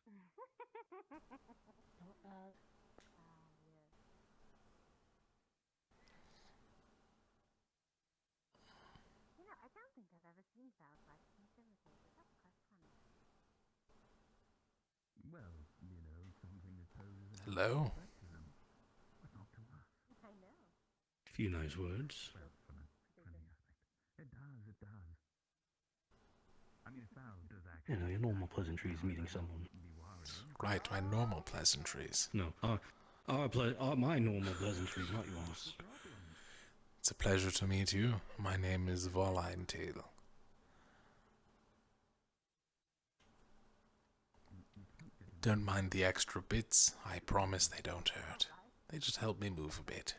[SPEAKER 3] You know, I don't think I've ever seen Val like intimidated. That's quite funny.
[SPEAKER 5] Well, you know, something that poses an
[SPEAKER 1] Hello?
[SPEAKER 5] threat to them, but not to us.
[SPEAKER 3] I know.
[SPEAKER 13] Few nice words.
[SPEAKER 5] Well, from a friendly aspect. It does. I mean, if Val does actually...
[SPEAKER 13] You know, your normal pleasantries meeting someone.
[SPEAKER 1] Right, my normal pleasantries.
[SPEAKER 13] No, my normal pleasantries, not yours.
[SPEAKER 1] It's a pleasure to meet you. My name is Voleintail. Don't mind the extra bits. I promise they don't hurt. They just help me move a bit.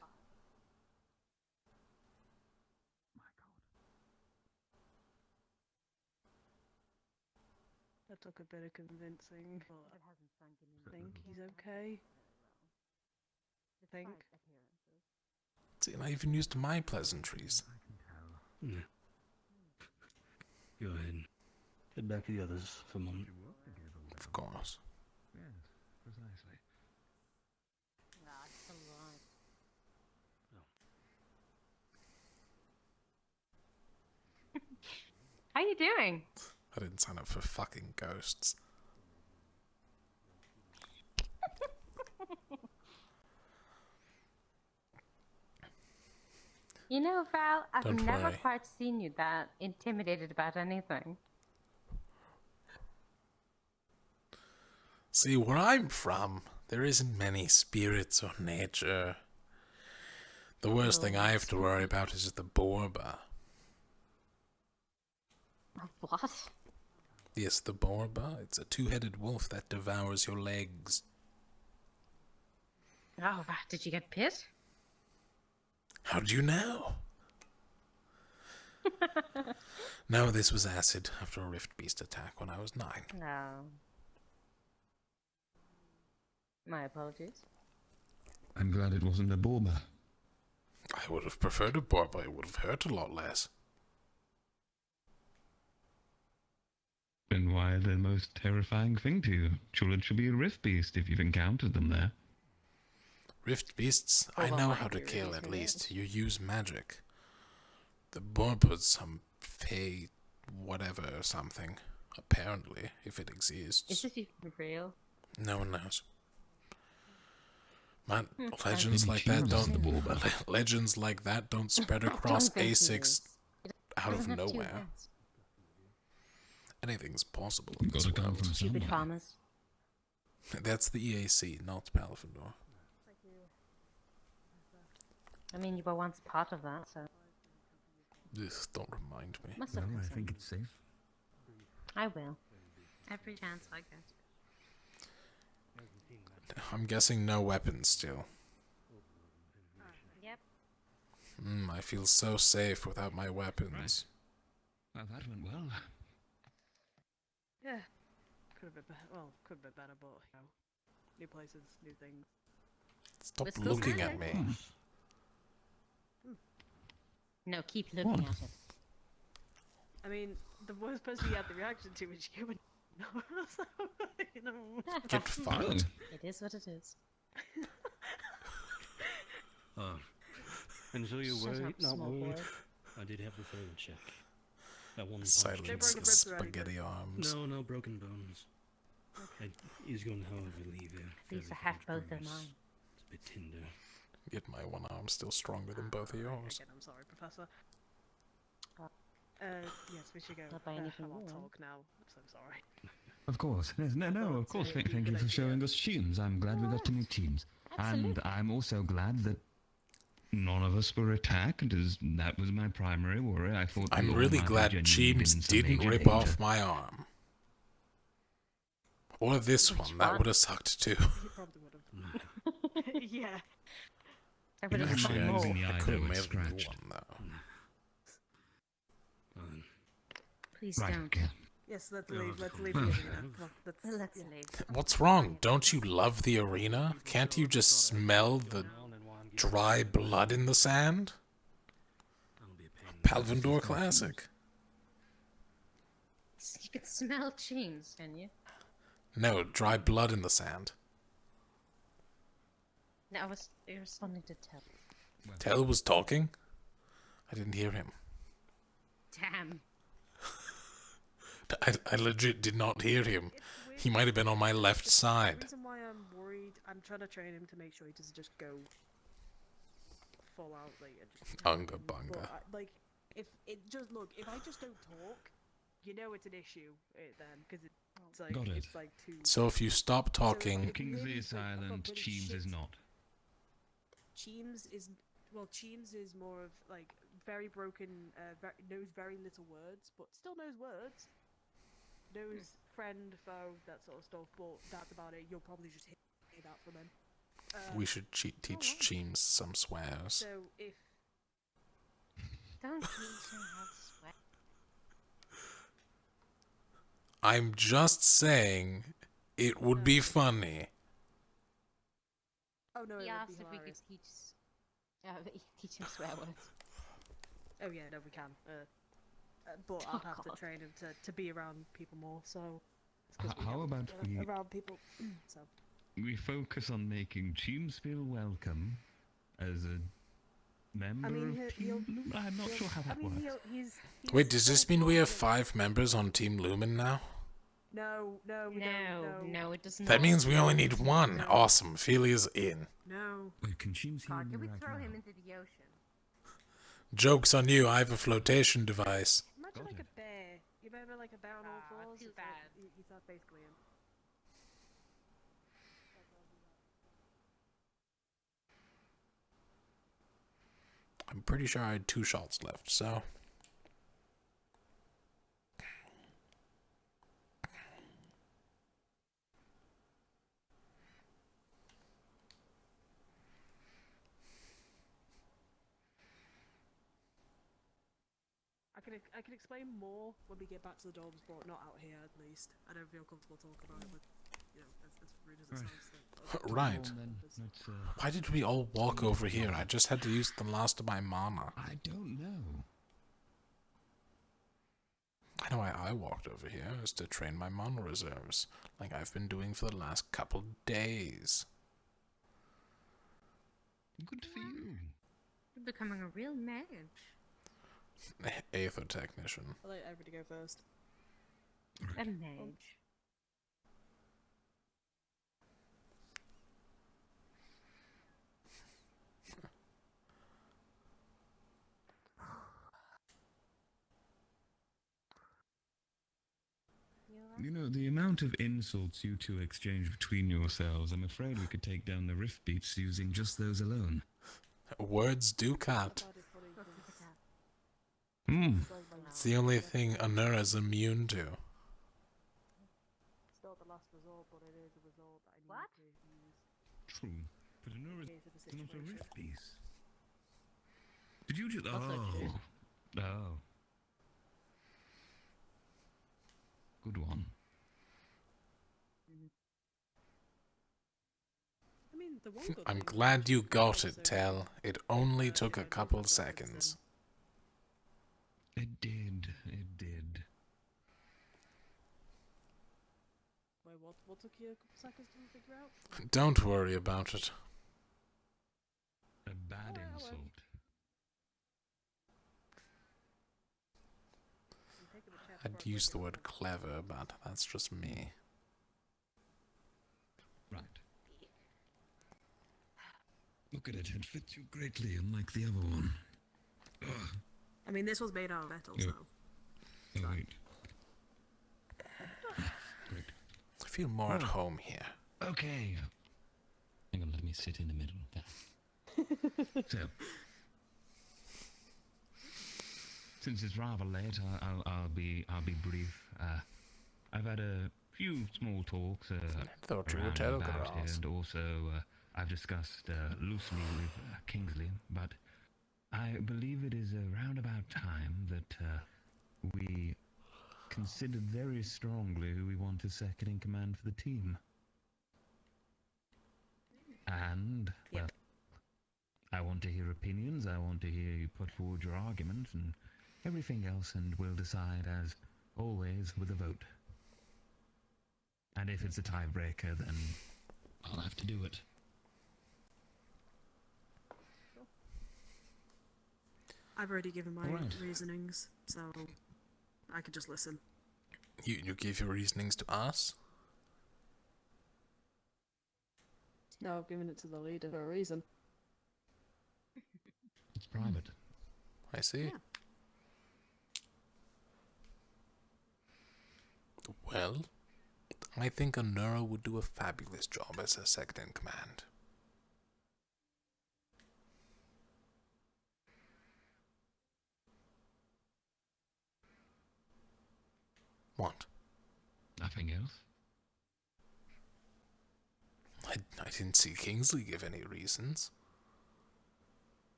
[SPEAKER 2] That took a bit of convincing, but I think he's okay. I think.
[SPEAKER 1] See, and I even used my pleasantries.
[SPEAKER 13] Yeah. Go ahead. Head back to the others for a moment.
[SPEAKER 1] Of course.
[SPEAKER 5] Yes, precisely.
[SPEAKER 3] That's a lot. How you doing?
[SPEAKER 1] I didn't sign up for fucking ghosts.
[SPEAKER 3] You know, Val, I've
[SPEAKER 1] Don't
[SPEAKER 3] never
[SPEAKER 1] worry.
[SPEAKER 3] quite seen you that intimidated about anything.
[SPEAKER 1] See, where I'm from, there isn't many spirits or nature. The worst thing I have to worry about is the Borba.
[SPEAKER 3] What?
[SPEAKER 1] Yes, the Borba. It's a two-headed wolf that devours your legs.
[SPEAKER 3] Oh, wow. Did you get pit?
[SPEAKER 1] How do you know? No, this was acid after a Rift Beast attack when I was 9.
[SPEAKER 3] No. My apologies.
[SPEAKER 10] I'm glad it wasn't a Borba.
[SPEAKER 1] I would have preferred a Borba. It would have hurt a lot less.
[SPEAKER 10] Then why the most terrifying thing to you? Surely it should be a Rift Beast if you've encountered them there.
[SPEAKER 1] Rift Beasts,
[SPEAKER 3] Oh,
[SPEAKER 1] I
[SPEAKER 3] well,
[SPEAKER 1] know
[SPEAKER 3] my
[SPEAKER 1] how to
[SPEAKER 3] theory
[SPEAKER 1] kill
[SPEAKER 3] is
[SPEAKER 1] at
[SPEAKER 3] it
[SPEAKER 1] least. You use magic. The Borba's some fey whatever or something. Apparently, if it exists.
[SPEAKER 3] Is this even real?
[SPEAKER 1] No one knows. Man,
[SPEAKER 3] Hmm.
[SPEAKER 1] legends
[SPEAKER 10] Maybe
[SPEAKER 1] like
[SPEAKER 10] she
[SPEAKER 1] that
[SPEAKER 10] was
[SPEAKER 1] don't.
[SPEAKER 10] the Borba.
[SPEAKER 1] Legends like that don't spread
[SPEAKER 3] I don't
[SPEAKER 1] across
[SPEAKER 3] think he
[SPEAKER 1] A6
[SPEAKER 3] is.
[SPEAKER 1] out of
[SPEAKER 3] Doesn't have two
[SPEAKER 1] nowhere.
[SPEAKER 3] heads.
[SPEAKER 1] Anything's possible in
[SPEAKER 10] You've
[SPEAKER 1] this
[SPEAKER 10] got to come
[SPEAKER 1] world.
[SPEAKER 10] from
[SPEAKER 3] Stupid
[SPEAKER 10] somewhere.
[SPEAKER 3] farmers.
[SPEAKER 1] That's the EAC, not Palafendor.
[SPEAKER 3] I mean, you were once part of that, so
[SPEAKER 1] Ugh, don't remind me.
[SPEAKER 3] must
[SPEAKER 5] Well,
[SPEAKER 3] have been
[SPEAKER 5] I
[SPEAKER 3] something.
[SPEAKER 5] think it's safe.
[SPEAKER 3] I will. Every chance I get.
[SPEAKER 1] I'm guessing no weapons still.
[SPEAKER 3] Yep.
[SPEAKER 1] I feel so safe without my weapons.
[SPEAKER 10] Well, that went well.
[SPEAKER 2] Yeah. Could have been better. Well, could have been better, but you know, new places, new things.
[SPEAKER 1] Stop
[SPEAKER 3] We're still
[SPEAKER 1] looking
[SPEAKER 3] standing.
[SPEAKER 1] at me.
[SPEAKER 3] No, keep looking
[SPEAKER 10] What?
[SPEAKER 3] at it.
[SPEAKER 2] I mean, the worst person you had the reaction to is you. So, you know.
[SPEAKER 1] Get fucked.
[SPEAKER 3] It is what it is.
[SPEAKER 13] And so you're
[SPEAKER 3] Shut
[SPEAKER 13] worried?
[SPEAKER 3] up,
[SPEAKER 13] Not
[SPEAKER 3] small
[SPEAKER 13] worried?
[SPEAKER 3] boy.
[SPEAKER 13] I did have the third check. That one
[SPEAKER 1] Silence,
[SPEAKER 13] punch.
[SPEAKER 1] spaghetti arms.
[SPEAKER 13] No broken bones. He's going to however leave here.
[SPEAKER 3] These are half both of mine.
[SPEAKER 13] It's a bit tender.
[SPEAKER 1] Yet my one arm's still stronger than both of yours.
[SPEAKER 2] Again, I'm sorry, Professor. Yes, we should go.
[SPEAKER 3] Not by anything
[SPEAKER 2] I won't
[SPEAKER 3] more.
[SPEAKER 2] talk now. I'm so sorry.
[SPEAKER 10] Of course. No, of course. Thank you for showing us teams. I'm glad we got to meet teams. And I'm also glad that none of us were attacked, as that was my primary worry. I thought
[SPEAKER 1] I'm
[SPEAKER 10] we all
[SPEAKER 1] really
[SPEAKER 10] might have
[SPEAKER 1] glad
[SPEAKER 10] genuinely
[SPEAKER 1] James
[SPEAKER 10] been in some
[SPEAKER 1] didn't
[SPEAKER 10] major
[SPEAKER 1] rip
[SPEAKER 10] danger.
[SPEAKER 1] off my arm. Or this one. That would have sucked too.
[SPEAKER 2] You probably would have. Yeah.
[SPEAKER 3] I would have
[SPEAKER 10] Actually,
[SPEAKER 3] done more.
[SPEAKER 10] using the
[SPEAKER 1] I
[SPEAKER 10] eye,
[SPEAKER 1] could
[SPEAKER 10] though,
[SPEAKER 1] have
[SPEAKER 10] it's
[SPEAKER 1] made
[SPEAKER 10] scratched.
[SPEAKER 1] one though.
[SPEAKER 3] Please
[SPEAKER 10] Right,
[SPEAKER 3] don't.
[SPEAKER 10] okay.
[SPEAKER 2] Yes, let's leave. Let's leave
[SPEAKER 10] Well,
[SPEAKER 2] the arena. Come on,
[SPEAKER 3] Let's
[SPEAKER 2] yeah.
[SPEAKER 3] leave.
[SPEAKER 1] What's wrong? Don't you love the arena? Can't you just smell the dry blood in the sand? Palvindor Classic.
[SPEAKER 3] You can smell cheese, can you?
[SPEAKER 1] No, dry blood in the sand.
[SPEAKER 3] No, I was responding to Tel.
[SPEAKER 1] Tell was talking? I didn't hear him.
[SPEAKER 3] Damn.
[SPEAKER 1] I legit did not hear him. He might have been on my left
[SPEAKER 2] The
[SPEAKER 1] side.
[SPEAKER 2] reason why I'm worried, I'm trying to train him to make sure he doesn't just go full out like.
[SPEAKER 1] Unga bunga.
[SPEAKER 2] Like, if it just look, if I just don't talk, you know it's an issue then, because it's like
[SPEAKER 10] Got it.
[SPEAKER 2] it's like too.
[SPEAKER 1] So if you stop talking,
[SPEAKER 10] Kingsley is silent, Cheems is not.
[SPEAKER 2] Cheems is Cheems is more of like very broken, knows very little words, but still knows words. Knows friend, foe, that sort of stuff, but that's about it. You'll probably just hear that from him.
[SPEAKER 1] we should teach Cheems some swears.
[SPEAKER 2] So if
[SPEAKER 3] Don't teach him how to swear.
[SPEAKER 1] I'm just saying it would be funny.
[SPEAKER 2] oh no, it
[SPEAKER 3] He
[SPEAKER 2] would
[SPEAKER 3] asked
[SPEAKER 2] be
[SPEAKER 3] if we could
[SPEAKER 2] hilarious.
[SPEAKER 3] teach him swear words.
[SPEAKER 2] Oh yeah, no, we can. But I'll have to train him to be around people more. So it's 'cause we
[SPEAKER 10] How
[SPEAKER 2] don't
[SPEAKER 10] about
[SPEAKER 2] get
[SPEAKER 10] we
[SPEAKER 2] around people? So
[SPEAKER 10] we focus on making Cheems feel welcome as a member of Team Lumen? I'm not sure how that works.
[SPEAKER 1] Wait, does this mean we have 5 members on Team Lumen now?
[SPEAKER 2] No, we don't.
[SPEAKER 3] No, it does not.
[SPEAKER 1] That means we only need 1. Awesome. Philia's in.
[SPEAKER 2] No.
[SPEAKER 10] Wait, can Cheems hear me
[SPEAKER 3] Can we
[SPEAKER 10] right
[SPEAKER 3] throw
[SPEAKER 10] now?
[SPEAKER 3] him into the ocean?
[SPEAKER 1] Joke's on you, I have a flotation device.
[SPEAKER 2] Imagine like a bear. You remember like a bear on all fours?
[SPEAKER 3] too
[SPEAKER 2] It's
[SPEAKER 3] bad.
[SPEAKER 2] Like, he's not basically him.
[SPEAKER 1] I'm pretty sure I had 2 shots left, so...
[SPEAKER 2] I can explain more when we get back to the dorms, but not out here at least. I don't feel comfortable talking about it, but you know, as rude as it sounds.
[SPEAKER 1] Right. Why did we all walk over here? I just had to use the last of my mana.
[SPEAKER 10] I don't know.
[SPEAKER 1] I know why I walked over here is to train my mana reserves, like I've been doing for the last couple days.
[SPEAKER 10] Good for you.
[SPEAKER 3] You're becoming a real mage.
[SPEAKER 1] Aether technician.
[SPEAKER 2] I'll let everybody go first.
[SPEAKER 3] A mage.
[SPEAKER 10] You know, the amount of insults you two exchange between yourselves, I'm afraid we could take down the rift beats using just those alone.
[SPEAKER 1] Words do cut.
[SPEAKER 10] Hmm.
[SPEAKER 1] It's the only thing Anura's immune to.
[SPEAKER 2] It's not the last resort, but it is a resort that I need to use.
[SPEAKER 10] True. But Anura's
[SPEAKER 2] case of a
[SPEAKER 10] not a
[SPEAKER 2] situation.
[SPEAKER 10] rift piece. Did you just...
[SPEAKER 3] Also true.
[SPEAKER 10] Oh. Good one.
[SPEAKER 2] I mean, the one good
[SPEAKER 1] I'm
[SPEAKER 2] thing
[SPEAKER 1] glad you got
[SPEAKER 2] is
[SPEAKER 1] it, Tell. It only took a couple seconds.
[SPEAKER 2] What took you a couple seconds to figure out?
[SPEAKER 1] Don't worry about it.
[SPEAKER 10] A bad insult.
[SPEAKER 1] I'd use the word clever, but that's just me.
[SPEAKER 10] Right. Look at it, it fits you greatly, unlike the other one. Ugh.
[SPEAKER 2] I mean, this was made out of metal,
[SPEAKER 10] Yeah.
[SPEAKER 2] so.
[SPEAKER 10] Oh, wait. Great.
[SPEAKER 1] I feel more at home here.
[SPEAKER 10] Okay. Hang on, let me sit in the middle. There. So, since it's rather late, I'll be brief. I've had a few small talks
[SPEAKER 1] Thought you were
[SPEAKER 10] around
[SPEAKER 1] telling
[SPEAKER 10] about here,
[SPEAKER 1] us.
[SPEAKER 10] and also I've discussed loosely with Kingsley, but I believe it is around about time that we considered very strongly who we want as second in command for the team. And, well, I want to hear opinions, I want to hear you put forward your arguments and everything else, and we'll decide, as always, with a vote. And if it's a tiebreaker, then I'll have to do it.
[SPEAKER 2] I've already given my
[SPEAKER 1] Alright.
[SPEAKER 2] reasonings, so I could just listen.
[SPEAKER 1] You give your reasonings to us?
[SPEAKER 2] No, I've given it to the leader for a reason.
[SPEAKER 10] It's private.
[SPEAKER 1] I see.
[SPEAKER 2] Yeah.
[SPEAKER 1] Well, I think Anura would do a fabulous job as a second in command. What?
[SPEAKER 10] Nothing else?
[SPEAKER 1] I didn't see Kingsley give any reasons.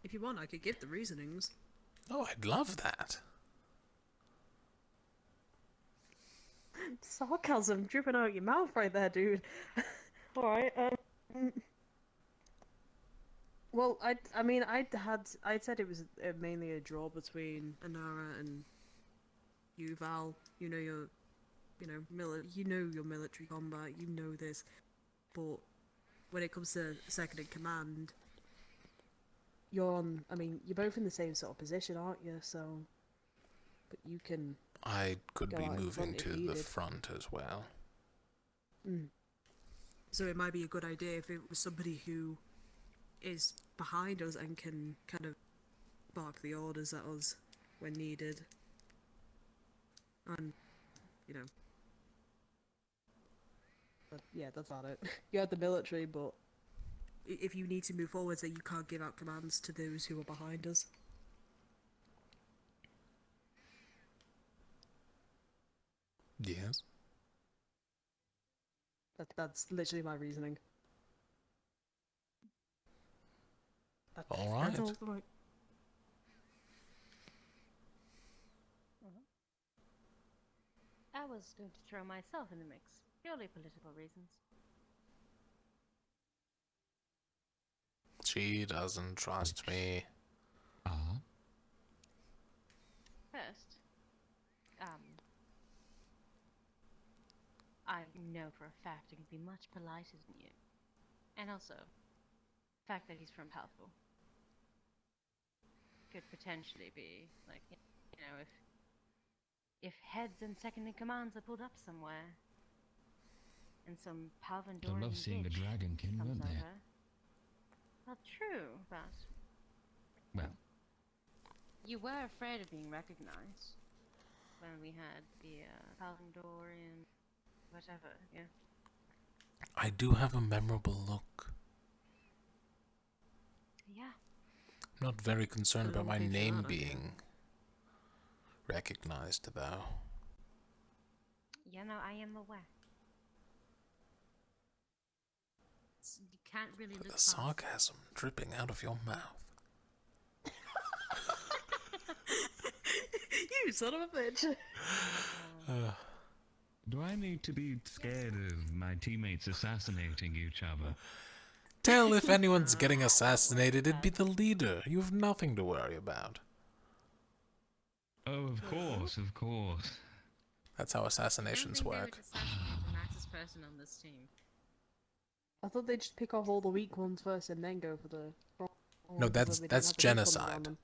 [SPEAKER 2] If you want, I could give the reasonings.
[SPEAKER 1] Oh, I'd love that.
[SPEAKER 2] Sarcasm dripping out your mouth right there, dude. Alright, well, I'd said it was mainly a draw between Anara and you, Val. You know your military combat. You know this, but when it comes to second in command, you're both in the same sort of position, aren't you? So, but you can.
[SPEAKER 1] I could
[SPEAKER 2] go
[SPEAKER 1] be
[SPEAKER 2] out in
[SPEAKER 1] moving
[SPEAKER 2] front if
[SPEAKER 1] to the
[SPEAKER 2] needed.
[SPEAKER 1] front as well.
[SPEAKER 2] So it might be a good idea if it was somebody who is behind us and can kind of bark the orders at us when needed. And, yeah, that's about it. You have the military, but if you need to move forward, then you can't give out commands to those who are behind us.
[SPEAKER 1] Yes.
[SPEAKER 2] That's literally my reasoning.
[SPEAKER 1] All right.
[SPEAKER 2] That's all right.
[SPEAKER 3] I was going to throw myself in the mix, purely political reasons.
[SPEAKER 1] She doesn't trust me.
[SPEAKER 3] First, I know for a fact he can be much politer than you. And also, the fact that he's from Palful could potentially be, like, if heads and second in commands are pulled up somewhere, and some Palvandorian
[SPEAKER 10] I love seeing a
[SPEAKER 3] bitch
[SPEAKER 10] dragonkin,
[SPEAKER 3] comes
[SPEAKER 10] won't they?
[SPEAKER 3] over. Well, true, but
[SPEAKER 10] Well,
[SPEAKER 3] you were afraid of being recognized when we had the Palvandorian whatever, yeah?
[SPEAKER 1] I do have a memorable look.
[SPEAKER 3] Yeah.
[SPEAKER 1] I'm not very concerned about my
[SPEAKER 2] Pay for
[SPEAKER 1] name
[SPEAKER 2] that, okay.
[SPEAKER 1] being recognized, though.
[SPEAKER 3] Yeah, no, I am aware. You can't really look
[SPEAKER 1] The
[SPEAKER 3] past.
[SPEAKER 1] sarcasm dripping out of your mouth.
[SPEAKER 2] You son of a bitch!
[SPEAKER 10] do I need to be scared of my teammates assassinating each other?
[SPEAKER 1] Tell if anyone's getting assassinated, it'd be the leader. You have nothing to worry about.
[SPEAKER 10] Oh, of course, of course.
[SPEAKER 1] That's how assassinations work.
[SPEAKER 3] I don't think they would assassinate the nicest person on this team.
[SPEAKER 2] I thought they'd just pick off all the weak ones first and then go for the strong
[SPEAKER 1] No,
[SPEAKER 2] ones, so they don't
[SPEAKER 1] that's
[SPEAKER 2] have the weak ones
[SPEAKER 1] genocide.
[SPEAKER 2] around them.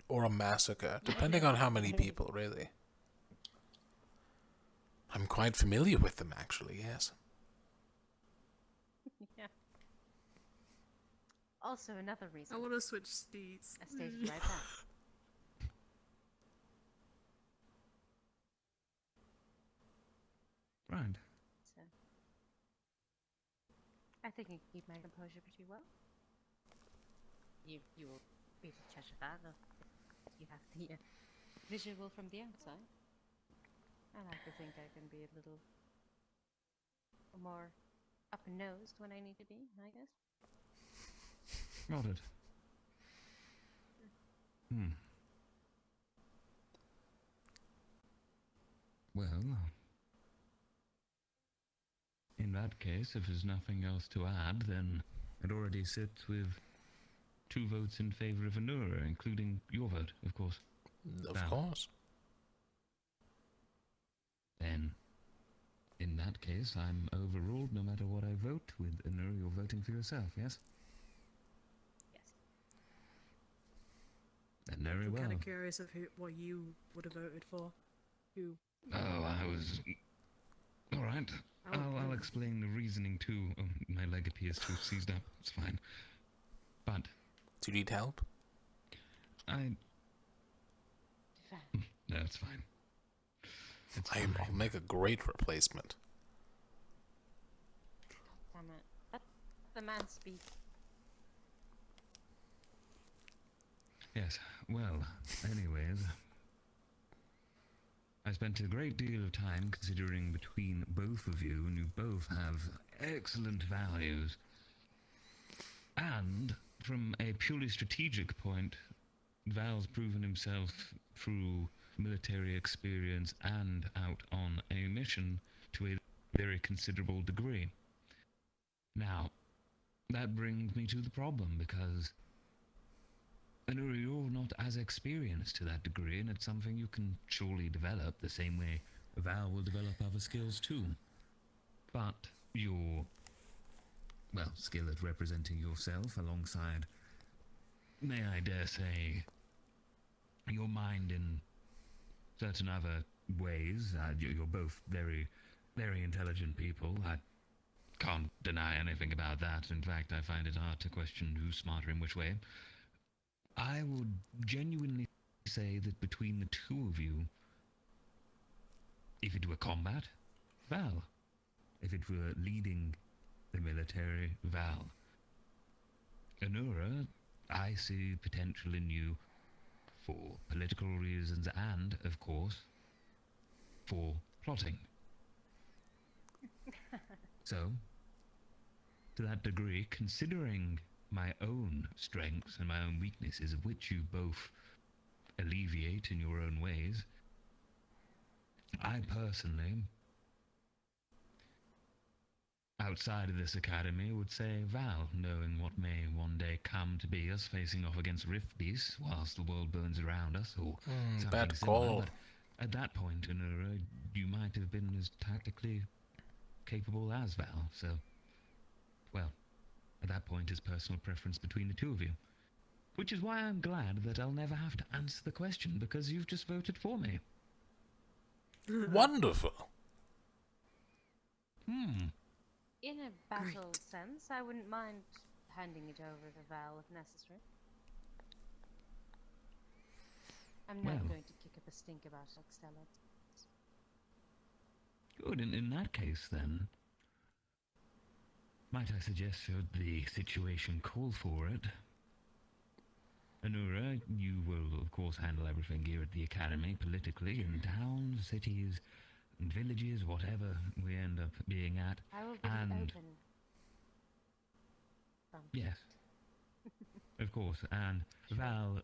[SPEAKER 1] Or a massacre, depending on how many people, really. I'm quite familiar with them, actually, yes.
[SPEAKER 3] Yeah. Also, another reason.
[SPEAKER 18] I want to switch seats.
[SPEAKER 3] I stated right back.
[SPEAKER 10] Right.
[SPEAKER 3] So, I think I can keep my composure pretty well. You will be able to judge of that. You have the visual from the outside. I like to think I can be a little more up-nosed when I need to be, I guess.
[SPEAKER 10] Got it. Well, in that case, if there's nothing else to add, then it already sits with 2 votes in favor of Anura, including your vote, of course.
[SPEAKER 1] Of course.
[SPEAKER 10] Then, in that case, I'm overruled no matter what I vote. With Anura, you're voting for yourself, yes?
[SPEAKER 3] Yes.
[SPEAKER 10] Then very
[SPEAKER 2] I'm
[SPEAKER 10] well.
[SPEAKER 2] kind of curious of what you would have voted for. Who?
[SPEAKER 10] Oh, I was... Alright. I'll explain the reasoning too. Oh, my leg appears to have seized up. It's fine. But...
[SPEAKER 1] Do you need help?
[SPEAKER 10] No, it's fine.
[SPEAKER 1] I'll make a great replacement.
[SPEAKER 3] Damn it. Let the man speak.
[SPEAKER 10] Yes, well, anyways... I spent a great deal of time considering between both of you, and you both have excellent values. And, from a purely strategic point, Val's proven himself through military experience and out on a mission to a very considerable degree. Now, that brings me to the problem, because Anura, you're not as experienced to that degree, and it's something you can surely develop the same way Val will develop other skills too. But your, well, skill at representing yourself alongside, may I dare say, your mind in certain other ways. You're both very, very intelligent people. I can't deny anything about that. In fact, I find it hard to question who's smarter in which way. I would genuinely say that between the 2 of you, if it were combat, Val. If it were leading the military, Val. Anura, I see potential in you for political reasons and, of course, for plotting. So, to that degree, considering my own strengths and my own weaknesses, of which you both alleviate in your own ways, I personally, outside of this academy, would say Val, knowing what may one day come to be us facing off against Rift Beasts whilst the world burns around us, or something
[SPEAKER 1] bad
[SPEAKER 10] similar.
[SPEAKER 1] call.
[SPEAKER 10] But at that point, Anura, you might have been as tactically capable as Val, so, well, at that point is personal preference between the 2 of you. Which is why I'm glad that I'll never have to answer the question, because you've just voted for me.
[SPEAKER 1] Wonderful.
[SPEAKER 3] In a battle sense, I wouldn't mind handing it over to Val if necessary. I'm not going to kick up a stink about Stella.
[SPEAKER 10] Good, in that case then, might I suggest, should the situation call for it, Anura, you will of course handle everything here at the academy, politically, in towns, cities, and villages, whatever we end up being at.
[SPEAKER 3] I will be
[SPEAKER 10] and
[SPEAKER 3] open.
[SPEAKER 10] Yes, of course, and Val,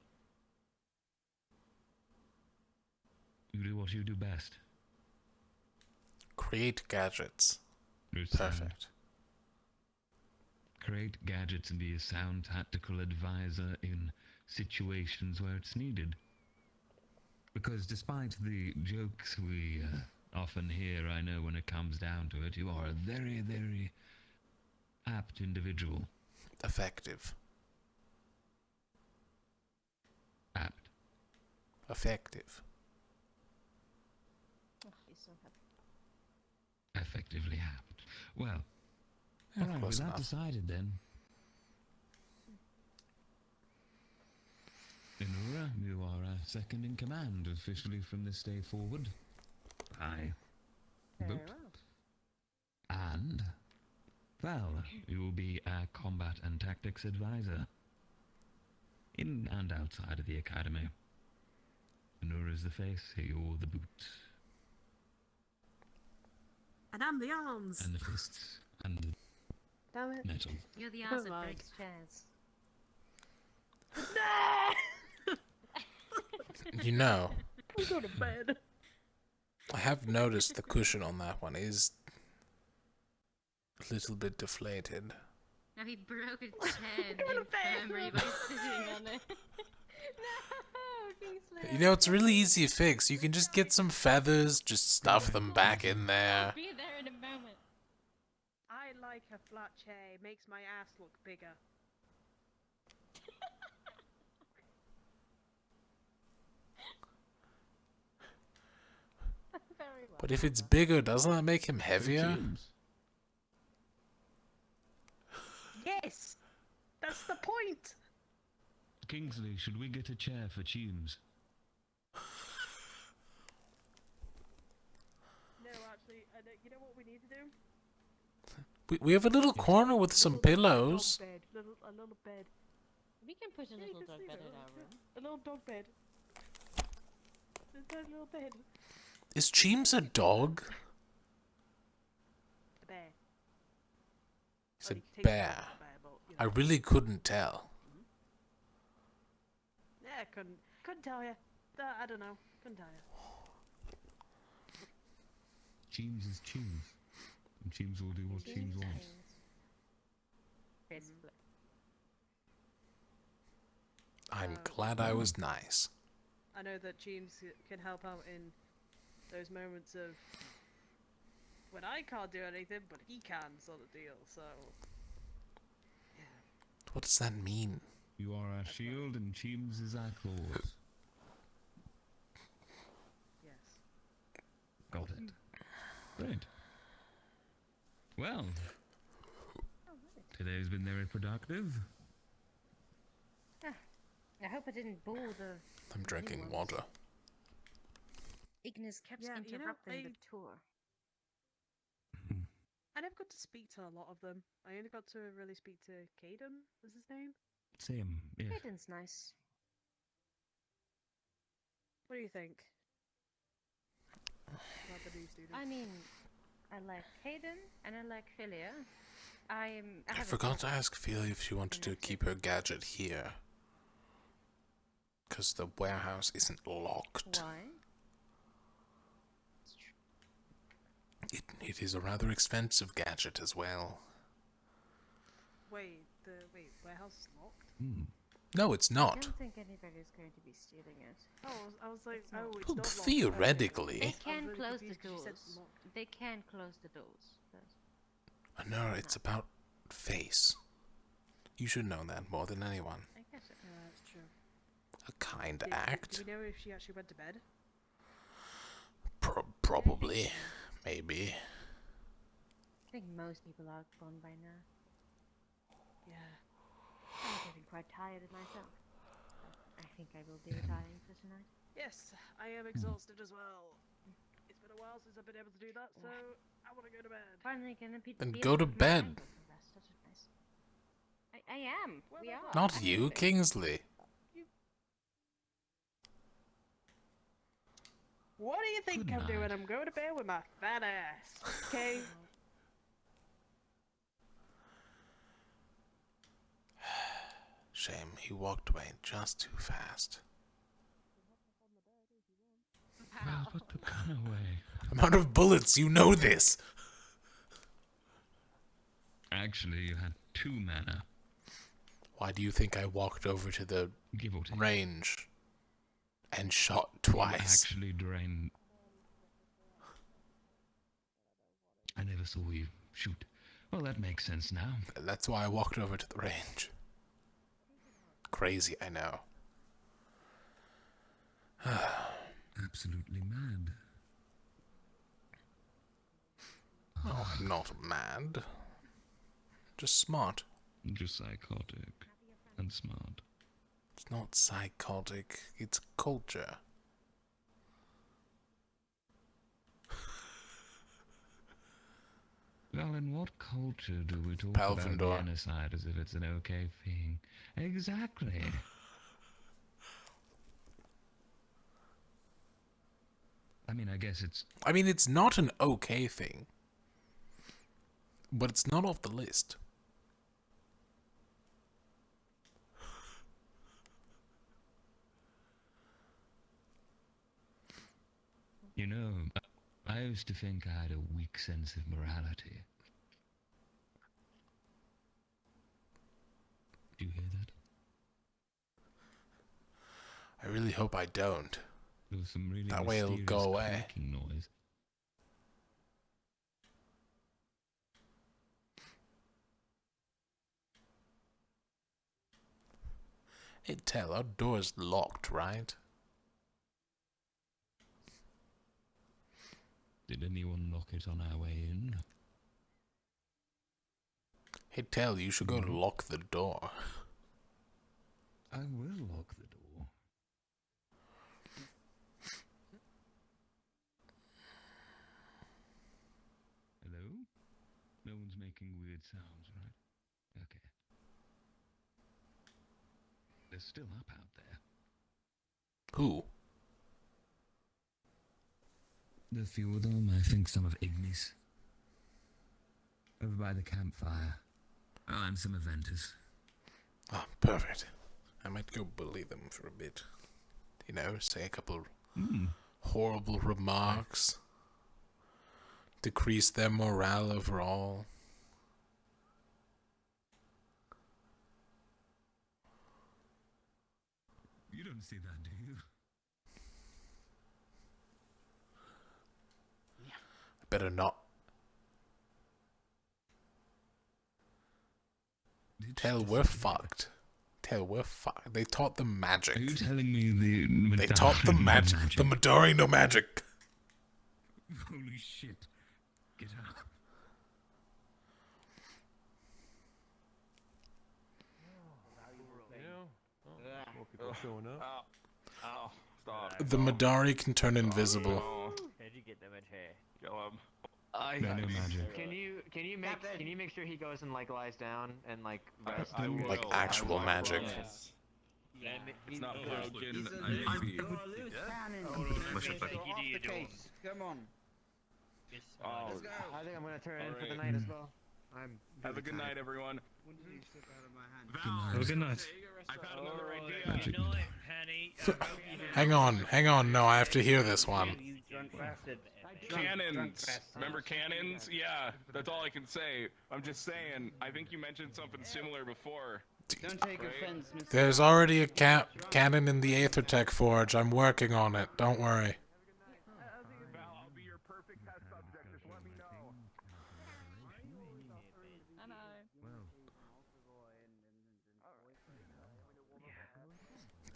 [SPEAKER 10] you do what you do best.
[SPEAKER 1] Create gadgets.
[SPEAKER 10] It's,
[SPEAKER 1] Perfect.
[SPEAKER 10] create gadgets and be a sound tactical advisor in situations where it's needed. Because despite the jokes we often hear, I know when it comes down to it, you are a very, very apt individual.
[SPEAKER 1] Effective.
[SPEAKER 10] Apt.
[SPEAKER 1] Effective.
[SPEAKER 3] Oh, he's so happy.
[SPEAKER 10] Effectively apt. Well,
[SPEAKER 1] Yeah,
[SPEAKER 10] alright,
[SPEAKER 1] close
[SPEAKER 10] with that
[SPEAKER 1] enough.
[SPEAKER 10] decided then. Inura, you are second in command officially from this day forward. I
[SPEAKER 3] Very
[SPEAKER 10] vote.
[SPEAKER 3] well.
[SPEAKER 10] And Val, you will be our combat and tactics advisor. In and outside of the academy. Inura's the face, you're the boots.
[SPEAKER 2] And I'm the arms.
[SPEAKER 10] And the fists. And the
[SPEAKER 2] Damn it.
[SPEAKER 10] metal.
[SPEAKER 3] You're the
[SPEAKER 2] Oh
[SPEAKER 3] ass that
[SPEAKER 2] my.
[SPEAKER 3] breaks chairs.
[SPEAKER 1] You know,
[SPEAKER 2] I'm going to bed.
[SPEAKER 1] I have noticed the cushion on that one is a little bit deflated.
[SPEAKER 3] Now he broke a chair in the infirmary by sitting on it. No, Kingsley.
[SPEAKER 1] You know, it's a really easy fix. You can just get some feathers, just stuff them back in there.
[SPEAKER 3] I'll be there in a moment.
[SPEAKER 2] I like a flat chair. It makes my ass look bigger.
[SPEAKER 3] Very well.
[SPEAKER 1] But if it's bigger, doesn't that make him heavier?
[SPEAKER 2] Yes! That's the point!
[SPEAKER 10] Kingsley, should we get a chair for Tunes?
[SPEAKER 2] No, actually, you know what we need to do?
[SPEAKER 1] We have a little corner with some pillows.
[SPEAKER 2] Bed, a little bed.
[SPEAKER 3] We can put a
[SPEAKER 2] Yeah,
[SPEAKER 3] little
[SPEAKER 2] you can
[SPEAKER 3] dog
[SPEAKER 2] sleep
[SPEAKER 3] bed
[SPEAKER 2] in
[SPEAKER 3] in
[SPEAKER 2] it.
[SPEAKER 3] our room.
[SPEAKER 2] A little dog bed. There's a little bed.
[SPEAKER 1] Is Cheems a dog?
[SPEAKER 2] A bear.
[SPEAKER 1] He's a
[SPEAKER 2] you can take
[SPEAKER 1] bear.
[SPEAKER 2] it as a bear, but, you
[SPEAKER 1] I
[SPEAKER 2] know.
[SPEAKER 1] really couldn't tell.
[SPEAKER 2] Yeah, couldn't tell you. I don't know. Couldn't tell you.
[SPEAKER 10] Cheems is Cheems. And Cheems will do what Cheems wants.
[SPEAKER 3] Basically.
[SPEAKER 1] I'm glad I was nice.
[SPEAKER 2] I know that James can help out in those moments of when I can't do anything, but he can, sort of deal. So,
[SPEAKER 1] What does that mean?
[SPEAKER 10] You are our shield and Cheems is our claws.
[SPEAKER 2] yes.
[SPEAKER 10] Got it. Great. Well, today's been very productive.
[SPEAKER 3] I hope I didn't bore the.
[SPEAKER 1] I'm drinking water.
[SPEAKER 3] Ignis kept
[SPEAKER 2] Yeah, you know,
[SPEAKER 3] interrupting the tour.
[SPEAKER 2] I never got to speak to a lot of them. I only got to really speak to Caden, was his name?
[SPEAKER 10] Same, yes.
[SPEAKER 3] Caden's nice.
[SPEAKER 2] What do you think? About the new students?
[SPEAKER 3] I mean, I like Caden and I like Philia.
[SPEAKER 1] I
[SPEAKER 3] haven't
[SPEAKER 1] forgot to
[SPEAKER 3] met
[SPEAKER 1] ask Philly if she wanted to keep her gadget here. Because the warehouse isn't locked.
[SPEAKER 3] Why?
[SPEAKER 1] It is a rather expensive gadget as well.
[SPEAKER 2] Wait, warehouse is locked?
[SPEAKER 1] No, it's
[SPEAKER 3] I
[SPEAKER 1] not.
[SPEAKER 3] don't think anybody's going to be stealing it.
[SPEAKER 2] Oh, I was like,
[SPEAKER 3] It's not.
[SPEAKER 2] oh, it's
[SPEAKER 1] Well,
[SPEAKER 2] not locked.
[SPEAKER 1] theoretically.
[SPEAKER 3] They
[SPEAKER 2] I was
[SPEAKER 3] can
[SPEAKER 2] really
[SPEAKER 3] close the
[SPEAKER 2] confused 'cause you
[SPEAKER 3] doors.
[SPEAKER 2] said locked.
[SPEAKER 3] They can close the doors. But
[SPEAKER 1] No, it's about face. You should know that more than anyone.
[SPEAKER 3] I guess it.
[SPEAKER 2] Yeah, that's true.
[SPEAKER 1] A kind
[SPEAKER 2] Do
[SPEAKER 1] act?
[SPEAKER 2] we know if she actually went to bed?
[SPEAKER 1] Probably. Maybe.
[SPEAKER 3] I think most people are gone by now.
[SPEAKER 2] Yeah.
[SPEAKER 3] I'm getting quite tired of myself. I think I will be retiring for tonight.
[SPEAKER 2] Yes, I am exhausted as well. It's been a while since I've been able to do that, so I want to go to bed.
[SPEAKER 3] Finally gonna be.
[SPEAKER 1] Then
[SPEAKER 3] be
[SPEAKER 1] go
[SPEAKER 3] able
[SPEAKER 1] to
[SPEAKER 3] put my
[SPEAKER 1] bed.
[SPEAKER 3] mind off the rest. That is nice. I am. We are.
[SPEAKER 1] Not you,
[SPEAKER 3] actually.
[SPEAKER 1] Kingsley.
[SPEAKER 2] What do you think I'm doing? I'm going to bed with my fat ass. Okay?
[SPEAKER 1] Shame, he walked away just too fast.
[SPEAKER 10] Well, put the gun away.
[SPEAKER 1] I'm out of bullets, you know this.
[SPEAKER 10] Actually, you had 2 mana.
[SPEAKER 1] Why do you think I walked over to the
[SPEAKER 10] Give or take.
[SPEAKER 1] range and shot
[SPEAKER 10] You
[SPEAKER 1] twice?
[SPEAKER 10] actually drained. I never saw you shoot. Well, that makes sense now.
[SPEAKER 1] That's why I walked over to the range. Crazy, I know.
[SPEAKER 10] Absolutely mad.
[SPEAKER 1] No, I'm not mad. Just smart.
[SPEAKER 10] Just psychotic and smart.
[SPEAKER 1] It's not psychotic, it's culture.
[SPEAKER 10] Well, in what culture do we talk about
[SPEAKER 1] Palvindor.
[SPEAKER 10] genocide as if it's an okay thing? Exactly. I mean, I guess it's...
[SPEAKER 1] I mean, it's not an okay thing. But it's not off the list.
[SPEAKER 10] You know, I used to think I had a weak sense of morality. Do you hear that?
[SPEAKER 1] I really hope I don't.
[SPEAKER 10] There was some really
[SPEAKER 1] That way it'll
[SPEAKER 10] mysterious
[SPEAKER 1] go away.
[SPEAKER 10] creaking noise.
[SPEAKER 1] Hey, Tell, our door's locked, right?
[SPEAKER 10] Did anyone knock it on our way in?
[SPEAKER 1] Hey, Tell, you should go lock the door.
[SPEAKER 10] I will lock the door. Hello? No one's making weird sounds, right? Okay. They're still up out there.
[SPEAKER 1] Who?
[SPEAKER 10] The few of them, I think some of Ignis. Over by the campfire. Oh, and some Aventers.
[SPEAKER 1] Ah, perfect. I might go bully them for a bit. You know, say a couple horrible remarks. Decrease their morale overall.
[SPEAKER 10] You don't see that, do you?
[SPEAKER 1] Better not. Tell, we're fucked. Tell, we're fucked. They taught them magic.
[SPEAKER 10] Are you telling me
[SPEAKER 1] They taught them magic. The Midori no magic.
[SPEAKER 10] Holy shit. Get out.
[SPEAKER 23] More people showing up.
[SPEAKER 14] Ow. Stop.
[SPEAKER 1] The Midori can turn invisible.
[SPEAKER 14] How'd you get them in here? Kill him.
[SPEAKER 4] Can you make sure he goes and like lies down and like rests?
[SPEAKER 1] Like actual magic.
[SPEAKER 14] It's not broken.
[SPEAKER 9] Come on.
[SPEAKER 4] I think I'm gonna turn in for the night as well.
[SPEAKER 14] Have a good night, everyone.
[SPEAKER 10] Have a good night.
[SPEAKER 14] I've had another idea.
[SPEAKER 1] Hang on. No, I have to hear this one.
[SPEAKER 14] Cannons. Remember cannons? Yeah, that's all I can say. I'm just saying. I think you mentioned something similar before.
[SPEAKER 9] Don't take offense, Mr.
[SPEAKER 1] There's already a cannon in the Aethertech Forge. I'm working on it. Don't worry.
[SPEAKER 14] I'll be your perfect test subject. Just let me know.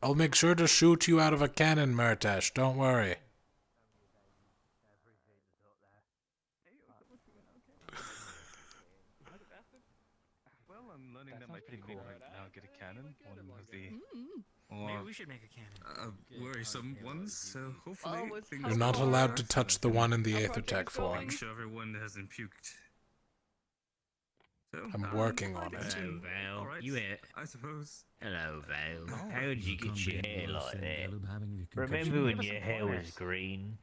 [SPEAKER 1] I'll make sure to shoot you out of a cannon, Murtash. Don't worry.
[SPEAKER 5] Well, I'm learning that my picnic right now get a cannon. One of the
[SPEAKER 12] Maybe we should make a cannon.
[SPEAKER 10] Worrisome ones, so hopefully
[SPEAKER 1] You're not allowed to touch the one in the Aethertech
[SPEAKER 10] Make
[SPEAKER 1] Forge.
[SPEAKER 10] sure everyone hasn't puked. So,
[SPEAKER 1] I'm working on it.
[SPEAKER 12] Hello, Val.
[SPEAKER 10] Alright,
[SPEAKER 12] You it?
[SPEAKER 10] I suppose.
[SPEAKER 12] Hello, Val.
[SPEAKER 10] Oh,
[SPEAKER 12] How did you
[SPEAKER 10] you
[SPEAKER 12] get
[SPEAKER 10] can't
[SPEAKER 12] your
[SPEAKER 10] be
[SPEAKER 12] hair
[SPEAKER 10] involved
[SPEAKER 12] like
[SPEAKER 10] in
[SPEAKER 12] that?
[SPEAKER 10] Caleb having a
[SPEAKER 12] Remember
[SPEAKER 10] concussion.
[SPEAKER 12] when
[SPEAKER 10] Give us
[SPEAKER 12] your
[SPEAKER 10] some
[SPEAKER 12] hair was
[SPEAKER 10] pointers.
[SPEAKER 12] green?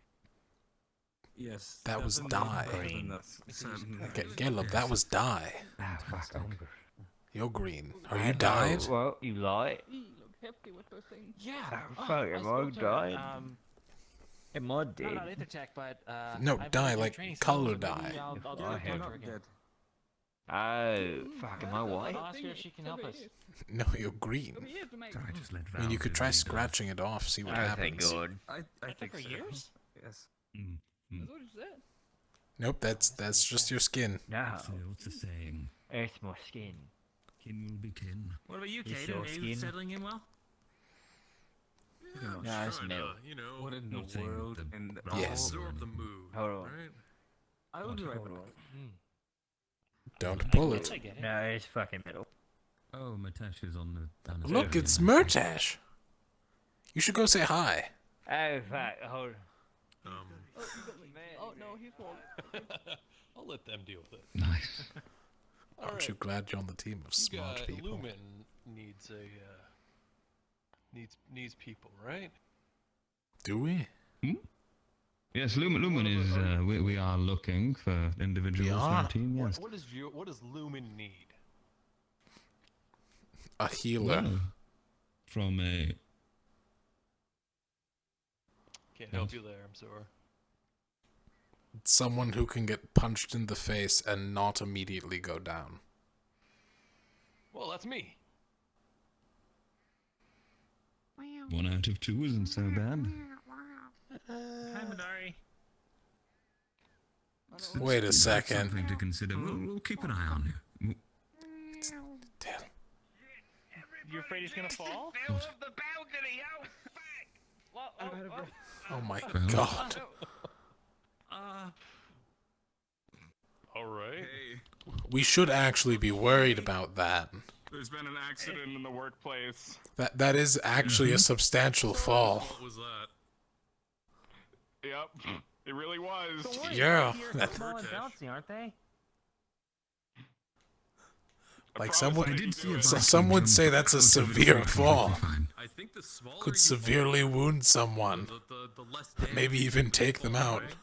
[SPEAKER 10] Yes.
[SPEAKER 1] That was dye.
[SPEAKER 12] Green.
[SPEAKER 1] Caleb, that was dye. You're green. Are you dyed?
[SPEAKER 12] Well, you like?
[SPEAKER 11] You look hefty with those things.
[SPEAKER 12] Yeah.
[SPEAKER 11] Oh,
[SPEAKER 12] Fuck,
[SPEAKER 11] I
[SPEAKER 12] am I
[SPEAKER 11] spoke to,
[SPEAKER 12] dyed? Am I
[SPEAKER 11] No,
[SPEAKER 12] dead?
[SPEAKER 11] not Aethertech, but
[SPEAKER 1] No,
[SPEAKER 11] I've
[SPEAKER 1] dye,
[SPEAKER 11] been
[SPEAKER 1] like
[SPEAKER 11] training
[SPEAKER 1] color
[SPEAKER 11] skills, so maybe
[SPEAKER 1] dye.
[SPEAKER 11] I'll do
[SPEAKER 10] Yeah,
[SPEAKER 11] that
[SPEAKER 10] you're
[SPEAKER 11] character
[SPEAKER 10] not
[SPEAKER 11] again.
[SPEAKER 10] dead.
[SPEAKER 17] Oh, fuck, am I white?
[SPEAKER 12] I'll ask her if she can help us.
[SPEAKER 1] No, you're green.
[SPEAKER 5] I just let
[SPEAKER 1] I mean, you could try scratching it off, see what
[SPEAKER 17] Oh,
[SPEAKER 1] happens.
[SPEAKER 17] thank God.
[SPEAKER 12] I think for years?
[SPEAKER 23] Yes.
[SPEAKER 11] That's what you said.
[SPEAKER 1] Nope, that's just your skin.
[SPEAKER 17] No.
[SPEAKER 10] What's the saying?
[SPEAKER 17] It's my skin.
[SPEAKER 10] Kin will be kin.
[SPEAKER 12] What about you,
[SPEAKER 17] It's
[SPEAKER 12] Kaden?
[SPEAKER 17] your
[SPEAKER 12] Are you
[SPEAKER 17] skin.
[SPEAKER 12] settling in well?
[SPEAKER 17] No, it's metal.
[SPEAKER 23] You know,
[SPEAKER 5] What in
[SPEAKER 10] Not
[SPEAKER 5] the
[SPEAKER 10] saying
[SPEAKER 5] world?
[SPEAKER 10] the
[SPEAKER 5] And
[SPEAKER 1] Yes.
[SPEAKER 5] absorb the mood.
[SPEAKER 17] Hold on.
[SPEAKER 5] Right?
[SPEAKER 23] I will be right
[SPEAKER 17] Hold
[SPEAKER 23] back.
[SPEAKER 17] on.
[SPEAKER 1] Don't pull it.
[SPEAKER 12] I get it.
[SPEAKER 17] No, it's fucking metal.
[SPEAKER 10] Oh, Matesh is on the...
[SPEAKER 1] Look, it's Murtash. You should go say hi.
[SPEAKER 17] Oh, fuck, hold on.
[SPEAKER 11] Oh no, he's wrong.
[SPEAKER 23] I'll let them deal with it.
[SPEAKER 10] Nice.
[SPEAKER 1] Aren't you glad you're on the team of smart people?
[SPEAKER 23] Lumen needs a needs people, right?
[SPEAKER 1] Do we?
[SPEAKER 10] Yes, Lumen is... we are looking for individuals for our team, yes.
[SPEAKER 23] What does Lumen need?
[SPEAKER 1] A healer.
[SPEAKER 10] Well, from a...
[SPEAKER 23] Can't help you there, I'm sorry.
[SPEAKER 1] Someone who can get punched in the face and not immediately go down.
[SPEAKER 23] Well, that's me.
[SPEAKER 10] 1 out of 2 isn't so bad.
[SPEAKER 12] Hi, Madari.
[SPEAKER 1] Wait a
[SPEAKER 10] That's
[SPEAKER 1] second.
[SPEAKER 10] something to consider. We'll keep an eye on you.
[SPEAKER 12] You afraid he's gonna fall?
[SPEAKER 1] Oh my
[SPEAKER 10] Well.
[SPEAKER 1] god.
[SPEAKER 23] All right.
[SPEAKER 1] We should actually be worried about that.
[SPEAKER 14] There's been an accident in the workplace.
[SPEAKER 1] That is actually a substantial fall.
[SPEAKER 23] What was that?
[SPEAKER 14] Yep, it really was.
[SPEAKER 12] Don't worry,
[SPEAKER 1] Yeah.
[SPEAKER 12] they're small and bouncy, aren't they?
[SPEAKER 1] Like
[SPEAKER 14] Promise
[SPEAKER 1] some would say that's a severe fall.
[SPEAKER 23] I think the smaller
[SPEAKER 1] Could
[SPEAKER 23] you
[SPEAKER 1] severely
[SPEAKER 23] fall,
[SPEAKER 1] wound someone.
[SPEAKER 23] the less
[SPEAKER 1] Maybe
[SPEAKER 23] damage
[SPEAKER 1] even
[SPEAKER 23] you
[SPEAKER 1] take
[SPEAKER 23] fall,
[SPEAKER 1] them out.
[SPEAKER 23] right?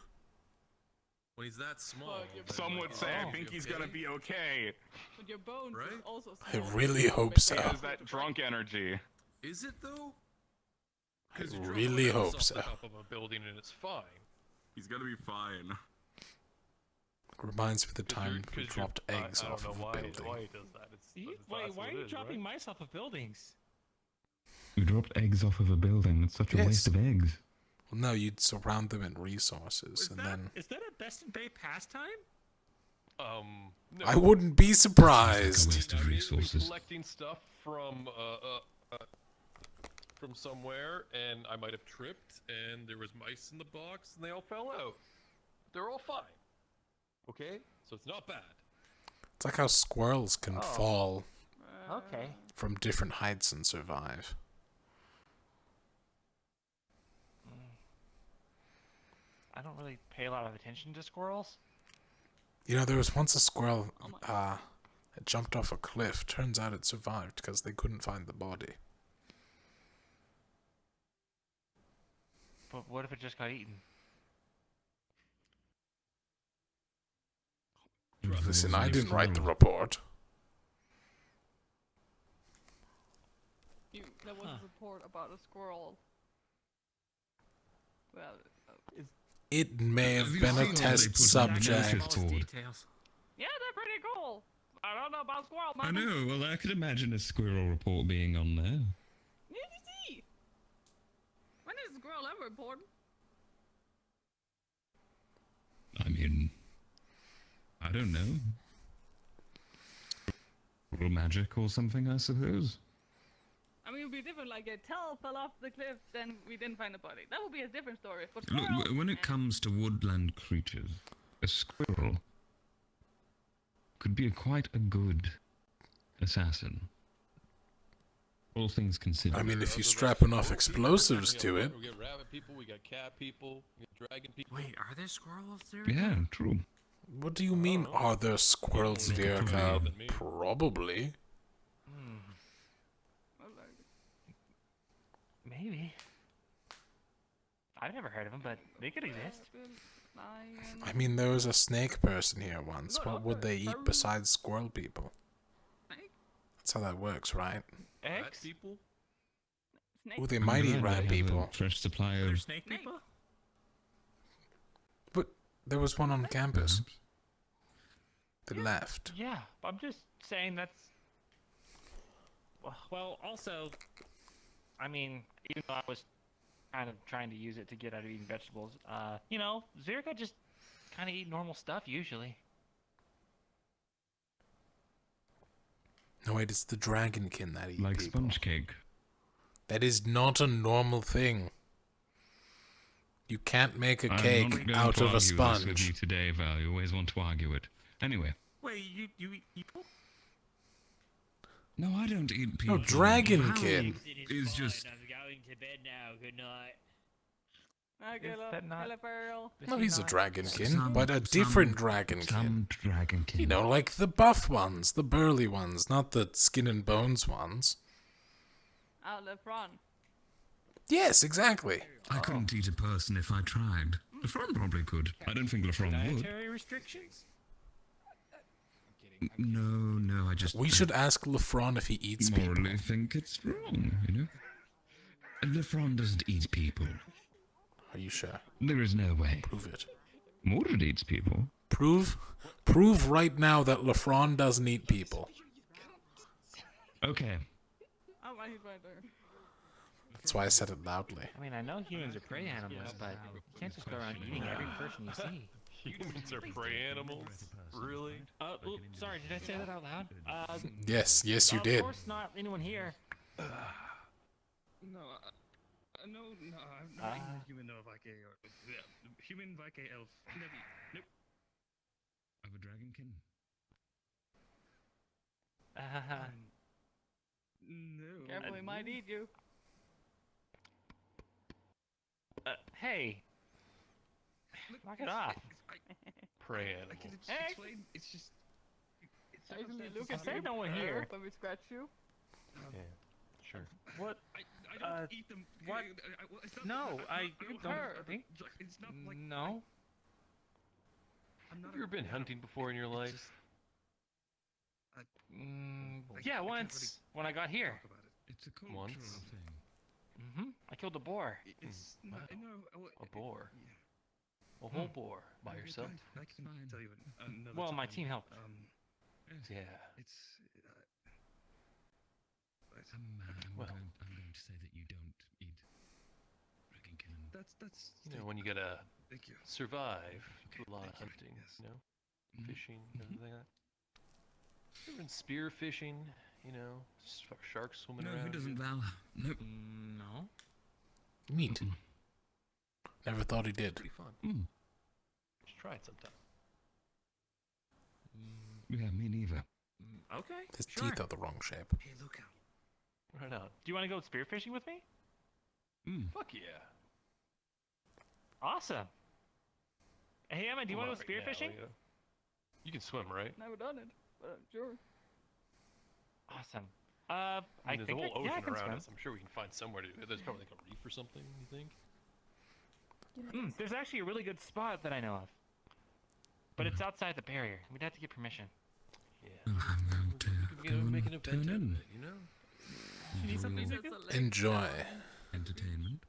[SPEAKER 23] When he's that small.
[SPEAKER 14] Some would say, I think he's gonna be okay.
[SPEAKER 11] But your bones is also
[SPEAKER 1] I
[SPEAKER 11] small.
[SPEAKER 1] really hope so.
[SPEAKER 14] He has that drunk energy.
[SPEAKER 23] Is it though?
[SPEAKER 1] I
[SPEAKER 23] you drop
[SPEAKER 1] really
[SPEAKER 23] a house
[SPEAKER 1] hope
[SPEAKER 23] off
[SPEAKER 1] so.
[SPEAKER 23] the top of a building and it's fine.
[SPEAKER 14] He's gonna be fine.
[SPEAKER 1] Reminds me of the time we
[SPEAKER 23] 'Cause you're-
[SPEAKER 1] dropped eggs
[SPEAKER 23] I
[SPEAKER 1] off
[SPEAKER 23] don't
[SPEAKER 1] of
[SPEAKER 23] know
[SPEAKER 1] a
[SPEAKER 23] why
[SPEAKER 1] building.
[SPEAKER 23] he does that. It's
[SPEAKER 12] Wait, why are you dropping
[SPEAKER 23] right?
[SPEAKER 12] mice off of buildings?
[SPEAKER 10] We dropped eggs off of a building. It's such a
[SPEAKER 1] Yes.
[SPEAKER 10] waste of eggs.
[SPEAKER 1] Well, no, you'd surround them in resources, and then
[SPEAKER 12] Is that a Best in Bay pastime?
[SPEAKER 23] No.
[SPEAKER 1] I wouldn't be
[SPEAKER 10] Like a
[SPEAKER 1] surprised.
[SPEAKER 10] waste of
[SPEAKER 23] I mean,
[SPEAKER 10] resources.
[SPEAKER 23] collecting stuff from somewhere, and I might have tripped, and there was mice in the box, and they all fell out. They're all fine. Okay, so it's not bad.
[SPEAKER 1] It's like how squirrels can fall
[SPEAKER 12] Okay.
[SPEAKER 1] from different heights and survive.
[SPEAKER 12] I don't really pay a lot of attention to squirrels.
[SPEAKER 1] You know, there was once a squirrel that jumped off a cliff. Turns out it survived because they couldn't find the body.
[SPEAKER 12] But what if it just got eaten?
[SPEAKER 1] Listen, I didn't write the report.
[SPEAKER 11] There was a report about a squirrel. Well,
[SPEAKER 1] It may have
[SPEAKER 10] Have you
[SPEAKER 1] been
[SPEAKER 10] seen
[SPEAKER 1] a
[SPEAKER 10] what they
[SPEAKER 1] test
[SPEAKER 10] put on the
[SPEAKER 1] subject.
[SPEAKER 10] notice board?
[SPEAKER 12] Details.
[SPEAKER 11] yeah, they're pretty cool. I don't know about squirrel,
[SPEAKER 10] I
[SPEAKER 11] man.
[SPEAKER 10] know. Well, I could imagine a squirrel report being on there.
[SPEAKER 11] Yeah, you see. When is a squirrel ever important?
[SPEAKER 10] I mean, I don't know. Squirrel magic or something, I suppose.
[SPEAKER 11] I mean, it would be different. Like a tail fell off the cliff, then we didn't find the body. That would be a different story. But
[SPEAKER 10] Look,
[SPEAKER 11] squirrel,
[SPEAKER 10] when it comes to woodland creatures, a squirrel could be quite a good assassin. All things considered.
[SPEAKER 1] I mean, if you strap enough explosives to it.
[SPEAKER 23] We get rabbit people, we got cat people, we get dragon people.
[SPEAKER 12] Wait, are there squirrels there?
[SPEAKER 10] Yeah, true.
[SPEAKER 1] What do you mean, are there squirrels there? Probably.
[SPEAKER 12] Maybe. I've never heard of them, but they could exist.
[SPEAKER 1] I mean, there was a snake person here once. What would they eat besides squirrel people? That's how that works, right?
[SPEAKER 12] Eggs?
[SPEAKER 23] people?
[SPEAKER 1] Oh, they might eat rat people.
[SPEAKER 10] Fresh supply of...
[SPEAKER 12] Snake people?
[SPEAKER 1] But there was one on campus. They left.
[SPEAKER 6] Yeah, I'm just saying that's... Well, also, I mean, even though I was kind of trying to use it to get out of eating vegetables, you know, Zirka just kind of eat normal stuff usually.
[SPEAKER 1] No, wait, it's the dragonkin that eat
[SPEAKER 10] Like
[SPEAKER 1] people.
[SPEAKER 10] sponge cake.
[SPEAKER 1] That is not a normal thing. You can't make a
[SPEAKER 10] I'm
[SPEAKER 1] cake
[SPEAKER 10] not going
[SPEAKER 1] out
[SPEAKER 10] to
[SPEAKER 1] of a
[SPEAKER 10] argue this with
[SPEAKER 1] sponge.
[SPEAKER 10] you today, Val. You always want to argue it. Anyway.
[SPEAKER 12] Wait, you eat people?
[SPEAKER 10] No, I don't eat people.
[SPEAKER 1] No, dragonkin.
[SPEAKER 10] Is just...
[SPEAKER 17] I'm going to bed now. Good night.
[SPEAKER 11] Hello, Pearl.
[SPEAKER 1] No, he's a dragonkin, but a different dragonkin.
[SPEAKER 10] Some dragonkin.
[SPEAKER 1] You know, like the buff ones, the burly ones, not the skin and bones ones.
[SPEAKER 11] Out the front.
[SPEAKER 1] Yes, exactly.
[SPEAKER 10] I couldn't eat a person if I tried. Lefron probably could. I don't think Lefron would.
[SPEAKER 12] Dietary restrictions?
[SPEAKER 10] No, I just...
[SPEAKER 1] We should ask Lefron if he eats people.
[SPEAKER 10] Morally think it's wrong, you know? Lefron doesn't eat people.
[SPEAKER 1] Are you sure?
[SPEAKER 10] There is no way.
[SPEAKER 1] Prove it.
[SPEAKER 10] Mordred eats people.
[SPEAKER 1] Prove right now that Lefron doesn't eat people.
[SPEAKER 10] Okay.
[SPEAKER 11] Oh, he's right there.
[SPEAKER 1] That's why I said it loudly.
[SPEAKER 6] I mean, I know humans are prey animals, but you can't just go around eating every person you see.
[SPEAKER 23] Humans are prey animals? Really?
[SPEAKER 6] Oops, sorry, did I say that out loud?
[SPEAKER 1] Yes, you did.
[SPEAKER 6] Of course not anyone here.
[SPEAKER 9] No, I'm not even a human or Viking or human Viking elf. Nope.
[SPEAKER 10] Of a dragonkin?
[SPEAKER 9] No.
[SPEAKER 11] Careful, he might eat you.
[SPEAKER 6] Hey. Knock it off.
[SPEAKER 23] Prey
[SPEAKER 9] I can
[SPEAKER 23] animals.
[SPEAKER 9] explain. It's just. It's
[SPEAKER 11] Actually, look
[SPEAKER 6] I
[SPEAKER 11] at
[SPEAKER 6] said no one here.
[SPEAKER 11] When we scratch you.
[SPEAKER 23] Yeah, sure.
[SPEAKER 6] What?
[SPEAKER 9] I don't eat them.
[SPEAKER 6] What?
[SPEAKER 9] It's not,
[SPEAKER 6] No, I don't think.
[SPEAKER 9] It's not like.
[SPEAKER 6] No.
[SPEAKER 23] Have you ever been hunting before in your life?
[SPEAKER 6] Yeah, once when I got here.
[SPEAKER 10] It's a cultural
[SPEAKER 23] Once?
[SPEAKER 10] thing.
[SPEAKER 6] I killed a boar.
[SPEAKER 9] It's
[SPEAKER 23] Wow.
[SPEAKER 9] no.
[SPEAKER 23] A boar? A whole boar by yourself?
[SPEAKER 9] I can tell you another
[SPEAKER 6] Well, my
[SPEAKER 9] time.
[SPEAKER 6] team helped.
[SPEAKER 23] Yeah.
[SPEAKER 9] It's.
[SPEAKER 10] I'm going to say that you don't eat dragonkin.
[SPEAKER 9] That's.
[SPEAKER 23] You know, when you gotta
[SPEAKER 9] Thank you.
[SPEAKER 23] survive through a lot of
[SPEAKER 9] Thank you,
[SPEAKER 23] hunting,
[SPEAKER 9] yes.
[SPEAKER 23] you know? Fishing, everything like that. You ever been spear fishing, you know? Sharks swimming
[SPEAKER 10] No,
[SPEAKER 23] around.
[SPEAKER 10] who doesn't, Val? Nope.
[SPEAKER 6] No.
[SPEAKER 1] Meat. Never thought he did.
[SPEAKER 23] Pretty fun. Just try it sometime.
[SPEAKER 10] Yeah, me neither.
[SPEAKER 6] Okay.
[SPEAKER 1] His
[SPEAKER 6] sure.
[SPEAKER 1] teeth are the wrong shape.
[SPEAKER 9] Hey, look out.
[SPEAKER 23] Right on.
[SPEAKER 6] Do you want to go spearfishing with me?
[SPEAKER 23] Fuck yeah.
[SPEAKER 6] Awesome. Hey, Emma, do you
[SPEAKER 23] Well,
[SPEAKER 6] want to go
[SPEAKER 23] not right now,
[SPEAKER 6] spearfishing?
[SPEAKER 23] you can swim, right?
[SPEAKER 11] Never done it, but sure.
[SPEAKER 6] Awesome.
[SPEAKER 23] I
[SPEAKER 6] I
[SPEAKER 23] mean, there's
[SPEAKER 6] think
[SPEAKER 23] a whole
[SPEAKER 6] yeah, I
[SPEAKER 23] ocean
[SPEAKER 6] can
[SPEAKER 23] around
[SPEAKER 6] swim.
[SPEAKER 23] us. I'm sure we can find somewhere to do it. There's probably like a reef or something, you think?
[SPEAKER 6] There's actually a really good spot that I know of. But it's outside the barrier. We'd have to get permission.
[SPEAKER 23] Yeah.
[SPEAKER 10] I'm going to
[SPEAKER 23] We
[SPEAKER 10] go
[SPEAKER 23] can make an
[SPEAKER 10] and
[SPEAKER 23] event
[SPEAKER 10] turn
[SPEAKER 23] out of
[SPEAKER 10] in.
[SPEAKER 23] it, you know?
[SPEAKER 6] You need some music?
[SPEAKER 1] Enjoy.
[SPEAKER 10] Entertainment.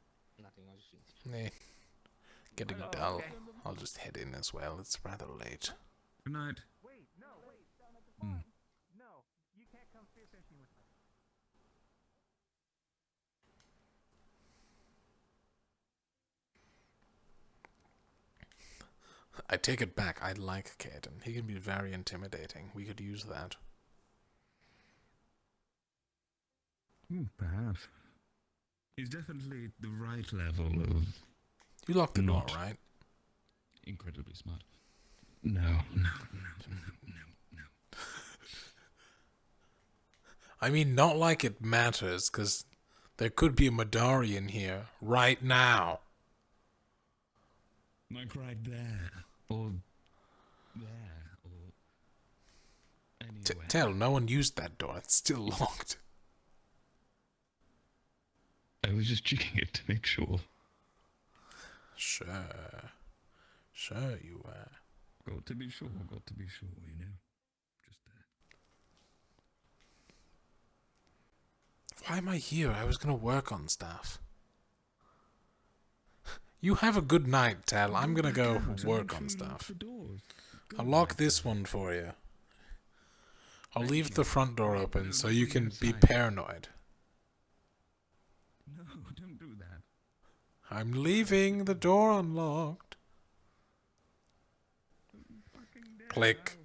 [SPEAKER 1] Nah. Getting dull. I'll just head in as well. It's rather late.
[SPEAKER 10] Good night.
[SPEAKER 5] Wait, no, wait. No, you can't come spearfishing with me.
[SPEAKER 1] I take it back. I like Caden. He can be very intimidating. We could use that.
[SPEAKER 10] Perhaps. He's definitely the right level of...
[SPEAKER 1] You locked the door,
[SPEAKER 10] Not
[SPEAKER 1] right?
[SPEAKER 10] incredibly smart. No.
[SPEAKER 1] I mean, not like it matters, because there could be a Madari in here right now.
[SPEAKER 10] Like right there. Or there. Or anywhere.
[SPEAKER 1] Tell, no one used that door. It's still locked.
[SPEAKER 10] I was just checking it to make sure.
[SPEAKER 1] Sure, you were.
[SPEAKER 10] Got to be sure, you know. Just
[SPEAKER 1] Why am I here? I was gonna work on stuff. You have a good night, Tal. I'm gonna go work on stuff. I'll lock this one for you. I'll leave the front door open so you can be
[SPEAKER 10] outside.
[SPEAKER 1] paranoid.
[SPEAKER 10] No, don't do that.
[SPEAKER 1] I'm leaving the door unlocked. Click.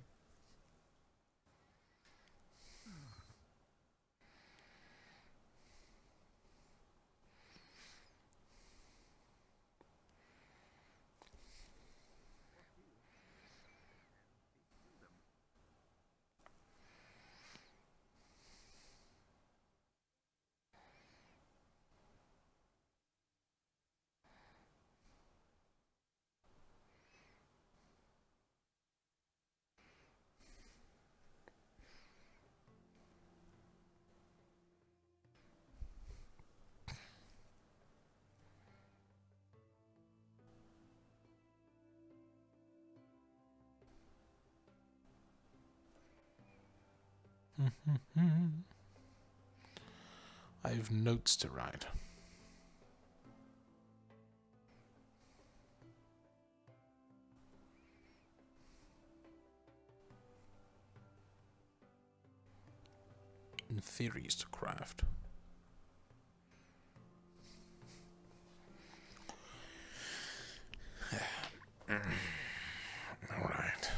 [SPEAKER 1] I have notes to write. And theories to craft. Alright.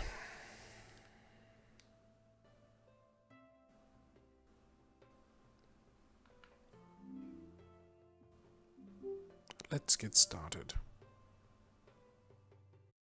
[SPEAKER 1] Let's get started.